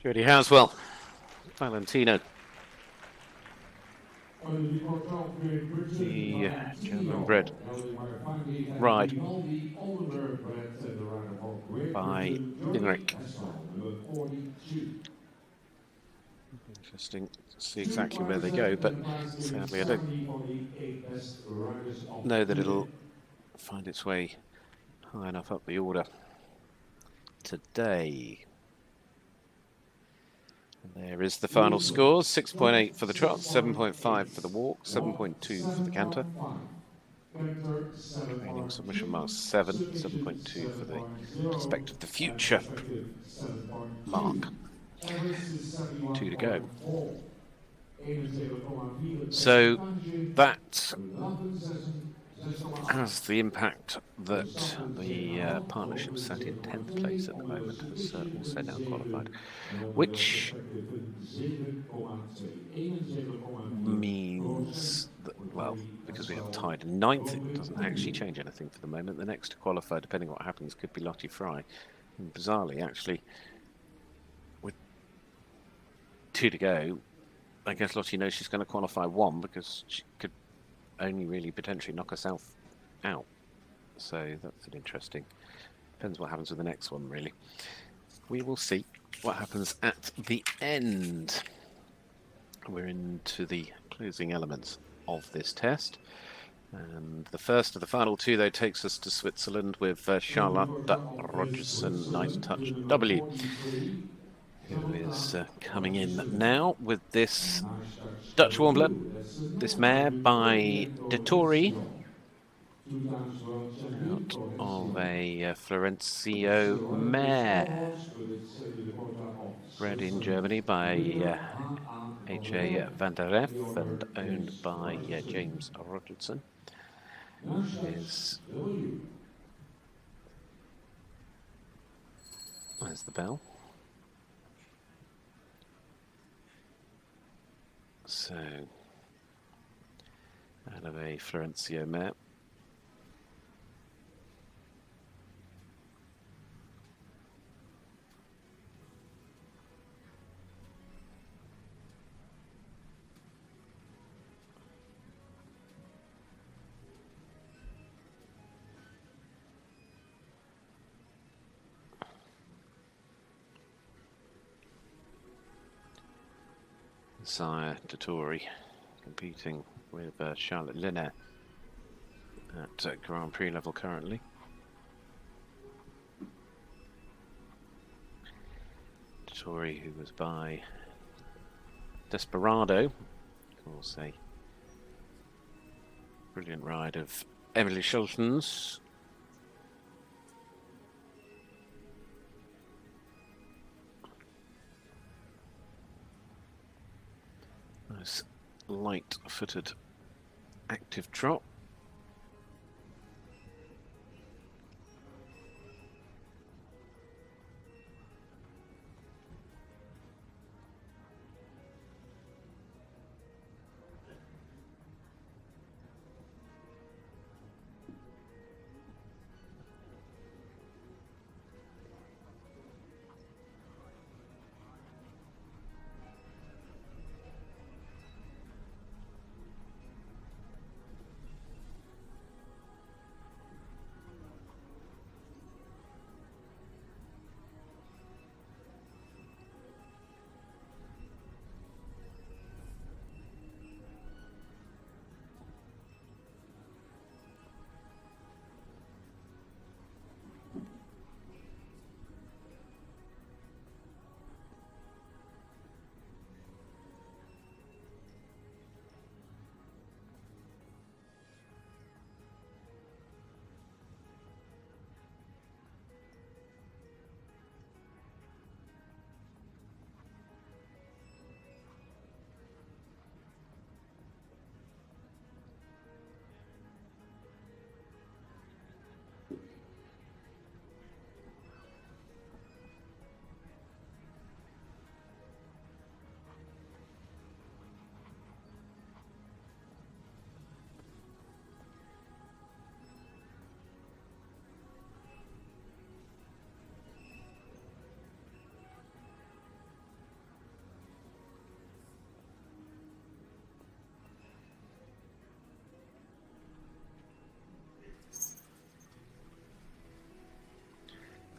Jody Housewell, Valentino. The German-bred ride by Dinrich. Interesting to see exactly where they go, but sadly I don't know that it'll find its way high enough up the order today. And there is the final scores: 6.8 for the trot, 7.5 for the walk, 7.2 for the canter. Training submission marks 7.2 for the Prospect of the Future mark. 2 to go. So that has the impact that the partnership sat in 10th place at the moment has also now qualified, which means that, well, because we have tied in 9th, it doesn't actually change anything for the moment. The next to qualify, depending on what happens, could be Lottie Fry. And bizarrely, actually, with 2 to go, I guess Lottie knows she's going to qualify 1 because she could only really potentially knock herself out So that's an interesting. Depends what happens with the next one, really. We will see what happens at the end. We're into the closing elements of this test. And the first of the final two, though, takes us to Switzerland with Charlotte Rogerson, nice touch W, who is coming in now with this Dutch Warbler, this mare by Dettori, out of a Florencio mare, bred in Germany by H.A. van der Reff and owned by James Rogerson. There's the bell. So, out of a Florencio mare. Sire Dettori competing with Charlotte Linnet at Grand Prix level currently. Dettori, who was by Desperado, of course, a brilliant ride of Emily Schulten's. Nice light-footed active trot.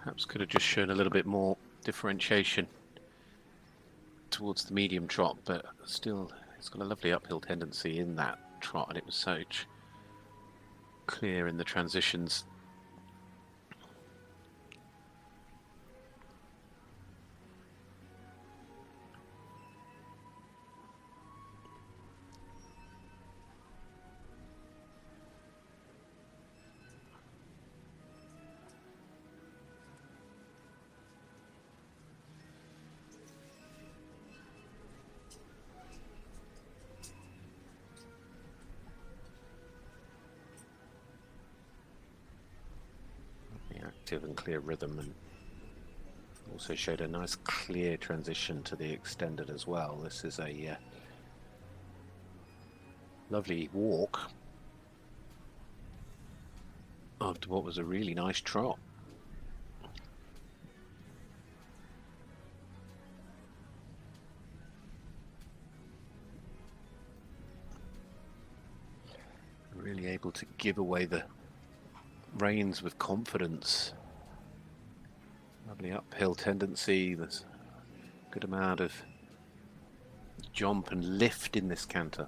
Perhaps could have just shown a little bit more differentiation towards the medium trot, but still it's got a lovely uphill tendency in that trot, and it was so clear in the transitions. Active and clear rhythm, and also showed a nice clear transition to the extended as well. This is a lovely walk after what was a really nice trot. Really able to give away the reins with confidence. Lovely uphill tendency. There's a good amount of jump and lift in this canter.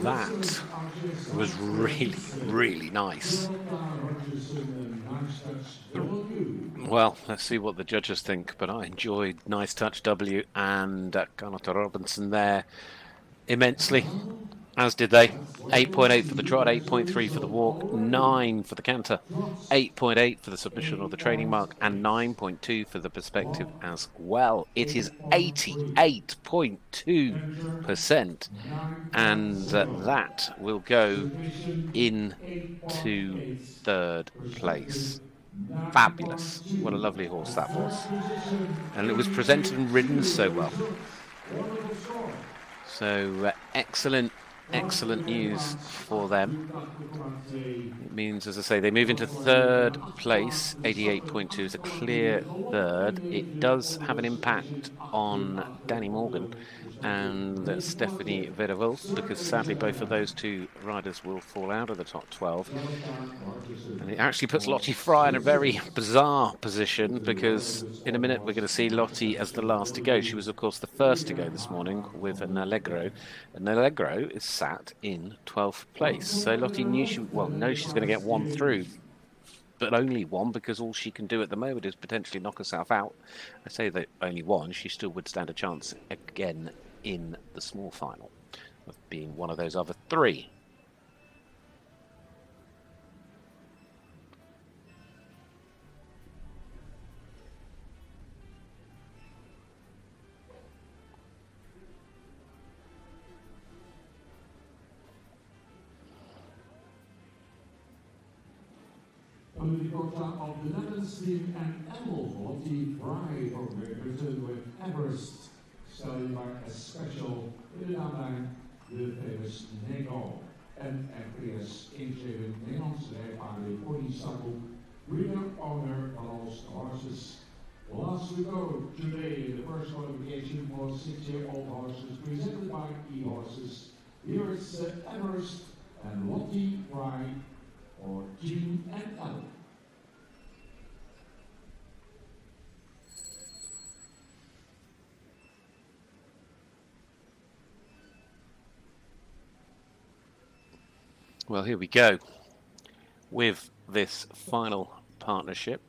That was really, really nice. Well, let's see what the judges think, but I enjoyed Nice Touch W and Carlotta Robinson there immensely, as did they. 8.8 for the trot, 8.3 for the walk, 9 for the canter, 8.8 for the submission or the training mark, and 9.2 for the perspective as well. It is 88.2%, and that will go into third place. Fabulous. What a lovely horse that was. And it was presented and ridden so well. So excellent news for them. It means, as I say, they move into third place. 88.2 is a clear third. It does have an impact on Danny Morgan and Stephanie Vera-Wolf, because sadly both of those two riders will fall out of the top 12. And it actually puts Lottie Fry in a very bizarre position, because in a minute we're going to see Lottie as the last to go. She was, of course, the first to go this morning with an Allegro, and Allegro is sat in 12th place. So Lottie knew she's going to get one through, but only one, because all she can do at the moment is potentially knock herself out. I say that only one, she still would stand a chance again in the small final of being one of those other three. Under the quota of the Netherlands team and animal Lottie Fry from Great Britain with Everest, studied by a special in de naamlijn de famous Nego. En FES ingegeven Nederlandse rijpaarden ponysaddel, winner owner of all horses. Last we go today in the first qualification for 6-year-old horses presented by E-Horses. Here is Everest and Lottie Fry for Jean and Ellen. Well, here we go with this final partnership.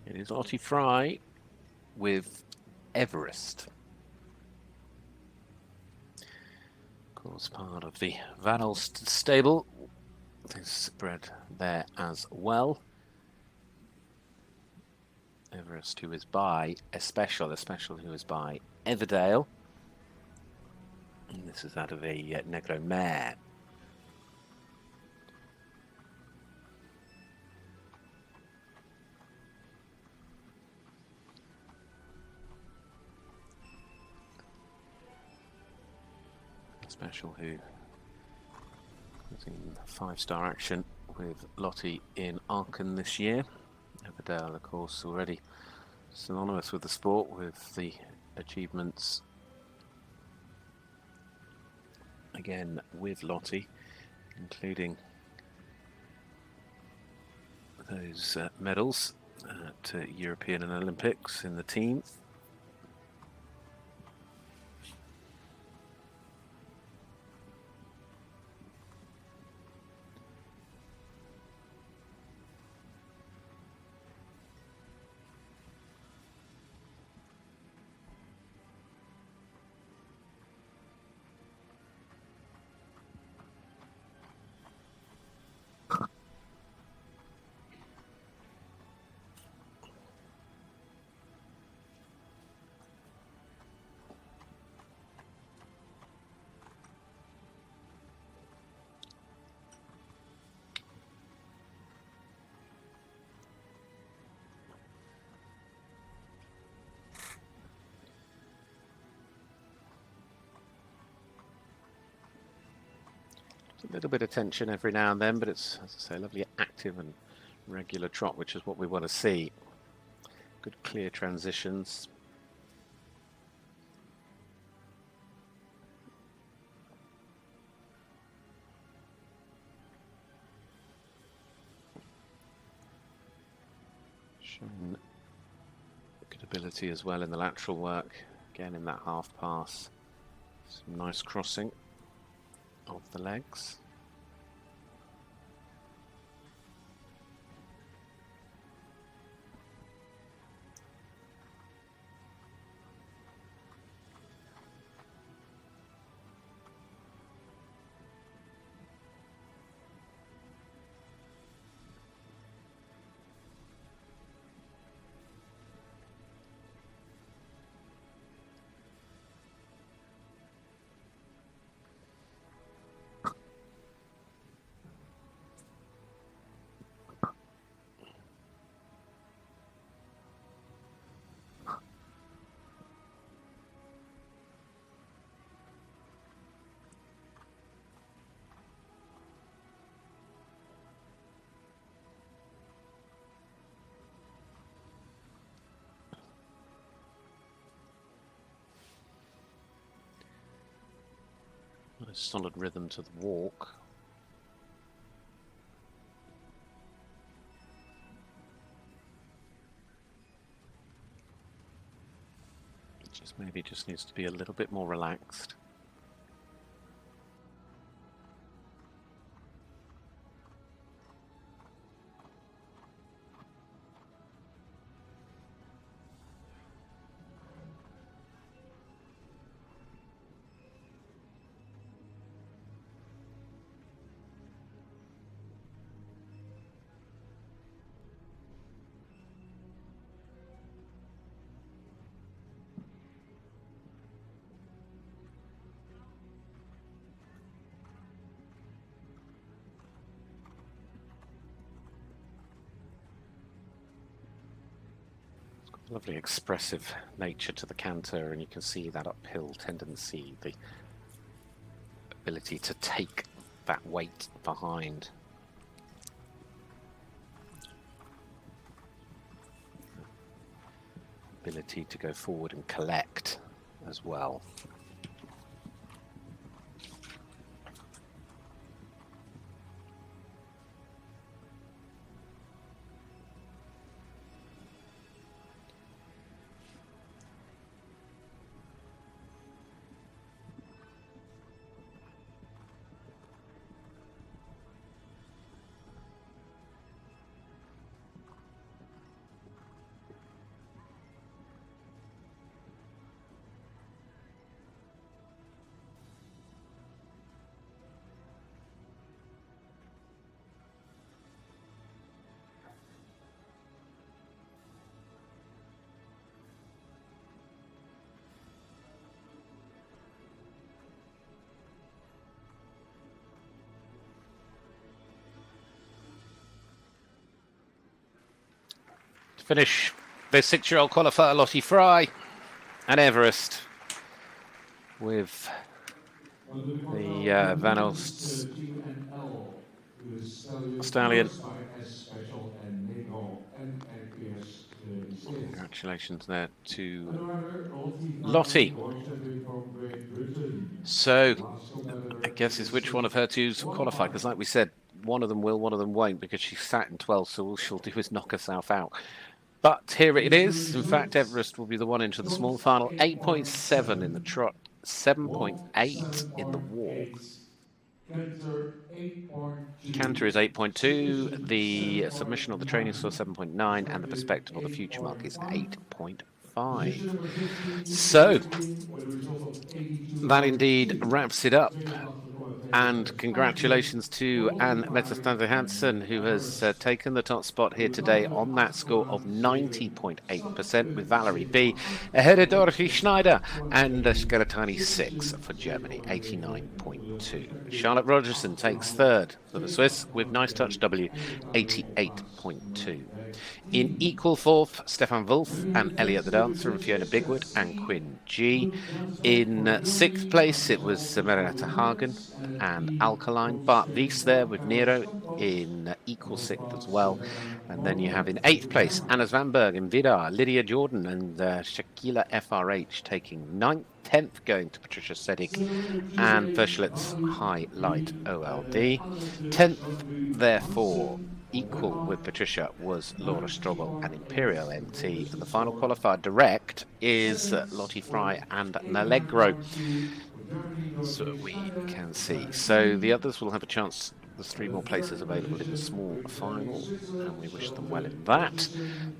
It is Lottie Fry with Everest. Of course, part of the Van Alst stable. This bred there as well. Everest, who is by a special who is by Everdale. And this is out of a Negro mare. Special who was in 5-star action with Lottie in Aachen this year. Everdale, of course, already synonymous with the sport, with the achievements again with Lottie, including those medals at European and Olympics in the team. A little bit of tension every now and then, but it's, as I say, lovely active and regular trot, which is what we want to see. Good clear transitions. Showing good ability as well in the lateral work. Again in that half pass. Some nice crossing of the legs. A solid rhythm to the walk. Maybe just needs to be a little bit more relaxed. Lovely expressive nature to the canter, and you can see that uphill tendency, the ability to take that weight behind. Ability to go forward and collect as well. To finish, the 6-year-old qualifier Lottie Fry and Everest with the Van Alst's stallion. Congratulations there to Lottie. So, I guess it's which one of her two's qualify, because like we said, one of them will, one of them won't, because she sat in 12th, so all she'll do is knock herself out. But here it is. In fact, Everest will be the one into the small final. 8.7 in the trot, 7.8 in the walk. Canter is 8.2, the submission or the training score 7.9, and the perspective or the future mark is 8.5. So, that indeed wraps it up. And congratulations to Anne Mette Hansen, who has taken the top spot here today on that score of 90.8%, with Valerie B ahead of Dorothy Schneider and Skeletani 6 for Germany, 89.2. Charlotte Rogerson takes third for the Swiss with Nice Touch W, 88.2. In equal fourth, Stefan Wolf and Elliot the Dancer and Fiona Bigwood and Quinn G. In sixth place, it was Marietta Hagen and Alkaline. Bart Wies there with Nero in equal sixth as well. And then you have in eighth place, Anna Svanberg and Vidar, Lydia Jordan and Shakila FRH taking ninth. 10th going to Patricia Sedig and Verschlitz High Light OLD. 10th, therefore, equal with Patricia was Laura Strobel and Imperial MT. And the final qualifier direct is Lottie Fry and Nallegro. So we can see. So the others will have a chance. There's 3 more places available in the small final, and we wish them well in that.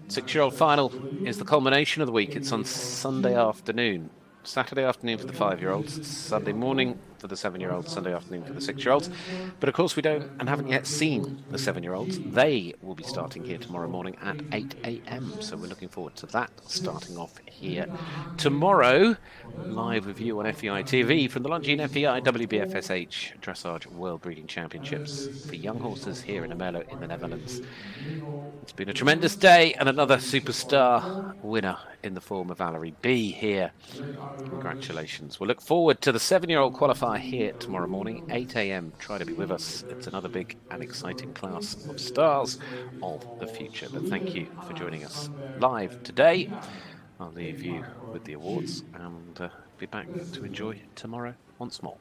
6-year-old final is the culmination of the week. It's on Sunday afternoon. Saturday afternoon for the 5-year-olds, Sunday morning for the 7-year-olds, Sunday afternoon for the 6-year-olds. But of course we don't and haven't yet seen the 7-year-olds. They will be starting here tomorrow morning at 8 a.m. So we're looking forward to that starting off here tomorrow. Live with you on FEI TV from the Longines FEI WBFSH Dressage World Breeding Championships for young horses here in Ermelo in the Netherlands. It's been a tremendous day and another superstar winner in the form of Valerie B here. Congratulations. We'll look forward to the 7-year-old qualifier here tomorrow morning, 8 a.m. Try to be with us. It's another big and exciting class of stars of the future. But thank you for joining us live today. I'll leave you with the awards and be back to enjoy tomorrow once more.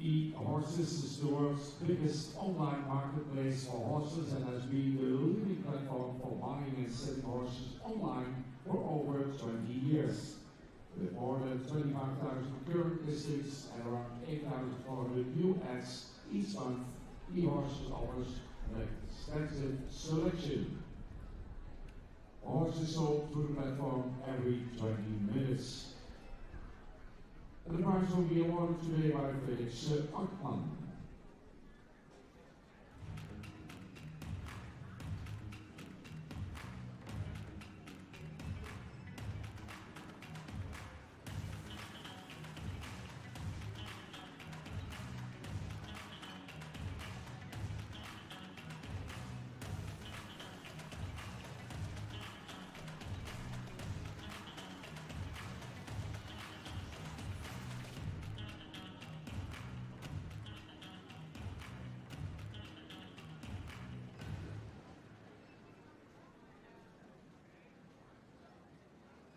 eHorses is the world's biggest online marketplace for horses and has been the leading platform for buying and selling horses online for over 20 years. With more than 25,000 current listings and around 8,400 new ads each month, eHorses offers an extensive selection. Horses sold through the platform every 20 minutes. And the prize will be awarded today by Felix Akman.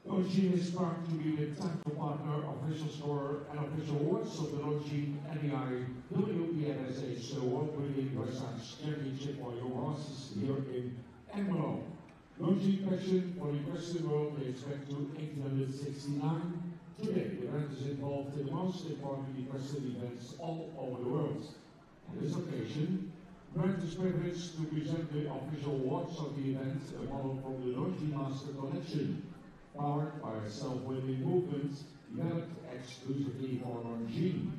Longines is proud to be the title partner, official scorer, and official awards of the Longines FEI WBFSH World Breeding Dressage Championship for young horses here in Ermelo. Longines Passion for the Western world dates back to 1869. Today, the event is involved in the most important equestrian events all over the world. On this occasion, Brent is privileged to present the official awards of the event, a model from the Longines Master Collection. Powered by a self-winning movement developed exclusively for Longines.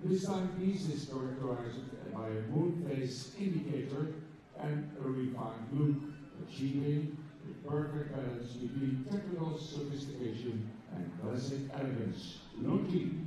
This timepiece is characterized by a moon phase indicator and a refined look, achieving the perfect balance between technical sophistication and classic elegance. Longines.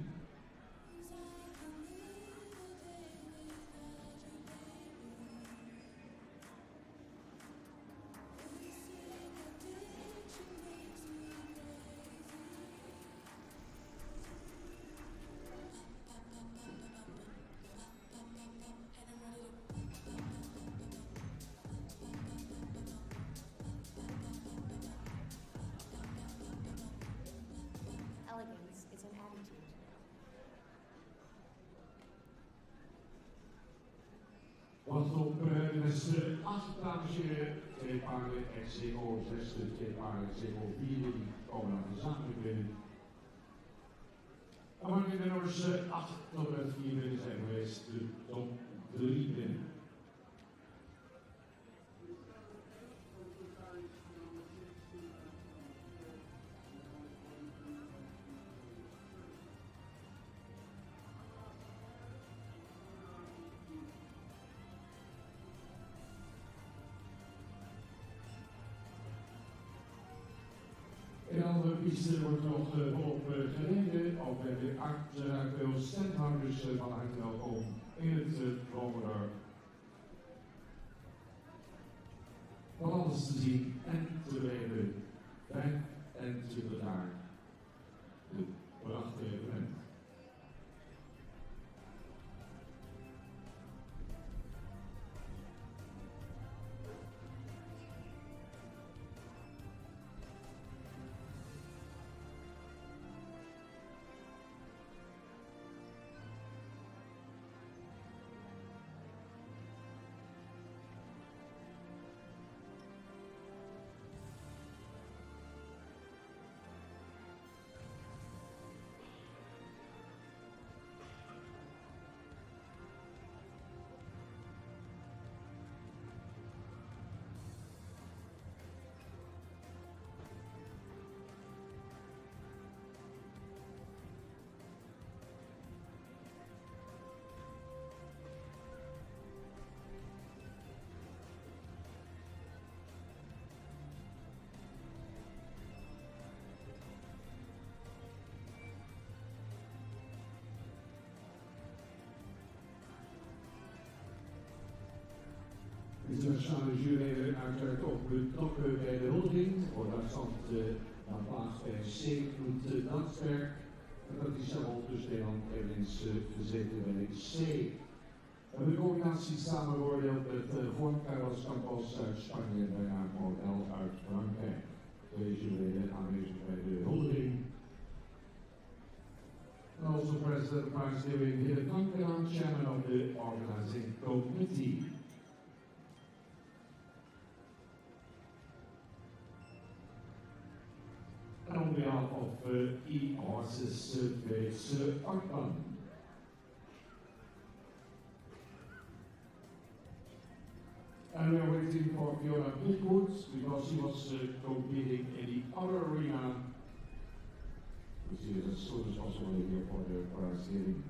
Elegance is an attitude. Wat op de beste 8, dames en heren, twee paarden XCO 6, twee paarden XCO 4, die komen naar de gezamenlijk. En wanneer de nummers 8 tot en met 4 binnen zijn geweest, de top 3 binnen. In de andere piste wordt nog volop gereden. Ook bij de uiteraard veel standhouders van harte welkom in het programma. Van alles te zien en te beleven. 25 jaar. De prachtige evenement. Internationale juryleden uiteraard ook betrokken bij de huldiging. Voor Duitsland naar plaats bij C. Landsberg. En dat is zelf dus Nederland eveneens gezeten bij C. We hebben de combinatie samen beoordeeld met Juan Carlos Campos uit Spanje en bijna Model uit Frankrijk. Twee juryleden aanwezig bij de huldiging. And also President of Prize Giving, Hidde Kankeraan, Chairman of the Organizing Committee. And on behalf of E-Horses, Grace Arkman. And we are waiting for Fiona Bigwood because she was competing in the other arena, which is as soon as possible here for the prize giving.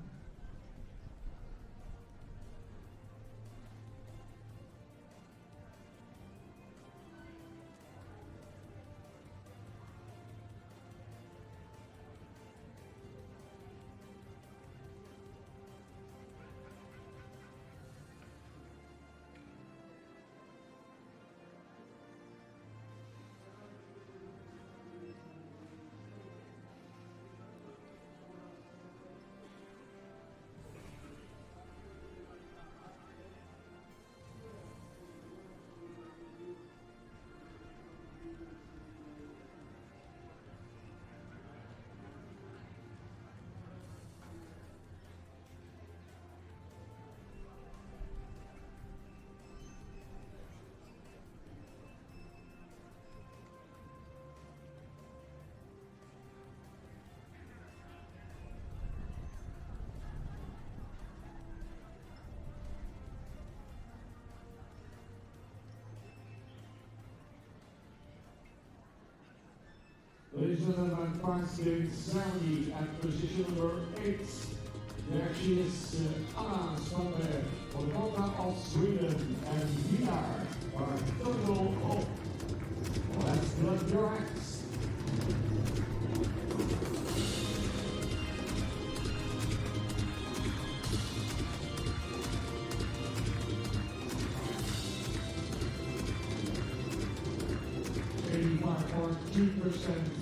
Ladies and gentlemen, prize giving ceremony at position number 8. There she is, Anna Svanberg for the Volta of Sweden and Vinar for a total of, let's clap your hands.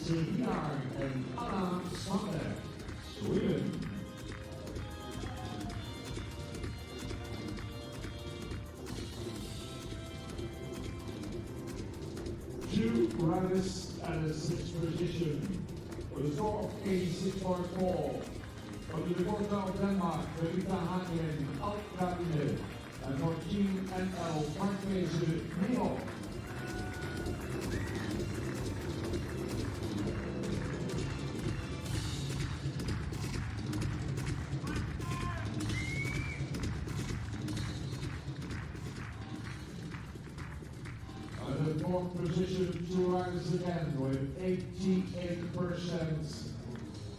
Vinar and Anna Svanberg, Sweden. Two riders at a 6th position with a score of 86.4. From the Volta of Denmark, Rita Hagen, Alt-Cabine, En voor Team NL Parkwezen Nederland. The fourth position to rise again with 88%.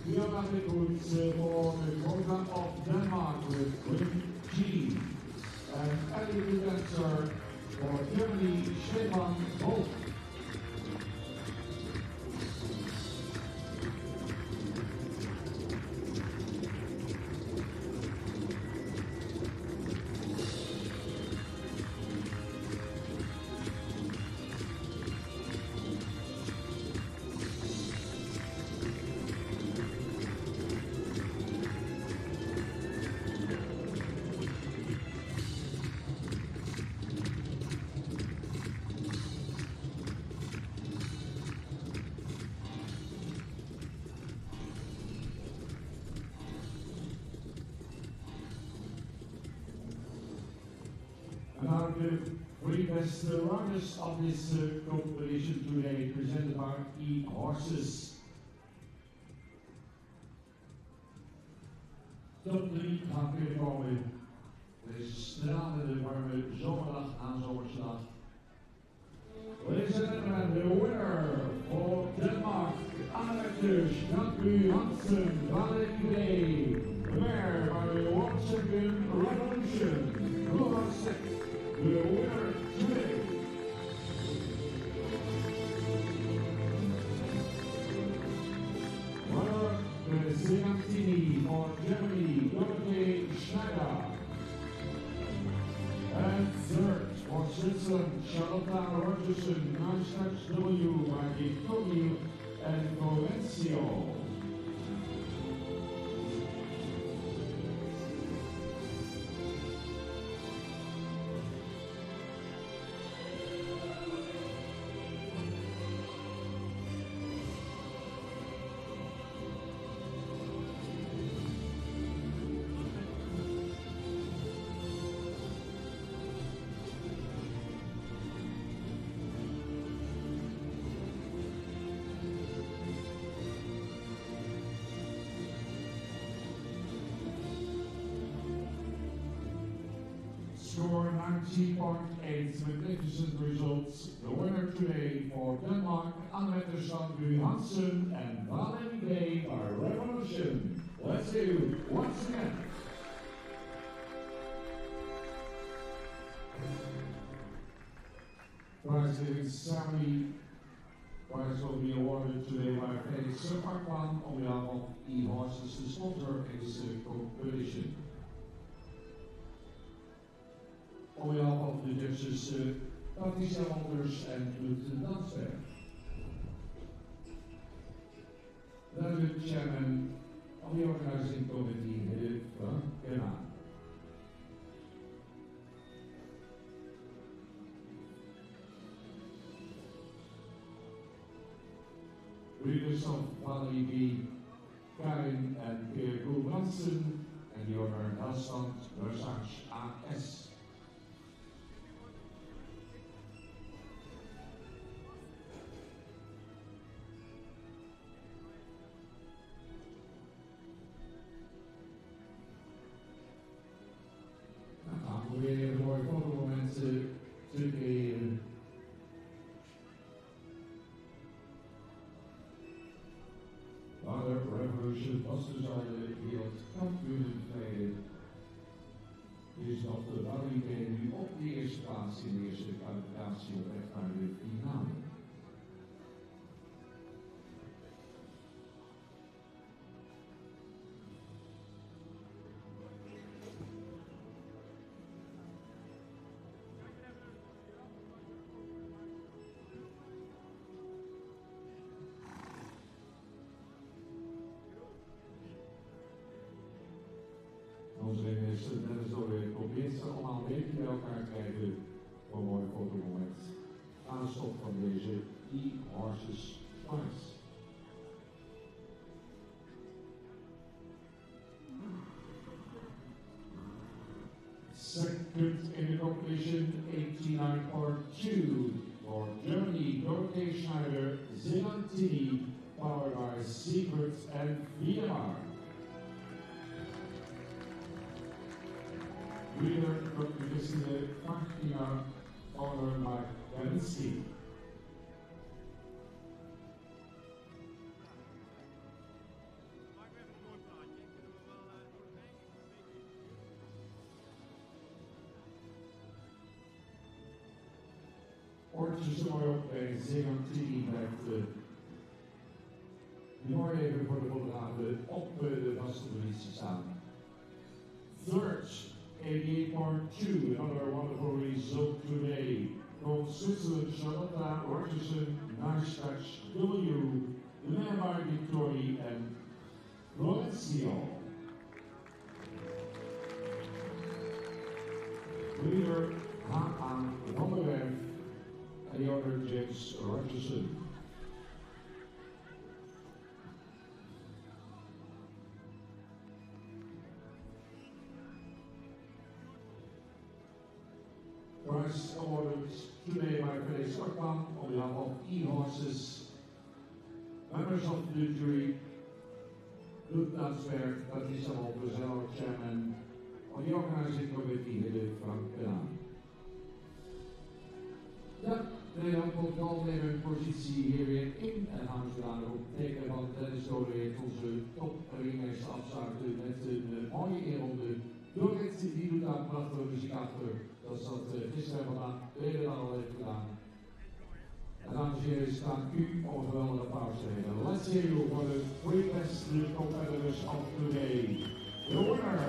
Fiona Bigwood for the Kingdom of Denmark with Queen G. And Ellie Dancer for Germany, Stefan Wolf. Now the three best runners of this competition today, presented by E-Horses. Top 3 gaat binnenkomen. Deze stralende warme zomerdag aan zomersdag. Ladies and gentlemen, the winner for Denmark, Annetus Hansen, Valerie Day, winner by the World Champion Revolution, Global Sec. The winner today. Winner, the Segantini for Germany, Dorothy Schneider. And third for Switzerland, Charlotta Rogerson, 9W by Victorio and Florencio. Score 90.8, magnificent results. The winner today for Denmark, Annette Sandbu Hansen and Valerie Day by Revolution. Let's do once again. Prize giving ceremony. Prize will be awarded today by FEI Subparkman on behalf of E-Horses, the sponsor in this competition. On behalf of the judges Patricia Landers and Ruud Dansberg. Then the chairman of the organizing committee, Frank Gerard. Readers of Valerie B, Karin and Pierre Koolbrandsen, and the owner Helstand Dressage AS. Weer een mooi fotomoment te creëren. Waar Revolution was dus al de wereldkampioenenverleden. Is nog de Valerie nu op de eerste plaats in de eerste kwalificatie op weg naar de finale. Onze minister Dennis Doorweg probeert ze allemaal een beetje bij elkaar krijgen voor een mooi fotomoment. Aanstop van deze E-Horses Prize. second in the competition, 89.2 for Germany, Dorothee Schneider, Zelantini, powered by Secret and VMR. Winner from the Wisselende Fachliga, powered by Galinsky. Oortjes er mooi op bij Zelantini blijft mooi even voor de fotografen op de vaste positie staan. Third, 88.2, another wonderful result today. From Switzerland, Charlotta Rogerson, nice touch, W, Lemar Victory, and Florencio. Winner H.A. van der Werf and the owner James Rogerson. Prize awarded today by FEI Stockman on behalf of e-horses, members of the jury, Luc Dansberg, Patricia Wolters, our chairman, on the organizing committee, Hille Frank Penaan. Ja, Nederland komt al nemen een positie hier weer in en gaan we daar op tekenen van Dennis Code heeft onze top ringmeester afsluiten met een mooie eerronde. Dorit die doet daar prachtige muziek achter. Dat is dat gisteren en vandaag de hele dag al heeft gedaan. En dames en heren, staan u om een geweldige applaus te geven. Let's hear you for the three best competitors of today. The winner,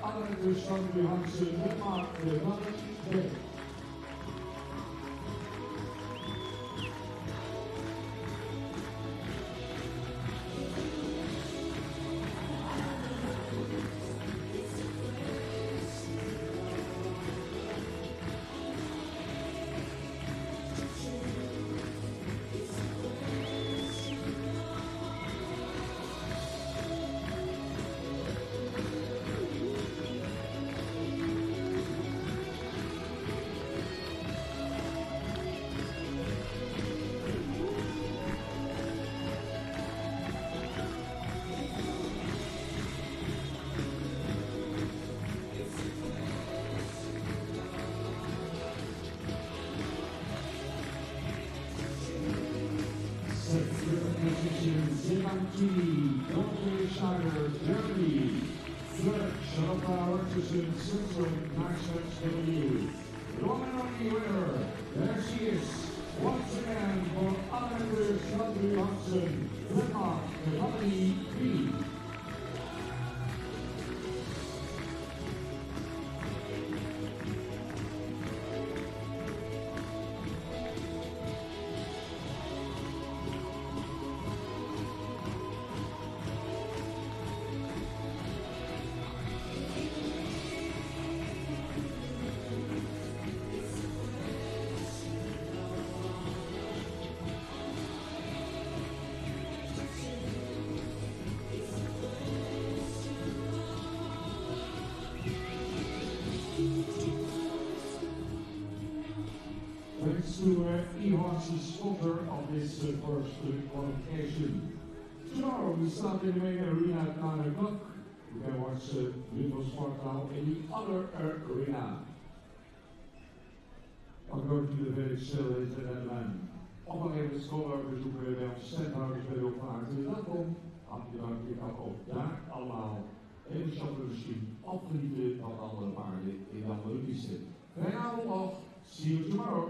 Annette Sandri Hansen, Denmark, de Longines. Zelantini, Dorothee Schneider, Germany. Third, Charlotta Rogerson, Switzerland, nice W. The one and only winner, there she is, once again for Annette Sandri Hansen, Denmark, the Longines FEI. Thanks to e-horses sponsor of this first qualification. Tomorrow we start in the main arena at 9 o'clock. You can watch Little Sport now in the other arena. I'll go to the village ladies and gentlemen. Op een gegeven schoolwerk bezoeken we bij ons standhouders bij de opvaart. Welkom. Hartelijk ik kan ook daar allemaal even shoppen misschien afgenieten van andere paarden in de andere piste. Fijne avond nog. See you tomorrow.